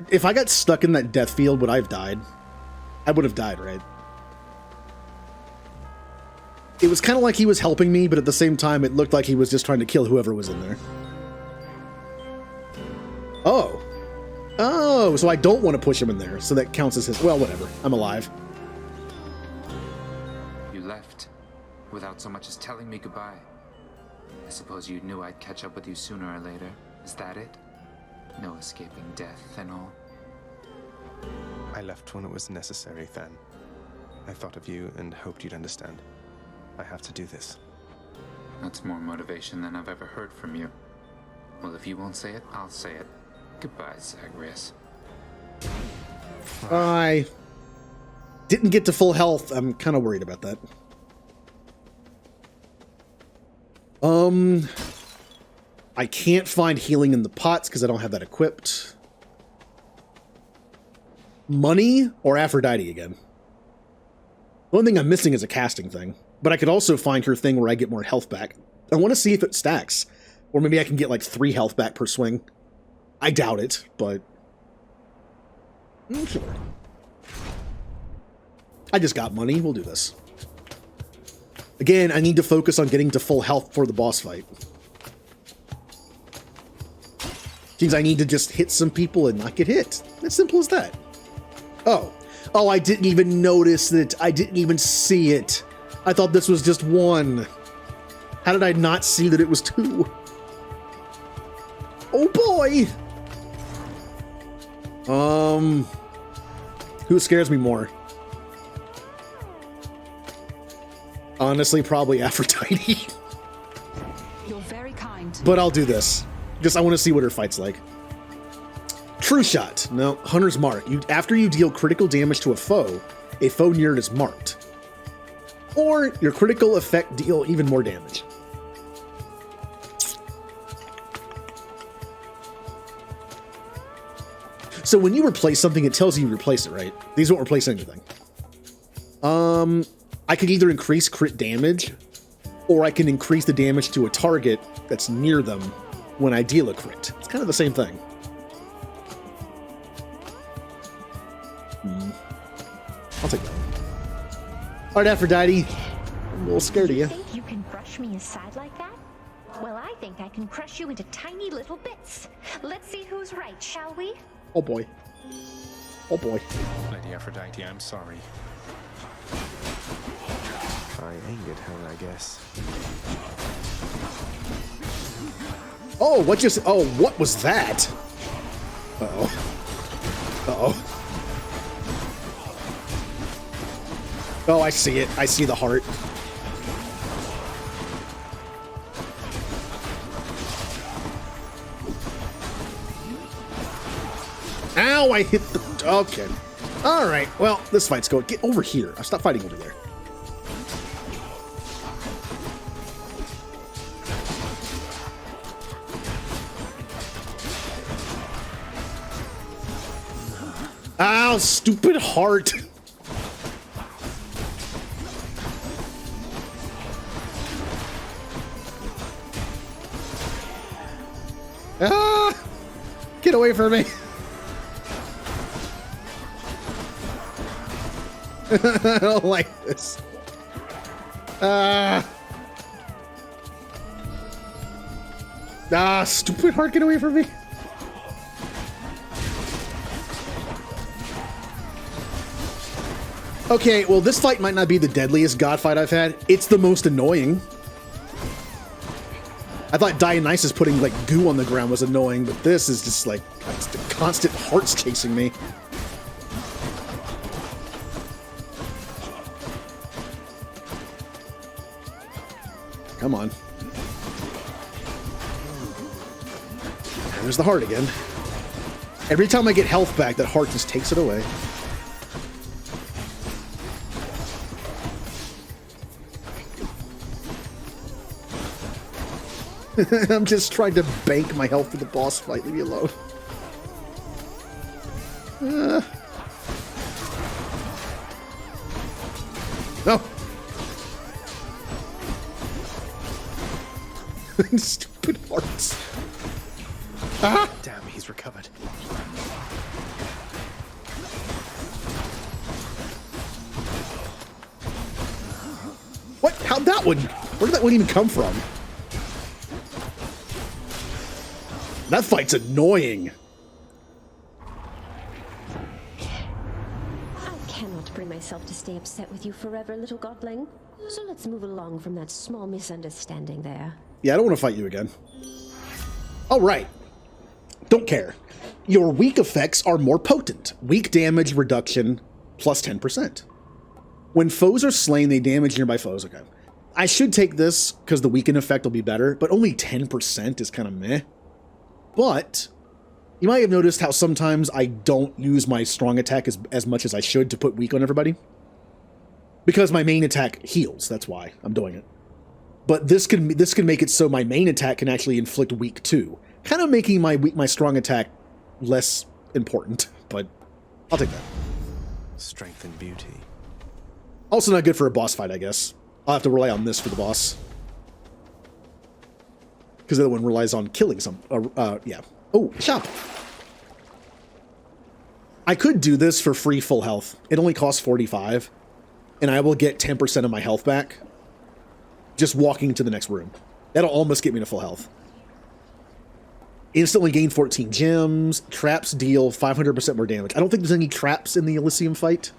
If I got stuck in that death field, would I have died? I would have died, right? It was kind of like he was helping me, but at the same time, it looked like he was just trying to kill whoever was in there. Oh. Oh, so I don't want to push him in there, so that counts as his... Well, whatever. I'm alive. You left without so much as telling me goodbye. I suppose you knew I'd catch up with you sooner or later. Is that it? No escaping death and all. I left when it was necessary, Than. I thought of you and hoped you'd understand. I have to do this. That's more motivation than I've ever heard from you. Well, if you won't say it, I'll say it. Goodbye, Zagreus. I didn't get to full health. I'm kind of worried about that. I can't find healing in the pots because I don't have that equipped. Money or Aphrodite again? The only thing I'm missing is a casting thing. But I could also find her thing where I get more health back. I want to see if it stacks. Or maybe I can get like 3 health back per swing. I doubt it, but... sure. I just got money. We'll do this. Again, I need to focus on getting to full health for the boss fight. Seems I need to just hit some people and not get hit. As simple as that. Oh. Oh, I didn't even notice it. I didn't even see it. I thought this was just 1. How did I not see that it was 2? Oh boy! Who scares me more? Honestly, probably Aphrodite. You're very kind. But I'll do this. Just I want to see what her fight's like. True shot. No, Hunter's Mark. After you deal critical damage to a foe near it is marked. Or your critical effect deal even more damage. So when you replace something, it tells you replace it, right? These won't replace anything. I could either increase crit damage, or I can increase the damage to a target that's near them when I deal a crit. It's kind of the same thing. I'll take that one. Alright, Aphrodite. I'm a little scared of you. Think you can brush me aside like that? Well, I think I can crush you into tiny little bits. Let's see who's right, shall we? Oh boy. Oh boy. Lady Aphrodite, I'm sorry. I angered her, I guess. Oh, what just... Oh, what was that? Uh-oh. Uh-oh. Oh, I see it. I see the heart. Ow, I hit the... Okay. Alright, well, this fight's going... Get over here. Stop fighting over there. Ow, stupid heart. Ah! Get away from me. I don't like this. Stupid heart, get away from me. Okay, well, this fight might not be the deadliest god fight I've had. It's the most annoying. I thought Dionysus putting, like, goo on the ground was annoying, but this is just, like, the constant hearts chasing me. Come on. There's the heart again. Every time I get health back, that heart just takes it away. I'm just trying to bank my health for the boss fight. Leave me alone. No. Stupid hearts. Ah! Damn, he's recovered. What? How'd that one? Where did that one even come from? That fight's annoying. I cannot bring myself to stay upset with you forever, little godling. So let's move along from that small misunderstanding there. Yeah, I don't want to fight you again. All right. Don't care. Your weak effects are more potent. Weak damage reduction plus 10%. When foes are slain, they damage nearby foes. Okay. I should take this because the weaken effect will be better, but only 10% is kind of meh. But you might have noticed how sometimes I don't use my strong attack as much as I should to put weak on everybody. Because my main attack heals. That's why I'm doing it. But this can make it so my main attack can actually inflict weak too, kind of making my strong attack less important. But I'll take that. Strength and beauty. Also not good for a boss fight, I guess. I'll have to rely on this for the boss. Because the other one relies on killing some. Yeah. Oh, shop. I could do this for free full health. It only costs 45. And I will get 10% of my health back. Just walking to the next room. That'll almost get me to full health. Instantly gain 14 gems. Traps deal 500% more damage. I don't think there's any traps in the Elysium fight.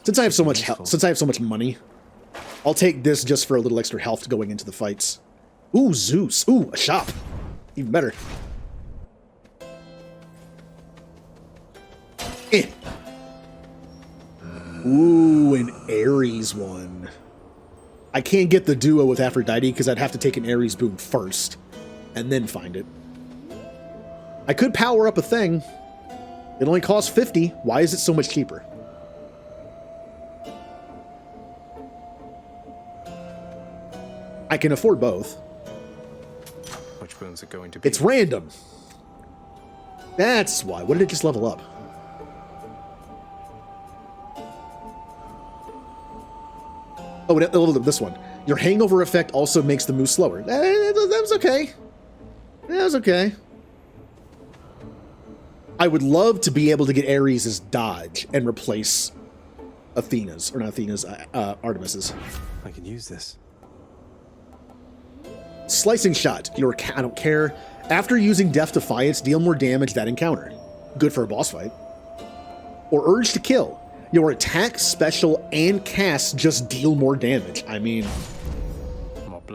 Since I have so much health, since I have so much money, I'll take this just for a little extra health going into the fights. Ooh, Zeus. Ooh, a shop. Even better. Eh. Ooh, an Ares one. I can't get the duo with Aphrodite because I'd have to take an Ares boon first and then find it. I could power up a thing. It only costs 50. Why is it so much cheaper? I can afford both. Which boons are going to be? It's random. That's why. What did it just level up? Oh, it leveled up this one. Your hangover effect also makes the move slower. That was okay. That was okay. I would love to be able to get Ares' dodge and replace Athena's, or not Athena's, Artemis's. I can use this. Slicing shot. I don't care. After using Death Defiance, deal more damage that encounter. Good for a boss fight. Or Urge to Kill. Your attack, special, and cast just deal more damage. I mean,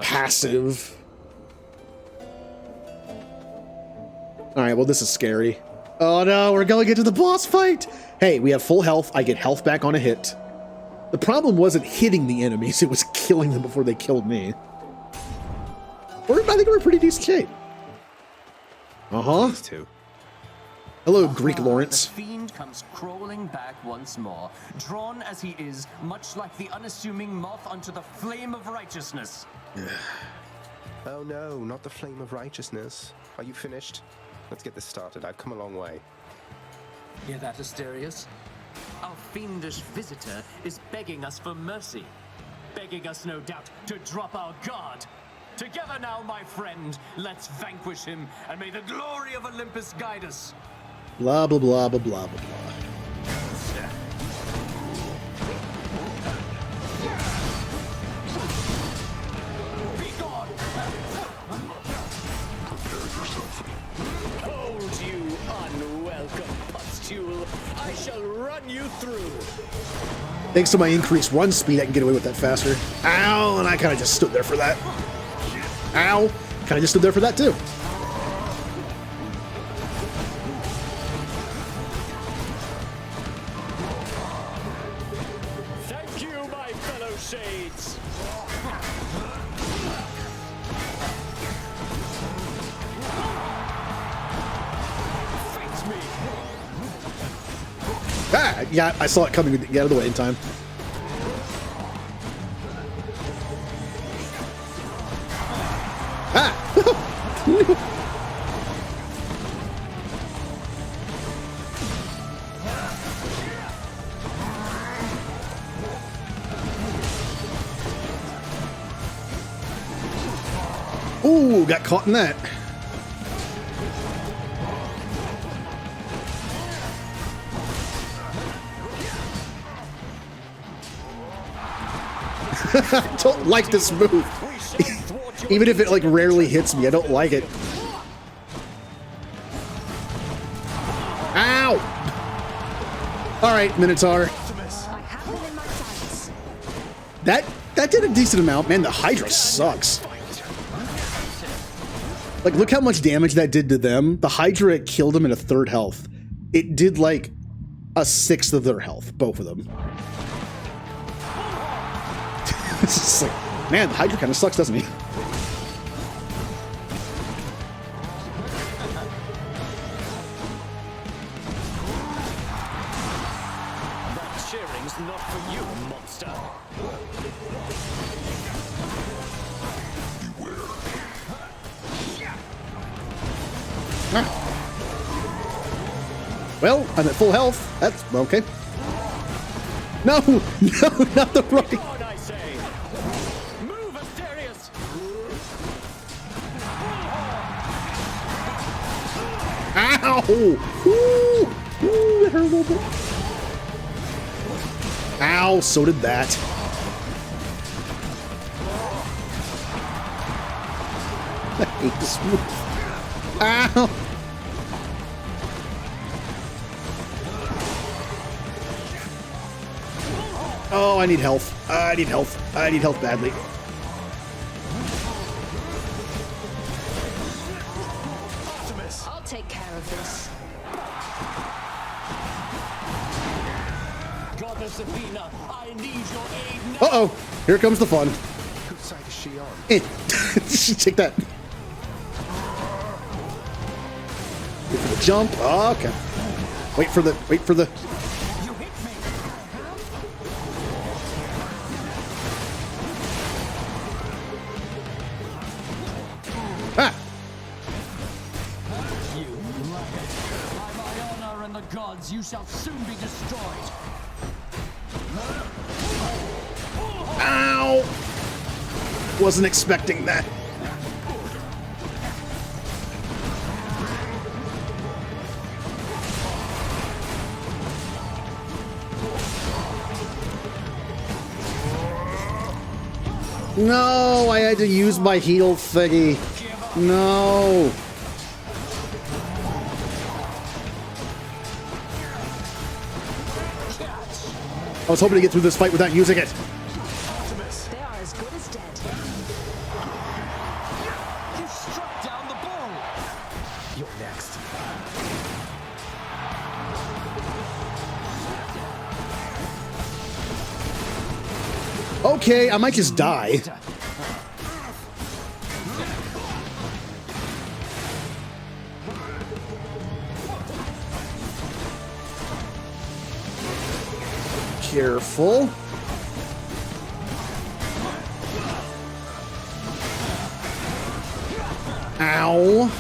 passive. Alright, well, this is scary. Oh no, we're going into the boss fight! Hey, we have full health. I get health back on a hit. The problem wasn't hitting the enemies, it was killing them before they killed me. I think we're in pretty decent shape. Uh-huh. These two. Hello, Greek Lawrence. The fiend comes crawling back once more, drawn as he is, much like the unassuming moth unto the flame of righteousness. Oh no, not the flame of righteousness. Are you finished? Let's get this started. I've come a long way. Hear that, Asterius? Our fiendish visitor is begging us for mercy. Begging us, no doubt, to drop our guard. Together now, my friend, let's vanquish him, and may the glory of Olympus guide us. Blah, blah, blah, blah, blah, blah, blah. Hold you, unwelcome pustule. I shall run you through. Thanks to my increased run speed, I can get away with that faster. Ow, and I kind of just stood there for that. Ow, kind of just stood there for that too. Thank you, my fellow shades. Fight me. Ah, yeah, I saw it coming. Get out of the way in time. Ah! Ooh, got caught in that. I don't like this move. Even if it like rarely hits me, I don't like it. Ow! All right, Minotaur. That did a decent amount. Man, the Hydra sucks. Like, look how much damage that did to them. The Hydra killed them at a third health. It did like a sixth of their health, both of them. It's just like, man, the Hydra kind of sucks, doesn't he? That cheering's not for you. Well, I'm at full health. That's okay. No, no, not the right. On, I say. Move, Asterius. Ow! Ooh, ooh, it hurt a little bit. Ow, so did that. I hate this move. Ow! Oh, I need health. I need health. I need health badly. I'll take care of this. Goddess Athena, I need your aid now. Uh-oh. Here comes the fun. Whose side is she on? Take that. Wait for the jump. Oh, okay. Wait for the. Ah! You braggart. By my honor and the gods, you shall soon be destroyed. Ow! Wasn't expecting that. No, I had to use my heal thingy. No. I was hoping to get through this fight without using it. They are as good as dead. You struck down the bull. You're next. Okay, I might just die. Careful. Ow.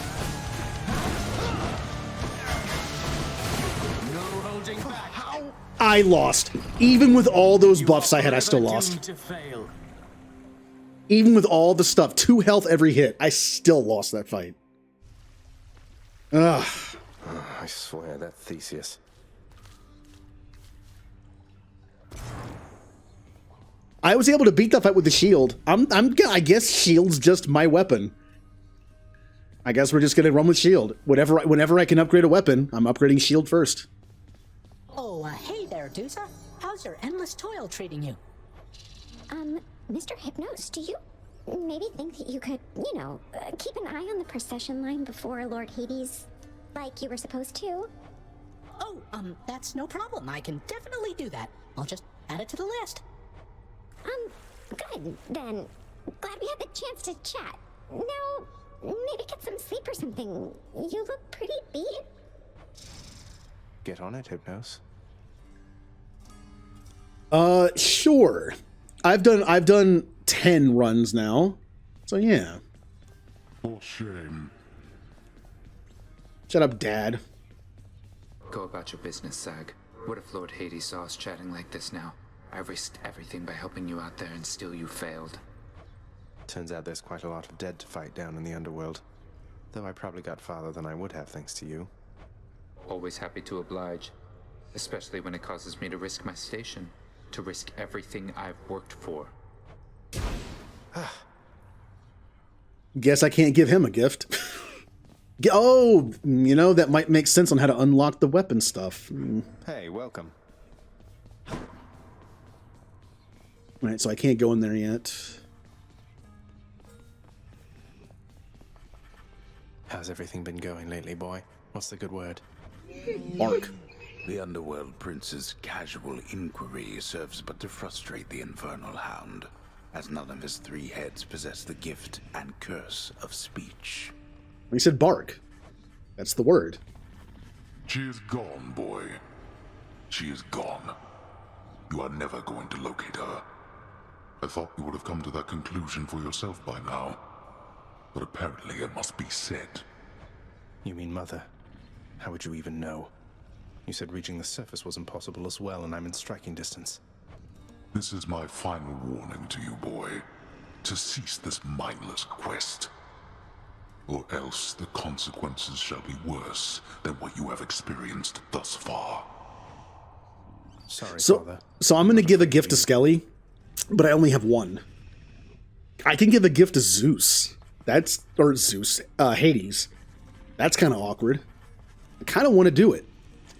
I lost. Even with all those buffs I had, I still lost. Even with all the stuff, 2 health every hit, I still lost that fight. Ugh. I swear, that Theseus. I was able to beat that fight with the shield. I guess shield's just my weapon. I guess we're just gonna run with shield. Whenever I can upgrade a weapon, I'm upgrading shield first. Oh, hey there, Dusa. How's your endless toil treating you? Mr. Hypnos, do you maybe think that you could, keep an eye on the procession line before Lord Hades, like you were supposed to? Oh, that's no problem. I can definitely do that. I'll just add it to the list. Good, then. Glad we had the chance to chat. Now, maybe get some sleep or something. You look pretty beat. Get on it, Hypnos. Sure. I've done 10 runs now. So yeah. For shame. Shut up, Dad. Go about your business, Sag. What if Lord Hades saw us chatting like this now? I risked everything by helping you out there and still you failed. Turns out there's quite a lot of dead to fight down in the underworld. Though I probably got farther than I would have thanks to you. Always happy to oblige. Especially when it causes me to risk my station. To risk everything I've worked for. Guess I can't give him a gift. Oh, that might make sense on how to unlock the weapon stuff. Hey, welcome. Right, so I can't go in there yet. How's everything been going lately, boy? What's the good word? Bark. The Underworld Prince's casual inquiry serves but to frustrate the Infernal Hound, as none of his 3 heads possess the gift and curse of speech. He said bark. That's the word. She is gone, boy. She is gone. You are never going to locate her. I thought you would have come to that conclusion for yourself by now. But apparently it must be said. You mean Mother? How would you even know? You said reaching the surface was impossible as well, and I'm in striking distance. This is my final warning to you, boy. To cease this mindless quest. Or else the consequences shall be worse than what you have experienced thus far. Sorry, So, Father. so I'm going to give a gift to Skelly, but I only have one. I can give a gift to Zeus. Hades. That's kind of awkward. I kind of want to do it,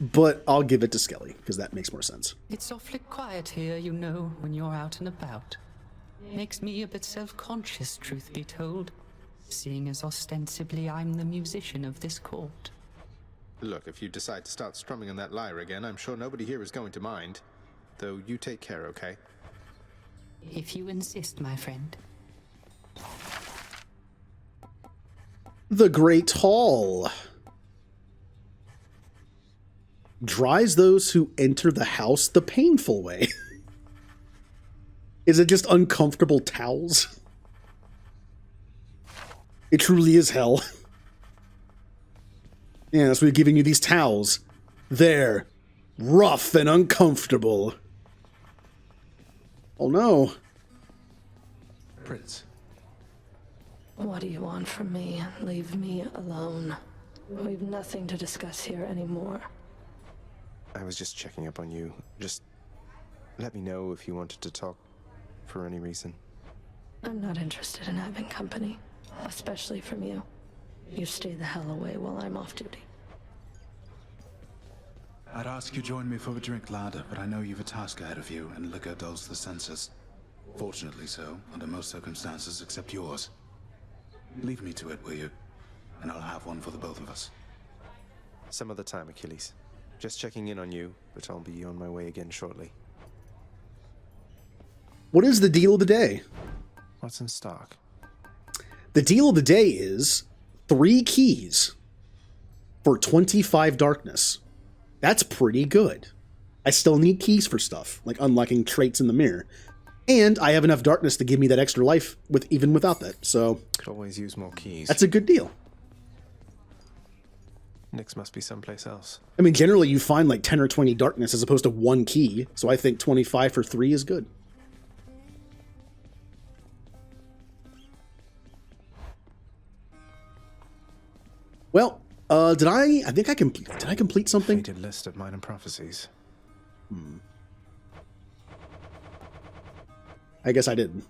but I'll give it to Skelly, because that makes more sense. It's awfully quiet here, you know, when you're out and about. Makes me a bit self-conscious, truth be told, seeing as ostensibly I'm the musician of this court. Look, if you decide to start strumming on that lyre again, I'm sure nobody here is going to mind. Though you take care, okay? If you insist, my friend. The Great Hall. Dries those who enter the house the painful way. Is it just uncomfortable towels? It truly is hell. Yeah, that's why we're giving you these towels. They're rough and uncomfortable. Oh no. Prince. What do you want from me? Leave me alone. We've nothing to discuss here anymore. I was just checking up on you. Just let me know if you wanted to talk for any reason. I'm not interested in having company, especially from you. You stay the hell away while I'm off duty. I'd ask you join me for a drink, lad, but I know you've a task ahead of you, and liquor dulls the senses. Fortunately so, under most circumstances except yours. Leave me to it, will you? And I'll have one for the both of us. Some other time, Achilles. Just checking in on you, but I'll be on my way again shortly. What is the deal of the day? What's in stock? The deal of the day is 3 keys for 25 darkness. That's pretty good. I still need keys for stuff, like unlocking traits in the mirror. And I have enough darkness to give me that extra life even without that, so... Could always use more keys. That's a good deal. Nyx must be someplace else. I mean, generally you find like 10 or 20 darkness as opposed to 1 key, so I think 25 for 3 is good. Well, did I complete something? Fated list of minor prophecies. I guess I didn't.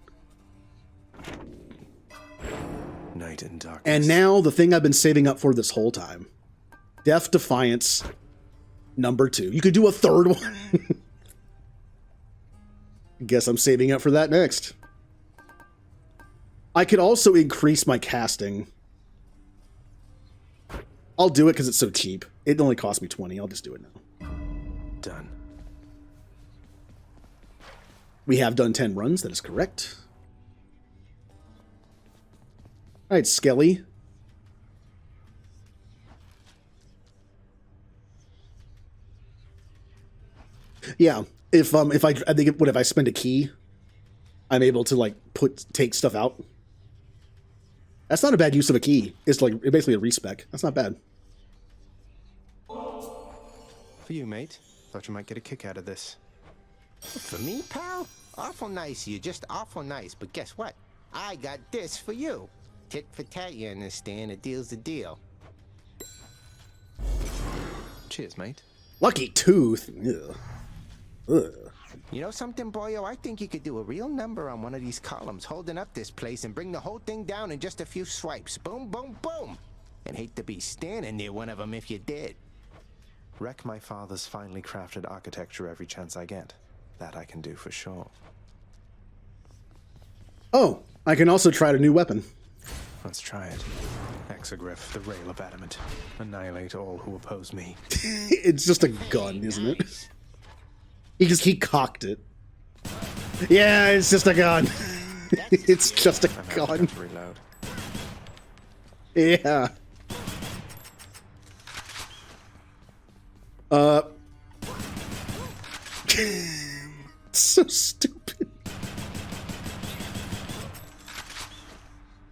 Night in darkness. And now the thing I've been saving up for this whole time. Death Defiance number 2. You could do a third one. Guess I'm saving up for that next. I could also increase my casting. I'll do it because it's so cheap. It only cost me 20. I'll just do it now. Done. We have done 10 runs. That is correct. All right, Skelly. Yeah, if I think if I spend a key, I'm able to like take stuff out. That's not a bad use of a key. It's like basically a respec. That's not bad. For you, mate. Thought you might get a kick out of this. For me, pal? Awful nice of you, just awful nice. But guess what? I got this for you. Tit for tat, you understand? A deal's a deal. Cheers, mate. Lucky tooth. Ugh. Ugh. You know something, boyo? I think you could do a real number on one of these columns, holding up this place and bring the whole thing down in just a few swipes. Boom, boom, boom. And hate to be standing near one of them if you did. Wreck my father's finely crafted architecture every chance I get. That I can do for sure. Oh, I can also try a new weapon. Let's try it. Exogryph, the rail of adamant. Annihilate all who oppose me. It's just a gun, isn't it? He cocked it. Yeah, it's just a gun. It's just a gun. Reload. Yeah. So stupid.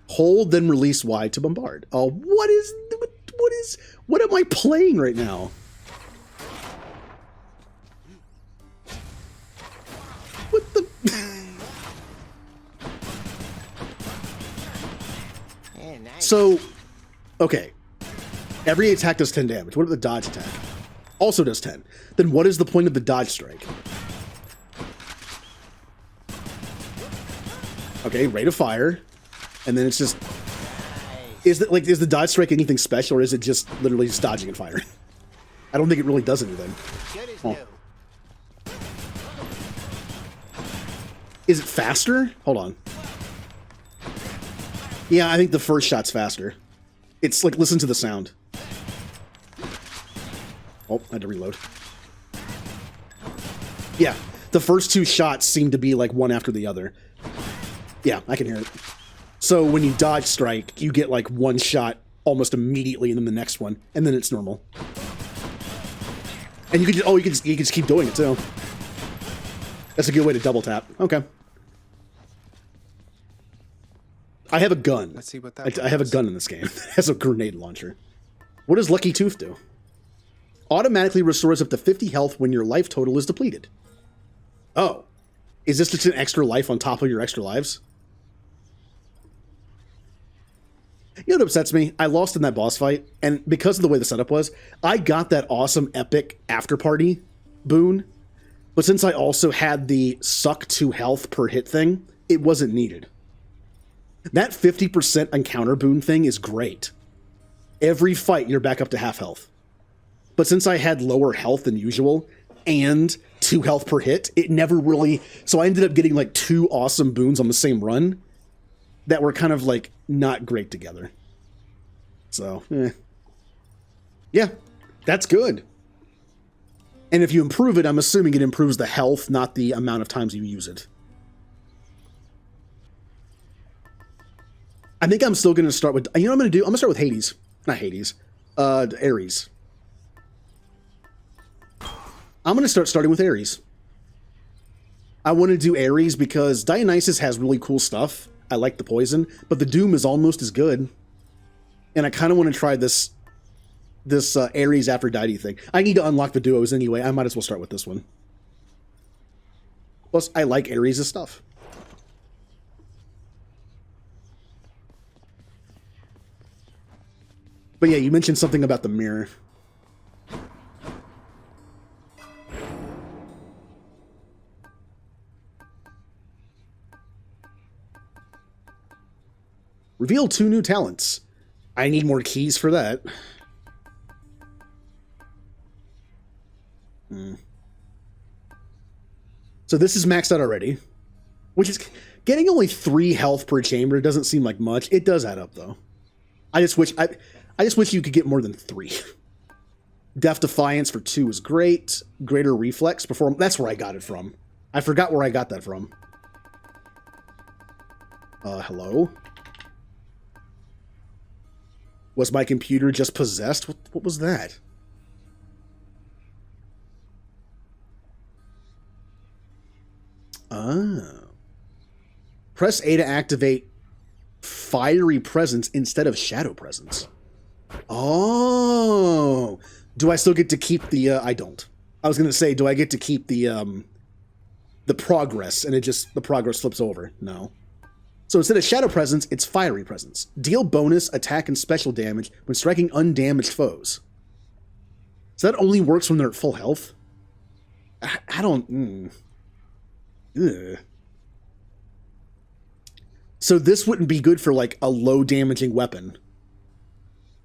Hold, then release Y to bombard. Oh, what am I playing right now? So, okay. Every attack does 10 damage. What if the dodge attack also does 10? Then what is the point of the dodge strike? Okay, rate of fire. And then it's just... Is the dodge strike anything special, or is it just literally just dodging and fire? I don't think it really does anything. Oh. Is it faster? Hold on. Yeah, I think the first shot's faster. It's like, listen to the sound. Oh, I had to reload. Yeah, the first two shots seem to be like one after the other. Yeah, I can hear it. So when you dodge strike, you get like one shot almost immediately, and then the next one, and then it's normal. And you can just keep doing it too. That's a good way to double tap. Okay. I have a gun. Let's see what that I have a gun in this game. It has a grenade launcher. What does Lucky Tooth do? Automatically restores up to 50 health when your life total is depleted. Oh. Is this just an extra life on top of your extra lives? You know what upsets me? I lost in that boss fight, and because of the way the setup was, I got that awesome epic after party boon, but since I also had the suck 2 health per hit thing, it wasn't needed. That 50% encounter boon thing is great. Every fight, you're back up to half health. But since I had lower health than usual, and 2 health per hit, it never really... So I ended up getting like 2 awesome boons on the same run that were kind of like not great together. So, yeah, that's good. And if you improve it, I'm assuming it improves the health, not the amount of times you use it. I think I'm still going to start with... You know what I'm going to do? I'm going to start with Hades. Not Hades. Ares. I'm going to starting with Ares. I want to do Ares because Dionysus has really cool stuff. I like the poison, but the Doom is almost as good. And I kind of want to try this Ares Aphrodite thing. I need to unlock the duos anyway. I might as well start with this one. Plus, I like Ares' stuff. But yeah, you mentioned something about the mirror. Reveal 2 new talents. I need more keys for that. So this is maxed out already. Which is... Getting only 3 health per chamber doesn't seem like much. It does add up, though. I just wish you could get more than 3. Deaf Defiance for 2 is great. Greater Reflex Perform... That's where I got it from. I forgot where I got that from. Hello? Was my computer just possessed? What was that? Oh. Press A to activate Fiery Presence instead of Shadow Presence. Oh. Do I still get to keep the... I don't. I was going to say, do I get to keep the progress, and the progress flips over? No. So instead of Shadow Presence, it's Fiery Presence. Deal bonus attack and special damage when striking undamaged foes. So that only works when they're at full health? I don't... Ugh. So this wouldn't be good for like a low damaging weapon.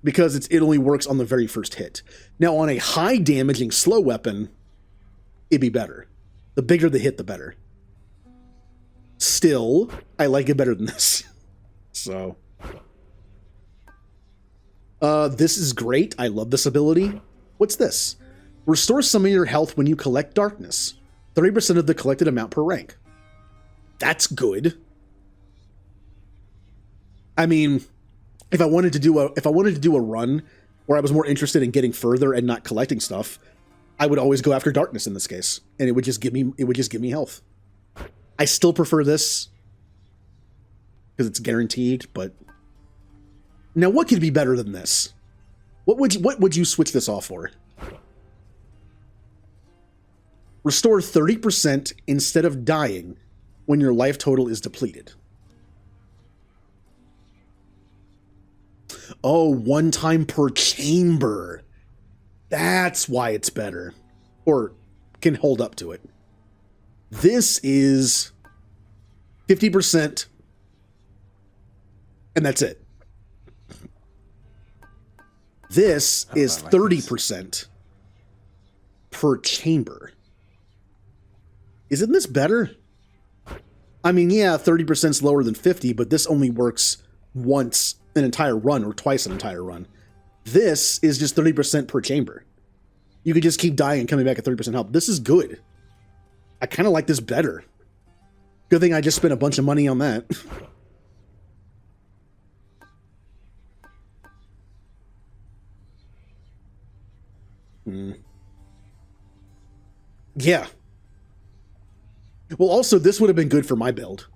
Because it only works on the very first hit. Now on a high damaging slow weapon, it'd be better. The bigger the hit, the better. Still, I like it better than this. So. This is great. I love this ability. What's this? Restore some of your health when you collect darkness. 30% of the collected amount per rank. That's good. I mean, if I wanted to do a run where I was more interested in getting further and not collecting stuff, I would always go after darkness in this case, and it would just give me health. I still prefer this because it's guaranteed, but now what could be better than this? What would you switch this off for? Restore 30% instead of dying when your life total is depleted. Oh, 1 time per chamber. That's why it's better. Or can hold up to it. This is 50%. And that's it. This is 30% per chamber. Isn't this better? I mean, yeah, 30% is lower than 50, but this only works once an entire run or twice an entire run. This is just 30% per chamber. You could just keep dying and coming back at 30% health. This is good. I kind of like this better. Good thing I just spent a bunch of money on that. Yeah. Well, also, this would have been good for my build.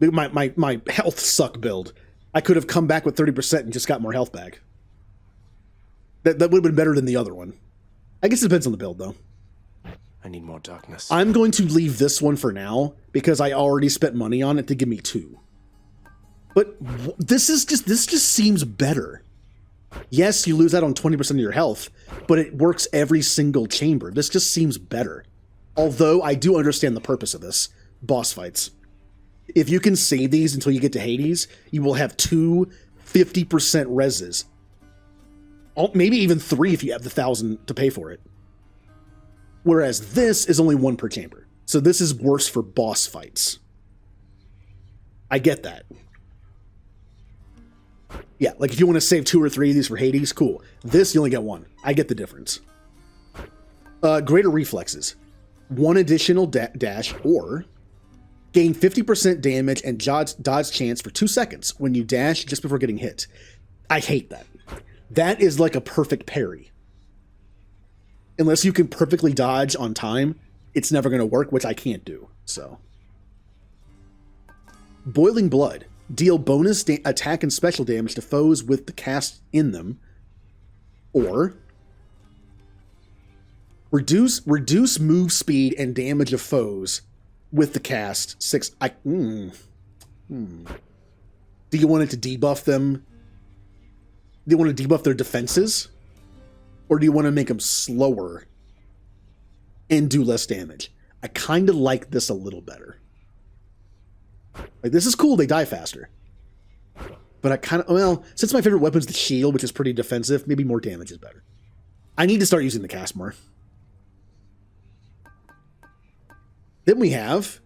My health suck build. I could have come back with 30% and just got more health back. That would have been better than the other one. I guess it depends on the build, though. I need more darkness. I'm going to leave this one for now because I already spent money on it to give me 2. But this just seems better. Yes, you lose out on 20% of your health, but it works every single chamber. This just seems better. Although I do understand the purpose of this. Boss fights. If you can save these until you get to Hades, you will have 2 50% reses. Maybe even 3 if you have the 1,000 to pay for it. Whereas this is only 1 per chamber. So this is worse for boss fights. I get that. Yeah, like if you want to save 2 or 3 of these for Hades, cool. This, you only get 1. I get the difference. Greater reflexes. 1 additional dash, or gain 50% damage and dodge chance for 2 seconds when you dash just before getting hit. I hate that. That is like a perfect parry. Unless you can perfectly dodge on time, it's never going to work, which I can't do. So, Boiling Blood. Deal bonus attack and special damage to foes with the cast in them. Or reduce move speed and damage of foes with the cast. 6. Do you want it to debuff them? Do you want to debuff their defenses? Or do you want to make them slower and do less damage? I kind of like this a little better. Like, this is cool, they die faster. But I kind of, well, since my favorite weapon's the shield, which is pretty defensive, maybe more damage is better. I need to start using the cast more. Then we have,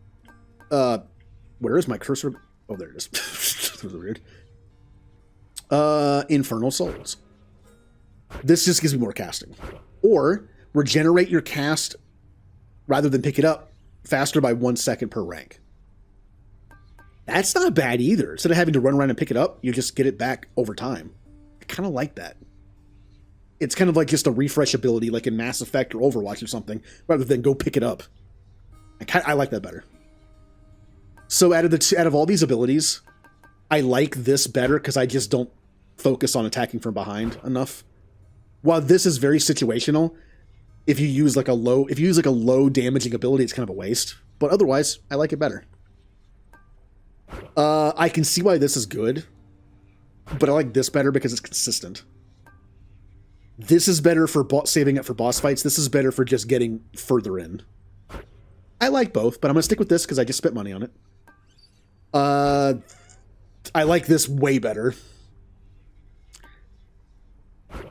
where is my cursor? Oh, there it is. That was weird. Infernal Souls. This just gives me more casting. Or regenerate your cast rather than pick it up faster by 1 second per rank. That's not bad either. Instead of having to run around and pick it up, you just get it back over time. I kind of like that. It's kind of like just a refresh ability, like in Mass Effect or Overwatch or something, rather than go pick it up. I like that better. So out of all these abilities, I like this better because I just don't focus on attacking from behind enough. While this is very situational, if you use like a low damaging ability, it's kind of a waste. But otherwise, I like it better. I can see why this is good, but I like this better because it's consistent. This is better for saving it for boss fights. This is better for just getting further in. I like both, but I'm going to stick with this because I just spent money on it. I like this way better.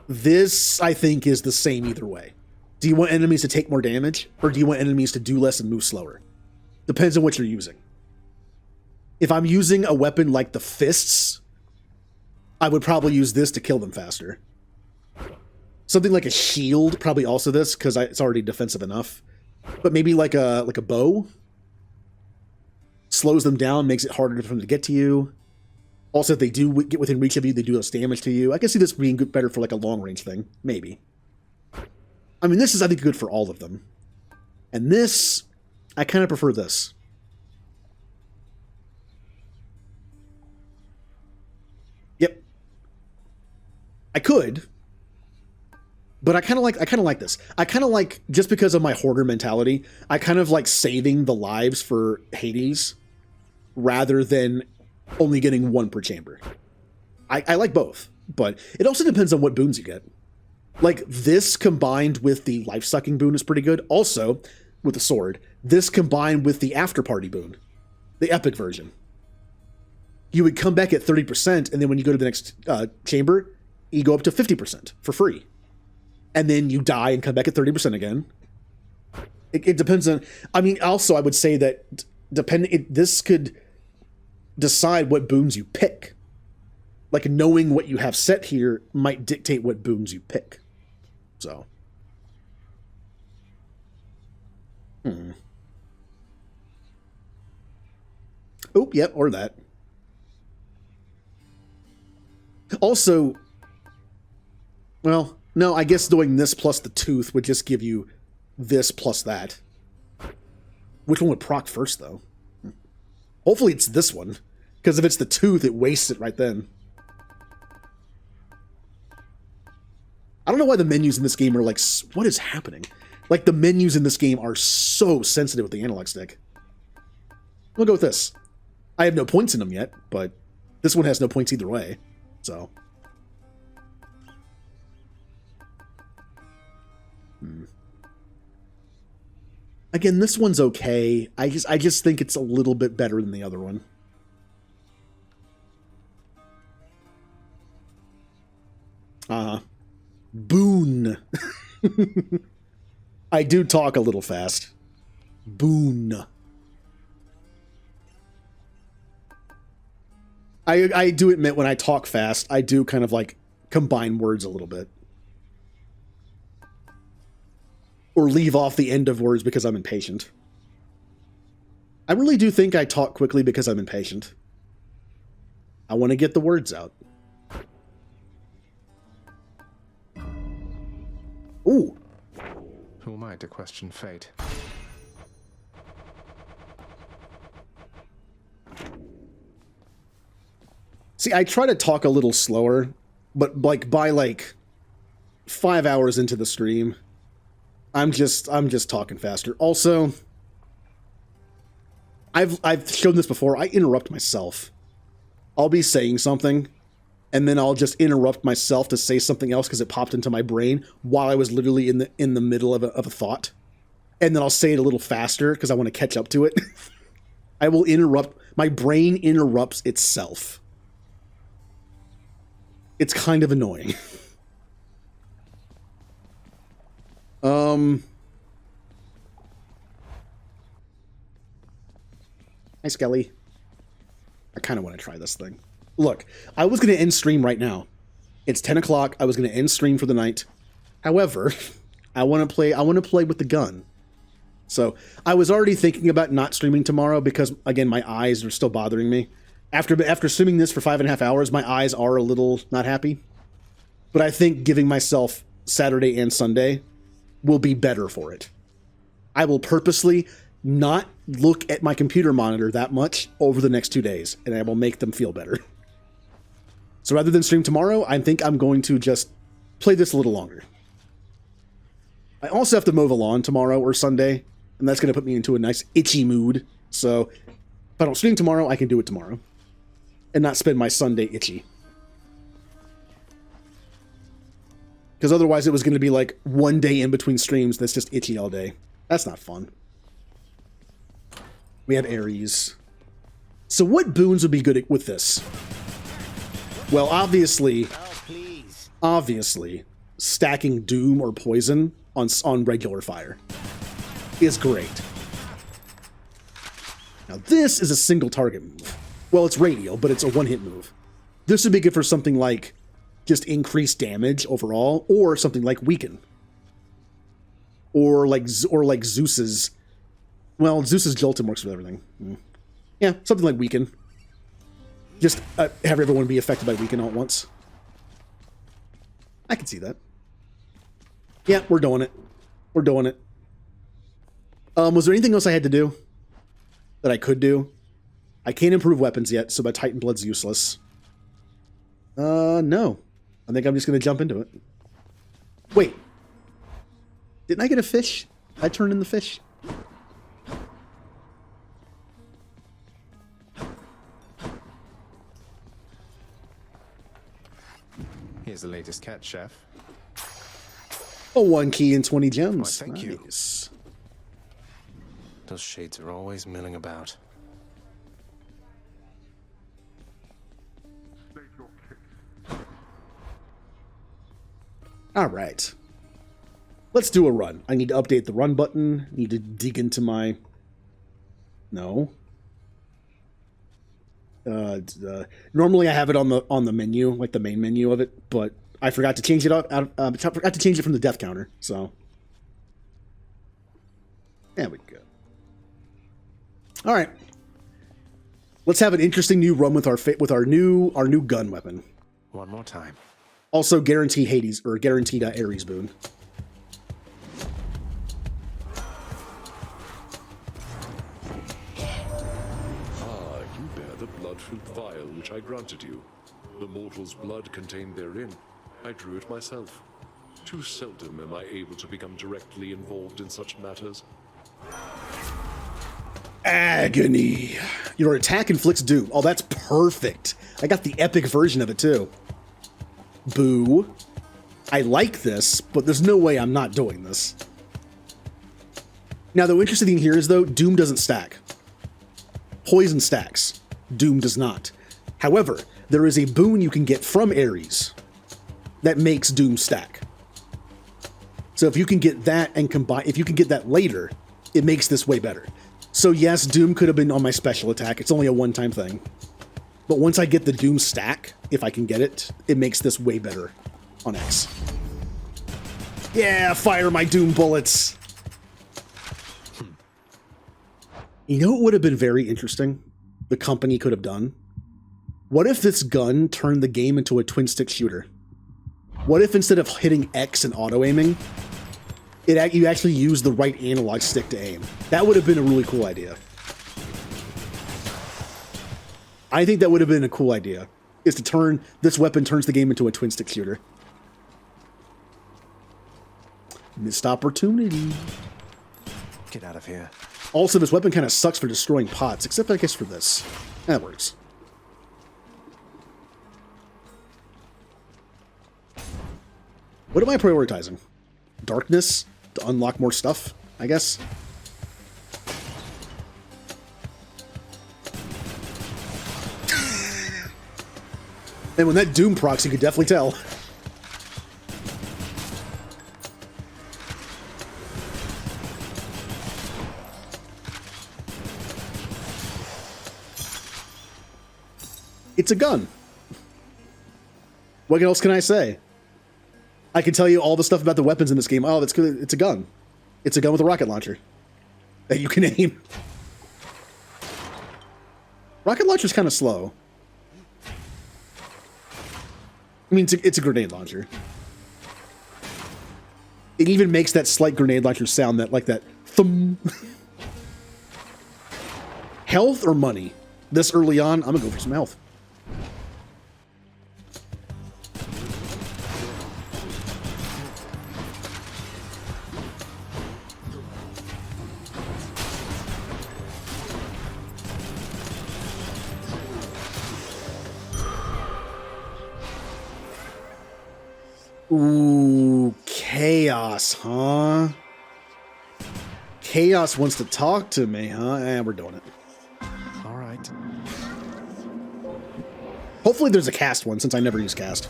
This, I think, is the same either way. Do you want enemies to take more damage, or do you want enemies to do less and move slower? Depends on what you're using. If I'm using a weapon like the fists, I would probably use this to kill them faster. Something like a shield, probably also this, because it's already defensive enough. But maybe like a bow slows them down, makes it harder for them to get to you. Also, if they do get within reach of you, they do less damage to you. I can see this being better for like a long range thing, maybe. I mean, this is, I think, good for all of them. And this, I kind of prefer this. Yep. I could, but I kind of like this. I kind of like, just because of my hoarder mentality, I kind of like saving the lives for Hades rather than only getting 1 per chamber. I like both. but it also depends on what boons you get. Like, this combined with the life-sucking boon is pretty good. Also, with the sword, this combined with the after-party boon, the epic version. You would come back at 30%, and then when you go to the next chamber, you go up to 50% for free. And then you die and come back at 30% again. It depends on... I mean, also, I would say that this could decide what boons you pick. Like, knowing what you have set here might dictate what boons you pick. So. Oh, yep, or that. Also, well, no, I guess doing this plus the tooth would just give you this plus that. Which one would proc first, though? Hopefully it's this one. Because if it's the tooth, it wastes it right then. I don't know why the menus in this game are like, what is happening? Like, the menus in this game are so sensitive with the analog stick. We'll go with this. I have no points in them yet, but this one has no points either way, so. Again, this one's okay. I just think it's a little bit better than the other one. Boon. I do talk a little fast. Boon. I do admit when I talk fast, I do kind of like combine words a little bit. Or leave off the end of words because I'm impatient. I really do think I talk quickly because I'm impatient. I want to get the words out. Ooh. Who am I to question fate? See, I try to talk a little slower, but like by like 5 hours into the stream, I'm just talking faster. Also, I've shown this before. I interrupt myself. I'll be saying something, and then I'll just interrupt myself to say something else because it popped into my brain while I was literally in the middle of a thought. And then I'll say it a little faster because I want to catch up to it. I will interrupt. My brain interrupts itself. It's kind of annoying. Hi, Skelly. I kind of want to try this thing. Look, I was going to end stream right now. It's 10 o'clock. I was going to end stream for the night. However, I want to play with the gun. So I was already thinking about not streaming tomorrow because, again, my eyes are still bothering me. After streaming this for 5.5 hours, my eyes are a little not happy. But I think giving myself Saturday and Sunday will be better for it. I will purposely not look at my computer monitor that much over the next 2 days, and I will make them feel better. So rather than stream tomorrow, I think I'm going to just play this a little longer. I also have to mow the lawn tomorrow or Sunday, and that's going to put me into a nice itchy mood. So if I don't stream tomorrow, I can do it tomorrow. And not spend my Sunday itchy. Because otherwise it was going to be like 1 day in between streams that's just itchy all day. That's not fun. We have Ares. So what boons would be good with this? Well, obviously, stacking Doom or Poison on regular fire is great. Now this is a single target move. Well, it's radial, but it's a one-hit move. This would be good for something like just increased damage overall, or something like Weaken. Or like Zeus's... Well, Zeus's Joltin works with everything. Yeah, something like Weaken. Just have everyone be affected by Weaken all at once. I can see that. Yeah, we're doing it. We're doing it. Was there anything else I had to do? That I could do? I can't improve weapons yet, so my Titan Blood's useless. No. I think I'm just going to jump into it. Wait. Didn't I get a fish? I turned in the fish. Here's the latest catch, Chef. Oh, 1 key and 20 gems. Why, thank you. Nice. Those shades are always milling about. All right. Let's do a run. I need to update the run button. Need to dig into my... No. Normally I have it on the menu, like the main menu of it, but I forgot to change it up. Forgot to change it from the death counter. So there we go. All right. Let's have an interesting new run with our new gun weapon. One more time. Also guaranteed Hades or guaranteed Ares boon. Vial which I granted you. The mortal's blood contained therein. I drew it myself. Too seldom am I able to become directly involved in such matters. Agony. Your attack inflicts doom. Oh, that's perfect. I got the epic version of it too. Boo. I like this, but there's no way I'm not doing this. Now, the interesting thing here is, though, Doom doesn't stack. Poison stacks. Doom does not. However, there is a boon you can get from Ares that makes Doom stack. So if you can get that and combine, if you can get that later, it makes this way better. So yes, Doom could have been on my special attack. It's only a one-time thing. But once I get the Doom stack, if I can get it, it makes this way better on X. Yeah, fire my Doom bullets. You know what would have been very interesting? The company could have done? What if this gun turned the game into a twin-stick shooter? What if instead of hitting X and auto-aiming, you actually use the right analog stick to aim? That would have been a really cool idea. I think that would have been a cool idea, is to turn, this weapon turns the game into a twin-stick shooter. Missed opportunity. Get out of here. Also, this weapon kind of sucks for destroying pots, except I guess for this. That works. What am I prioritizing? Darkness? To unlock more stuff, I guess? And when that Doom procs, you could definitely tell. It's a gun. What else can I say? I can tell you all the stuff about the weapons in this game. Oh, that's good. It's a gun. It's a gun with a rocket launcher that you can aim. Rocket launcher's kind of slow. I mean, it's a grenade launcher. It even makes that slight grenade launcher sound, that like that thumb. Health or money? This early on, I'm gonna go for some health. Ooh, Chaos, huh? Chaos wants to talk to me, huh? Eh, we're doing it. All right. Hopefully there's a cast one, since I never use cast.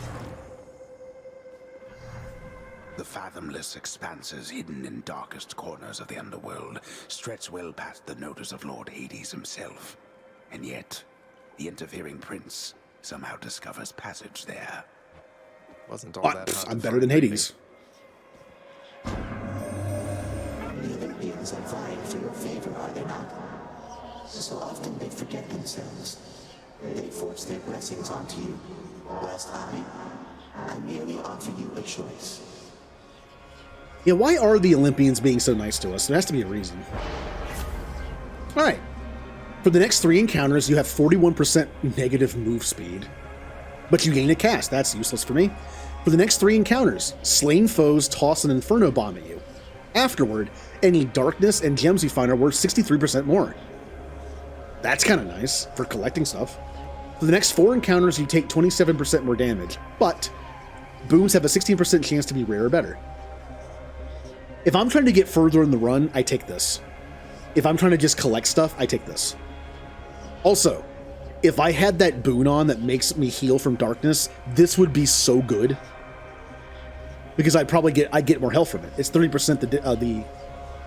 The fathomless expanses hidden in darkest corners of the underworld stretch well past the notice of Lord Hades himself. And yet, the interfering prince somehow discovers passage there. Wasn't all that hard I'm to better find, than Hades. The Olympians are vying for your favor, are they not? So often they forget themselves. They force their blessings onto you, whilst I merely offer you a choice. Yeah, why are the Olympians being so nice to us? There has to be a reason. Alright. For the next 3 encounters, you have 41% negative move speed. But you gain a cast. That's useless for me. For the next 3 encounters, slain foes toss an Inferno Bomb at you. Afterward, any darkness and gems you find are worth 63% more. That's kind of nice for collecting stuff. For the next 4 encounters, you take 27% more damage, but boons have a 16% chance to be rare or better. If I'm trying to get further in the run, I take this. If I'm trying to just collect stuff, I take this. Also, if I had that boon on that makes me heal from darkness, this would be so good. Because I'd get more health from it. It's 30%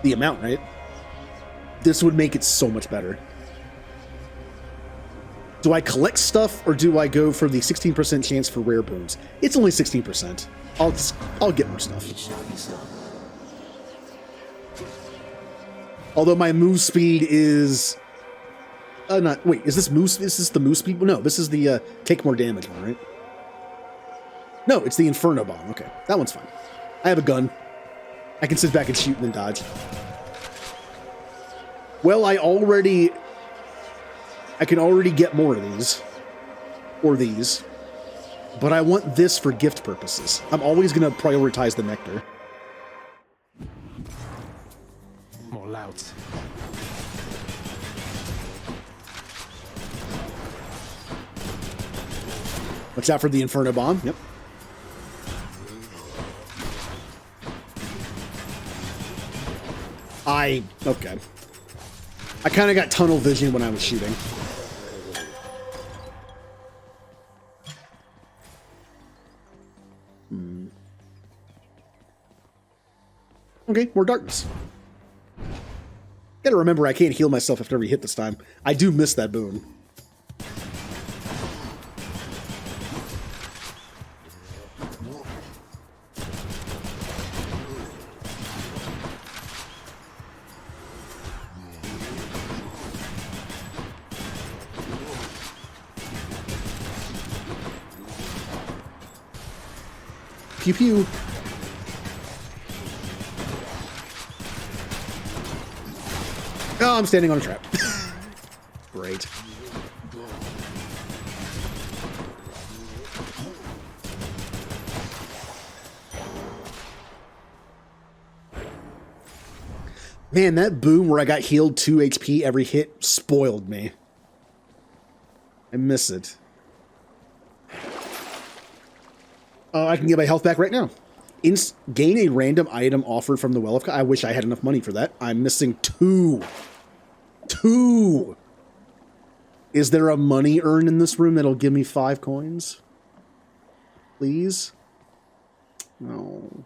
the amount, right? This would make it so much better. Do I collect stuff or do I go for the 16% chance for rare boons? It's only 16%. I'll get more stuff. Although my move speed is wait, is this the move speed? No, this is the take more damage one, right? No, it's the Inferno Bomb. Okay, that one's fine. I have a gun. I can sit back and shoot and then dodge. Well, I can already get more of these. Or these. But I want this for gift purposes. I'm always going to prioritize the nectar. More louds. Watch out for the Inferno Bomb. Yep. Okay. I kind of got tunnel vision when I was shooting. Okay, more darkness. Gotta remember I can't heal myself after every hit this time. I do miss that boon. Pew pew. Oh, I'm standing on a trap. Great. Man, that boom where I got healed 2 HP every hit spoiled me. I miss it. I can get my health back right now. Gain a random item offered from the Well of... I wish I had enough money for that. I'm missing 2. 2! Is there a money earned in this room that'll give me 5 coins? Please? No.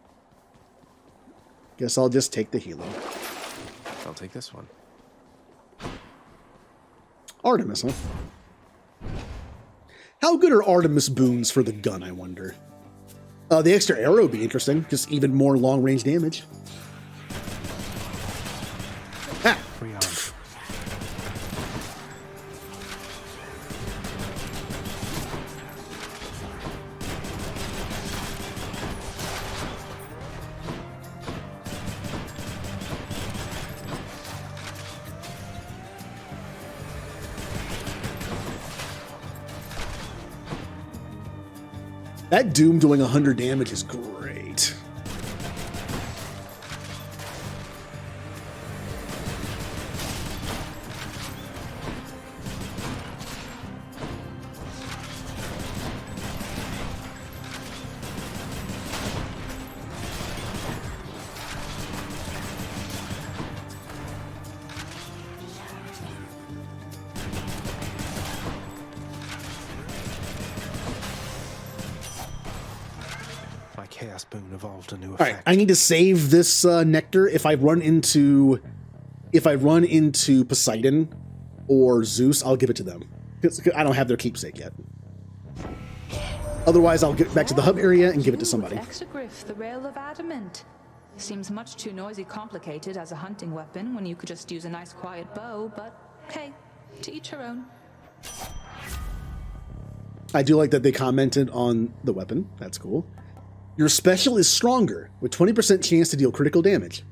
Guess I'll just take the healing. I'll take this one. Artemis, huh? How good are Artemis boons for the gun, I wonder? The extra arrow would be interesting. Just even more long-range damage. Ah! That Doom doing 100 damage is great. Chaos boon evolved a new effect. All right, I need to save this nectar. If I run into Poseidon or Zeus, I'll give it to them. Because I don't have their keepsake yet. Otherwise, I'll get back to the hub area and give it to somebody. Exogryph, the rail of adamant. Seems much too noisy complicated as a hunting weapon when you could just use a nice quiet bow, but hey, to each her own. I do like that they commented on the weapon. That's cool. Your special is stronger, with 20% chance to deal critical damage.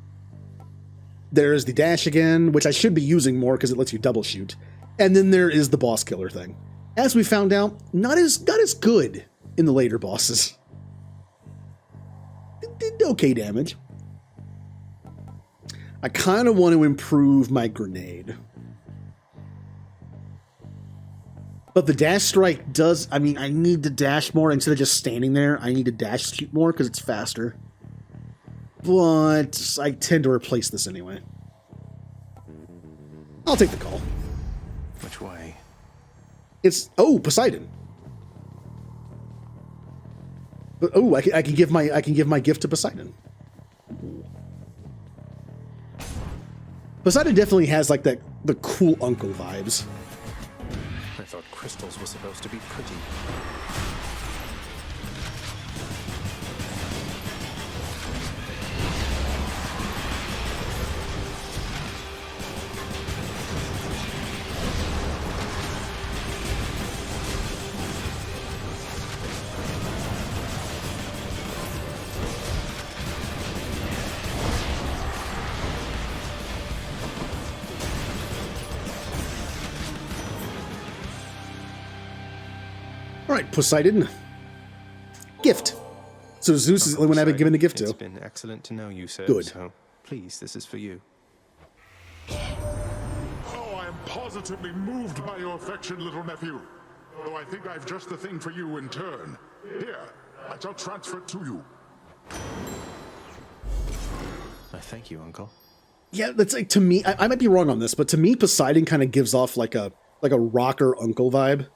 There's the dash again, which I should be using more because it lets you double shoot. And then there is the boss killer thing. As we found out, not as good in the later bosses. It did okay damage. I kind of want to improve my grenade. But the dash strike does, I mean, I need to dash more instead of just standing there. I need to dash shoot more because it's faster. But I tend to replace this anyway. I'll take the call. Which way? It's, oh, Poseidon. But, oh, I can give my gift to Poseidon. Poseidon definitely has like the cool uncle vibes. I thought crystals were supposed to be pretty. Alright, Poseidon. Gift. So Zeus is the only one I've been given the gift to. It's been excellent to know you, sir. Good. So, please, this is for you. Oh, I am positively moved by your affection, little nephew. Though I think I've just the thing for you in turn. Here, I shall transfer it to you. I thank you, Uncle. Yeah, that's like, to me, I might be wrong on this, but to me, Poseidon kind of gives off like a rocker uncle vibe.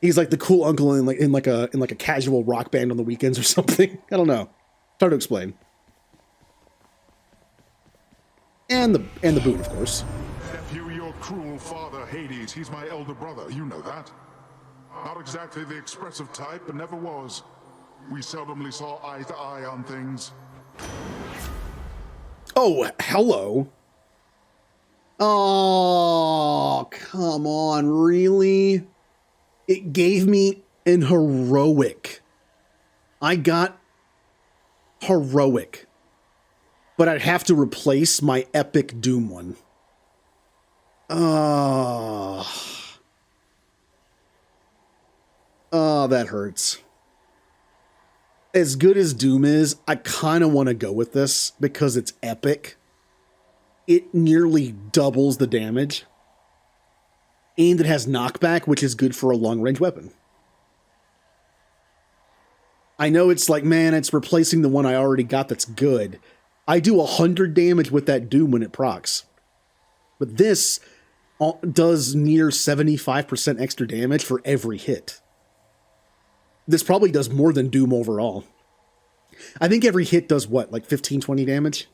He's like the cool uncle in like a casual rock band on the weekends or something. I don't know. It's hard to explain. And the boon, of course. Nephew, your cruel father, Hades, he's my elder brother. You know that. Not exactly the expressive type, but never was. We seldomly saw eye to eye on things. Oh, hello. Oh, come on, really? It gave me an heroic. I got heroic. But I'd have to replace my epic Doom one. Oh, that hurts. As good as Doom is, I kind of want to go with this because it's epic. It nearly doubles the damage. And it has knockback, which is good for a long-range weapon. I know it's like, man, it's replacing the one I already got that's good. I do 100 damage with that Doom when it procs. But this does near 75% extra damage for every hit. This probably does more than Doom overall. I think every hit does what, like 15, 20 damage?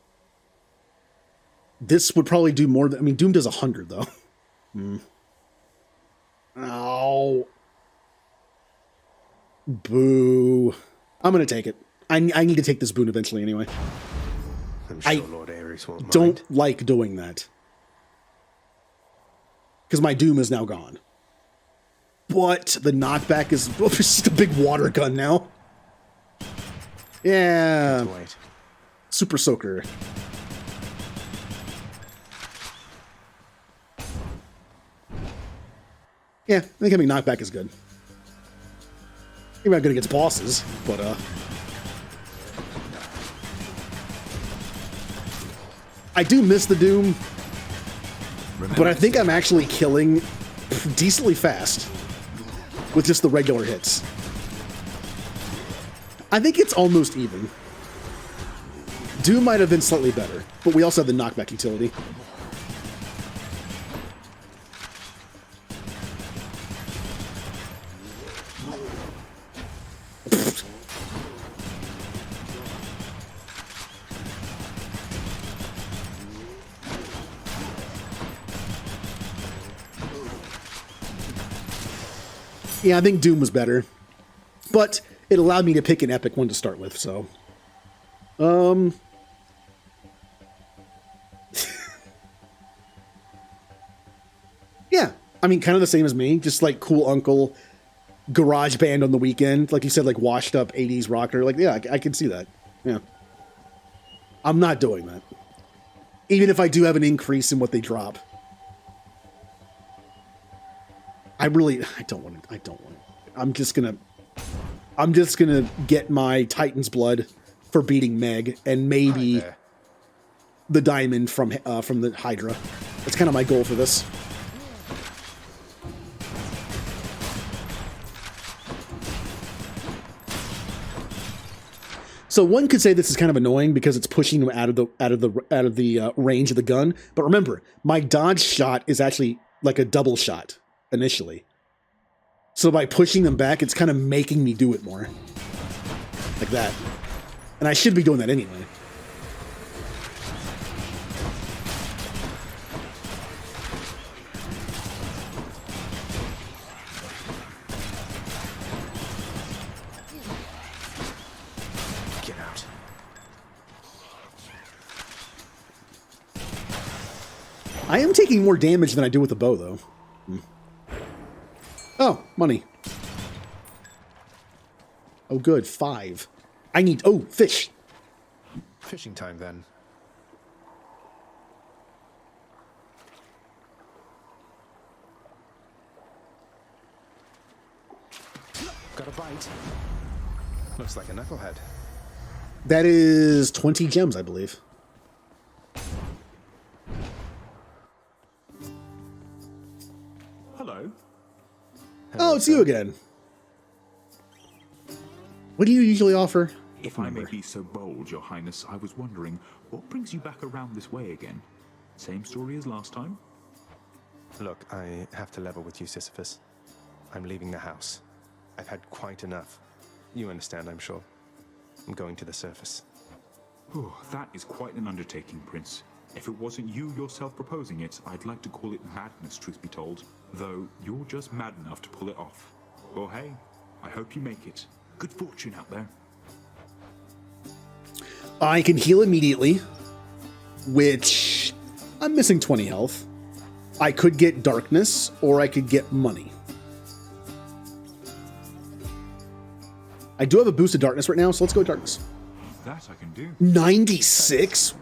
This would probably do more than, I mean, Doom does 100 though. Oh. Boo. I'm going to take it. I need to take this boon eventually anyway. I'm sure Lord Ares won't mind. Don't like doing that. Because my Doom is now gone. But the knockback is it's just a big water gun now. Yeah. Super Soaker. Yeah, I think having knockback is good. Maybe not good against bosses, but I do miss the Doom, but I think I'm actually killing decently fast with just the regular hits. I think it's almost even. Doom might have been slightly better, but we also have the knockback utility. Yeah, I think Doom was better, but it allowed me to pick an epic one to start with, so. Yeah, I mean, kind of the same as me, just like cool uncle, garage band on the weekend, like you said, like washed up 80s rocker, like, yeah, I can see that, yeah. I'm not doing that. Even if I do have an increase in what they drop. I don't want it. I'm just gonna get my Titan's blood for beating Meg, and maybe the diamond from the Hydra. That's kind of my goal for this. So one could say this is kind of annoying because it's pushing him out of the range of the gun. But remember, my dodge shot is actually like a double shot initially. So by pushing them back, it's kind of making me do it more. Like that. And I should be doing that anyway. Get out. I am taking more damage than I do with the bow, though. Oh, money. Oh, good. 5. I need... Oh, fish. Fishing time, then. Got a bite. Looks like a knucklehead. That is 20 gems, I believe. Hello. Oh, it's you again. What do you usually offer? If I may be so bold, Your Highness, I was wondering, what brings you back around this way again? Same story as last time? Look, I have to level with you, Sisyphus. I'm leaving the house. I've had quite enough. You understand, I'm sure. I'm going to the surface. Oh, that is quite an undertaking, Prince. If it wasn't you yourself proposing it, I'd like to call it madness, truth be told. Though, you're just mad enough to pull it off. Well, hey, I hope you make it. Good fortune out there. I can heal immediately, which I'm missing 20 health. I could get darkness, or I could get money. I do have a boost of darkness right now, so let's go darkness. That I can do. 96?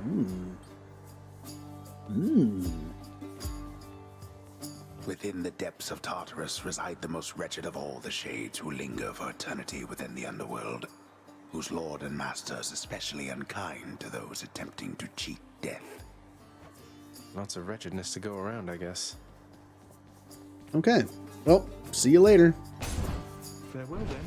Within the depths of Tartarus reside the most wretched of all the shades who linger for eternity within the underworld, whose lord and master is especially unkind to those attempting to cheat death. Lots of wretchedness to go around, I guess. Okay. Well, see you later. Farewell then.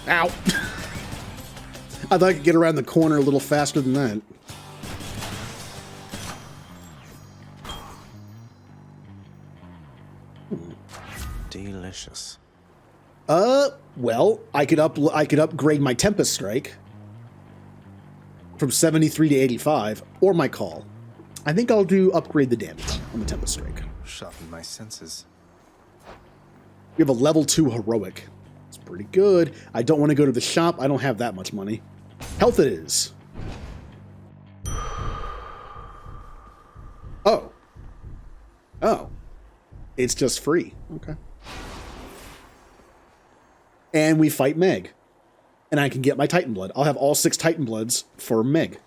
Ow! I thought I could get around the corner a little faster than that. Delicious. Well, I could upgrade my Tempest Strike from 73 to 85, or my Call. I think I'll do upgrade the damage on the Tempest Strike. Sharpen my senses. We have a level 2 Heroic. It's pretty good. I don't want to go to the shop. I don't have that much money. Health it is. Oh. Oh. It's just free. Okay. And we fight Meg. And I can get my Titan Blood. I'll have all 6 Titan Bloods for Meg.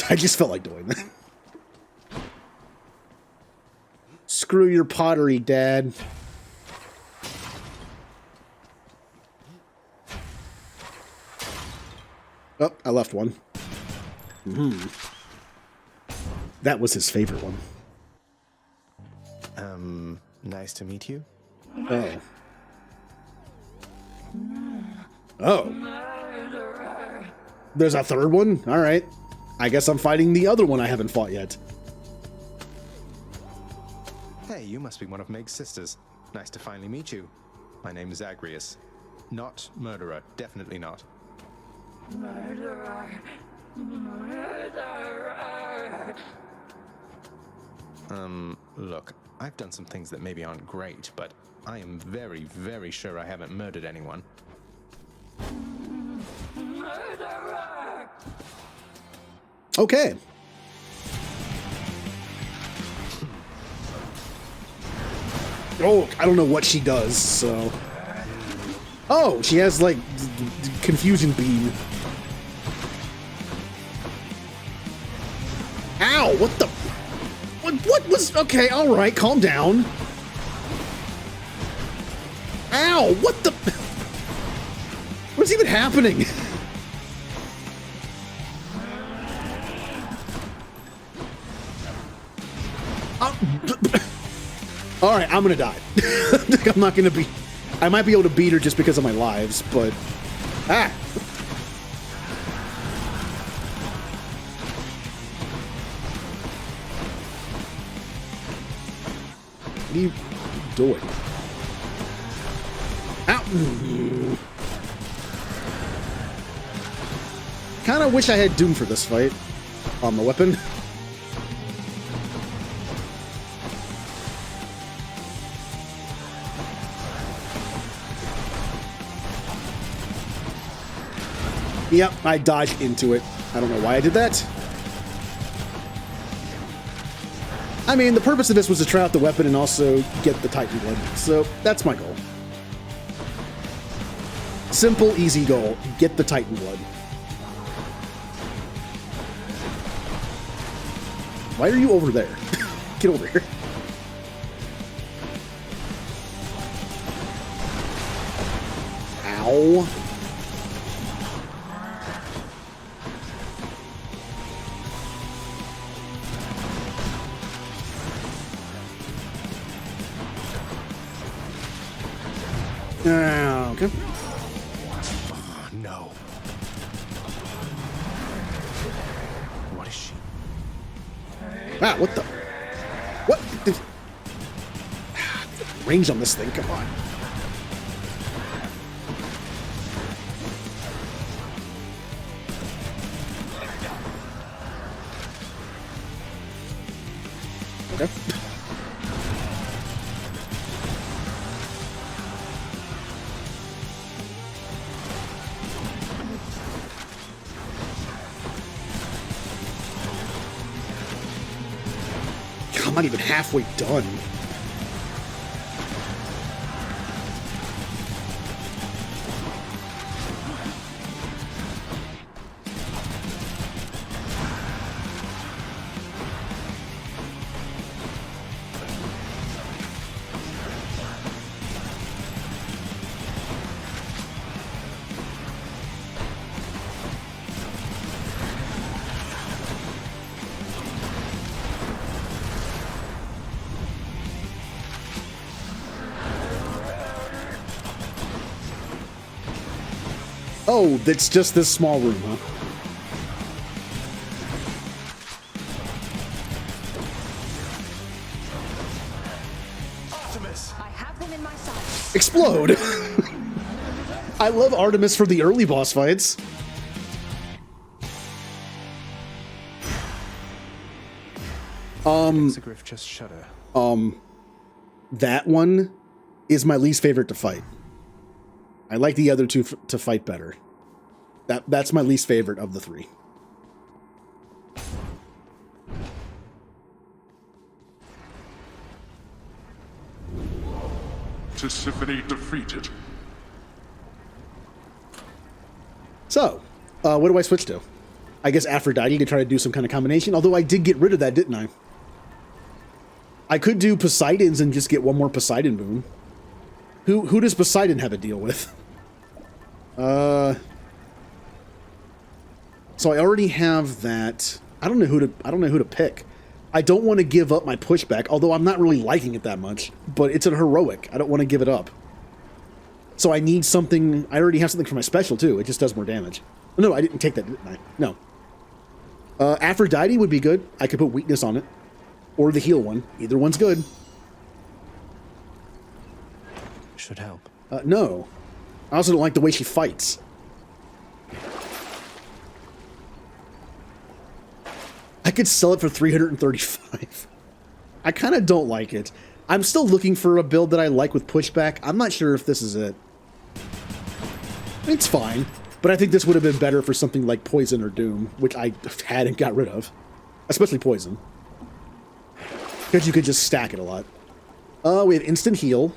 I just felt like doing that. Screw your pottery, Dad. Oh, I left one. That was his favorite one. Nice to meet you. Oh. Oh. There's a third one? All right. I guess I'm fighting the other one I haven't fought yet. Hey, you must be one of Meg's sisters. Nice to finally meet you. My name is Agrius. Not murderer. Definitely not. Murderer. Murderer. Look, I've done some things that maybe aren't great, but I am very, very sure I haven't murdered anyone. Okay. Oh, I don't know what she does, so... Oh, she has, like, confusion beam. Ow, what the... What was... Okay, alright, calm down. Ow, what the... What's even happening? Alright, I'm gonna die. I'm not gonna be... I might be able to beat her just because of my lives, but... Ah! What are you doing? Ow! Kinda wish I had Doom for this fight. On the weapon. Yep, I dodged into it. I don't know why I did that. I mean, the purpose of this was to try out the weapon and also get the Titan Blood, so that's my goal. Simple, easy goal. Get the Titan Blood. Why are you over there? Get over here. Ow. Okay. Oh, no. What is she? Ah, what the? What? Range on this thing, come on. Okay. I'm not even halfway done. Oh, that's just this small room, huh? Artemis! I have them in my sights. Explode! I love Artemis for the early boss fights. Exegriff just shudder. That one is my least favorite to fight. I like the other two to fight better. That's my least favorite of the three. Tisiphone defeated. So, what do I switch to? I guess Aphrodite to try to do some kind of combination, although I did get rid of that, didn't I? I could do Poseidon's and just get one more Poseidon boon. Who does Poseidon have a deal with? So I already have that. I don't know who to pick. I don't want to give up my pushback, although I'm not really liking it that much, but it's a heroic. I don't want to give it up. So I need something. I already have something for my special too. It just does more damage. No, I didn't take that, didn't I? No. Aphrodite would be good. I could put weakness on it. Or the heal one. Either one's good. Should help. No. I also don't like the way she fights. I could sell it for 335. I kind of don't like it. I'm still looking for a build that I like with pushback. I'm not sure if this is it. It's fine, but I think this would have been better for something like Poison or Doom, which I had and got rid of. Especially Poison. Because you could just stack it a lot. We have instant heal.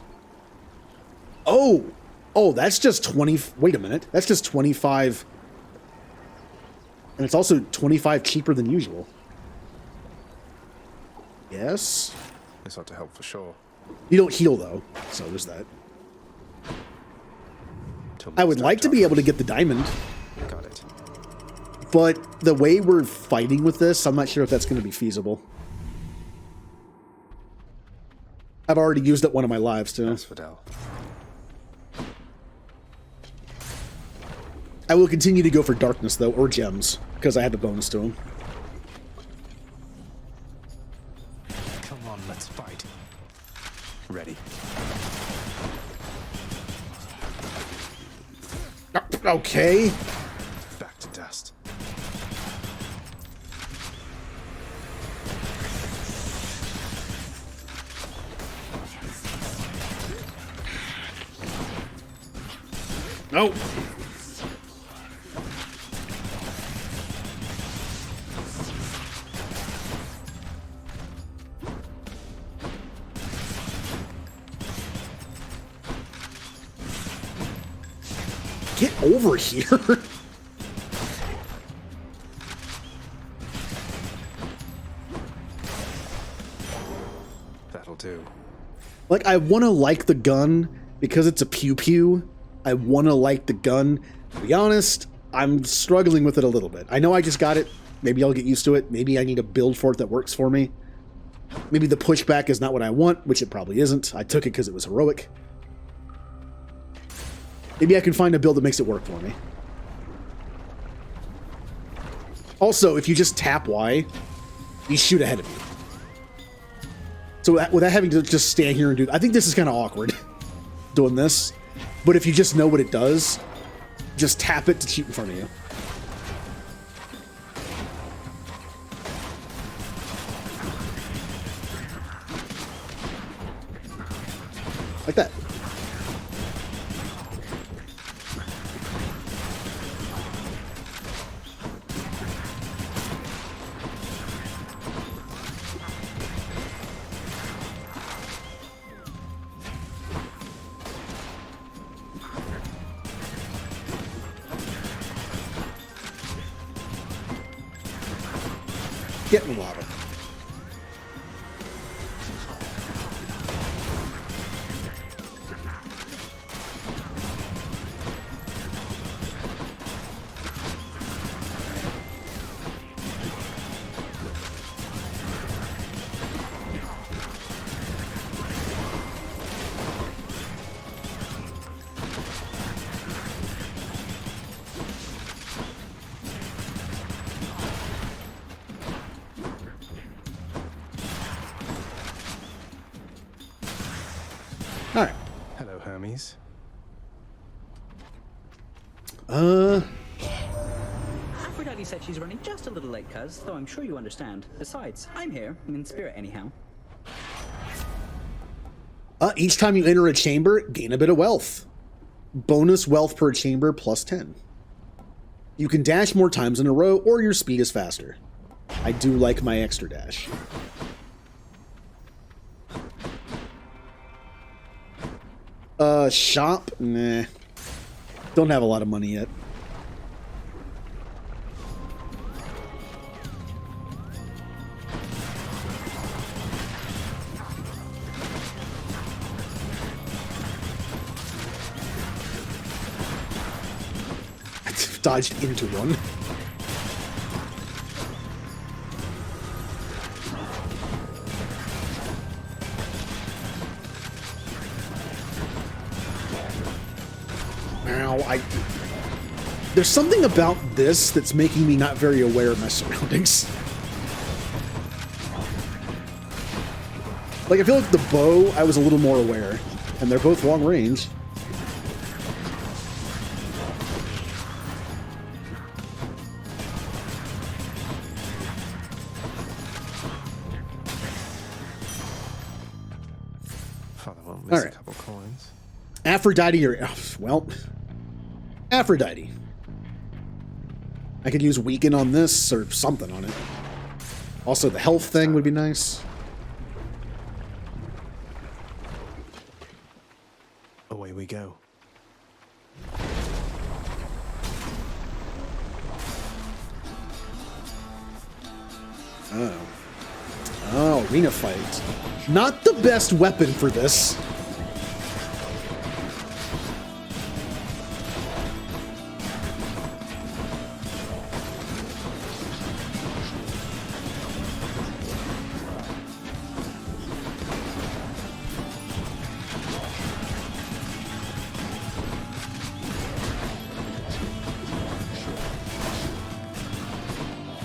Oh! Oh, that's just 20... Wait a minute. That's just 25... And it's also 25 cheaper than usual. Yes. This ought to help for sure. You don't heal, though, so there's that. I would like to be able to get the diamond. Got it. But the way we're fighting with this, I'm not sure if that's going to be feasible. I've already used up one of my lives, too. Asphodel. I will continue to go for darkness, though, or gems, because I have a bonus to them. Come on, let's fight. Ready. Okay. Back to dust. No. Get over here. That'll do. Like, I want to like the gun because it's a pew-pew. I want to like the gun. To be honest, I'm struggling with it a little bit. I know I just got it. Maybe I'll get used to it. Maybe I need a build for it that works for me. Maybe the pushback is not what I want, which it probably isn't. I took it because it was heroic. Maybe I can find a build that makes it work for me. Also, if you just tap Y, you shoot ahead of you. So without having to just stand here and do... I think this is kind of awkward, doing this. But if you just know what it does, just tap it to shoot in front of you. Like that. Get in the lava. Alright. Hello, Hermes. Aphrodite said she's running just a little late, cuz, though I'm sure you understand. Besides, I'm here, in spirit anyhow. Each time you enter a chamber, gain a bit of wealth. Bonus wealth per chamber plus 10. You can dash more times in a row, or your speed is faster. I do like my extra dash. Shop? Nah. Don't have a lot of money yet. I dodged into one. There's something about this that's making me not very aware of my surroundings. Like, I feel like the bow, I was a little more aware. And they're both long range. Father won't All miss right. a couple coins. Aphrodite or well, Aphrodite. I could use weaken on this or something on it. Also, the health thing would be nice. Away we go. Oh. Oh, arena fight. Not the best weapon for this.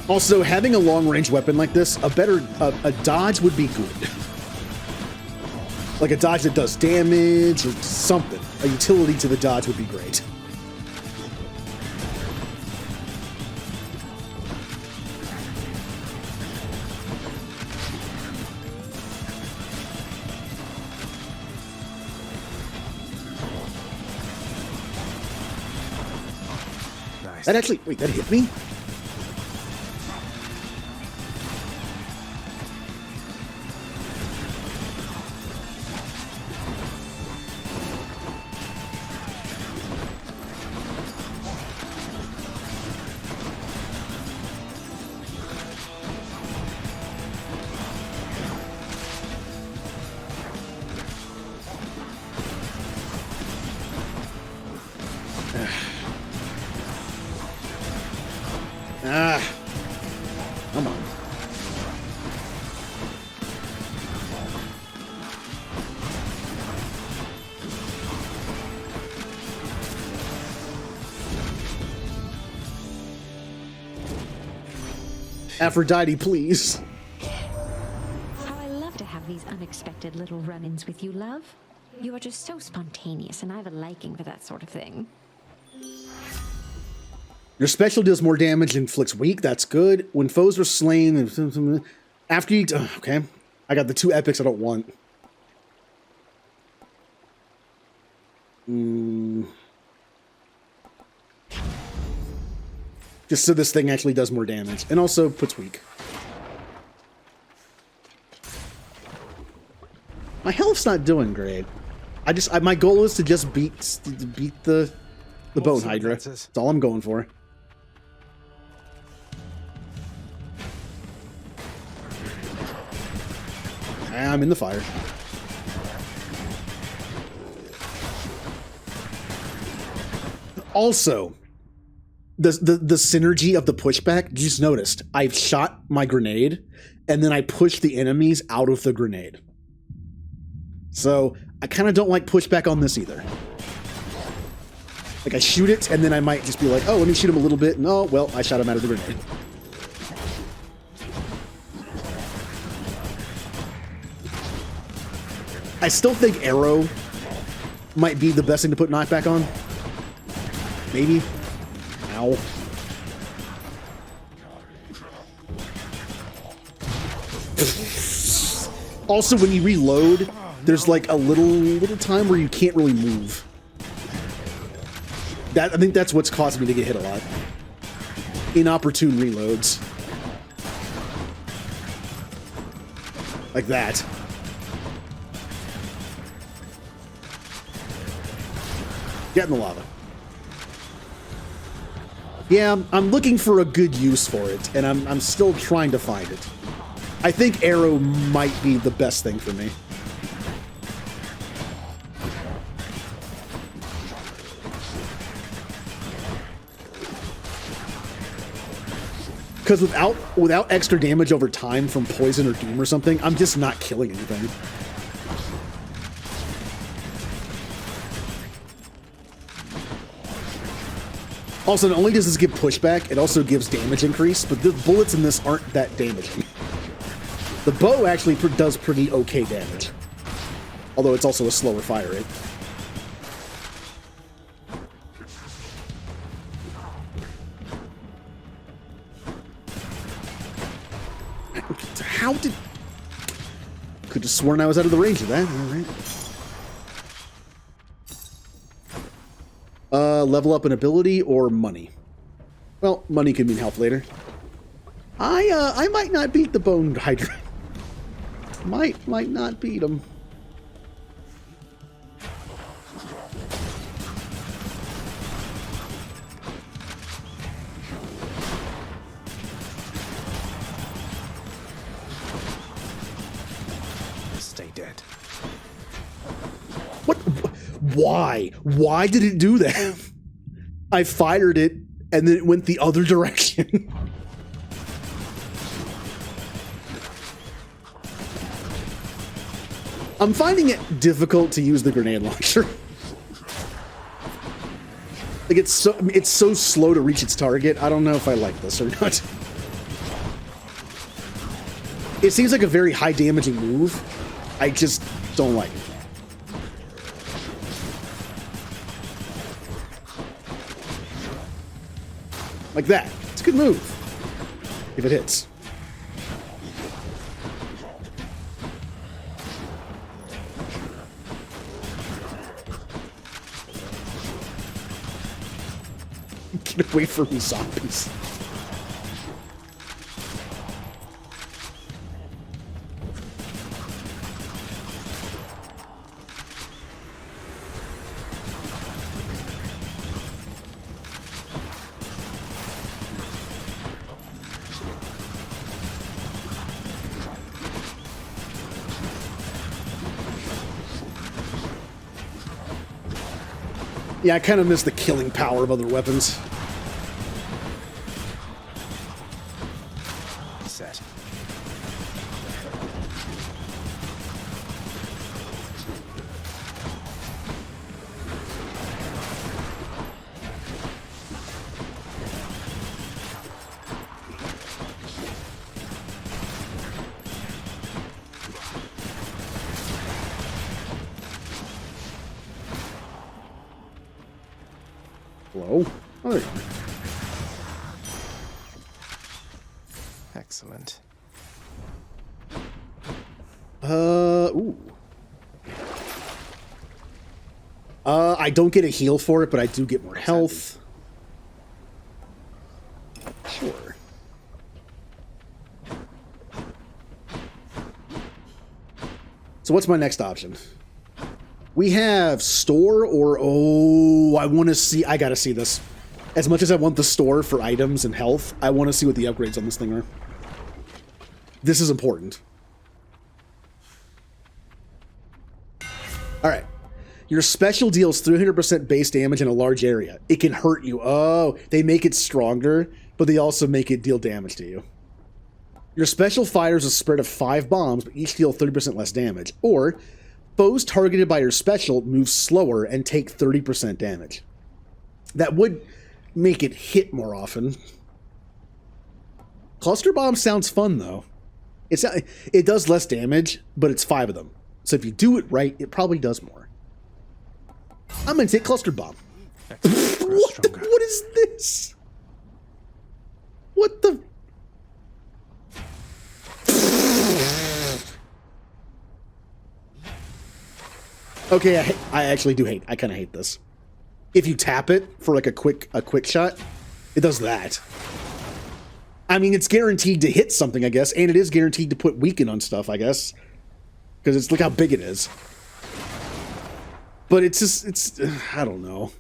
Also, having a long-range weapon like this, a dodge would be good. Like a dodge that does damage or something. A utility to the dodge would be great. Nice. That actually, wait, that hit me? Ah, come on. Aphrodite, please. How I love to have these unexpected little run-ins with you, love. You are just so spontaneous, and I have a liking for that sort of thing. Your special deals more damage and inflicts weak. That's good. When foes are slain, after you... okay. I got the two epics I don't want. Just so this thing actually does more damage. And also puts weak. My health's not doing great. My goal is to just beat the Bone Hydra. That's all I'm going for. I'm in the fire. Also, the synergy of the pushback, just noticed, I've shot my grenade, and then I push the enemies out of the grenade. So, I kind of don't like pushback on this either. Like, I shoot it, and then I might just be like, oh, let me shoot him a little bit, and oh, well, I shot him out of the grenade. I still think arrow might be the best thing to put knockback on. Maybe. Ow. Also, when you reload, there's like a little time where you can't really move. I think that's what's causing me to get hit a lot. Inopportune reloads. Like that. Get in the lava. Yeah, I'm looking for a good use for it, and I'm still trying to find it. I think arrow might be the best thing for me. Because without extra damage over time from poison or doom or something, I'm just not killing anything. Also, not only does this give pushback, it also gives damage increase, but the bullets in this aren't that damaging. The bow actually does pretty okay damage. Although it's also a slower fire rate. How did... Could have sworn I was out of the range of that. All right. Level up an ability or money. Well, money can mean health later. I might not beat the Bone Hydra. might not beat him. Stay dead. What? Why? Why did it do that? I fired it and then it went the other direction. I'm finding it difficult to use the grenade launcher. Like it's so slow to reach its target. I don't know if I like this or not. It seems like a very high damaging move. I just don't like it. Like that. It's a good move. If it hits. Get away from me, zombies. Yeah, I kind of miss the killing power of other weapons. Set. Hello? Oh, there you are. Excellent. Ooh. I don't get a heal for it, but I do get more health. Sure. So what's my next option? We have store or, oh, I want to see, I gotta see this. As much as I want the store for items and health, I want to see what the upgrades on this thing are. This is important. Alright. Your special deals 300% base damage in a large area. It can hurt you. Oh, they make it stronger, but they also make it deal damage to you. Your special fires a spread of 5 bombs, but each deal 30% less damage. Or, foes targeted by your special move slower and take 30% damage. That would make it hit more often. Cluster bomb sounds fun, though. It does less damage, but it's 5 of them. So if you do it right, it probably does more. I'm gonna take cluster bomb. What is this? What the? Okay, I actually do hate. I kind of hate this. If you tap it for like a quick shot, it does that. I mean, it's guaranteed to hit something, I guess, and it is guaranteed to put weaken on stuff, I guess, because look how big it is. But it's just I don't know.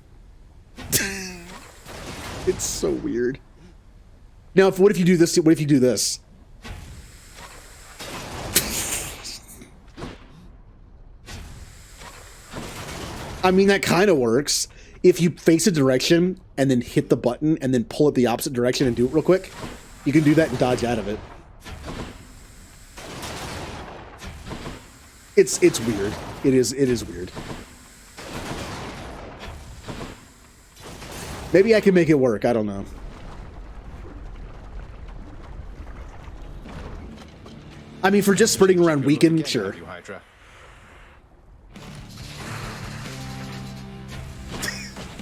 It's so weird. Now, what if you do this? What if you do this? I mean, that kind of works. If you face a direction and then hit the button and then pull it the opposite direction and do it real quick, you can do that and dodge out of it. It's weird. It is weird. Maybe I can make it work. I don't know. I mean, for just sprinting around weakened, sure.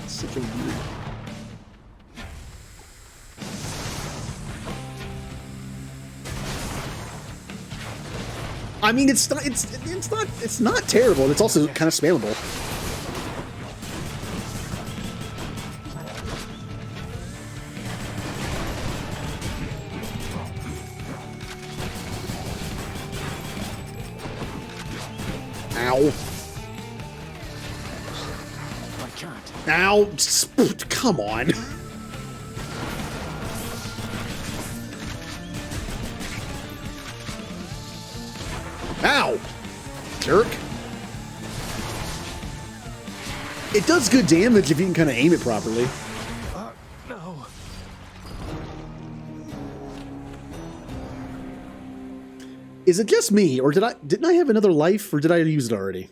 Such a weird. I mean, it's not terrible. It's also kind of spammable. Ow. I can't. Ow. Come on. Ow! Jerk. It does good damage if you can kind of aim it properly. No. Is it just me, or didn't I have another life, or did I use it already?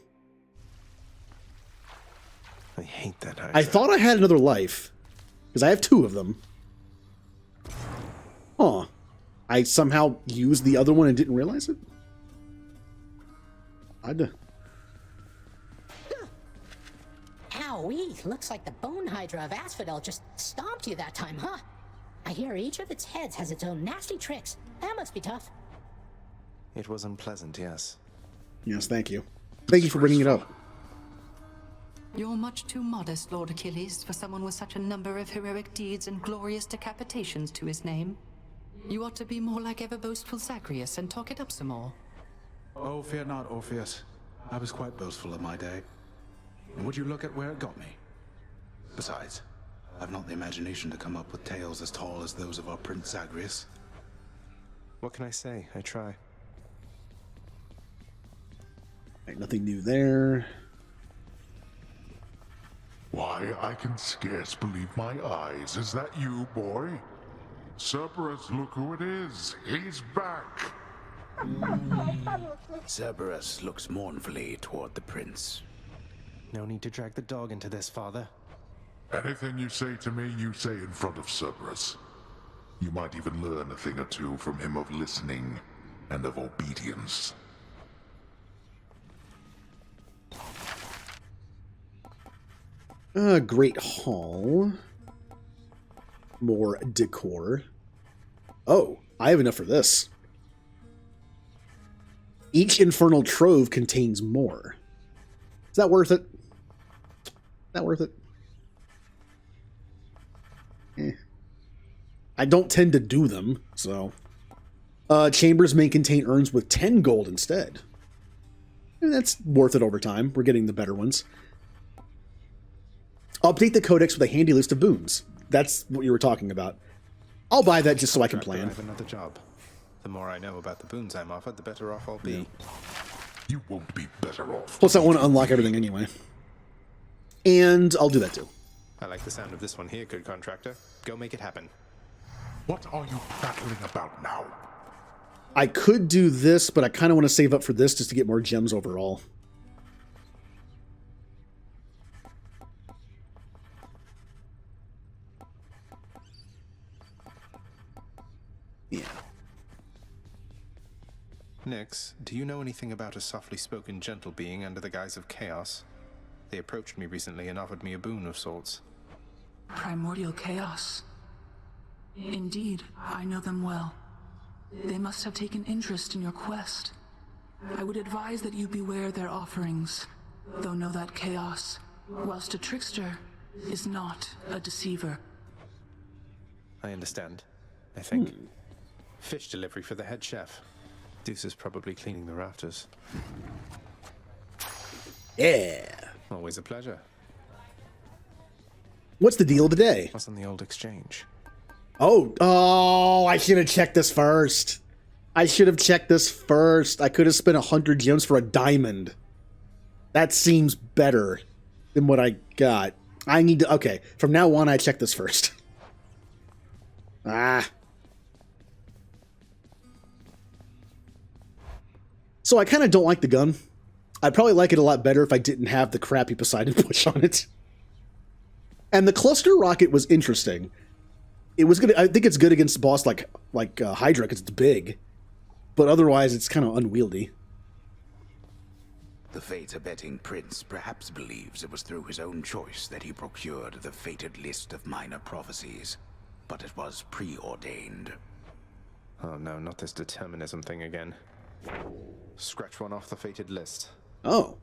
I hate that Hydra. I thought I had another life, because I have 2 of them. Huh. I somehow used the other one and didn't realize it? Owie, looks like the bone hydra of Asphodel just stomped you that time, huh? I hear each of its heads has its own nasty tricks. That must be tough. It was unpleasant, yes. Yes, thank you. Thank you for bringing it up. You're much too modest, Lord Achilles, for someone with such a number of heroic deeds and glorious decapitations to his name. You ought to be more like ever-boastful Zagreus and talk it up some more. Oh, fear not, Orpheus. I was quite boastful in my day. And would you look at where it got me? Besides, I've not the imagination to come up with tales as tall as those of our Prince Zagreus. What can I say? I try. Right, nothing new there. Why, I can scarce believe my eyes. Is that you, boy? Cerberus, look who it is. He's back. Cerberus looks mournfully toward the prince. No need to drag the dog into this, Father. Anything you say to me, you say in front of Cerberus. You might even learn a thing or two from him of listening and of obedience. Great Hall. More decor. Oh, I have enough for this. Each infernal trove contains more. Is that worth it? Is that worth it? I don't tend to do them, so. Chambers may contain urns with 10 gold instead. And that's worth it over time. We're getting the better ones. Update the codex with a handy list of boons. That's what you were talking about. I'll buy that just so I can plan. I have another job. The more I know about the boons I'm offered, the better off I'll be. You won't be better off. Plus, I want to unlock everything anyway. And I'll do that too. I like the sound of this one here, good contractor. Go make it happen. What are you battling about now? I could do this, but I kind of want to save up for this just to get more gems overall. Yeah. Nyx, do you know anything about a softly spoken gentle being under the guise of chaos? They approached me recently and offered me a boon of sorts. Primordial chaos. Indeed, I know them well. They must have taken interest in your quest. I would advise that you beware their offerings, though know that chaos, whilst a trickster, is not a deceiver. I understand, I think. Fish delivery for the head chef. Deuce is probably cleaning the rafters. Yeah. Always a pleasure. What's the deal today? What's on the old exchange? Oh, I should have checked this first. I should have checked this first. I could have spent 100 gems for a diamond. That seems better than what I got. I need to, okay, from now on I check this first. So I kind of don't like the gun. I'd probably like it a lot better if I didn't have the crappy Poseidon push on it. And the cluster rocket was interesting. It was good. I think it's good against a boss like Hydra because it's big, but otherwise it's kind of unwieldy. The fate-abetting prince perhaps believes it was through his own choice that he procured the fated list of minor prophecies, but it was preordained. Oh no, not this determinism thing again. Scratch one off the fated list. Oh.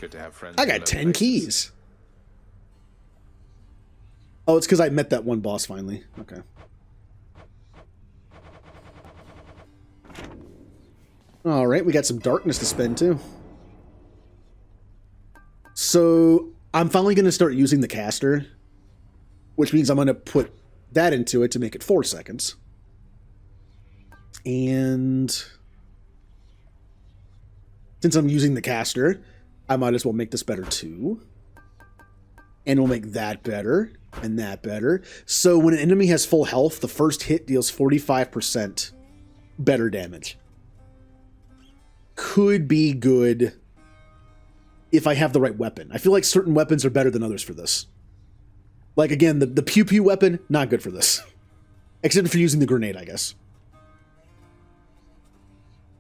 Good to have friends. I in got low 10 places. keys. Oh, it's because I met that one boss finally. Okay. All right, we got some darkness to spend too. So I'm finally going to start using the caster, which means I'm going to put that into it to make it 4 seconds. And since I'm using the caster, I might as well make this better too. And we'll make that better and that better. So when an enemy has full health, the first hit deals 45% better damage. Could be good if I have the right weapon. I feel like certain weapons are better than others for this. Like, again, the pew-pew weapon, not good for this. Except for using the grenade, I guess.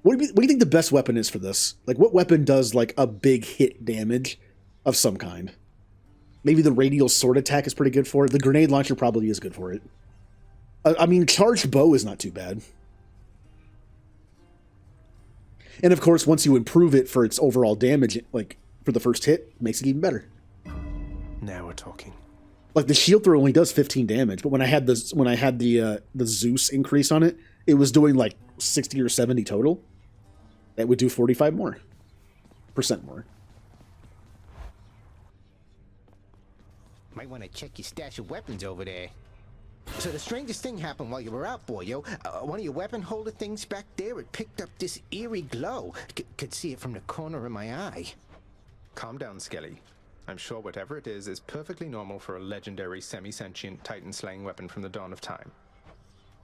What do you think the best weapon is for this? Like, what weapon does, like, a big hit damage of some kind? Maybe the radial sword attack is pretty good for it. The grenade launcher probably is good for it. I mean, charged bow is not too bad. And, of course, once you improve it for its overall damage, like, for the first hit, it makes it even better. Now we're talking. Like, the shield throw only does 15 damage, but when I had the Zeus increase on it, it was doing, like, 60 or 70 total. That would do 45 more. % more. Might want to check your stash of weapons over there. So the strangest thing happened while you were out, boyo. One of your weapon holder things back there, it picked up this eerie glow. Could see it from the corner of my eye. Calm down, Skelly. I'm sure whatever it is perfectly normal for a legendary semi-sentient Titan-slaying weapon from the dawn of time.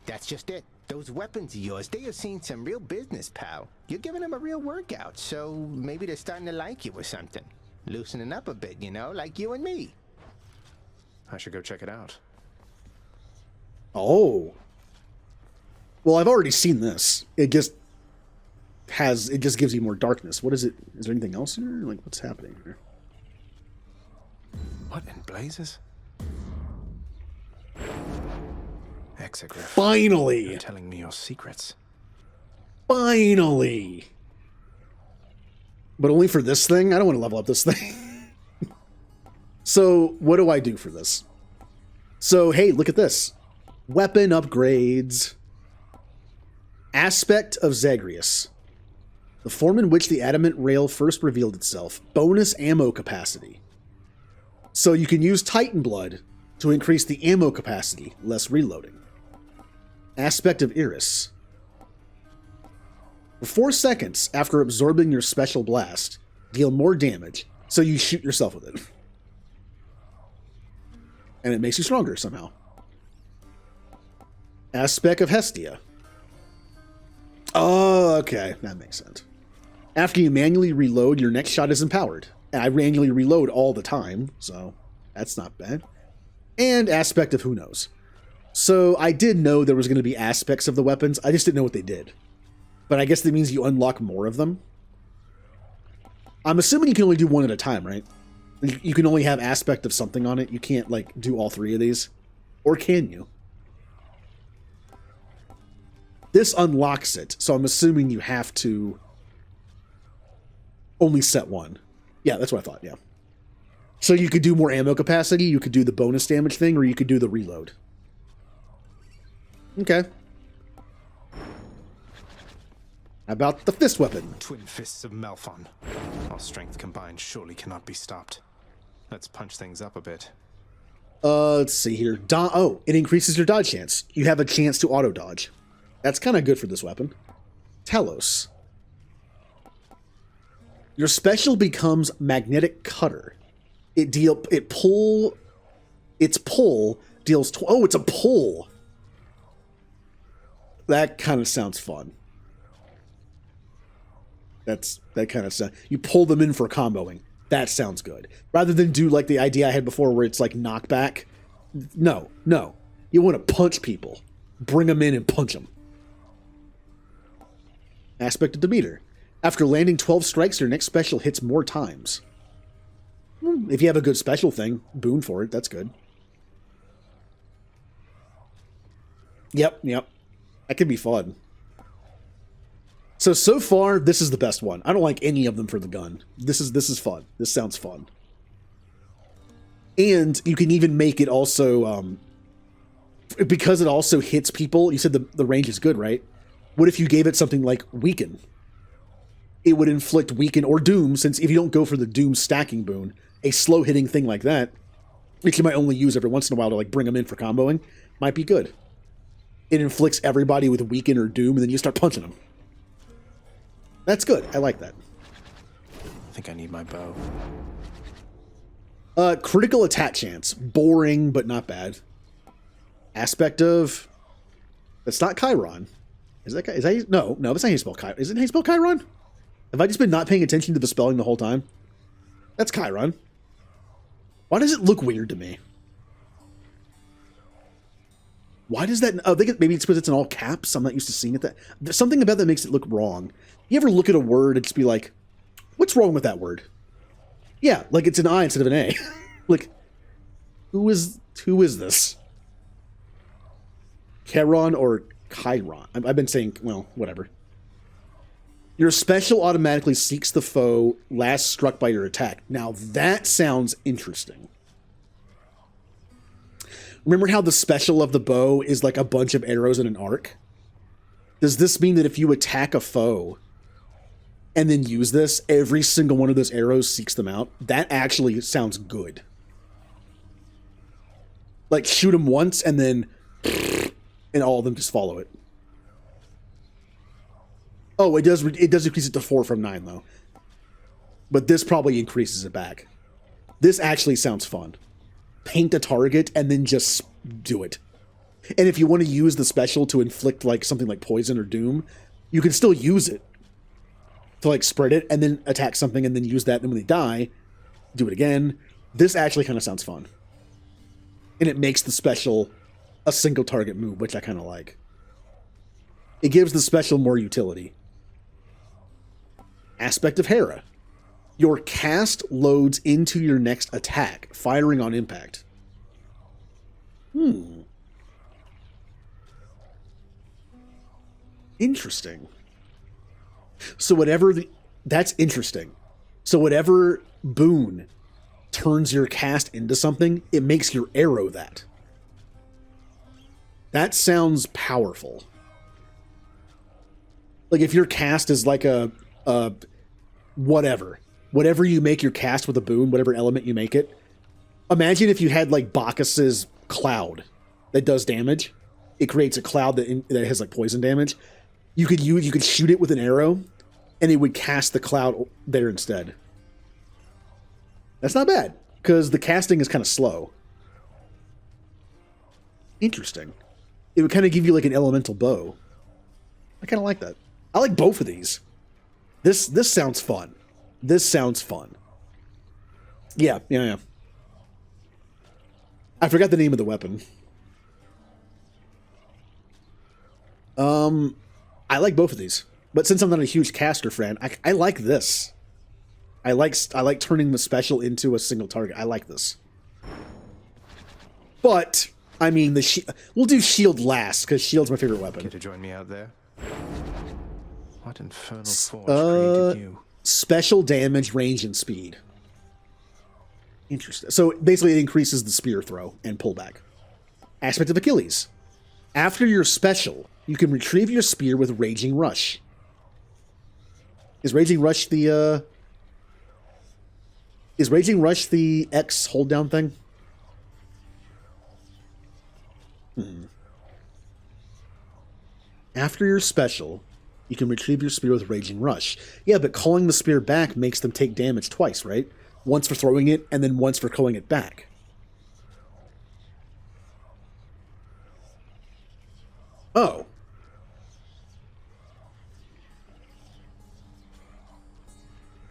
That's just it. Those weapons of yours, they have seen some real business, pal. You're giving them a real workout, so maybe they're starting to like you or something. Loosening up a bit, you know, like you and me. I should go check it out. Oh. Well, I've already seen this. It just gives you more darkness. What is it? Is there anything else here? Like, what's happening here? What in blazes? Exegriff. Finally! You're telling me your secrets. Finally! But only for this thing? I don't want to level up this thing. So, what do I do for this? So, hey, look at this. Weapon upgrades. Aspect of Zagreus. The form in which the adamant rail first revealed itself. Bonus ammo capacity. So you can use Titan Blood to increase the ammo capacity, less reloading. Aspect of Iris. For 4 seconds after absorbing your special blast, deal more damage, so you shoot yourself with it. And it makes you stronger somehow. Aspect of Hestia. Oh, okay. That makes sense. After you manually reload, your next shot is empowered. And I manually reload all the time, so that's not bad. And Aspect of Who Knows. So I did know there was going to be aspects of the weapons. I just didn't know what they did. But I guess that means you unlock more of them. I'm assuming you can only do one at a time, right? You can only have aspect of something on it. You can't, like, do all 3 of these. Or can you? This unlocks it, so I'm assuming you have to only set one. Yeah, that's what I thought, yeah. So you could do more ammo capacity, you could do the bonus damage thing, or you could do the reload. Okay. How about the fist weapon? Twin fists of Malphon. Our strength combined surely cannot be stopped. Let's punch things up a bit. Let's see here. Oh, it increases your dodge chance. You have a chance to auto-dodge. That's kind of good for this weapon. Telos. Your special becomes Magnetic Cutter. Its pull deals... Oh, it's a pull! That kind of sounds fun. That kind of sound. You pull them in for comboing. That sounds good. Rather than do like the idea I had before where it's like knockback. No. You want to punch people. Bring them in and punch them. Aspect of Demeter. After landing 12 strikes, your next special hits more times. If you have a good special thing, boon for it, that's good. Yep. That could be fun. So far, this is the best one. I don't like any of them for the gun. This is fun. This sounds fun. And you can even make it also, because it also hits people, you said the range is good, right? What if you gave it something like Weaken? It would inflict Weaken or Doom, since if you don't go for the Doom stacking boon, a slow-hitting thing like that, which you might only use every once in a while to like bring them in for comboing, might be good. It inflicts everybody with Weaken or Doom, and then you start punching them. That's good. I like that. I think I need my bow. Critical attack chance. Boring, but not bad. Aspect of... That's not Chiron. Is that no, that's not how you spell Chiron. Is it how you spell Chiron? Have I just been not paying attention to the spelling the whole time? That's Chiron. Why does it look weird to me? Why does that... Oh, maybe it's because it's in all caps. I'm not used to seeing it that... There's something about that makes it look wrong. You ever look at a word and just be like, what's wrong with that word? Yeah, like it's an I instead of an A. Like, who is this? Chiron or Chiron? I've been saying, well, whatever. Your special automatically seeks the foe last struck by your attack. Now that sounds interesting. Remember how the special of the bow is like a bunch of arrows in an arc? Does this mean that if you attack a foe and then use this, every single one of those arrows seeks them out? That actually sounds good. Like, shoot them once and then... and all of them just follow it. Oh, it does increase it to 4 from 9, though. But this probably increases it back. This actually sounds fun. Paint a target and then just do it. And if you want to use the special to inflict like something like poison or doom, you can still use it to like spread it and then attack something and then use that. And when they die, do it again. This actually kind of sounds fun. And it makes the special a single target move, which I kind of like. It gives the special more utility. Aspect of Hera. Your cast loads into your next attack, firing on impact. Interesting. So that's interesting. So whatever boon turns your cast into something, it makes your arrow that. That sounds powerful. Like if your cast is like a whatever you make your cast with a boon, whatever element you make it. Imagine if you had like Bacchus's cloud that does damage. It creates a cloud that has like poison damage. You could shoot it with an arrow, and it would cast the cloud there instead. That's not bad because the casting is kind of slow. Interesting. It would kind of give you like an elemental bow. I kind of like that. I like both of these. This sounds fun. This sounds fun. Yeah. I forgot the name of the weapon. I like both of these, but since I'm not a huge caster fan, I like this. I like turning the special into a single target. I like this. But I mean, we'll do shield last because shield's my favorite weapon. Care to join me out there? What infernal force created you? Special damage, range, and speed. Interesting. So basically, it increases the spear throw and pullback. Aspect of Achilles. After your special, you can retrieve your spear with Raging Rush. Is Raging Rush the X hold down thing? After your special, you can retrieve your spear with Raging Rush. Yeah, but calling the spear back makes them take damage twice, right? Once for throwing it, and then once for calling it back. Oh.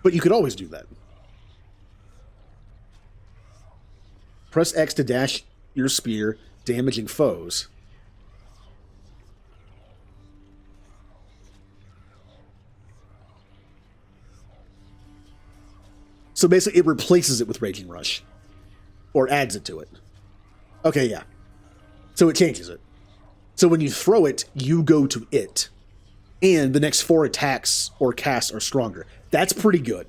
But you could always do that. Press X to dash your spear, damaging foes. So basically, it replaces it with Raging Rush. Or adds it to it. Okay, yeah. So it changes it. So when you throw it, you go to it. and the next 4 attacks or casts are stronger. That's pretty good.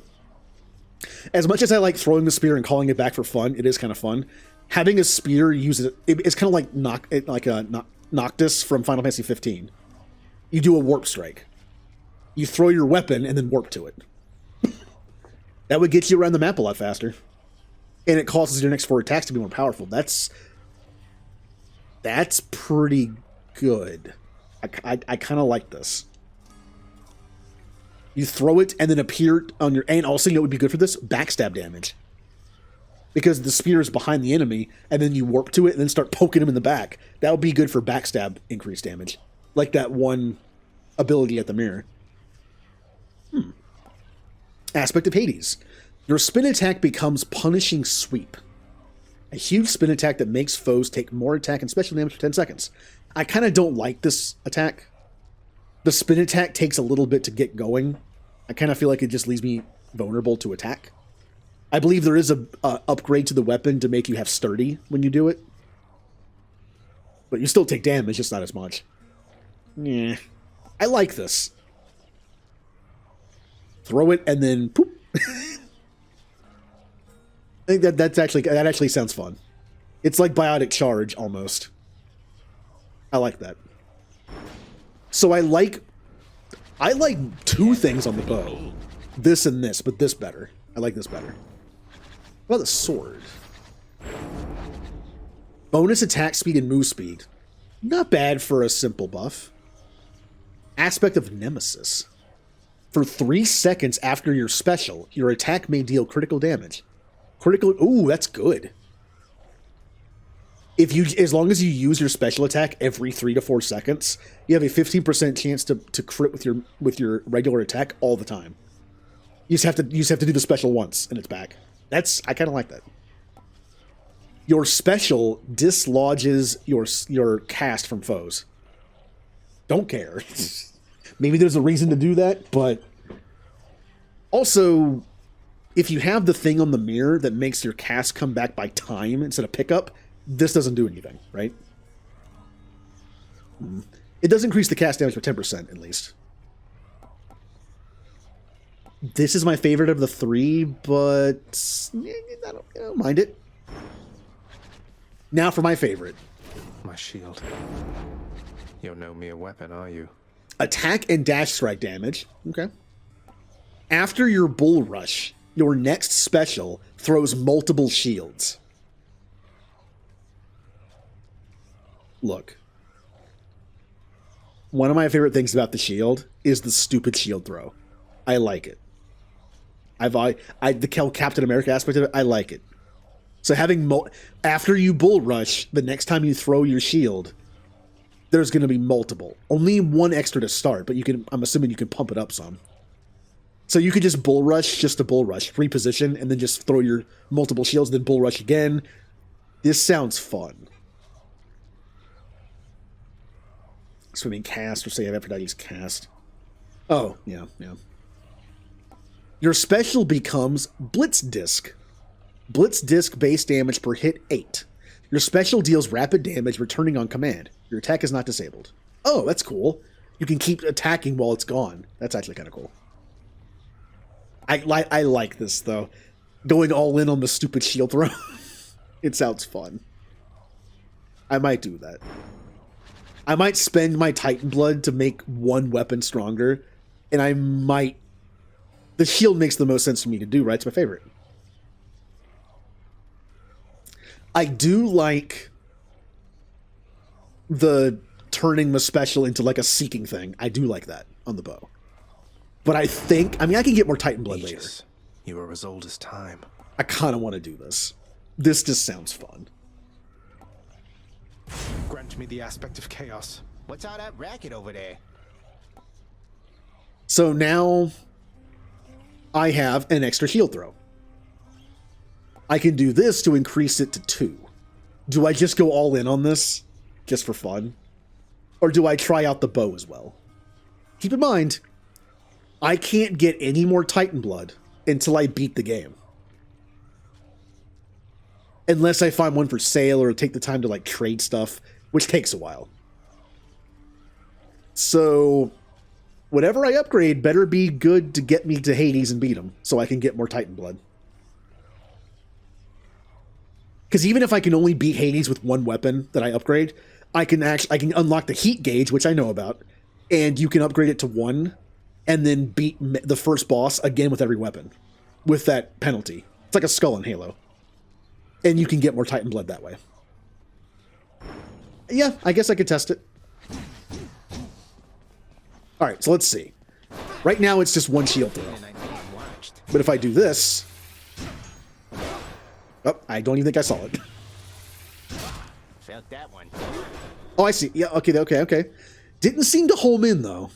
As much as I like throwing the spear and calling it back for fun, it is kind of fun. Having a spear it's kind of like Noctis from Final Fantasy 15. You do a warp strike. You throw your weapon and then warp to it. That would get you around the map a lot faster. And it causes your next 4 attacks to be more powerful. That's pretty good. I kind of like this. You throw it and then appear on your... And also, you know what would be good for this? Backstab damage. Because the spear is behind the enemy, and then you warp to it and then start poking him in the back. That would be good for backstab increased damage. Like that one ability at the mirror. Aspect of Hades. Your spin attack becomes Punishing Sweep. A huge spin attack that makes foes take more attack and special damage for 10 seconds. I kind of don't like this attack. The spin attack takes a little bit to get going. I kind of feel like it just leaves me vulnerable to attack. I believe there is a upgrade to the weapon to make you have sturdy when you do it. But you still take damage, just not as much. Yeah. I like this. Throw it and then poop. I think that actually sounds fun. It's like Biotic Charge almost. I like that. So I like 2 things on the bow. This and this, but this better. I like this better. What about the sword? Bonus attack speed and move speed. Not bad for a simple buff. Aspect of Nemesis. For 3 seconds after your special, your attack may deal critical damage. Ooh, that's good. As long as you use your special attack every 3 to 4 seconds, you have a 15% chance to crit with your regular attack all the time. You just have to do the special once and it's back. I kind of like that. Your special dislodges your cast from foes. Don't care. Maybe there's a reason to do that, but also, if you have the thing on the mirror that makes your cast come back by time instead of pickup, this doesn't do anything, right? It does increase the cast damage by 10% at least. This is my favorite of the 3, but I don't mind it. Now for my favorite. My shield. You're no mere weapon, are you? Attack and dash strike damage. Okay. After your bull rush, your next special throws multiple shields. Look. One of my favorite things about the shield is the stupid shield throw. I like it. The Captain America aspect of it, I like it. So having after you bull rush, the next time you throw your shield, there's going to be multiple. Only 1 extra to start, but I'm assuming you can pump it up some. So you could just bull rush, just a bull rush, reposition, and then just throw your multiple shields, then bull rush again. This sounds fun. Swimming cast, or say Aphrodite's cast. Oh, yeah. Your special becomes Blitz Disc. Blitz Disc base damage per hit 8. Your special deals rapid damage returning on command. Your attack is not disabled. Oh, that's cool. You can keep attacking while it's gone. That's actually kind of cool. I like this, though. Going all in on the stupid shield throw. It sounds fun. I might do that. I might spend my Titan blood to make 1 weapon stronger, and I might... The shield makes the most sense for me to do, right? It's my favorite. I do like the turning the special into like a seeking thing. I do like that on the bow. But I can get more Titan blood later. You are as old as time. I kind of want to do this. This just sounds fun. Grant me the aspect of chaos. What's all that racket over there? So now I have an extra shield throw. I can do this to increase it to 2. Do I just go all in on this just for fun? Or do I try out the bow as well? Keep in mind, I can't get any more Titan blood until I beat the game. Unless I find one for sale or take the time to like trade stuff, which takes a while. So whatever I upgrade better be good to get me to Hades and beat him, so I can get more Titan blood. Because even if I can only beat Hades with one weapon that I upgrade, I can unlock the heat gauge, which I know about, and you can upgrade it to 1, and then beat the first boss again with every weapon, with that penalty. It's like a skull in Halo. And you can get more Titan blood that way. Yeah, I guess I could test it. Alright, so let's see. Right now it's just one shield throw. But if I do this... Oh, I don't even think I saw it. Felt that one. Oh, I see. Yeah, okay. Didn't seem to home in, though.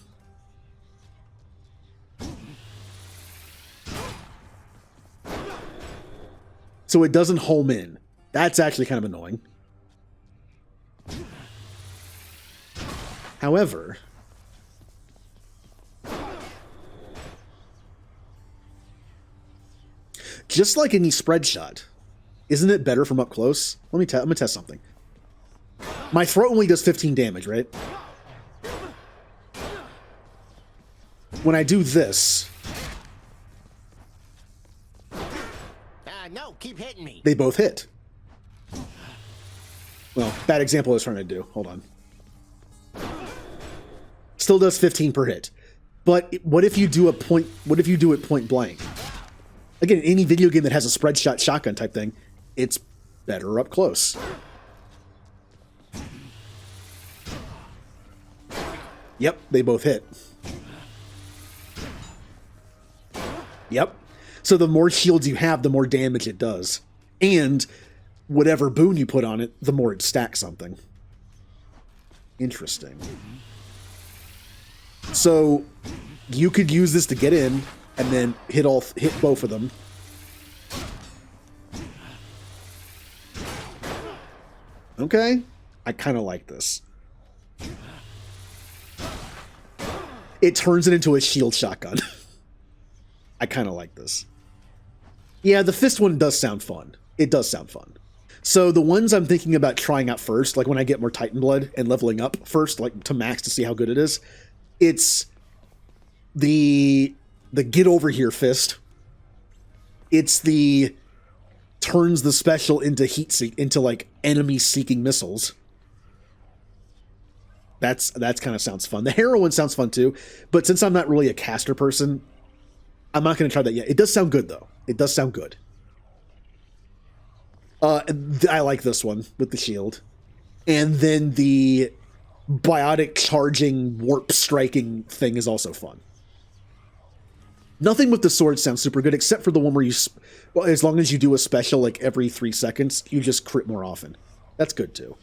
So it doesn't home in. That's actually kind of annoying. However... just like any spread shot, isn't it better from up close? I'm gonna test something. My throw only does 15 damage, right? When I do this... no, keep hitting me. They both hit. Well, bad example I was trying to do. Hold on. Still does 15 per hit. But what if you do it point blank? Again, any video game that has a spread shot shotgun type thing, it's better up close. Yep, they both hit. Yep. So the more shields you have, the more damage it does. And whatever boon you put on it, the more it stacks something. Interesting. So you could use this to get in, and then hit both of them. Okay. I kind of like this. It turns it into a shield shotgun. I kind of like this. Yeah, the fist one does sound fun. It does sound fun. So the ones I'm thinking about trying out first, like when I get more Titan blood and leveling up first, like to max to see how good it is, it's the get over here fist. It's the turns the special into into like enemy seeking missiles. That's kind of sounds fun. The heroine sounds fun too, but since I'm not really a caster person, I'm not going to try that yet. It does sound good though. It does sound good. I like this one with the shield, and then the biotic charging warp striking thing is also fun. Nothing with the sword sounds super good, except for the one where you, well, as long as you do a special like every 3 seconds, you just crit more often. That's good too.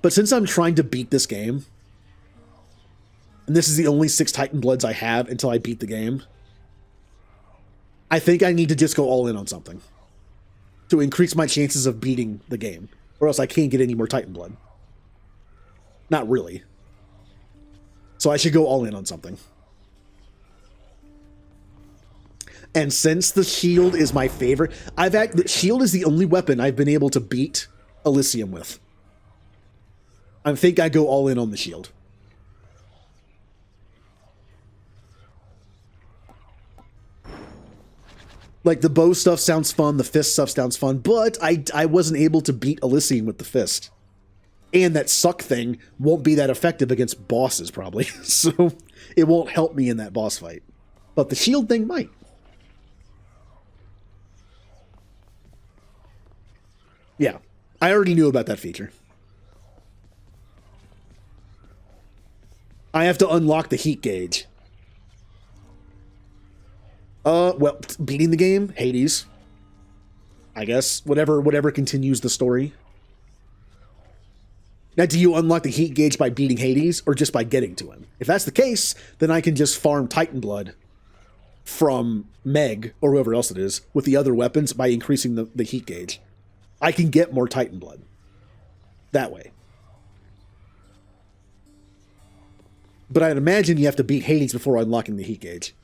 But since I'm trying to beat this game, and this is the only 6 Titan Bloods I have until I beat the game, I think I need to just go all in on something to increase my chances of beating the game, or else I can't get any more Titan Blood. Not really. So I should go all in on something. And since the shield is my favorite, the shield is the only weapon I've been able to beat Elysium with. I think I go all in on the shield. Like, the bow stuff sounds fun, the fist stuff sounds fun, but I wasn't able to beat Elysium with the fist. And that suck thing won't be that effective against bosses, probably. So it won't help me in that boss fight. But the shield thing might. Yeah, I already knew about that feature. I have to unlock the heat gauge. Well, beating the game, Hades. I guess whatever continues the story. Now, do you unlock the heat gauge by beating Hades or just by getting to him? If that's the case, then I can just farm Titan blood from Meg or whoever else it is with the other weapons by increasing the heat gauge. I can get more Titan blood that way. But I'd imagine you have to beat Hades before unlocking the heat gauge.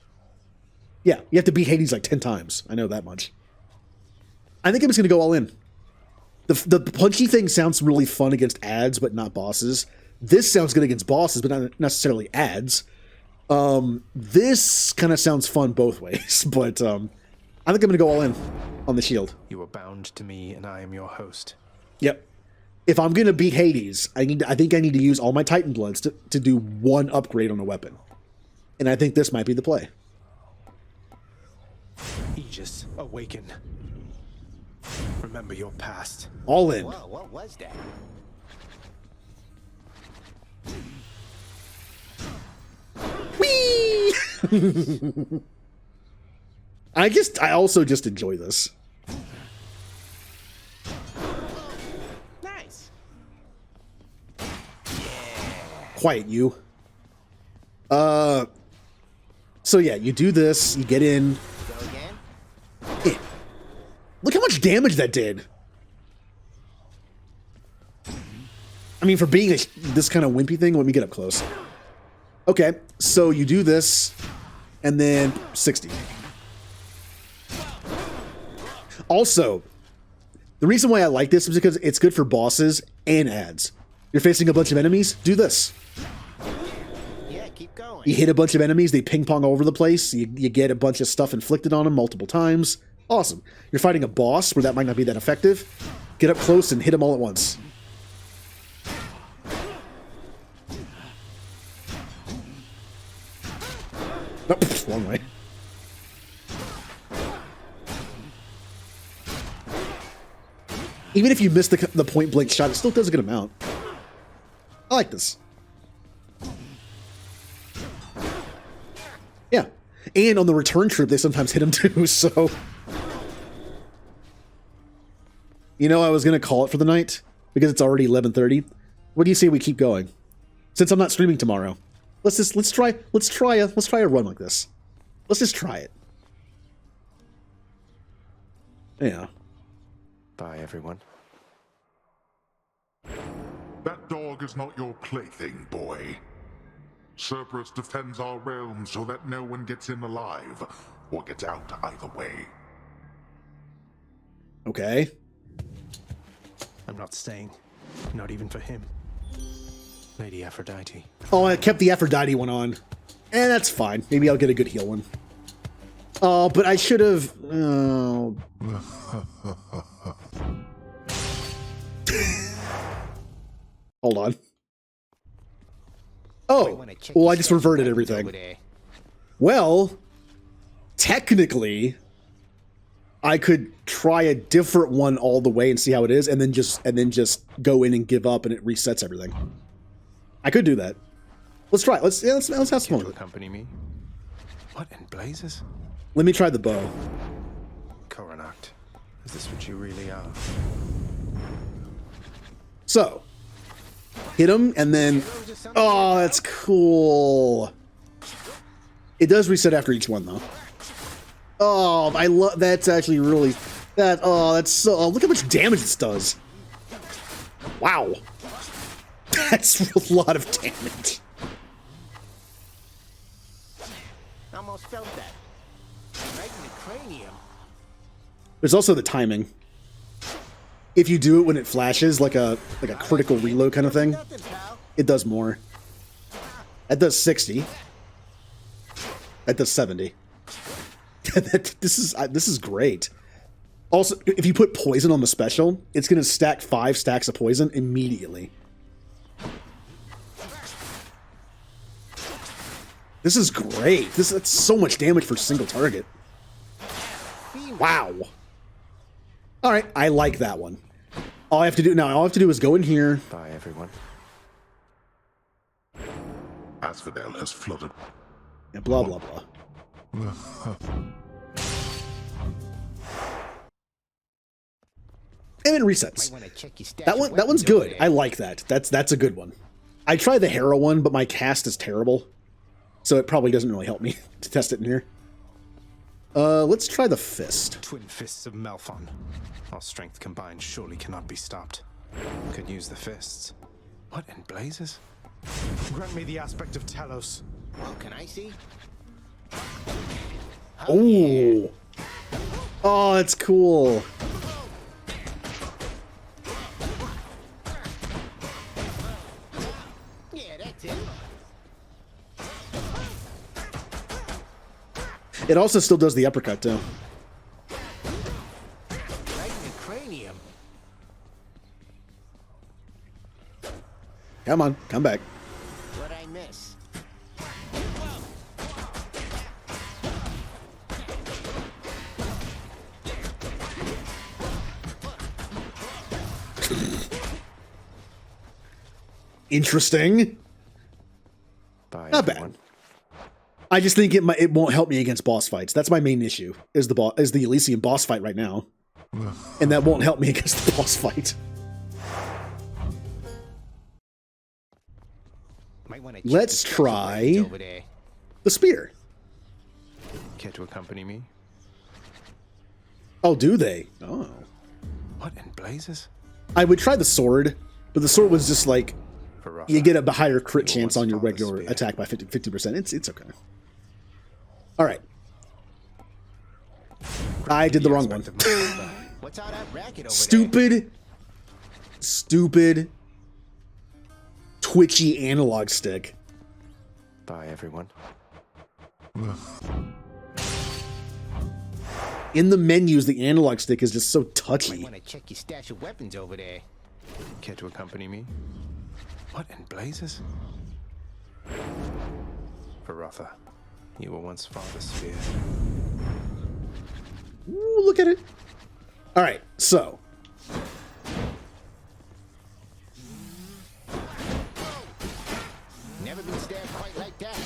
Yeah, you have to beat Hades like 10 times. I know that much. I think I'm just going to go all in. The punchy thing sounds really fun against ads, but not bosses. This sounds good against bosses, but not necessarily ads. This kind of sounds fun both ways, but I think I'm gonna go all in on the shield. You are bound to me, and I am your host. Yep. If I'm gonna beat Hades, I think I need to use all my Titan Bloods to do one upgrade on a weapon. And I think this might be the play. Aegis, awaken. Remember your past. All in. Whoa, what was that? Whee! I also just enjoy this. Nice. Quiet you. So yeah, you do this, you get in. Go again? Eh. Look how much damage that did. I mean, for being this kind of wimpy thing, let me get up close. Okay, so you do this, and then 60. Also, the reason why I like this is because it's good for bosses and ads. You're facing a bunch of enemies, do this. Yeah, keep going. You hit a bunch of enemies, they ping pong all over the place, you get a bunch of stuff inflicted on them multiple times. Awesome. You're fighting a boss where that might not be that effective. Get up close and hit them all at once. Nope, wrong way. Even if you miss the point blank shot, it still does a good amount. I like this. Yeah. And on the return trip, they sometimes hit him too, so... You know, I was going to call it for the night, because it's already 11:30. What do you say we keep going? Since I'm not streaming tomorrow. Let's try a run like this. Let's just try it. Yeah. Bye, everyone. That dog is not your plaything, boy. Cerberus defends our realm so that no one gets in alive, or gets out either way. Okay. I'm not staying. Not even for him. Lady Aphrodite. Oh, I kept the Aphrodite one on. That's fine. Maybe I'll get a good heal one. Oh, but I should have... Oh. Hold on. Oh, well, I just reverted everything. Well, technically, I could try a different one all the way and see how it is, and then just go in and give up, and it resets everything. I could do that. Let's try it. Let's have some fun with it. Accompany me. What in blazes? Let me try the bow. Coronact. Is this what you really are? So, hit him, and then... Oh, that's cool. It does reset after each one, though. Oh, I love... That's actually really... that's so... Oh, look how much damage this does. Wow. That's a lot of damage. Almost felt that. Right in the cranium. There's also the timing. If you do it when it flashes, like a critical reload kind of thing, it does more. That does 60. That does 70. This is great. Also, if you put poison on the special, it's going to stack 5 stacks of poison immediately. This is great. That's so much damage for a single target. Wow. All right, I like that one. All I have to do is go in here. Bye, everyone. Asphodel has flooded. Yeah, blah blah blah. And it resets. That one's good. I like that. That's a good one. I tried the Harrow one, but my cast is terrible, so it probably doesn't really help me to test it in here. Let's try the fist. Twin fists of Malphon. Our strength combined surely cannot be stopped. Could use the fists. What in blazes? Grant me the aspect of Talos. Well, can I see? Oh. Oh, that's cool. Yeah, that's it. It also still does the uppercut, too. Right in the cranium. Come on, come back. What'd I miss? Interesting. Not bad. I just think it won't help me against boss fights. That's my main issue. Is the Elysium boss fight right now, and that won't help me against the boss fight. Let's try the spear. Care to accompany me? Oh, do they? Oh. What in blazes? I would try the sword, but the sword was just like you get a higher crit chance on your regular attack by 50%. It's okay. All right. I did the wrong one. What's all that racket over Stupid, twitchy analog stick. Bye, everyone. In the menus, the analog stick is just so touchy. Want to check your stash of weapons over there? Care to accompany me? What in blazes? Varotha, you were once father's spear. Ooh, look at it. All right, so. Never been stabbed quite like that.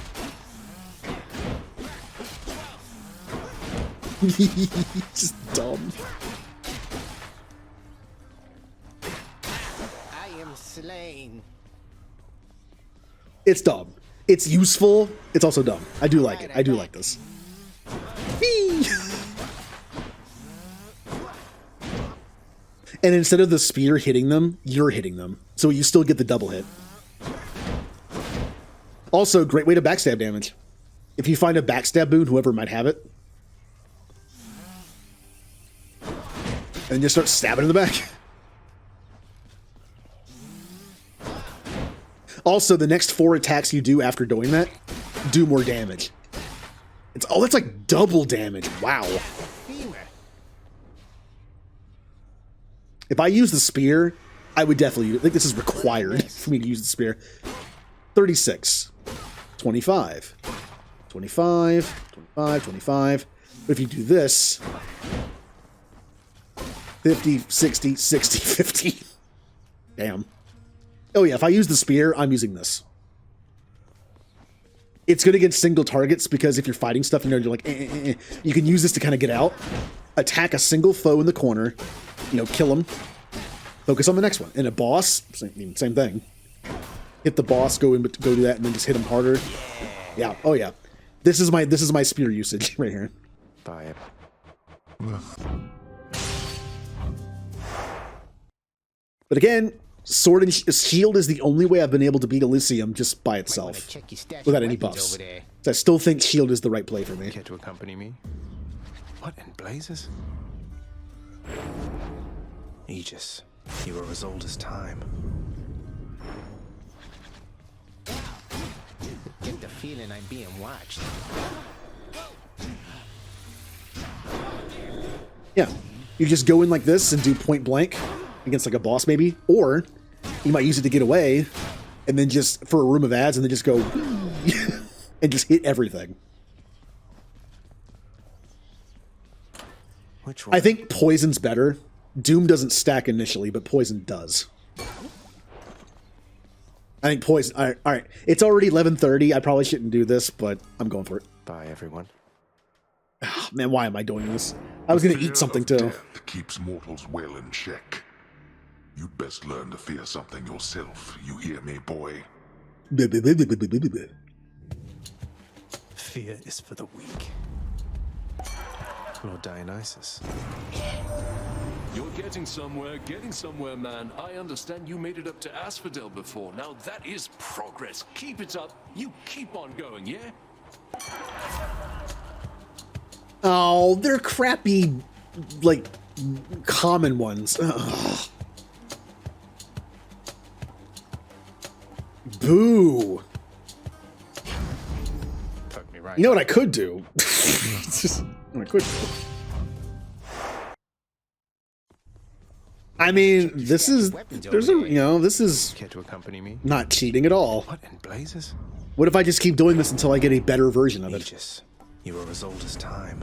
Just dumb. I am slain. It's dumb. It's useful. It's also dumb. I do like it. I do like this. And instead of the spear hitting them, you're hitting them. So you still get the double hit. Also, great way to backstab damage. If you find a backstab boon, whoever might have it, and just start stabbing in the back. Also, the next 4 attacks you do after doing that do more damage. That's like double damage. Wow. If I use the spear, I would definitely use it. I think this is required for me to use the spear. 36, 25, 25, 25, 25. But if you do this, 50, 60, 60, 50. Damn. Oh yeah, if I use the spear, I'm using this. It's good against single targets because if you're fighting stuff, you're like, you can use this to kind of get out, attack a single foe in the corner, kill him, focus on the next one. And a boss, same thing. Hit the boss, go do that, and then just hit him harder. Yeah. Oh yeah. This is my spear usage right here. Bye. But again, sword and shield is the only way I've been able to beat Elysium just by itself, without any buffs. So I still think shield is the right play for me. Care to accompany me? What in blazes? Aegis, you are as old as time. Get the feeling I'm being watched. Yeah, you just go in like this and do point blank against like a boss maybe, or you might use it to get away and then just for a room of ads and then just go and just hit everything. Which one? I think poison's better. Doom doesn't stack initially, but poison does. I think poison. All right. It's already 11:30. I probably shouldn't do this, but I'm going for it. Bye, everyone. Oh, man, why am I doing this? I was going to eat something too. Death keeps mortals well in check. You'd best learn to fear something yourself. You hear me, boy? Fear is for the weak. Lord Dionysus. You're getting somewhere, man. I understand you made it up to Asphodel before. Now that is progress. Keep it up. You keep on going, yeah? Oh, they're crappy, like, common ones. Ugh. Boo. Poke me right right. You know what I could do? It's just what I could do. I mean, this is this is Care to accompany me? not cheating at all. What in blazes? What if I just keep doing this until I get a better version of it? Aegis, you are as old as time.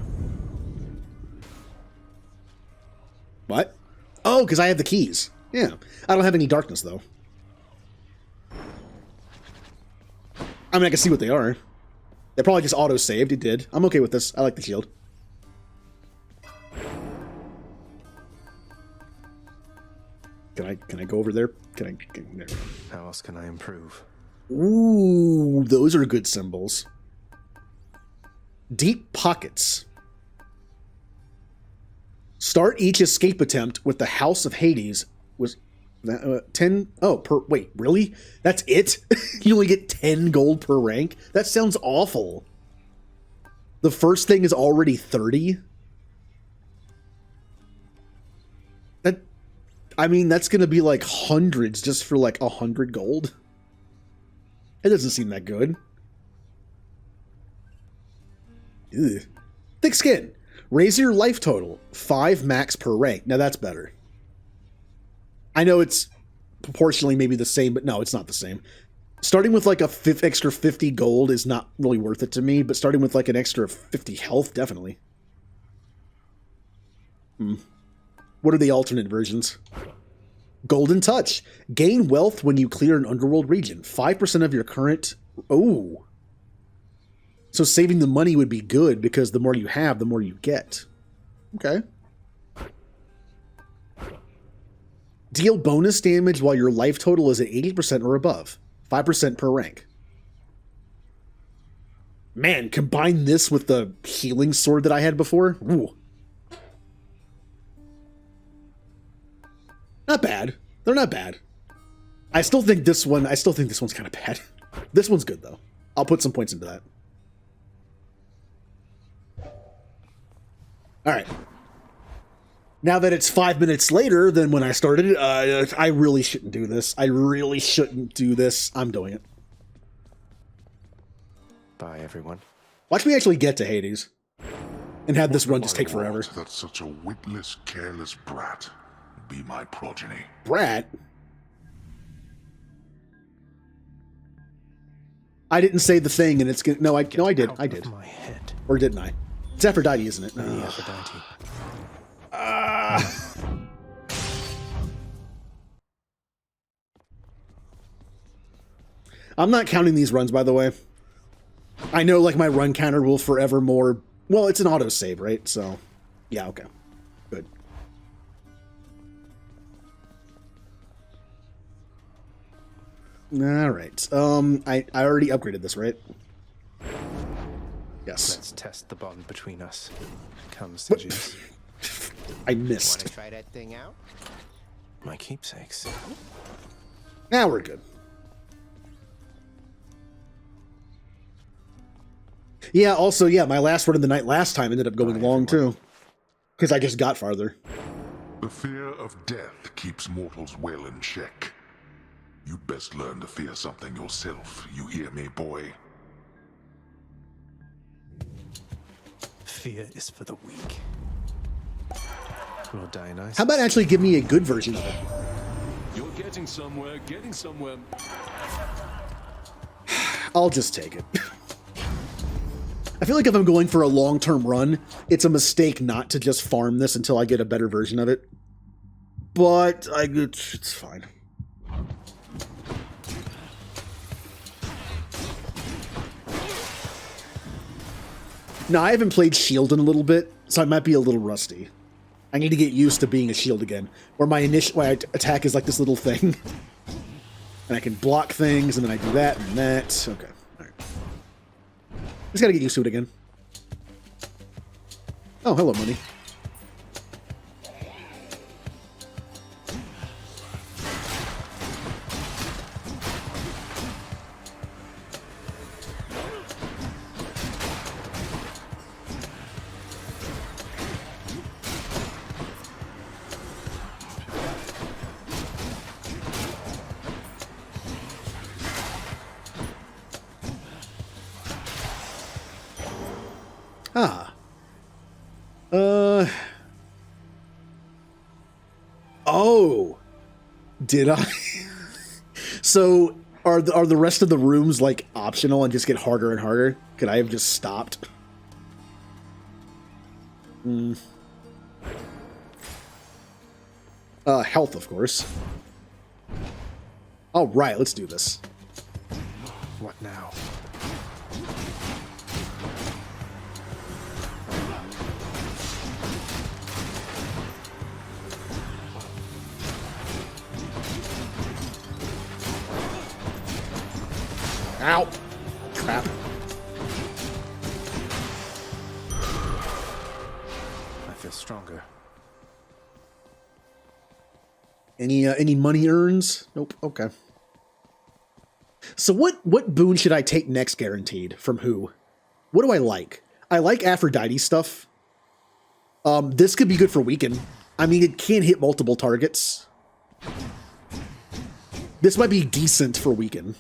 What? Oh, because I have the keys. Yeah. I don't have any darkness, though. I mean, I can see what they are. They probably just auto-saved. It did. I'm okay with this. I like the shield. Can I go over there? There. How else can I improve? Ooh, those are good symbols. Deep pockets. Start each escape attempt with the House of Hades was 10. Oh, per. Wait, really? That's it? You only get 10 gold per rank? That sounds awful. The first thing is already 30. I mean, that's going to be like hundreds just for like 100 gold. It doesn't seem that good. Ugh. Thick skin. Raise your life total. 5 max per rank. Now that's better. I know it's proportionally maybe the same, but no, it's not the same. Starting with like a extra 50 gold is not really worth it to me, but starting with like an extra 50 health, definitely. What are the alternate versions? Golden Touch. Gain wealth when you clear an underworld region. 5% of your current... Oh. So saving the money would be good because the more you have, the more you get. Okay. Deal bonus damage while your life total is at 80% or above. 5% per rank. Man, combine this with the healing sword that I had before. Ooh. Not bad. They're not bad. I still think this one's kind of bad. This one's good though. I'll put some points into that. All right. Now that it's 5 minutes later than when I started, I really shouldn't do this. I really shouldn't do this. I'm doing it. Bye, everyone. Watch me actually get to Hades and have this run just take forever. That such a witless, careless brat be my progeny. Brat? I didn't say the thing, and it's gonna. No, I did. I did. My head. Or didn't I? It's Aphrodite, isn't it? Aphrodite. I'm not counting these runs, by the way. I know, like, my run counter will forever more... Well, it's an autosave, right? So, yeah, okay. Good. All right. I already upgraded this, right? Yes. Let's test the bond between us. Come, Sigius. I missed. Want to try that thing out? My keepsakes. Now we're good. Yeah, also, yeah, my last run of the night last time ended up going long, too. Because I just got farther. The fear of death keeps mortals well in check. You'd best learn to fear something yourself, you hear me, boy? Fear is for the weak. Lord Dionysus. How about actually give me a good version of it? You're getting somewhere, I'll just take it. I feel like if I'm going for a long-term run, it's a mistake not to just farm this until I get a better version of it. But it's fine. No, I haven't played Shield in a little bit, so I might be a little rusty. I need to get used to being a shield again, where my attack is like this little thing. And I can block things, and then I do that and that. Okay. All right. Just gotta get used to it again. Oh, hello, money. Oh, did I? So are the rest of the rooms like optional and just get harder and harder? Could I have just stopped? Health, of course. All right, let's do this. What now? Ow! Crap. I feel stronger. Any money earns? Nope. Okay. So what boon should I take next guaranteed? From who? What do I like? I like Aphrodite stuff. This could be good for weaken. I mean, it can hit multiple targets. This might be decent for weaken.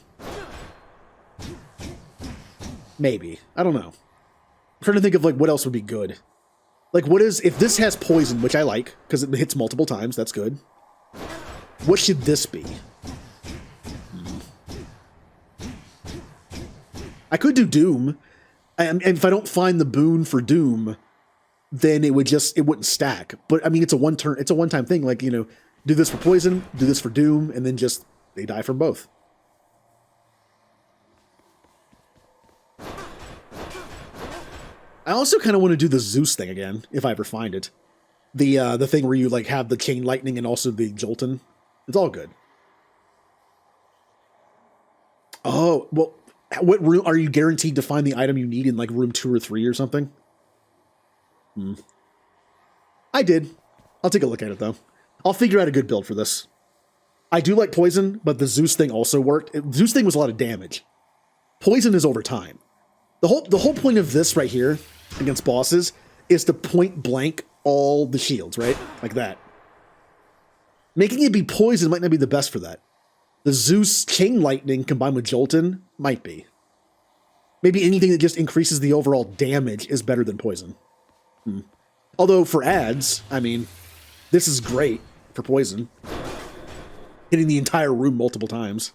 Maybe. I don't know. I'm trying to think of like what else would be good. Like what is, if this has poison, which I like, because it hits multiple times, that's good. What should this be? I could do Doom, and if I don't find the boon for Doom, then it wouldn't stack. But I mean, it's a one-time thing. Like, you know, do this for poison, do this for Doom, and then just they die from both. I also kind of want to do the Zeus thing again, if I ever find it. The thing where you like have the chain lightning and also the Jolton. It's all good. Oh, well, what room are you guaranteed to find the item you need in like room 2 or 3 or something? I did. I'll take a look at it though. I'll figure out a good build for this. I do like poison, but the Zeus thing also worked. Zeus thing was a lot of damage. Poison is over time. The whole point of this right here against bosses is to point blank all the shields, right? Like that. Making it be poison might not be the best for that. The Zeus chain lightning combined with Jolton might be. Maybe anything that just increases the overall damage is better than poison. Although for ads, I mean, this is great for poison. Hitting the entire room multiple times.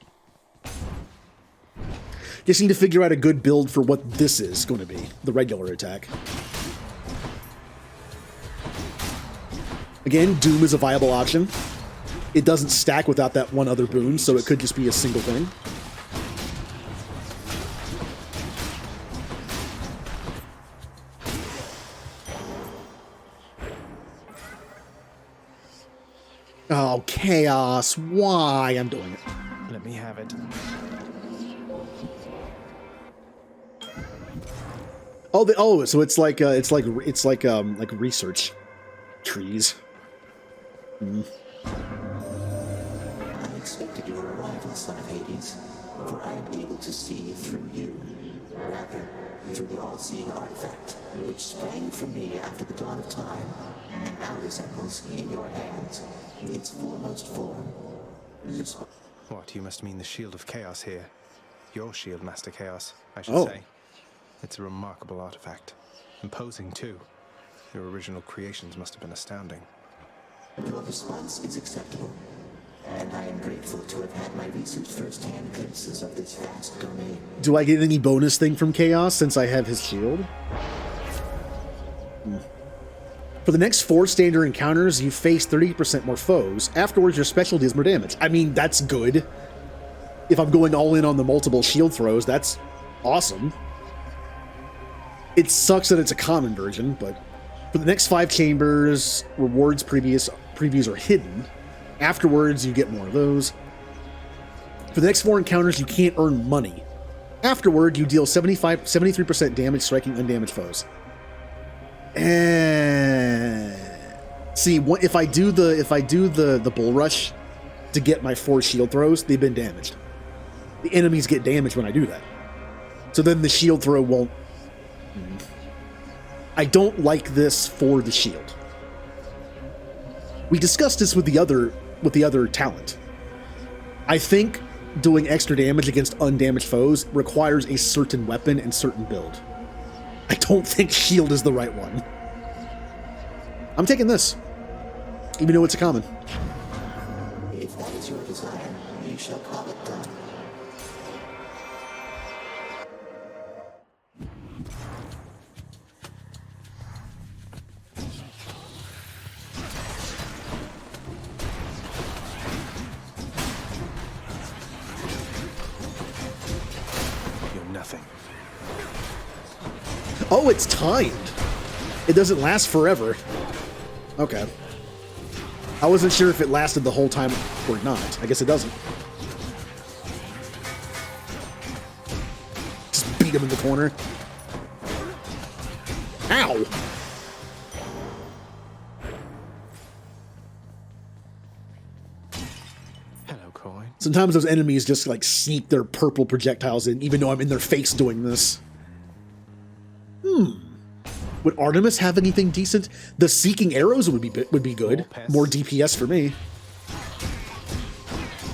Just need to figure out a good build for what this is going to be, the regular attack. Again, Doom is a viable option. It doesn't stack without that one other boon, so it could just be a single thing. Oh, chaos. Why? I'm doing it. Let me have it. So it's like research trees. I expected your arrival, son of Hades, for I am able to see through you, rather through the all-seeing artifact, which sprang from me after the dawn of time, and now resembles in your hands its foremost form. What, you must mean the Shield of Chaos here. Your shield, Master Chaos, I should say. It's a remarkable artifact. Imposing, too. Your original creations must have been astounding. Your response is acceptable, and I am grateful to have had my recent first-hand glimpses of this vast domain. Do I get any bonus thing from Chaos since I have his shield? For the next 4 standard encounters, you face 30% more foes. Afterwards, your special deals more damage. I mean, that's good. If I'm going all in on the multiple shield throws, that's awesome. It sucks that it's a common version, but for the next 5 chambers, rewards previews are hidden. Afterwards, you get more of those. For the next 4 encounters, you can't earn money. Afterward, you deal 73% damage striking undamaged foes. See, if I do the bull rush to get my 4 shield throws, they've been damaged. The enemies get damaged when I do that. So then the shield throw won't. I don't like this for the shield. We discussed this with the other talent. I think doing extra damage against undamaged foes requires a certain weapon and certain build. I don't think shield is the right one. I'm taking this, even though it's a common. desire, you shall call it done. You're nothing. Oh, it's timed. It doesn't last forever. Okay. I wasn't sure if it lasted the whole time or not. I guess it doesn't. Just beat him in the corner. Ow! Hello, coin. Sometimes those enemies just like sneak their purple projectiles in, even though I'm in their face doing this. Would Artemis have anything decent? The Seeking Arrows would be good. More DPS for me.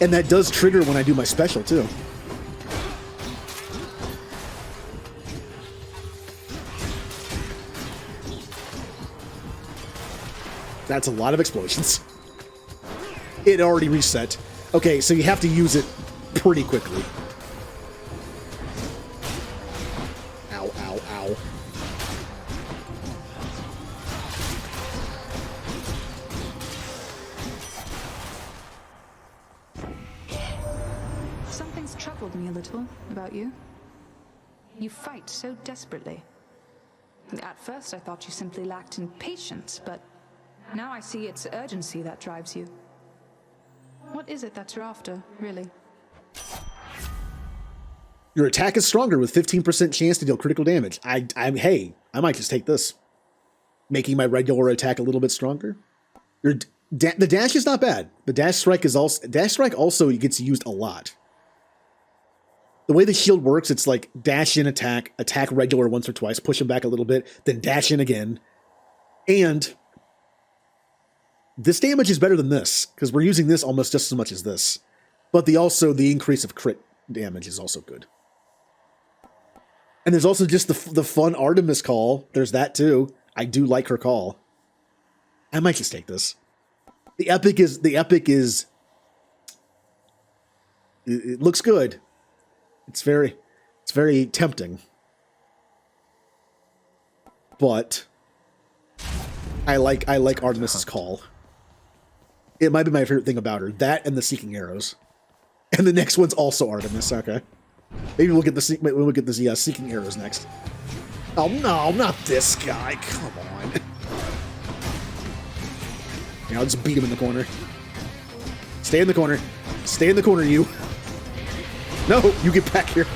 And that does trigger when I do my special too. That's a lot of explosions. It already reset. Okay, so you have to use it pretty quickly. Ow, ow, ow. Something's troubled me a little about you. You fight so desperately. At first I thought you simply lacked in patience, but now I see it's urgency that drives you. What is it that you're after, really? Your attack is stronger with 15% chance to deal critical damage. Hey, I might just take this. Making my regular attack a little bit stronger. The dash is not bad. The dash strike also gets used a lot. The way the shield works, it's like dash in, attack regular once or twice, push him back a little bit, then dash in again. And this damage is better than this, because we're using this almost just as much as this. But the increase of crit damage is also good. And there's also just the fun Artemis call. There's that too. I do like her call. I might just take this. The epic is it looks good. It's very tempting. But I like Artemis's call. It might be my favorite thing about her. That and the Seeking Arrows. And the next one's also Artemis. Okay. Maybe we'll get the Seeking Arrows next. Oh no, not this guy. Come on. Yeah, I'll just beat him in the corner. Stay in the corner. Stay in the corner, you. No, you get back here.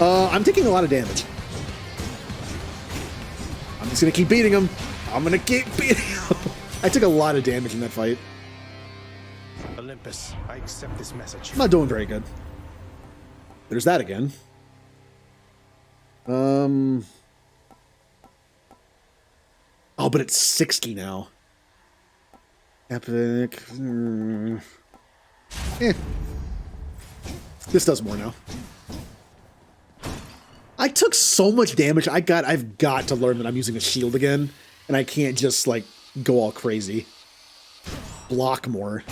I'm taking a lot of damage. I'm just gonna keep beating him. I'm gonna keep beating him. I took a lot of damage in that fight. Olympus, I accept this message. I'm not doing very good. There's that again. Oh, but it's 60 now. Epic. This does more now. I took so much damage. I've got to learn that I'm using a shield again, and I can't just like go all crazy. Block more.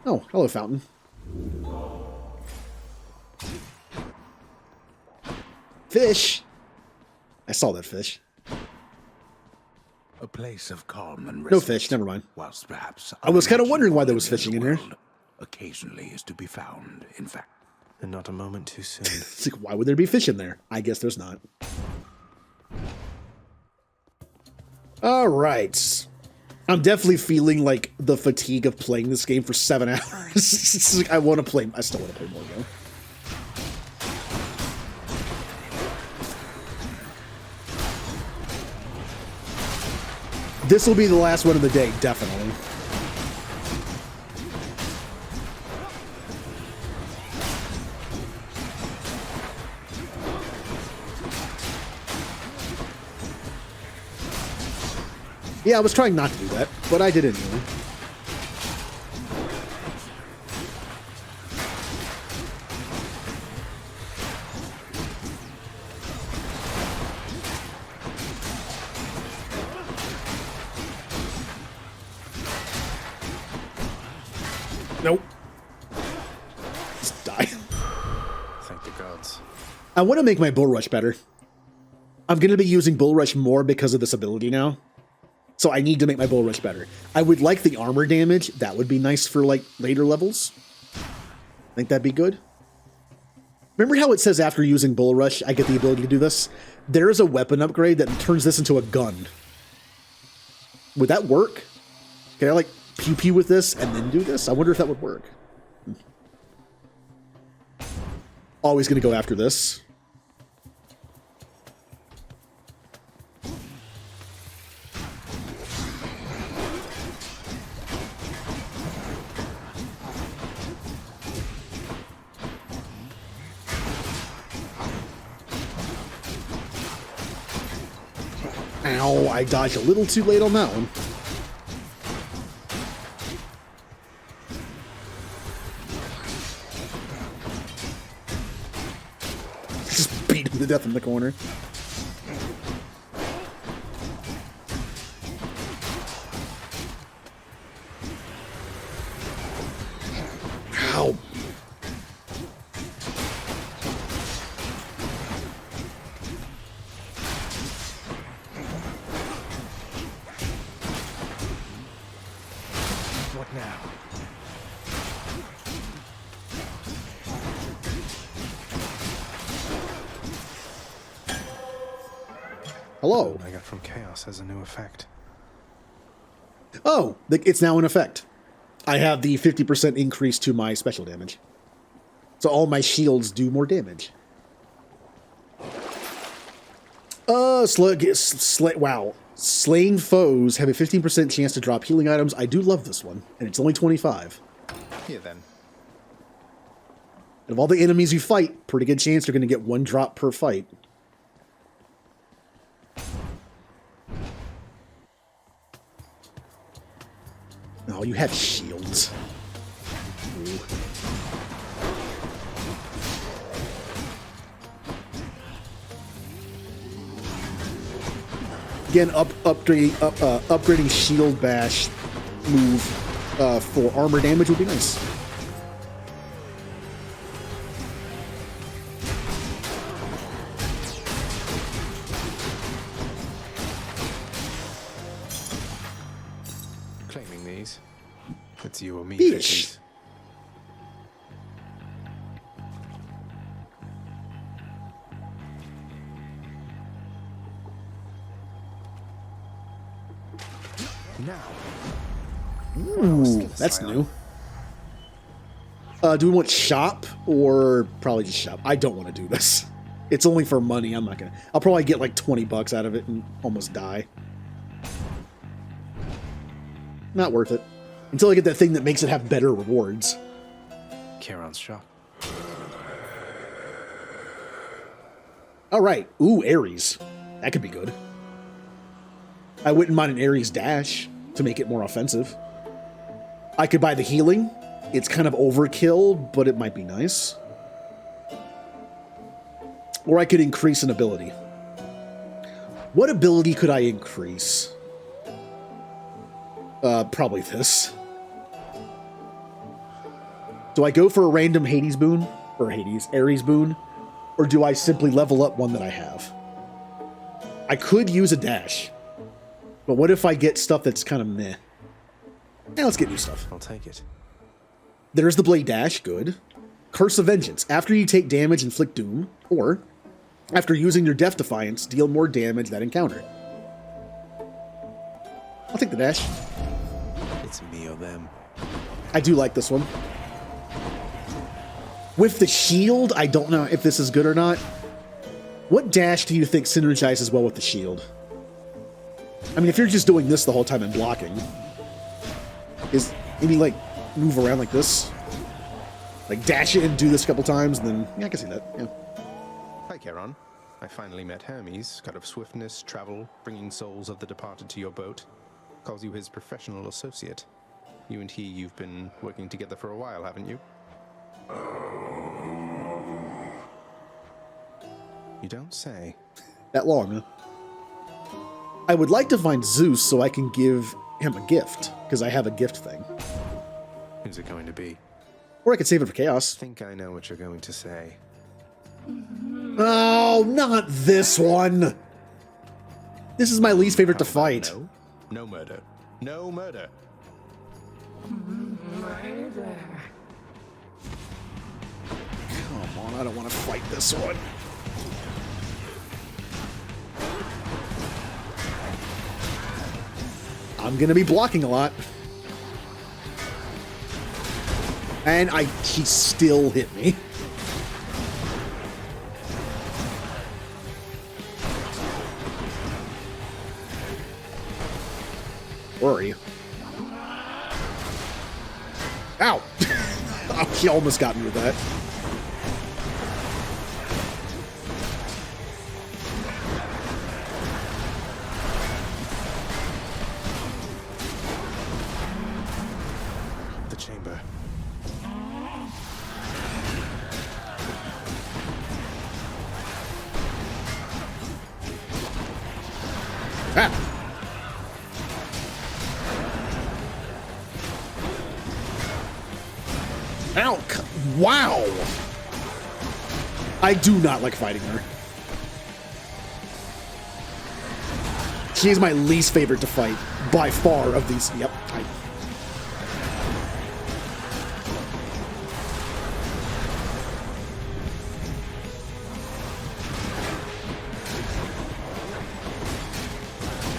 Oh, hello, Fountain. Fish! I saw that fish. A place of calm and no fish, never mind. Whilst perhaps I was kind of wondering why there was fishing in here. Occasionally is to be found, in fact. And not a moment too soon. It's like, why would there be fish in there? I guess there's not. All right. I'm definitely feeling like the fatigue of playing this game for 7 hours. It's like, I still want to play more though. This will be the last one of the day, definitely. Yeah, I was trying not to do that, but I did anyway. Nope. Just die. Thank the gods. I want to make my bull rush better. I'm going to be using bull rush more because of this ability now. So I need to make my bull rush better. I would like the armor damage. That would be nice for like later levels. Think that'd be good. Remember how it says after using bull rush, I get the ability to do this? There is a weapon upgrade that turns this into a gun. Would that work? Can I like pew pew with this and then do this? I wonder if that would work. Always going to go after this. Ow, I dodged a little too late on that one. Just beat him to death in the corner. Ow. What now? Hello. I got from Chaos has a new effect. Oh, it's now in effect. I have the 50% increase to my special damage. So all my shields do more damage. Wow. Slaying foes have a 15% chance to drop healing items. I do love this one, and it's only 25. Here then. Of all the enemies you fight, pretty good chance you're going to get one drop per fight. Oh, you have shields. Ooh. Again, upgrading shield bash move for armor damage would be nice. Claiming these. It's you or me. Fish. Fishies. Now. Ooh, that's new. Do we want shop or probably just shop? I don't want to do this. It's only for money. I'm not gonna. I'll probably get like 20 bucks out of it and almost die. Not worth it. Until I get that thing that makes it have better rewards. Charon's shop. All right. Ooh, Ares. That could be good. I wouldn't mind an Ares dash to make it more offensive. I could buy the healing. It's kind of overkill, but it might be nice. Or I could increase an ability. What ability could I increase? Probably this. Do I go for a random Hades boon? Or Ares boon? Or do I simply level up one that I have? I could use a dash. But what if I get stuff that's kind of meh? Yeah, let's get new stuff. I'll take it. There's the Blade Dash, good. Curse of Vengeance. After you take damage, inflict doom. Or, after using your Death Defiance, deal more damage that encounter. I'll take the dash. It's me or them. I do like this one. With the shield, I don't know if this is good or not. What dash do you think synergizes well with the shield? I mean, if you're just doing this the whole time and blocking, is maybe like move around like this? Like dash it and do this a couple times, and then, yeah, I can see that, yeah. Hi, Charon. I finally met Hermes, god of swiftness, travel, bringing souls of the departed to your boat. Calls you his professional associate. You and you've been working together for a while, haven't you? You don't say. That long, huh? I would like to find Zeus so I can give him a gift, because I have a gift thing. Who's it going to be? Or I could save it for chaos. I think I know what you're going to say. Oh, not this one. This is my least favorite to fight. No, no murder. No murder. Come on, I don't want to fight this one. I'm gonna be blocking a lot. And he still hit me. Where are you? Ow! Oh, he almost got me with that. The chamber. Ah! Ow! Wow! I do not like fighting her. She is my least favorite to fight, by far, of these. Yep.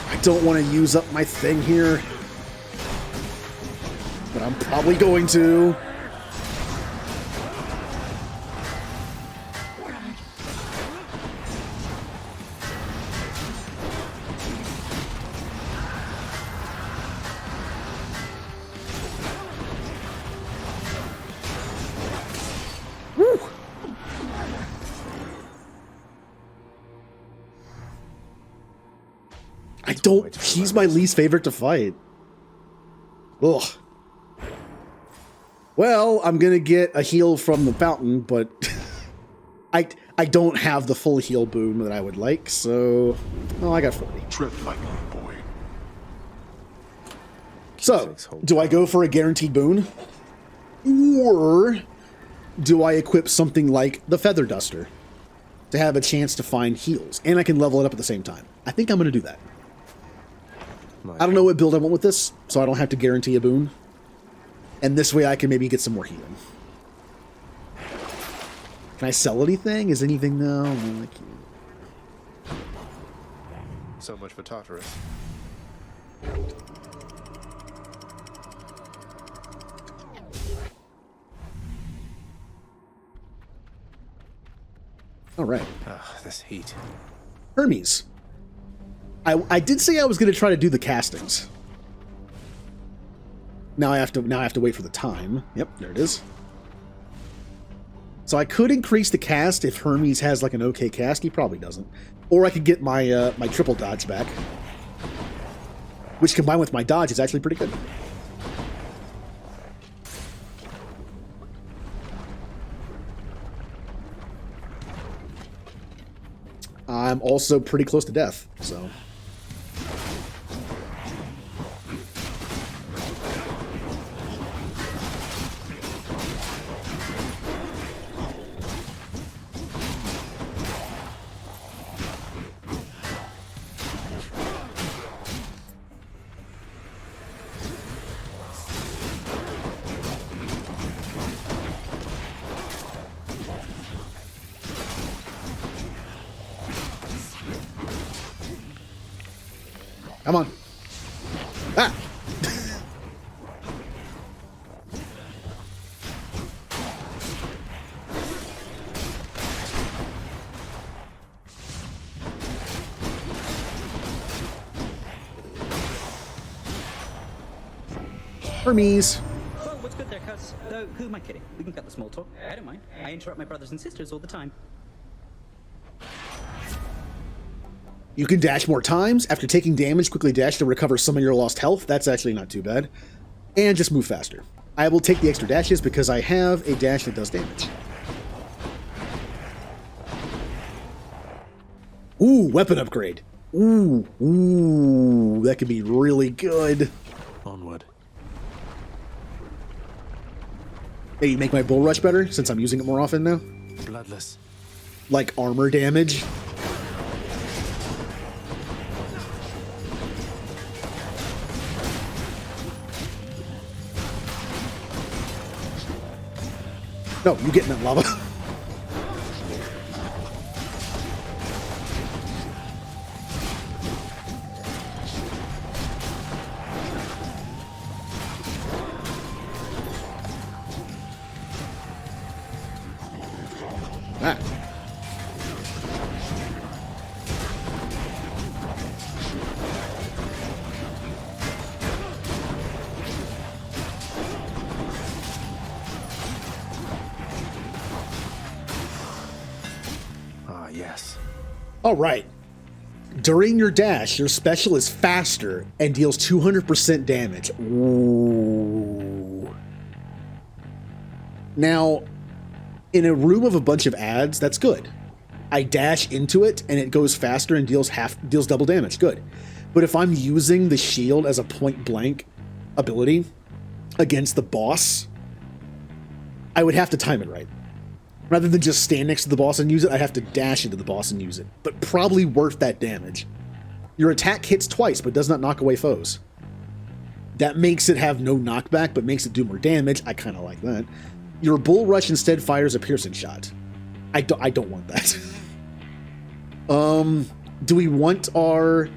I don't want to use up my thing here, but I'm probably going to. He's my least favorite to fight. Ugh. Well, I'm gonna get a heal from the fountain, but I don't have the full heal boon that I would like, so I got 40. Tread lightly, boy. So, do I go for a guaranteed boon? Or do I equip something like the Feather Duster to have a chance to find heals? And I can level it up at the same time. I think I'm gonna do that. I don't know what build I want with this, so I don't have to guarantee a boon. And this way I can maybe get some more healing. Can I sell anything? Is anything? No, I can't. So much for Tartarus. All right. This heat. Hermes. I did say I was going to try to do the castings. Now I have to wait for the time. Yep, there it is. So I could increase the cast if Hermes has like an okay cast. He probably doesn't. Or I could get my my triple dodge back, which combined with my dodge is actually pretty good. I'm also pretty close to death, so. Come on. Ah! Hermes. Well, what's good there, cuz? Though, who am I kidding? We can cut the small talk. I don't mind. I interrupt my brothers and sisters all the time. You can dash more times. After taking damage, quickly dash to recover some of your lost health. That's actually not too bad. And just move faster. I will take the extra dashes because I have a dash that does damage. Ooh, weapon upgrade. Ooh, that could be really good. Onward. Maybe make my bull rush better since I'm using it more often now. Bloodless. Like armor damage. No, you get in that lava. Ah. Ah, yes. All right. During your dash, your special is faster and deals 200% damage. Ooh. Now, in a room of a bunch of ads, that's good. I dash into it and it goes faster and deals double damage. Good. But if I'm using the shield as a point blank ability against the boss, I would have to time it right. Rather than just stand next to the boss and use it, I have to dash into the boss and use it. But probably worth that damage. Your attack hits twice, but does not knock away foes. That makes it have no knockback, but makes it do more damage. I kind of like that. Your bull rush instead fires a piercing shot. I don't want that. Do we want our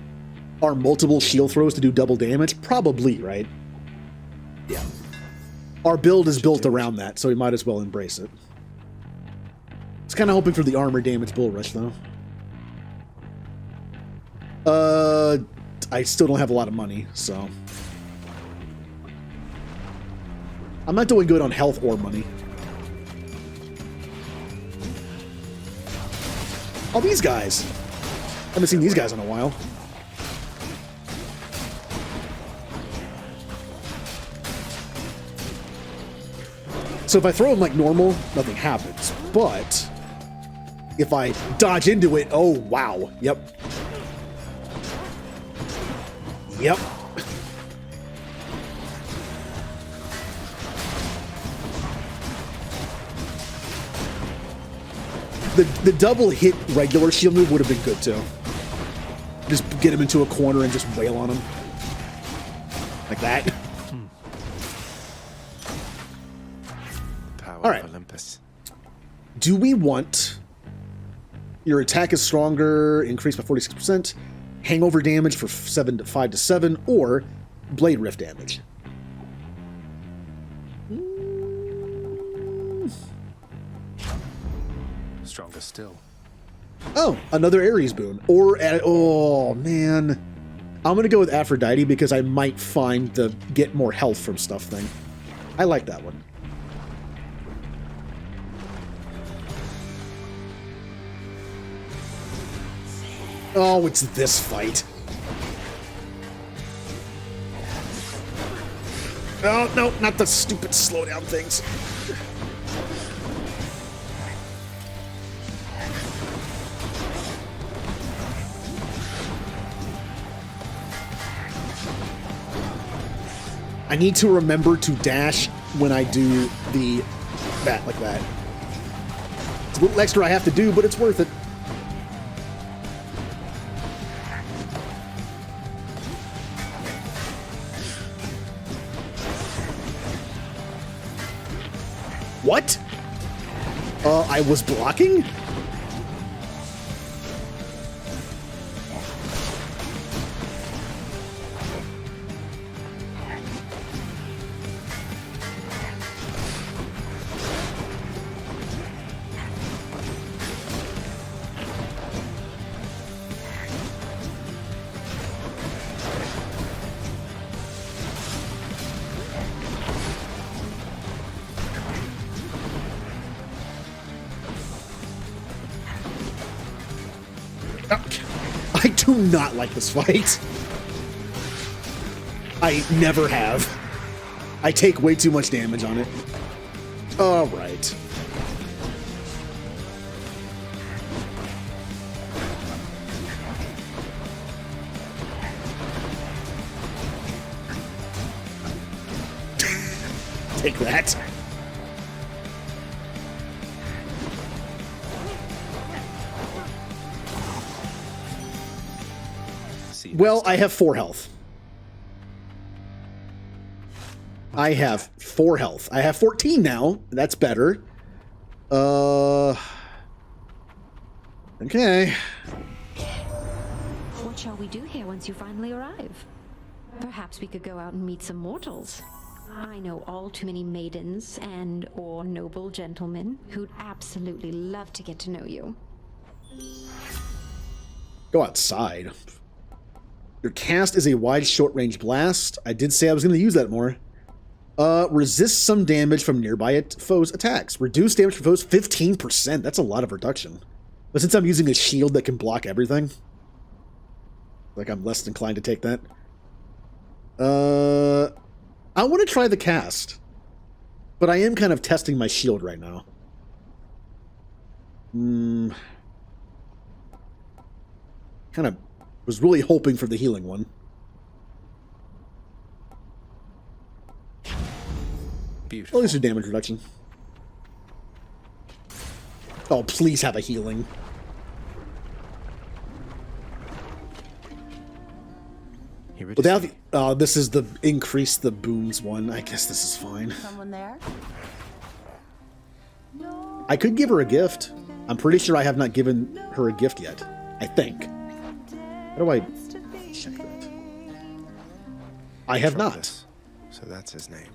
multiple shield throws to do double damage? Probably, right? Yeah. Our build is built around that, so we might as well embrace it. I was kind of hoping for the armor damage bull rush, though. I still don't have a lot of money, so... I'm not doing good on health or money. Oh, these guys! I haven't seen these guys in a while. So if I throw them like normal, nothing happens. But if I dodge into it, oh wow. Yep. Yep. The double hit regular shield move would have been good too. Just get him into a corner and just wail on him. Like that. Power All right. of Olympus. Do we want your attack is stronger, increased by 46%, hangover damage for 5 to 7, or blade rift damage? Stronger still. Oh, another Ares boon. Or, oh man. I'm going to go with Aphrodite because I might find the get more health from stuff thing. I like that one. Oh, it's this fight. Oh, no, not the stupid slowdown things. I need to remember to dash when I do that like that. It's a little extra I have to do, but it's worth it. What? I was blocking? I do not like this fight. I never have. I take way too much damage on it. All right. Take that. Well, I have 4 health. I have 4 health. I have 14 now. That's better. Okay. What shall we do here once you finally arrive? Perhaps we could go out and meet some mortals. I know all too many maidens or noble gentlemen who'd absolutely love to get to know you. Go outside. Your cast is a wide short-range blast. I did say I was going to use that more. Resist some damage from nearby foes' attacks. Reduce damage from foes 15%. That's a lot of reduction. But since I'm using a shield that can block everything, like I'm less inclined to take that. I want to try the cast, but I am kind of testing my shield right now. Kind of was really hoping for the healing one. Beautiful. At least a damage reduction. Oh, please have a healing. Without the, this is the increase the boons one. I guess this is fine. Someone there? I could give her a gift. I'm pretty sure I have not given her a gift yet. I think. How do I check that? I have not. So that's his name.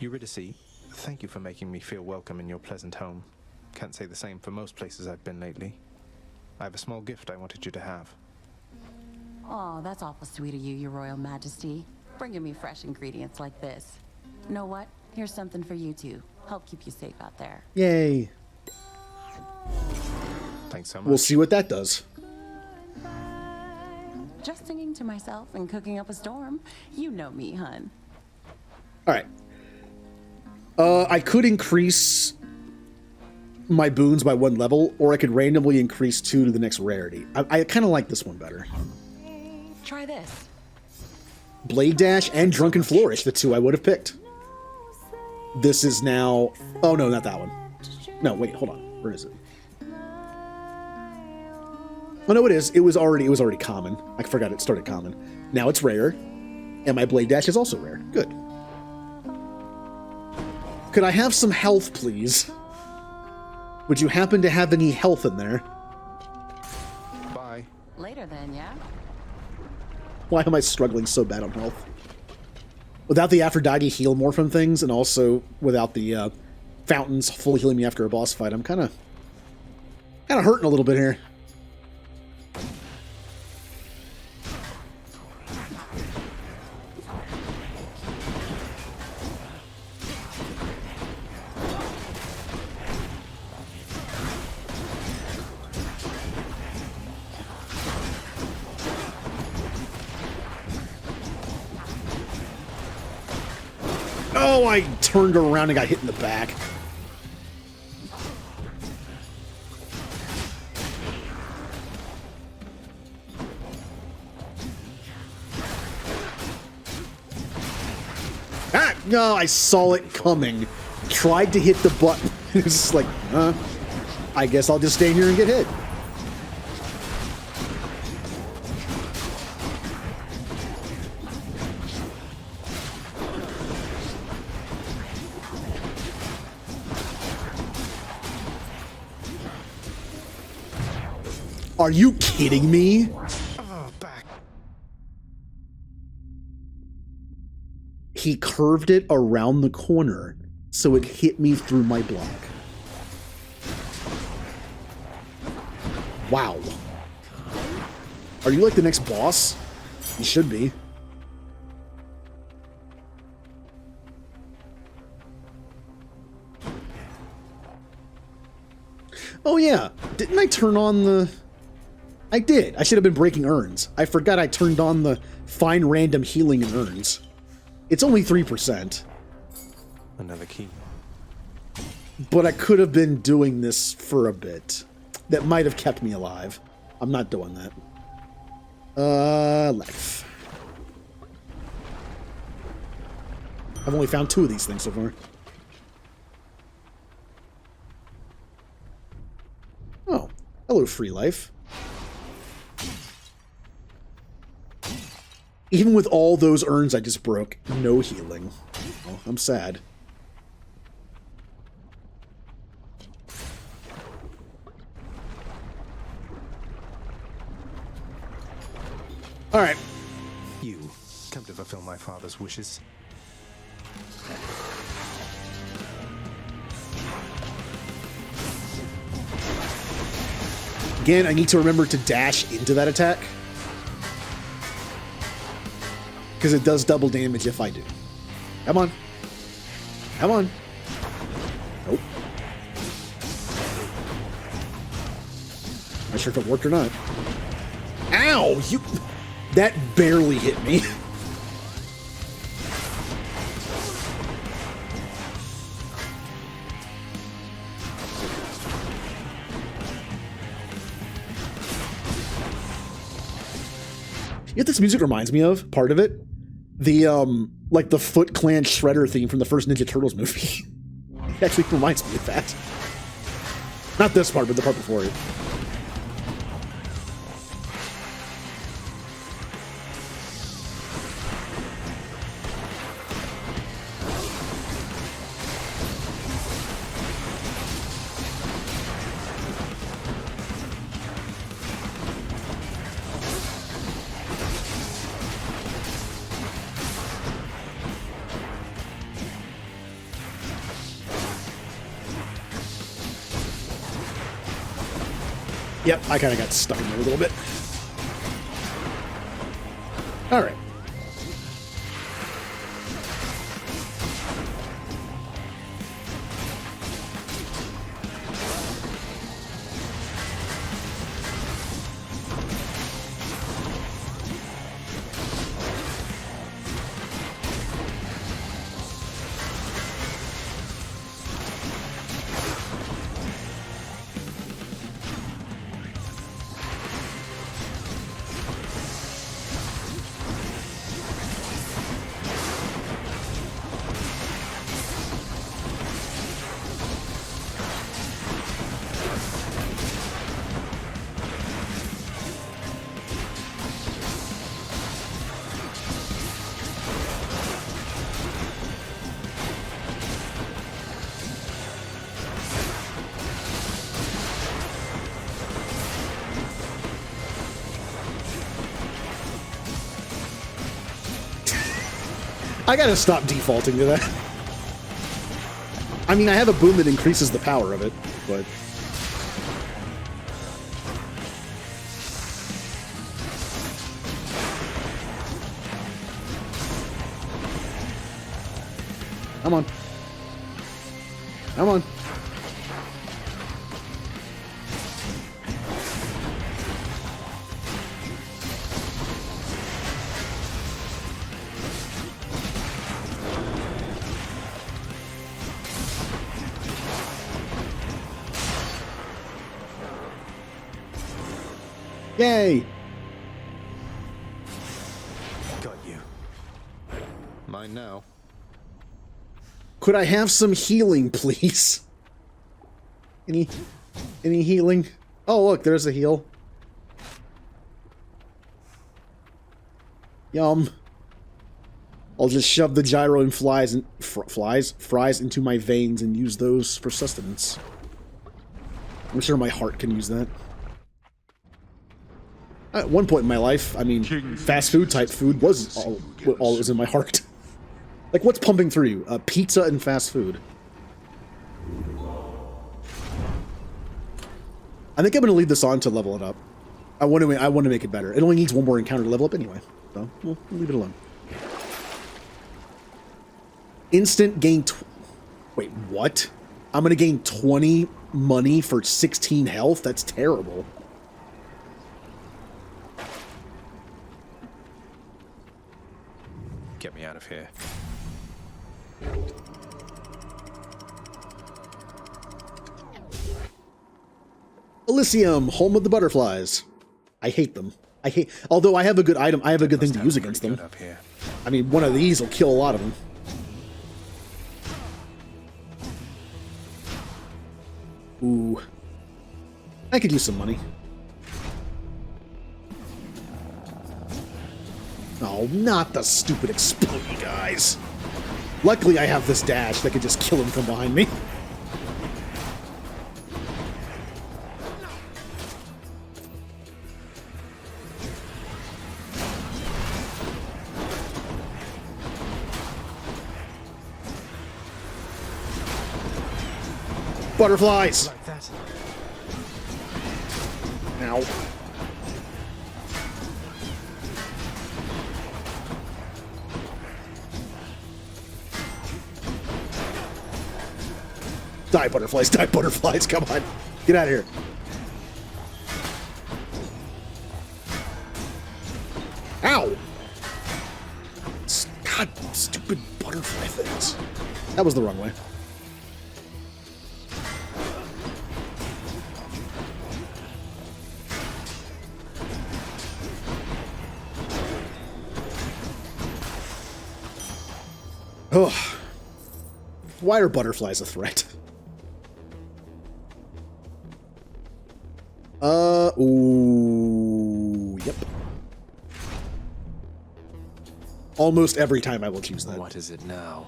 Eurydice, thank you for making me feel welcome in your pleasant home. Can't say the same for most places I've been lately. I have a small gift I wanted you to have. Oh, that's awful sweet of you, Your Royal Majesty. Bringing me fresh ingredients like this. You know what? Here's something for you too. Help keep you safe out there. Yay. Thanks so much. We'll see what that does. Just singing to myself and cooking up a storm. You know me, hun. Alright. I could increase my boons by 1 level, or I could randomly increase 2 to the next rarity. I kind of like this one better. Try this. Blade Dash and Drunken Flourish, the 2 I would have picked. This is now... Oh, no, not that one. No, wait, hold on. Where is it? Oh, no, it is. It was already common. I forgot it started common. Now it's rare. And my Blade Dash is also rare. Good. Could I have some health, please? Would you happen to have any health in there? Bye. Later then, yeah? Why am I struggling so bad on health? Without the Aphrodite heal more from things, and also without the fountains fully healing me after a boss fight, I'm kind of hurting a little bit here. Oh, I turned around and got hit in the back. Ah, no, I saw it coming. Tried to hit the button. It was just like, I guess I'll just stay here and get hit. Are you kidding me? Oh, back. He curved it around the corner, so it hit me through my block. Wow. Are you like the next boss? You should be. Oh yeah, didn't I turn on the... I did. I should have been breaking urns. I forgot I turned on the find random healing in urns. It's only 3%. Another key. But I could have been doing this for a bit. That might have kept me alive. I'm not doing that. Life. I've only found 2 of these things so far. Oh, hello, Hello, free life. Even with all those urns I just broke, no healing. Oh, I'm sad. Alright. You come to fulfill my father's wishes. Again, I need to remember to dash into that attack. Because it does double damage if I do. Come on. Come on. Nope. Not sure if it worked or not. Ow! You... That barely hit me. You know what this music reminds me of? Part of it? The, like the Foot Clan Shredder theme from the first Ninja Turtles movie. It actually reminds me of that. Not this part, but the part before it. Yep, I kind of got stuck in there a little bit. All right. I gotta stop defaulting to that. I mean, I have a boon that increases the power of it, but... Come on. Come on. Yay! Got you. Mine now. Could I have some healing, please? Any healing? Oh, look, there's a heal. Yum. I'll just shove the gyro and fries into my veins and use those for sustenance. I'm sure my heart can use that. At one point in my life, I mean, fast food type food was all that was in my heart. Like, what's pumping through you? Pizza and fast food. I think I'm going to leave this on to level it up. I want to make it better. It only needs one more encounter to level up anyway, so we'll leave it alone. Instant gain. Wait, what? I'm going to gain 20 money for 16 health? That's terrible. Get me out of here. Elysium, home of the butterflies. I hate them. Although I have a good item, I have a good thing to use against them. I mean, one of these will kill a lot of them. Ooh. I could use some money. Oh, not the stupid explodey guys. Luckily, I have this dash that could just kill him from behind me. Butterflies! Like that. Ow. Die, butterflies, come on. Get out of here. Ow! God, stupid butterfly things. That was the wrong way. Oh. Why are butterflies a threat? Ooh, yep. Almost every time I will choose that. What is it now?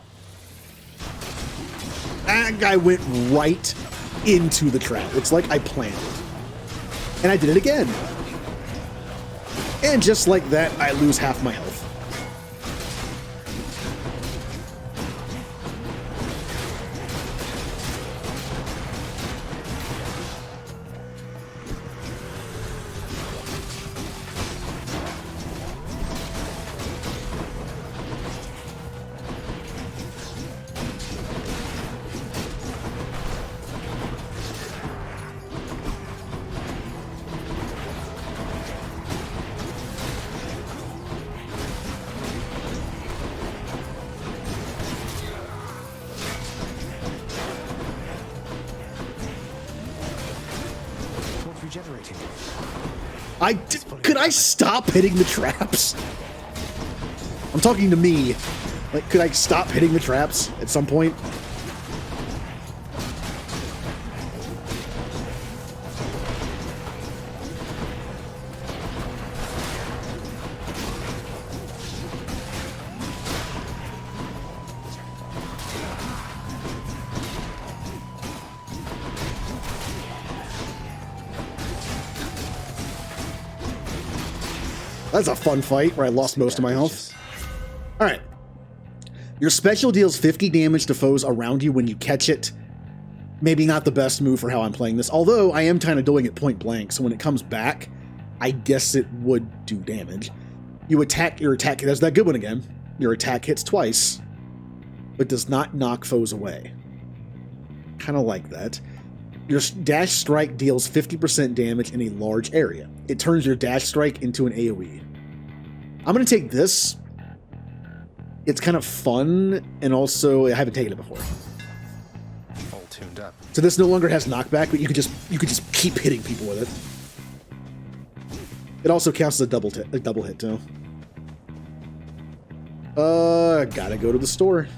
That guy went right into the trap. It's like I planned it. And I did it again. And just like that, I lose half my health. Regenerating. Could I stop hitting the traps? I'm talking to me. Like, could I stop hitting the traps at some point? That's a fun fight where I lost most of my health. Alright. Your special deals 50 damage to foes around you when you catch it. Maybe not the best move for how I'm playing this, although I am kind of doing it point blank, so when it comes back, I guess it would do damage. Your attack, that's that good one again. Your attack hits twice, but does not knock foes away. Kind of like that. Your dash strike deals 50% damage in a large area. It turns your dash strike into an AoE. I'm going to take this. It's kind of fun, and also I haven't taken it before. All tuned up. So this no longer has knockback, but you could just keep hitting people with it. It also counts as a double hit too. Gotta go to the store.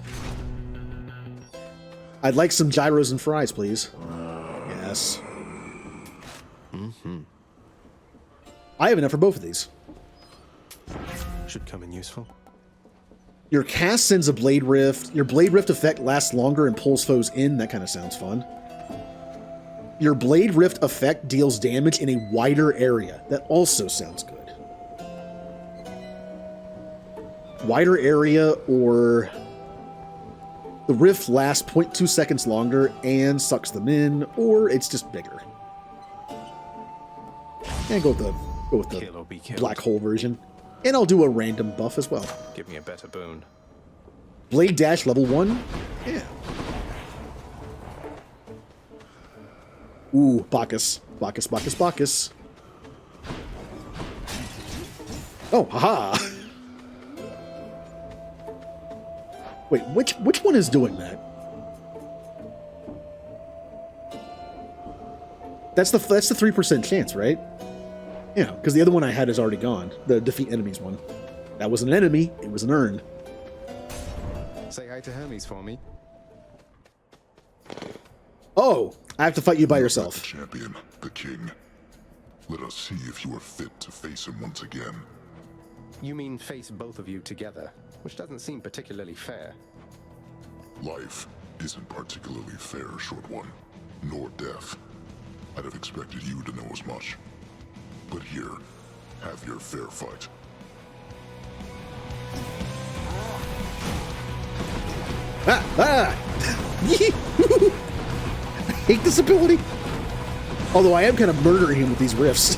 I'd like some gyros and fries, please. Yes. Mm-hmm. I have enough for both of these. Should come in useful. Your cast sends a Blade Rift. Your Blade Rift effect lasts longer and pulls foes in. That kind of sounds fun. Your Blade Rift effect deals damage in a wider area. That also sounds good. Wider area, or the rift lasts 0.2 seconds longer and sucks them in, or it's just bigger. And go with the black hole version. And I'll do a random buff as well. Give me a better boon. Blade Dash level 1? Yeah. Ooh, Bacchus. Bacchus. Oh, haha. Wait, which one is doing that? That's the 3% chance, right? Yeah, because the other one I had is already gone. The defeat enemies one. That wasn't an enemy, it was an urn. Say hi to Hermes for me. Oh, I have to fight you by yourself. The champion, the king. Let us see if you are fit to face him once again. You mean face both of you together, which doesn't seem particularly fair. Life isn't particularly fair, Short One, nor death. I'd have expected you to know as much. But here, have your fair fight. I hate this ability. Although I am kind of murdering him with these riffs.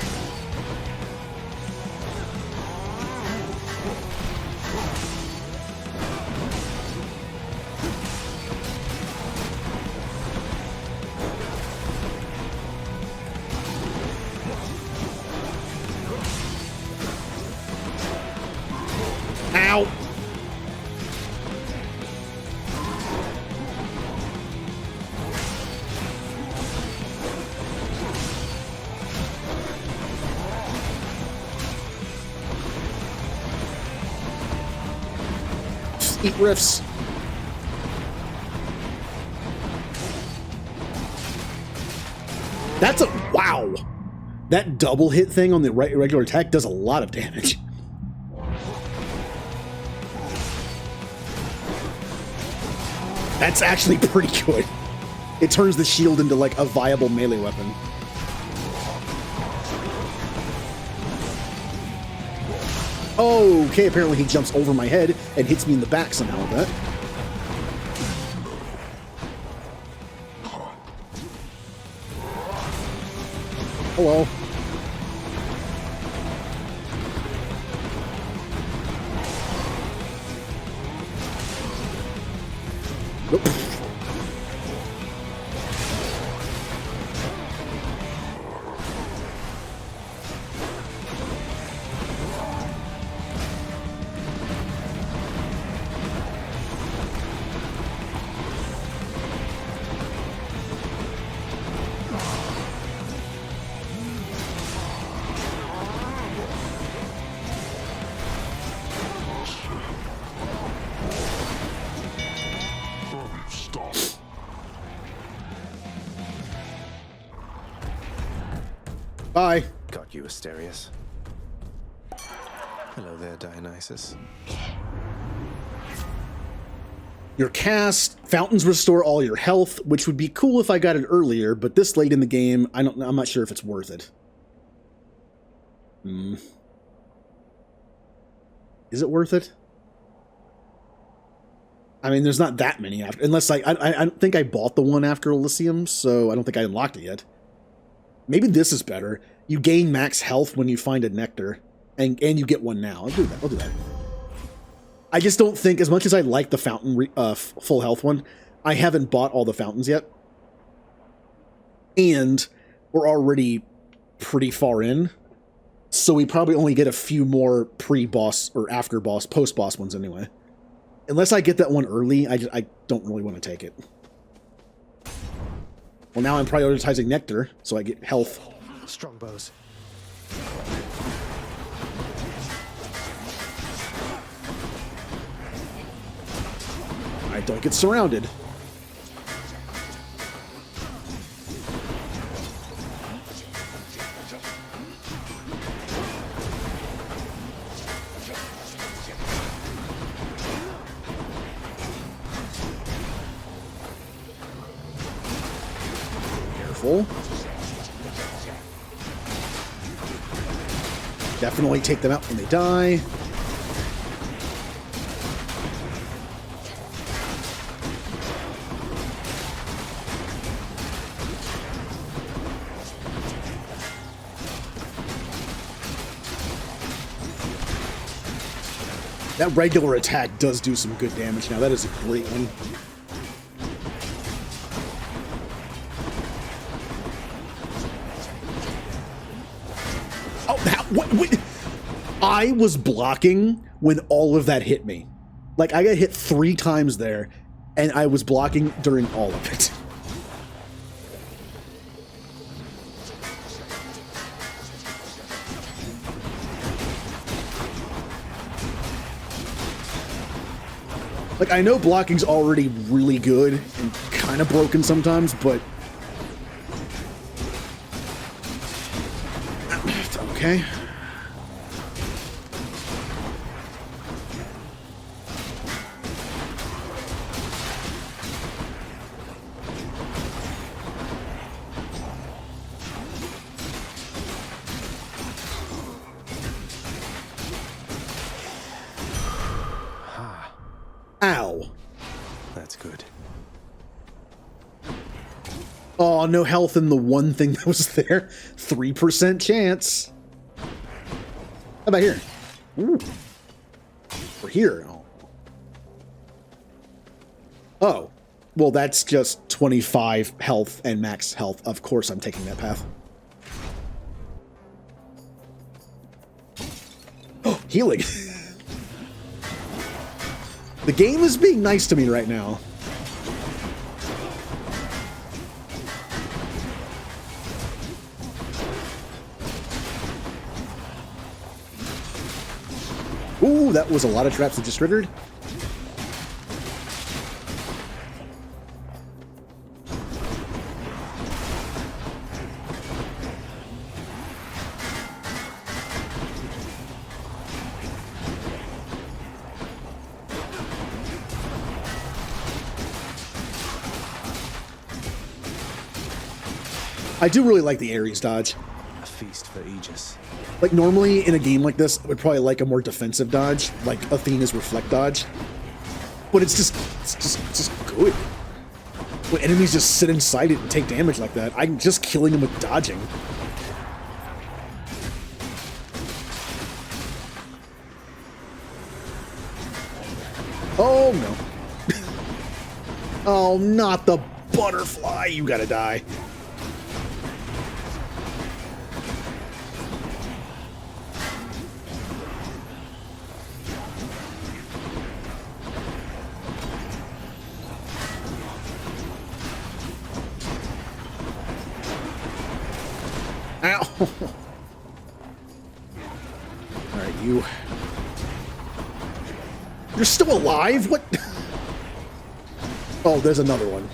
Ow! Eat riffs. That's a wow. That double hit thing on the regular attack does a lot of damage. That's actually pretty good. It turns the shield into like a viable melee weapon. Okay, apparently he jumps over my head and hits me in the back somehow with that. Hello. Nope. Bye. Got you, Asterius. Hello there, Dionysus. Your cast fountains restore all your health, which would be cool if I got it earlier, but this late in the game, I'm not sure if it's worth it. Is it worth it? I mean, there's not that many after, unless I don't think I bought the one after Elysium, so I don't think I unlocked it yet. Maybe this is better. You gain max health when you find a nectar, and you get one now. I'll do that. I'll do that. I just don't think, as much as I like the fountain full health one, I haven't bought all the fountains yet. And we're already pretty far in, so we probably only get a few more pre-boss or after-boss, post-boss ones anyway. Unless I get that one early, I don't really want to take it. Well, now I'm prioritizing nectar, so I get health. Strongbows. I don't get surrounded. Careful. Definitely take them out when they die. That regular attack does do some good damage now. That is a great one. What? I was blocking when all of that hit me. Like, I got hit 3 times there, and I was blocking during all of it. Like, I know blocking's already really good and kind of broken sometimes, but... okay. Wow. That's good. Oh, no health in the one thing that was there. 3% chance. How about here? Ooh. We're here. Oh. Well, that's just 25 health and max health. Of course I'm taking that path. Oh, healing. The game is being nice to me right now. Ooh, that was a lot of traps that just triggered. I do really like the Ares dodge. A feast for Aegis. Like, normally in a game like this, I would probably like a more defensive dodge, like Athena's reflect dodge. But it's just good. When enemies just sit inside it and take damage like that, I'm just killing them with dodging. Oh no. Oh, not the butterfly. You gotta die. Ow! Alright, you. You're still alive? What? Oh, there's another one.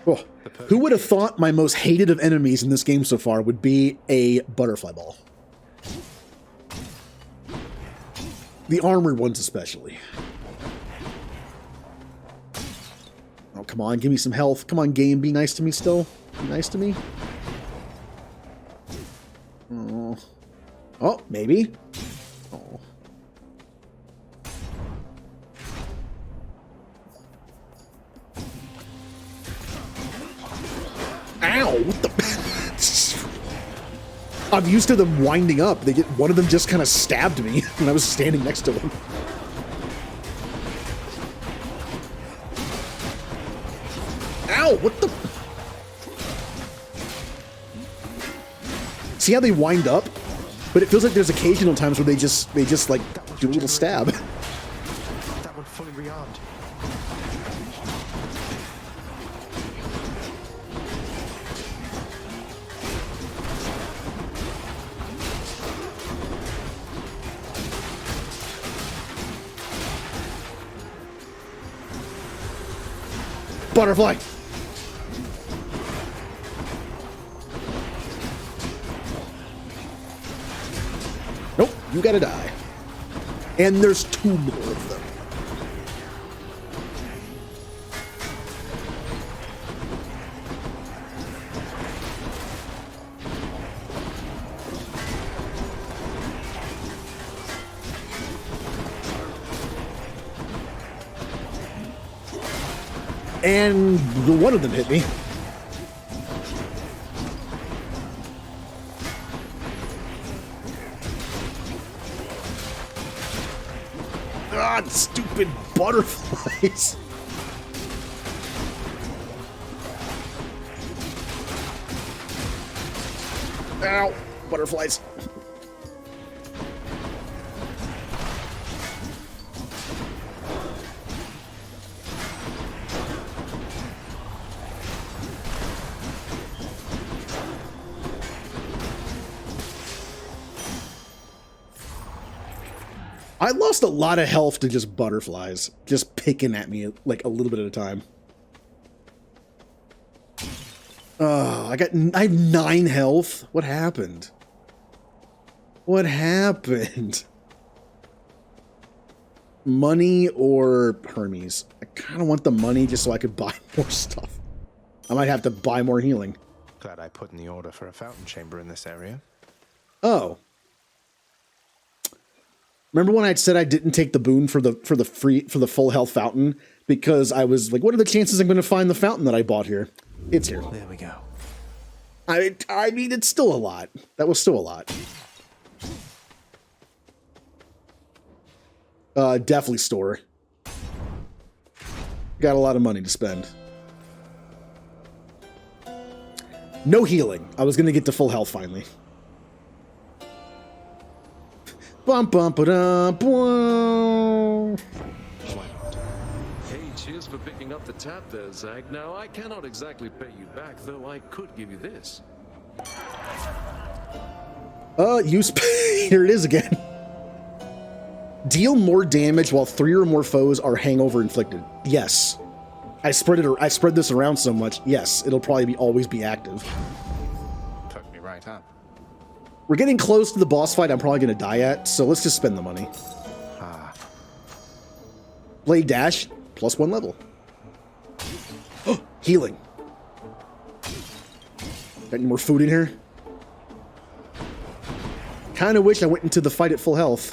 Oh, who would have thought my most hated of enemies in this game so far would be a butterfly ball? The armored ones especially. Oh, come on, give me some health. Come on, game, be nice to me still. Be nice to me. Oh, oh, maybe. Oh. Ow! What the? I'm used to them winding up. One of them just kind of stabbed me when I was standing next to them. Ow! What the? See how they wind up? But it feels like there's occasional times where they just like do a little stab. That one fully rearmed. Butterfly! Nope, you gotta die. And there's 2 more of them. And one of them hit me. Ah, stupid butterflies. Ow, butterflies. I lost a lot of health to just butterflies, just picking at me like a little bit at a time. Oh, I have 9 health. What happened? What happened? Money or Hermes? I kind of want the money just so I could buy more stuff. I might have to buy more healing. Glad I put in the order for a fountain chamber in this area. Oh. Remember when I said I didn't take the boon for the full health fountain because I was like, what are the chances I'm going to find the fountain that I bought here? It's here. There we go. I mean, it's still a lot. That was still a lot. Definitely store. Got a lot of money to spend. No healing. I was going to get to full health finally. Bum bum ba boom. Hey, cheers for picking up the tab there, Zag. Now, I cannot exactly pay you back, though I could give you this. Here it is again. Deal more damage while 3 or more foes are hangover inflicted. Yes. I spread this around so much. Yes, it'll probably always be active. Took me right up. We're getting close to the boss fight I'm probably going to die at, so let's just spend the money. Blade dash, +1 level. Oh, healing. Got any more food in here? Kind of wish I went into the fight at full health.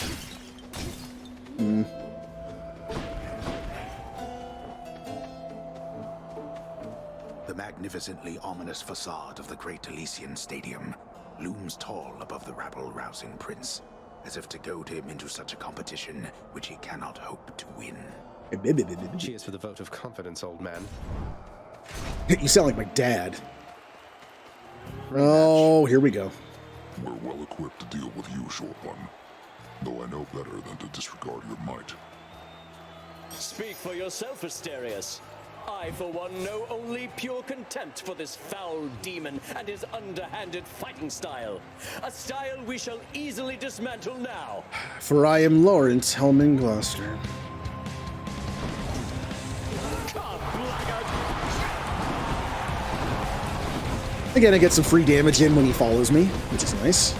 The magnificently ominous facade of the Great Elysian Stadium looms tall above the rabble-rousing prince, as if to goad him into such a competition which he cannot hope to win. Cheers for the vote of confidence, old man. You sound like my dad. Oh, here we go. We're well equipped to deal with you, short one. Though I know better than to disregard your might. Speak for yourself, Asterius. I, for one, know only pure contempt for this foul demon and his underhanded fighting style. A style we shall easily dismantle now. For I am Lawrence Helman Gloucester. Again, I get some free damage in when he follows me, which is nice.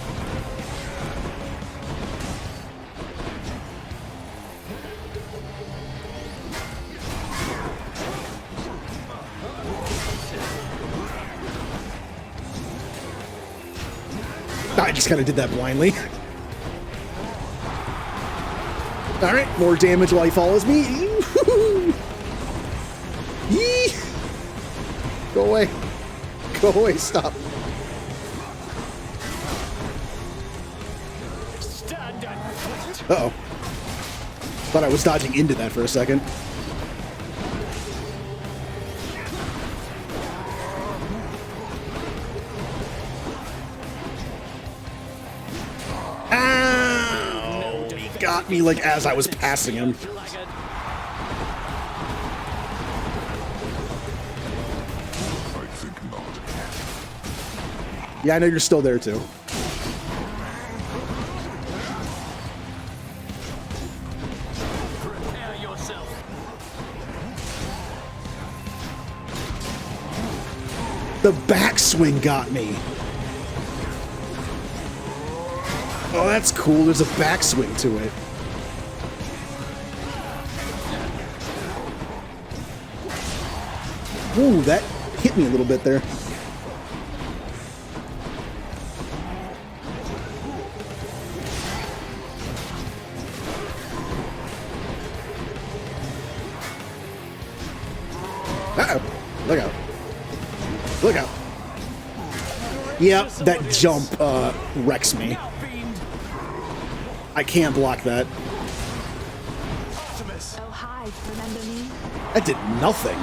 I just kind of did that blindly. Alright, more damage while he follows me. Yee! Go away. Go away, stop. Uh-oh. Thought I was dodging into that for a second. Ow! He got me like as I was passing him. Yeah, I know you're still there too. Prepare yourself. The backswing got me. Oh, that's cool. There's a backswing to it. Ooh, that hit me a little bit there. Uh-oh. Look out. Look out. Yep, that jump wrecks me. I can't block that. Oh, hi. Remember me? That did nothing.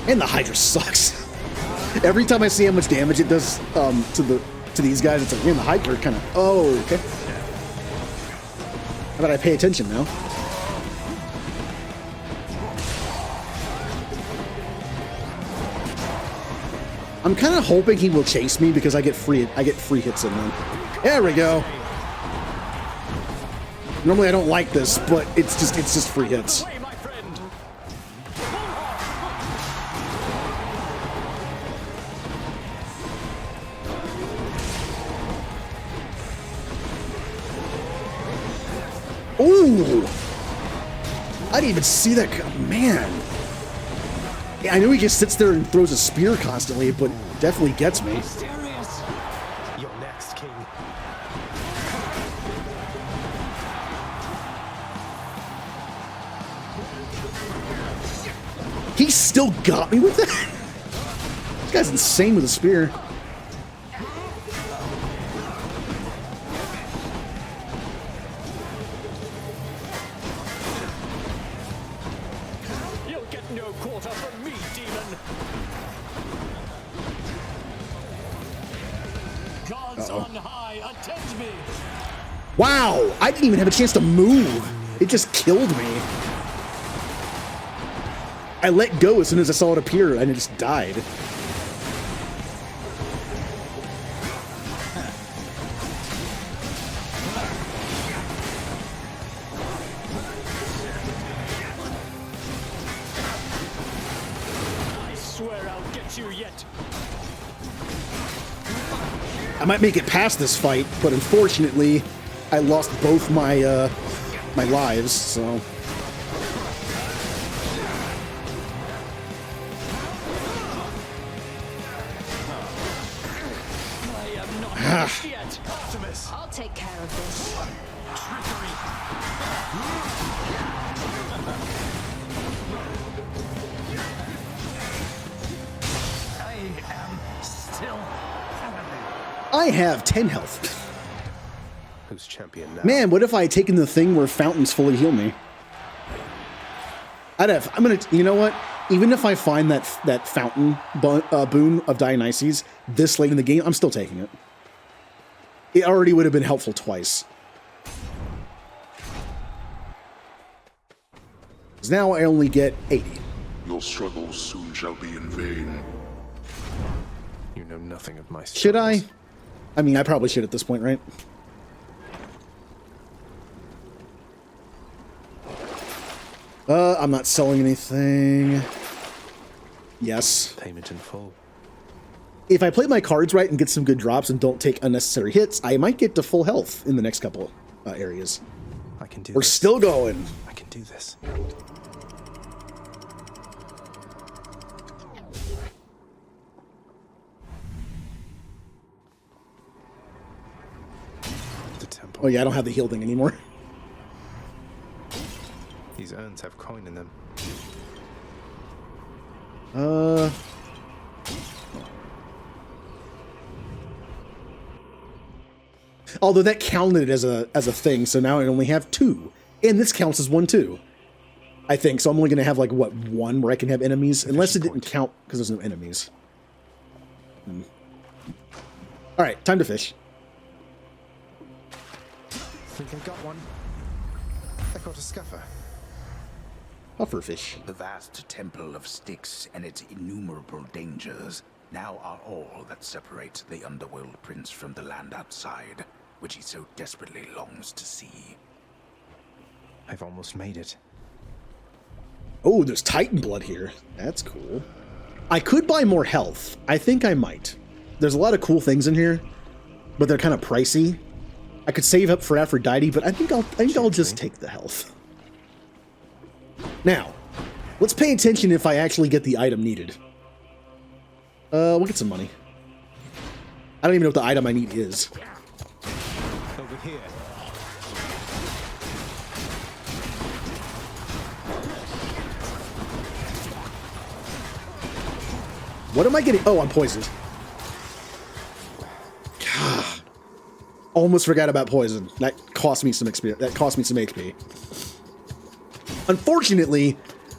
And the Hydra sucks. Every time I see how much damage it does to these guys, it's like, man, the Hydra kind of... Oh, okay. How about I pay attention now? I'm kind of hoping he will chase me because I get free hits in them. There we go. Normally I don't like this, but it's just free hits. Ooh! I didn't even see that. Man. Yeah, I know he just sits there and throws a spear constantly, but definitely gets me. You're next, King. He still got me with that? This guy's insane with a spear. You'll get no quarter from me, demon. Gods on high, attend me! Wow! I didn't even have a chance to move. It just killed me. I let go as soon as I saw it appear, and it just died. I swear I'll get you yet. I might make it past this fight, but unfortunately, I lost both my my lives, so... I'll take care of this. I am still I have 10 health. Who's champion now? Man, what if I had taken the thing where fountains fully heal me? I'm gonna, you know what? Even if I find that fountain boon of Dionysus this late in the game, I'm still taking it. It already would have been helpful twice. 'Cause now I only get 80. Your struggles soon shall be in vain. You know nothing of my Should I? I mean, I probably should at this point, right? I'm not selling anything. Yes. Payment in full. If I play my cards right and get some good drops and don't take unnecessary hits, I might get to full health in the next couple areas. I can do We're this. still going. I can do this. The temple. Oh yeah, I don't have the heal thing anymore. These urns have coin in them. Although that counted as a thing, so now I only have 2. And this counts as 1 too. I think. So I'm only gonna have like what, 1 where I can have enemies? Unless it didn't count because there's no enemies. Alright, time to fish. Think I got one. I caught a scuffer. Pufferfish. The vast temple of Styx and its innumerable dangers now are all that separates the underworld prince from the land outside, which he so desperately longs to see. I've almost made it. Oh, there's Titan blood here. That's cool. I could buy more health. I think I might. There's a lot of cool things in here, but they're kind of pricey. I could save up for Aphrodite, but I think I'll just take the health. Now, let's pay attention if I actually get the item needed. We'll get some money. I don't even know what the item I need is. Over here. What am I getting? Oh, I'm poisoned. God. Almost forgot about poison. That cost me some experience. That cost me some HP. Unfortunately,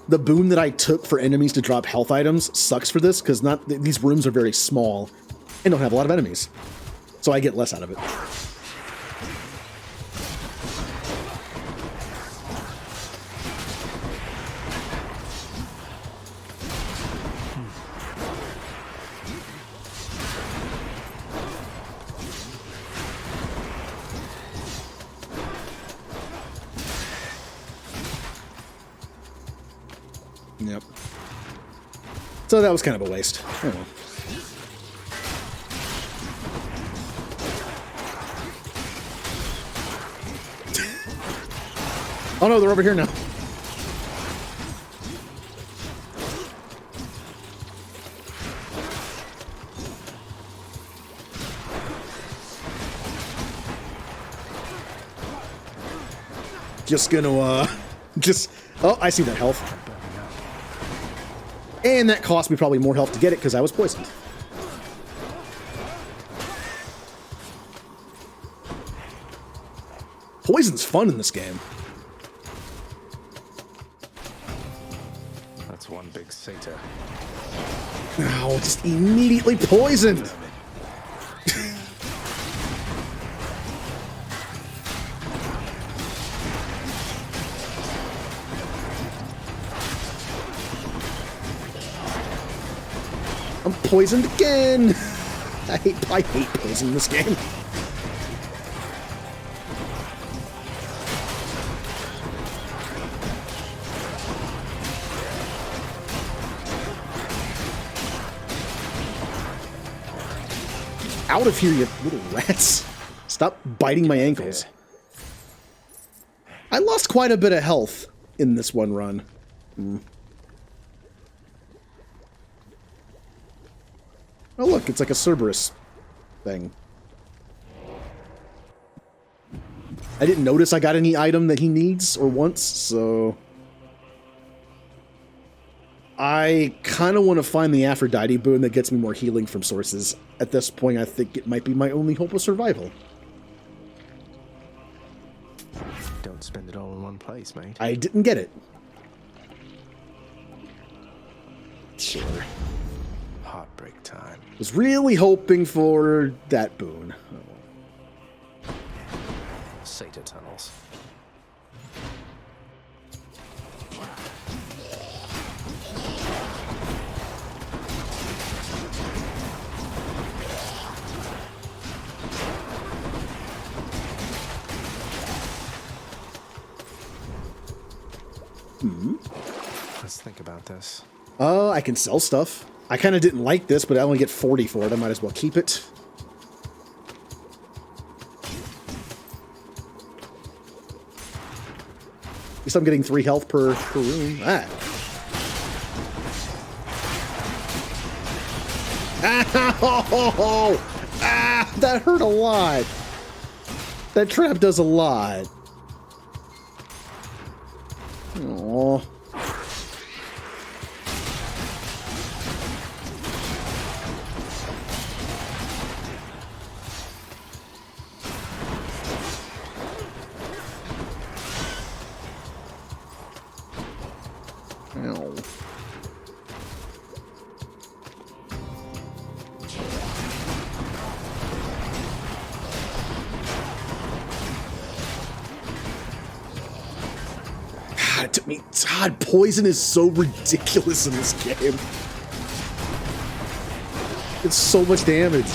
the boon that I took for enemies to drop health items sucks for this because these rooms are very small and don't have a lot of enemies. So I get less out of it. Yep. So that was kind of a waste. Oh well. Oh no, they're over here now. Just gonna, oh, I see that health. And that cost me probably more health to get it because I was poisoned. Poison's fun in this game. That's one big satyr. Oh, just immediately poisoned. I'm poisoned again. I hate poison in this game. Out of here, you little rats. Stop biting my ankles. I lost quite a bit of health in this one run. Oh look, it's like a Cerberus thing. I didn't notice I got any item that he needs or wants, so... I kind of want to find the Aphrodite boon that gets me more healing from sources. At this point, I think it might be my only hope of survival. Don't spend it all in one place, mate. I didn't get it. Sure. Heartbreak time. Was really hoping for that boon. Satyr tunnels. Let's think about this. I can sell stuff. I kind of didn't like this, but I only get 40 for it. I might as well keep it. At least I'm getting 3 health per room. Ah. Ow! Ah, that hurt a lot. That trap does a lot. Aww. Ow. It took me... God, poison is so ridiculous in this game. It's so much damage.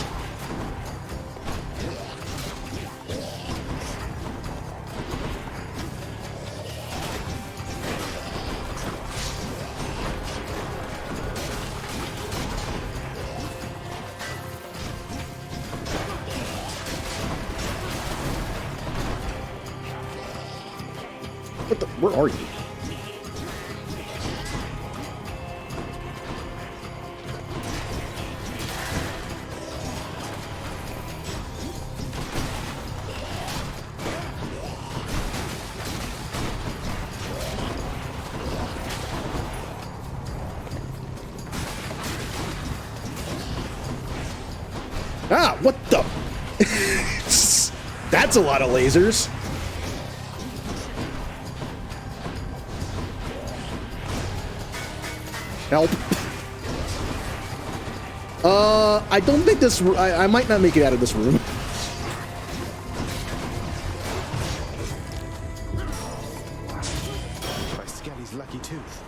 What the... Where are you? Ah, what the? That's a lot of lasers. Help. I don't think this... I might not make it out of this room. By Skelly's lucky tooth.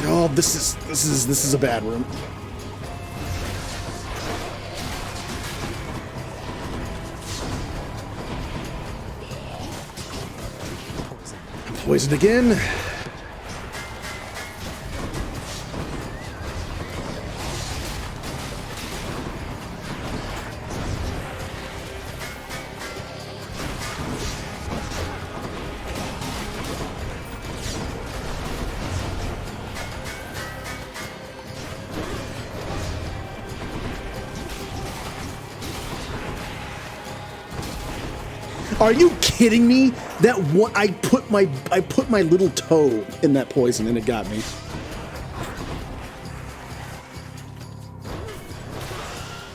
Oh, this is a bad room. Poisoned again. Are you kidding me? That one, I put my little toe in that poison and it got me.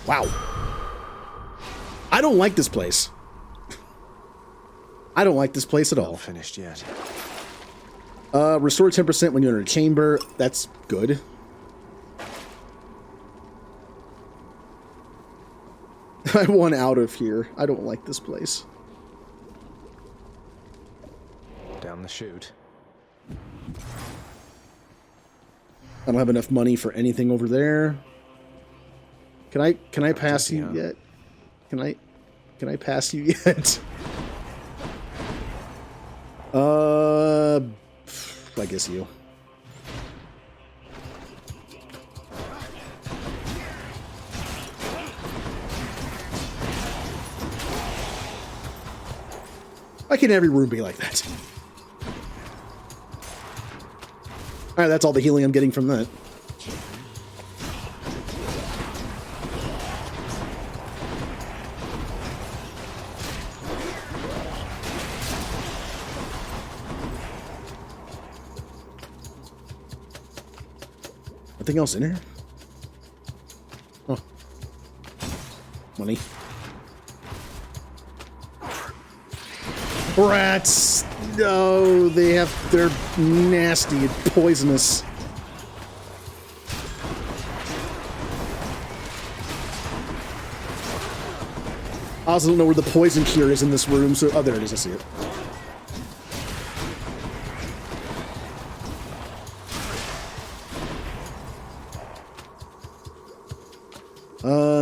Wow. I don't like this place. I don't like this place at all. Not finished yet. Restore 10% when you're in a chamber. That's good. I want out of here. I don't like this place. Down the chute. I don't have enough money for anything over there. Can I pass you yet? Can I pass you yet? I guess you. Why can't every room be like that? Alright, that's all the healing I'm getting from that. Nothing else in here? Oh. Money. Rats! No, they're nasty and poisonous. I also don't know where the poison cure is in this room, so... Oh, there it is, I see it.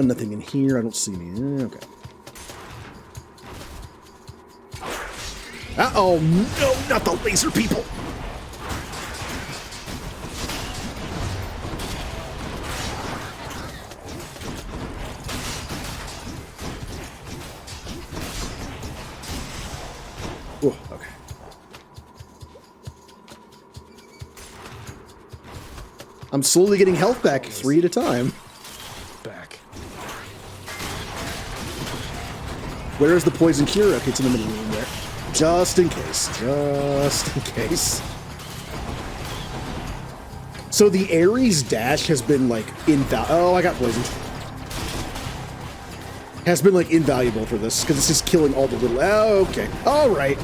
Nothing in here. I don't see any. Okay. Uh-oh, no, not the laser people. Oh, okay. I'm slowly getting health back 3 at a time. Where is the poison cure? Okay, it's in the middle room there. Just in case. Just in case. So the Ares dash has been, like, invaluable. Oh, I got poisoned. Has been, like, invaluable for this, because it's just killing all the little... Oh, okay. Alright.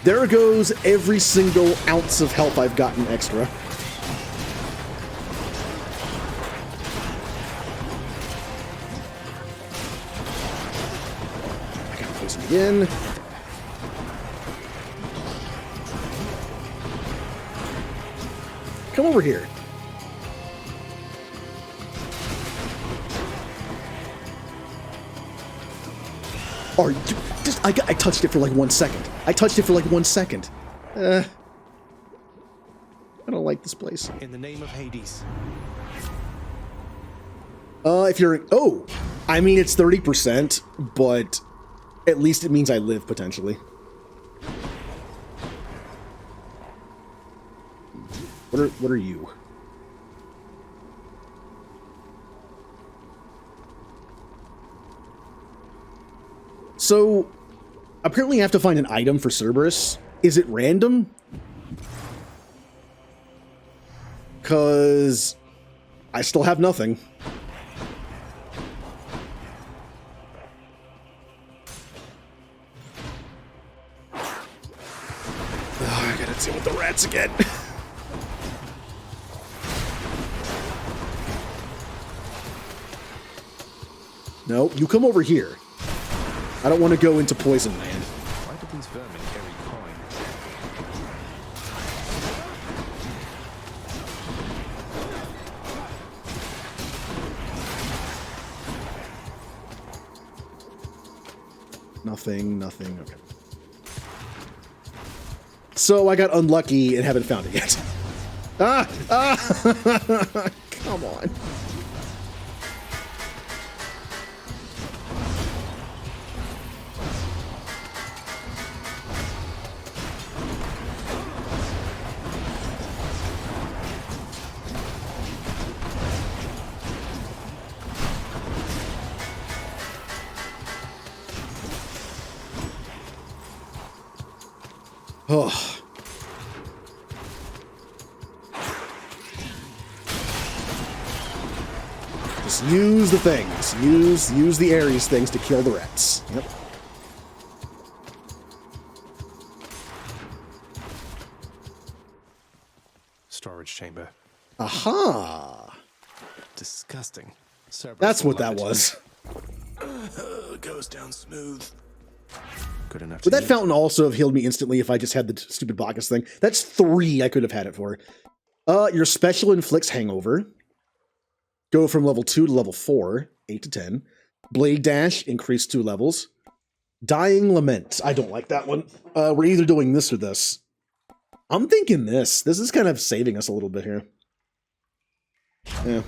There goes every single ounce of health I've gotten extra. Again. Come over here. Are you just? I touched it for like 1 second. I touched it for like 1 second. I don't like this place. In the name of Hades. If you're... Oh! I mean, it's 30%, but... At least it means I live, potentially. What are you? So, apparently I have to find an item for Cerberus. Is it random? 'Cause I still have nothing. Deal with the rats again. No, you come over here. I don't want to go into poison land. Why do these vermin carry coin? Nothing. Okay. So I got unlucky and haven't found it yet. Come on. Oh. Just use the things. Use the Ares things to kill the rats. Yep. Storage chamber. Aha! Disgusting. Cerberus That's what will that love it. was. Goes down smooth. Good enough. Would that fountain also have healed me instantly if I just had the stupid Bacchus thing? That's 3 I could have had it for. Your special inflicts hangover. Go from level 2 to level 4, 8 to 10. Blade dash, increase 2 levels. Dying lament. I don't like that one. We're either doing this or this. I'm thinking this. This is kind of saving us a little bit here. Yeah.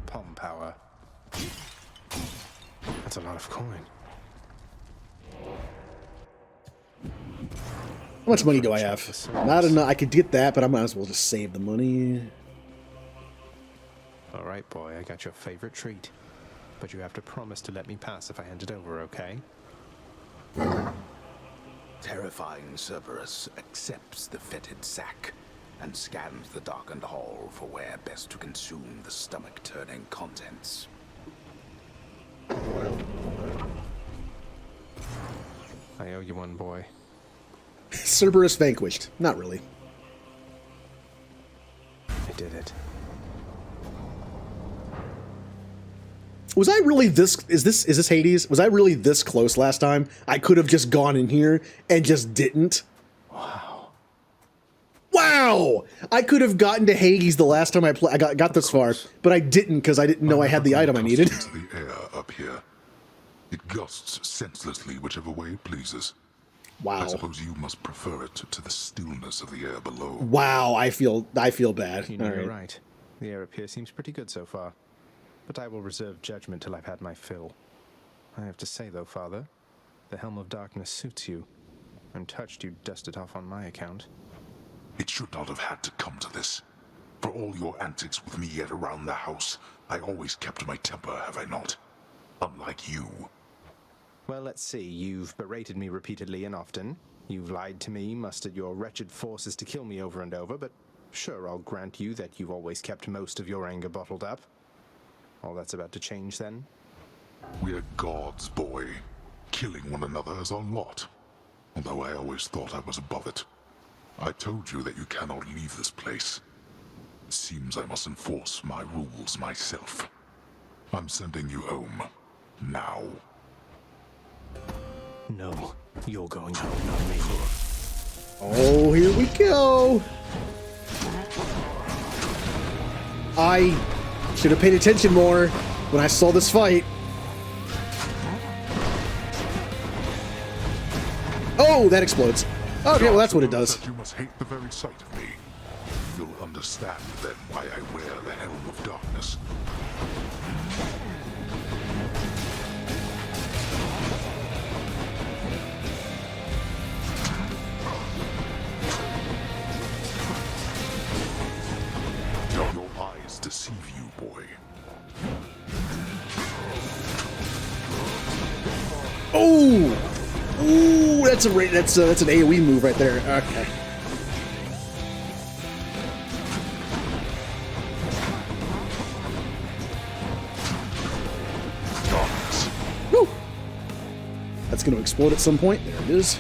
Palm power. That's a lot of coin. How much money do I have? Not enough. I could get that, but I might as well just save the money. All right, boy, I got your favorite treat. But you have to promise to let me pass if I hand it over, okay? Terrifying Cerberus accepts the fetid sack and scans the darkened hall for where best to consume the stomach-turning contents. I owe you one, boy. Cerberus vanquished. Not really. I did it. Was I really this? Is this Hades? Was I really this close last time? I could have just gone in here and just didn't. Wow! I could have gotten to Hades the last time I got this far, but I didn't because I didn't know I had the item I needed. The air up here. It gusts senselessly whichever way it pleases. Wow. I suppose you must prefer it to the stillness of the air below. Wow, I feel bad. You know, All you're right. right. The air up here seems pretty good so far. But I will reserve judgment till I've had my fill. I have to say, though, Father, the Helm of Darkness suits you. I'm touched you dust it off on my account. It should not have had to come to this. For all your antics with me yet around the house, I always kept my temper, have I not? Unlike you. Well, let's see. You've berated me repeatedly and often. You've lied to me, mustered your wretched forces to kill me over and over, but sure, I'll grant you that you've always kept most of your anger bottled up. All that's about to change, then? We're gods, boy. Killing one another is our lot. Although I always thought I was above it. I told you that you cannot leave this place. It seems I must enforce my rules myself. I'm sending you home. Now. No, you're going home, not me. Oh, here we go. I should have paid attention more when I saw this fight. Oh, that explodes. Okay, well, that's what it does. You must hate the very sight of me. You'll understand then why I wear the Helm of Darkness. Your eyes deceive you, boy. Oh! Ooh, that's an AoE move right there. Okay. Woo! That's going to explode at some point. There it is.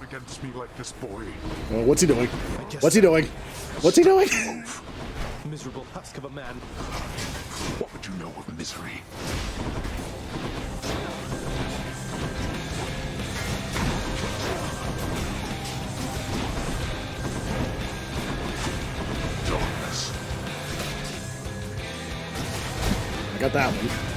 Against me like this, boy. Oh, what's he doing? What's he doing? What's he doing? Miserable husk of a man. What would you know of misery? Darkness. I got that one.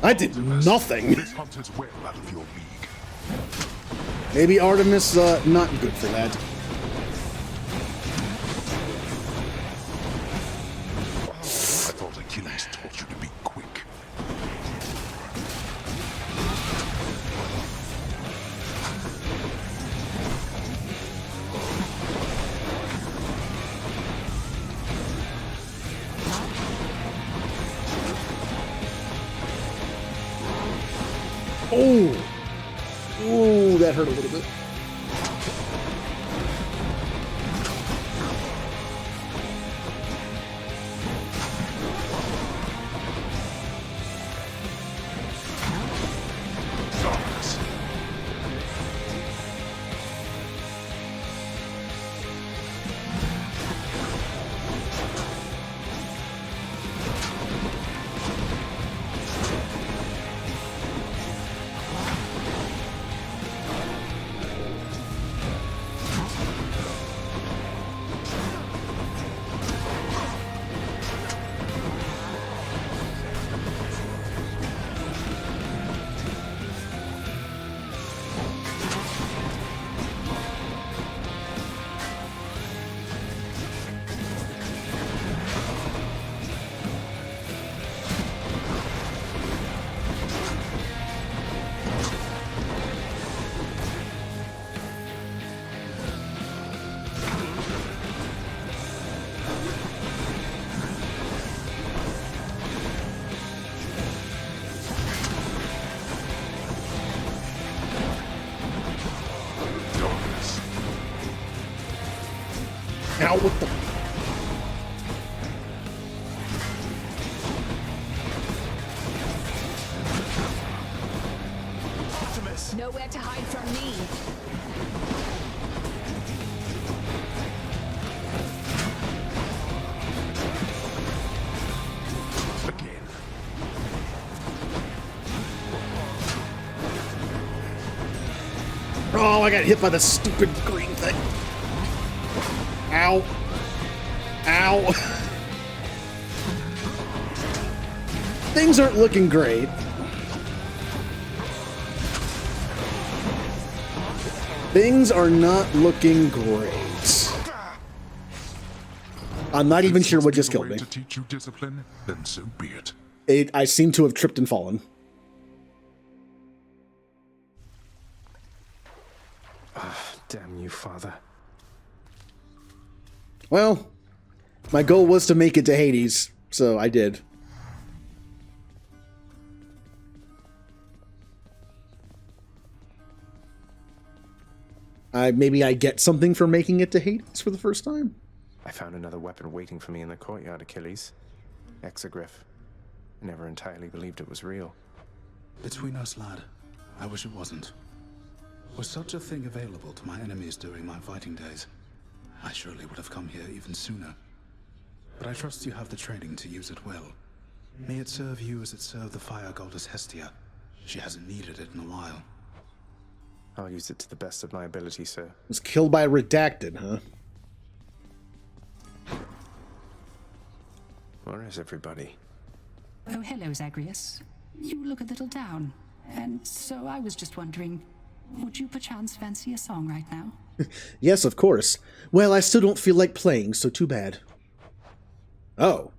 I did nothing. This hunter's well out of your league. Maybe Artemis not good for that. I thought Achilles taught you to be quick. Oh! Ooh, that hurt a little bit. Ow, what the... Nowhere to hide from me. Again. Oh, I got hit by the stupid green thing. Ow. Ow. Things aren't looking great. Things are not looking great. I'm not even sure what just killed me. To teach you discipline, then so be it. I seem to have tripped and fallen. Damn you, Father. Well, my goal was to make it to Hades, so I did. Maybe I get something for making it to Hades for the first time. I found another weapon waiting for me in the courtyard, Achilles. Exogryph. I never entirely believed it was real. Between us, lad, I wish it wasn't. Was such a thing available to my enemies during my fighting days, I surely would have come here even sooner. But I trust you have the training to use it well. May it serve you as it served the fire goddess Hestia. She hasn't needed it in a while. I'll use it to the best of my ability, sir. Was killed by Redacted, huh? Where is everybody? Oh, hello, Zagreus. You look a little down. And so I was just wondering, would you perchance fancy a song right now? Yes, of course. Well, I still don't feel like playing, so too bad. Oh.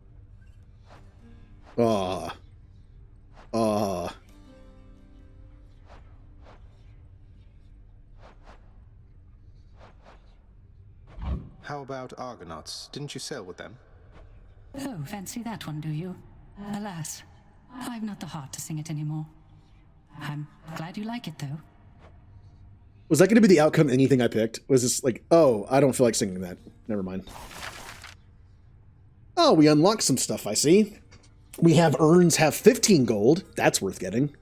How about Argonauts? Didn't you sail with them? Oh, fancy that one, do you? Alas, I've not the heart to sing it anymore. I'm glad you like it, though. Was that going to be the outcome of anything I picked? Was this like, oh, I don't feel like singing that. Never mind. Oh, we unlocked some stuff, I see. We have urns have 15 gold. That's worth getting.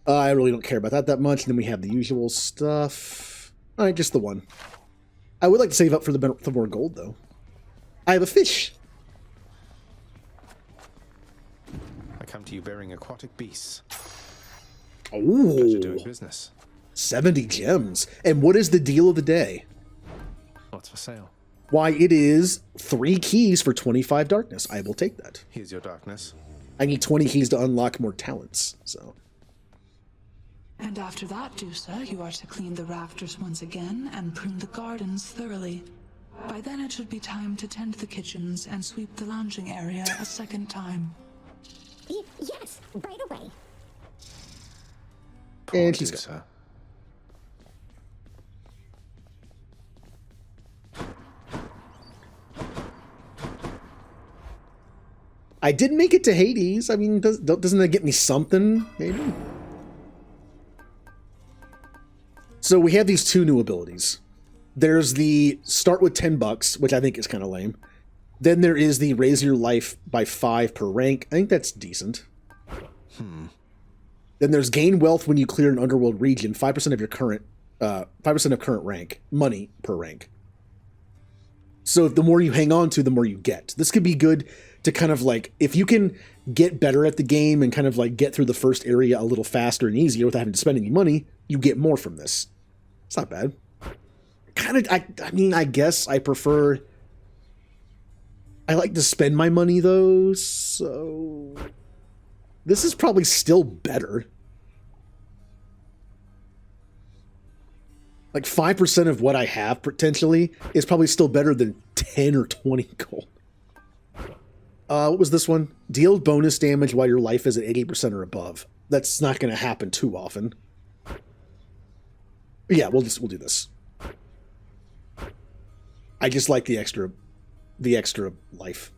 I really don't care about that much. And then we have the usual stuff. All right, just the one. I would like to save up for the more gold, though. I have a fish. I come to you bearing aquatic beasts. Oh. Pleasure doing business. 70 gems. And what is the deal of the day? What's for sale? Why, it is 3 keys for 25 darkness. I will take that. Here's your darkness. I need 20 keys to unlock more talents, so. And after that, Dusa, you are to clean the rafters once again and prune the gardens thoroughly. By then it should be time to tend the kitchens and sweep the lounging area a second time. Yes, right away. And she's gone. I did make it to Hades. I mean, doesn't that get me something, maybe? So we have these two new abilities. There's the start with $10, which I think is kind of lame. Then there is the raise your life by 5 per rank. I think that's decent. Then there's gain wealth when you clear an underworld region, 5% of your current 5% of current rank, money per rank. So the more you hang on to, the more you get. This could be good to kind of like, if you can get better at the game and kind of like get through the first area a little faster and easier without having to spend any money, you get more from this. It's not bad. I mean, I guess I prefer... I like to spend my money, though, so... This is probably still better. Like, 5% of what I have, potentially, is probably still better than 10 or 20 gold. What was this one? Deal bonus damage while your life is at 80% or above. That's not going to happen too often. Yeah, we'll do this. I just like the extra life.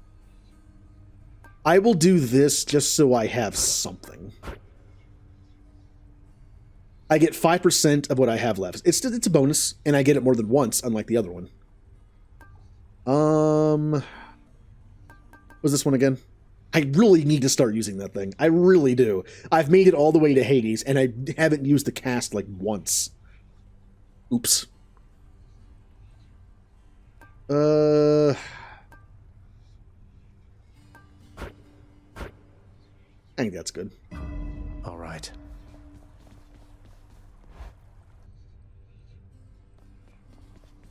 I will do this just so I have something. I get 5% of what I have left. It's a bonus, and I get it more than once, unlike the other one. What was this one again? I really need to start using that thing. I really do. I've made it all the way to Hades, and I haven't used the cast like once. Oops. I think that's good. All right.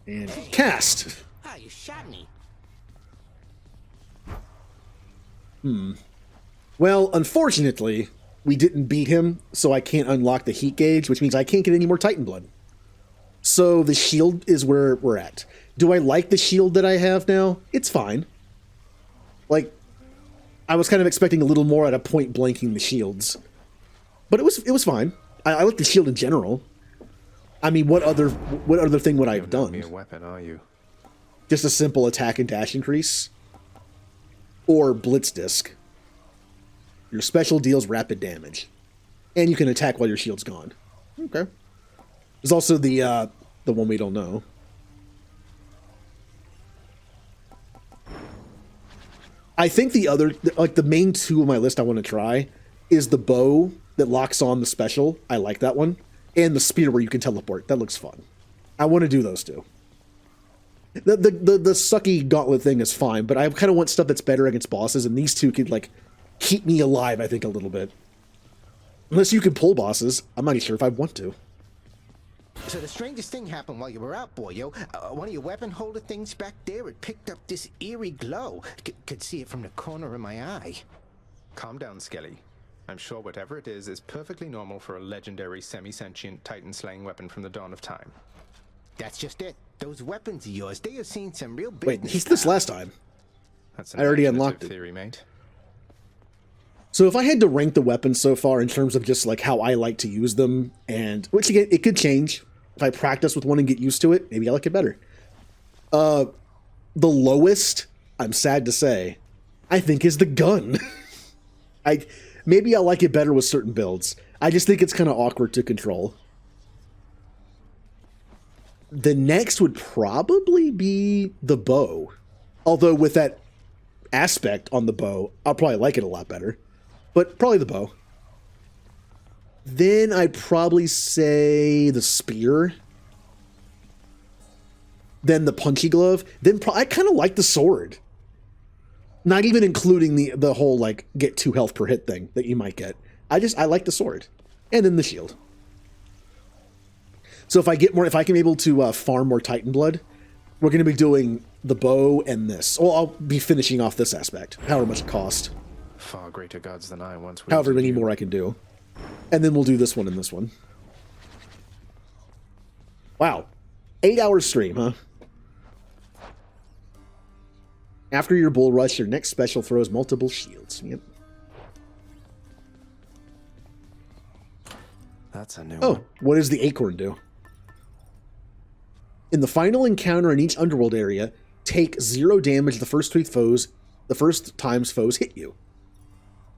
And cast. Ah, you shot me. Well, unfortunately, we didn't beat him, so I can't unlock the heat gauge, which means I can't get any more Titan blood. So the shield is where we're at. Do I like the shield that I have now? It's fine. Like, I was kind of expecting a little more at a point blanking the shields. But it was fine. I like the shield in general. I mean, what other thing would I have done? You're not a weapon, are you? Just a simple attack and dash increase. Or Blitz Disc. Your special deals rapid damage. And you can attack while your shield's gone. Okay. There's also the one we don't know. I think the main two on my list I want to try is the bow that locks on the special. I like that one. And the spear where you can teleport. That looks fun. I want to do those two. The sucky gauntlet thing is fine, but I kind of want stuff that's better against bosses, and these two could, like, keep me alive, I think, a little bit. Unless you can pull bosses. I'm not even sure if I want to. So the strangest thing happened while you were out, boyo. One of your weapon holder things back there, it picked up this eerie glow. Could see it from the corner of my eye. Calm down, Skelly. I'm sure whatever it is perfectly normal for a legendary semi-sentient Titan-slaying weapon from the dawn of time. That's just it. Those weapons of yours, they have seen some real Wait, business. he's this last time. That's I already unlocked it. Theory, mate. So if I had to rank the weapons so far in terms of just like how I like to use them, and which again, it could change. If I practice with one and get used to it, maybe I like it better. The lowest, I'm sad to say, I think is the gun. Maybe I like it better with certain builds. I just think it's kind of awkward to control. The next would probably be the bow. Although with that aspect on the bow, I'll probably like it a lot better. But probably the bow. Then I'd probably say the spear. Then the punchy glove. Then I kind of like the sword. Not even including the whole, like, get 2 health per hit thing that you might get. I like the sword. And then the shield. So if I can be able to farm more Titan blood, we're going to be doing the bow and this. Well, I'll be finishing off this aspect, however much it costs. Far greater gods than I once wielded however many you. more I can do. And then we'll do this one and this one. Wow. 8-hour stream, huh? After your bull rush, your next special throws multiple shields. Yep. That's a new Oh, one. what does the acorn do? In the final encounter in each underworld area, take 0 damage the first times foes hit you.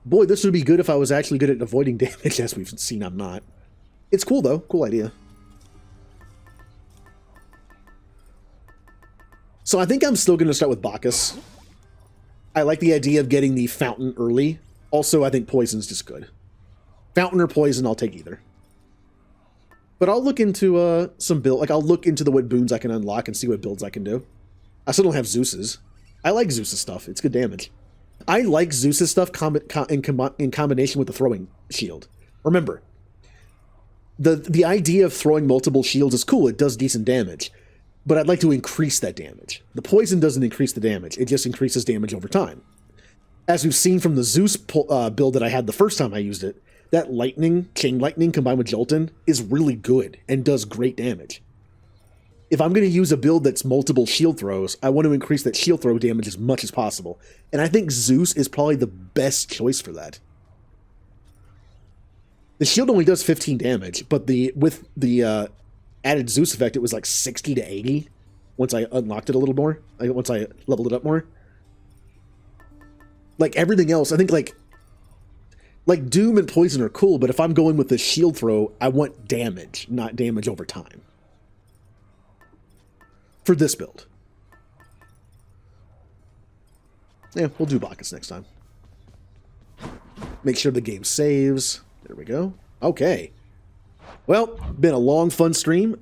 Boy, this would be good if I was actually good at avoiding damage, as we've seen I'm not. It's cool, though. Cool idea. So I think I'm still going to start with Bacchus. I like the idea of getting the fountain early. Also, I think poison's just good. Fountain or poison, I'll take either. But I'll look into some build. Like, I'll look into what boons I can unlock and see what builds I can do. I still don't have Zeus's. I like Zeus's stuff. It's good damage. I like Zeus's stuff in combination with the throwing shield. Remember, the idea of throwing multiple shields is cool. It does decent damage. But I'd like to increase that damage. The poison doesn't increase the damage. It just increases damage over time. As we've seen from the Zeus build that I had the first time I used it, that chain lightning combined with Jolton is really good and does great damage. If I'm going to use a build that's multiple shield throws, I want to increase that shield throw damage as much as possible. And I think Zeus is probably the best choice for that. The shield only does 15 damage, but with the added Zeus effect, it was like 60 to 80 once I unlocked it a little more. Once I leveled it up more. Like everything else, I think like Doom and Poison are cool, but if I'm going with the shield throw, I want damage, not damage over time. For this build. Yeah, we'll do Bacchus next time. Make sure the game saves. There we go. Okay. Well, been a long, fun stream.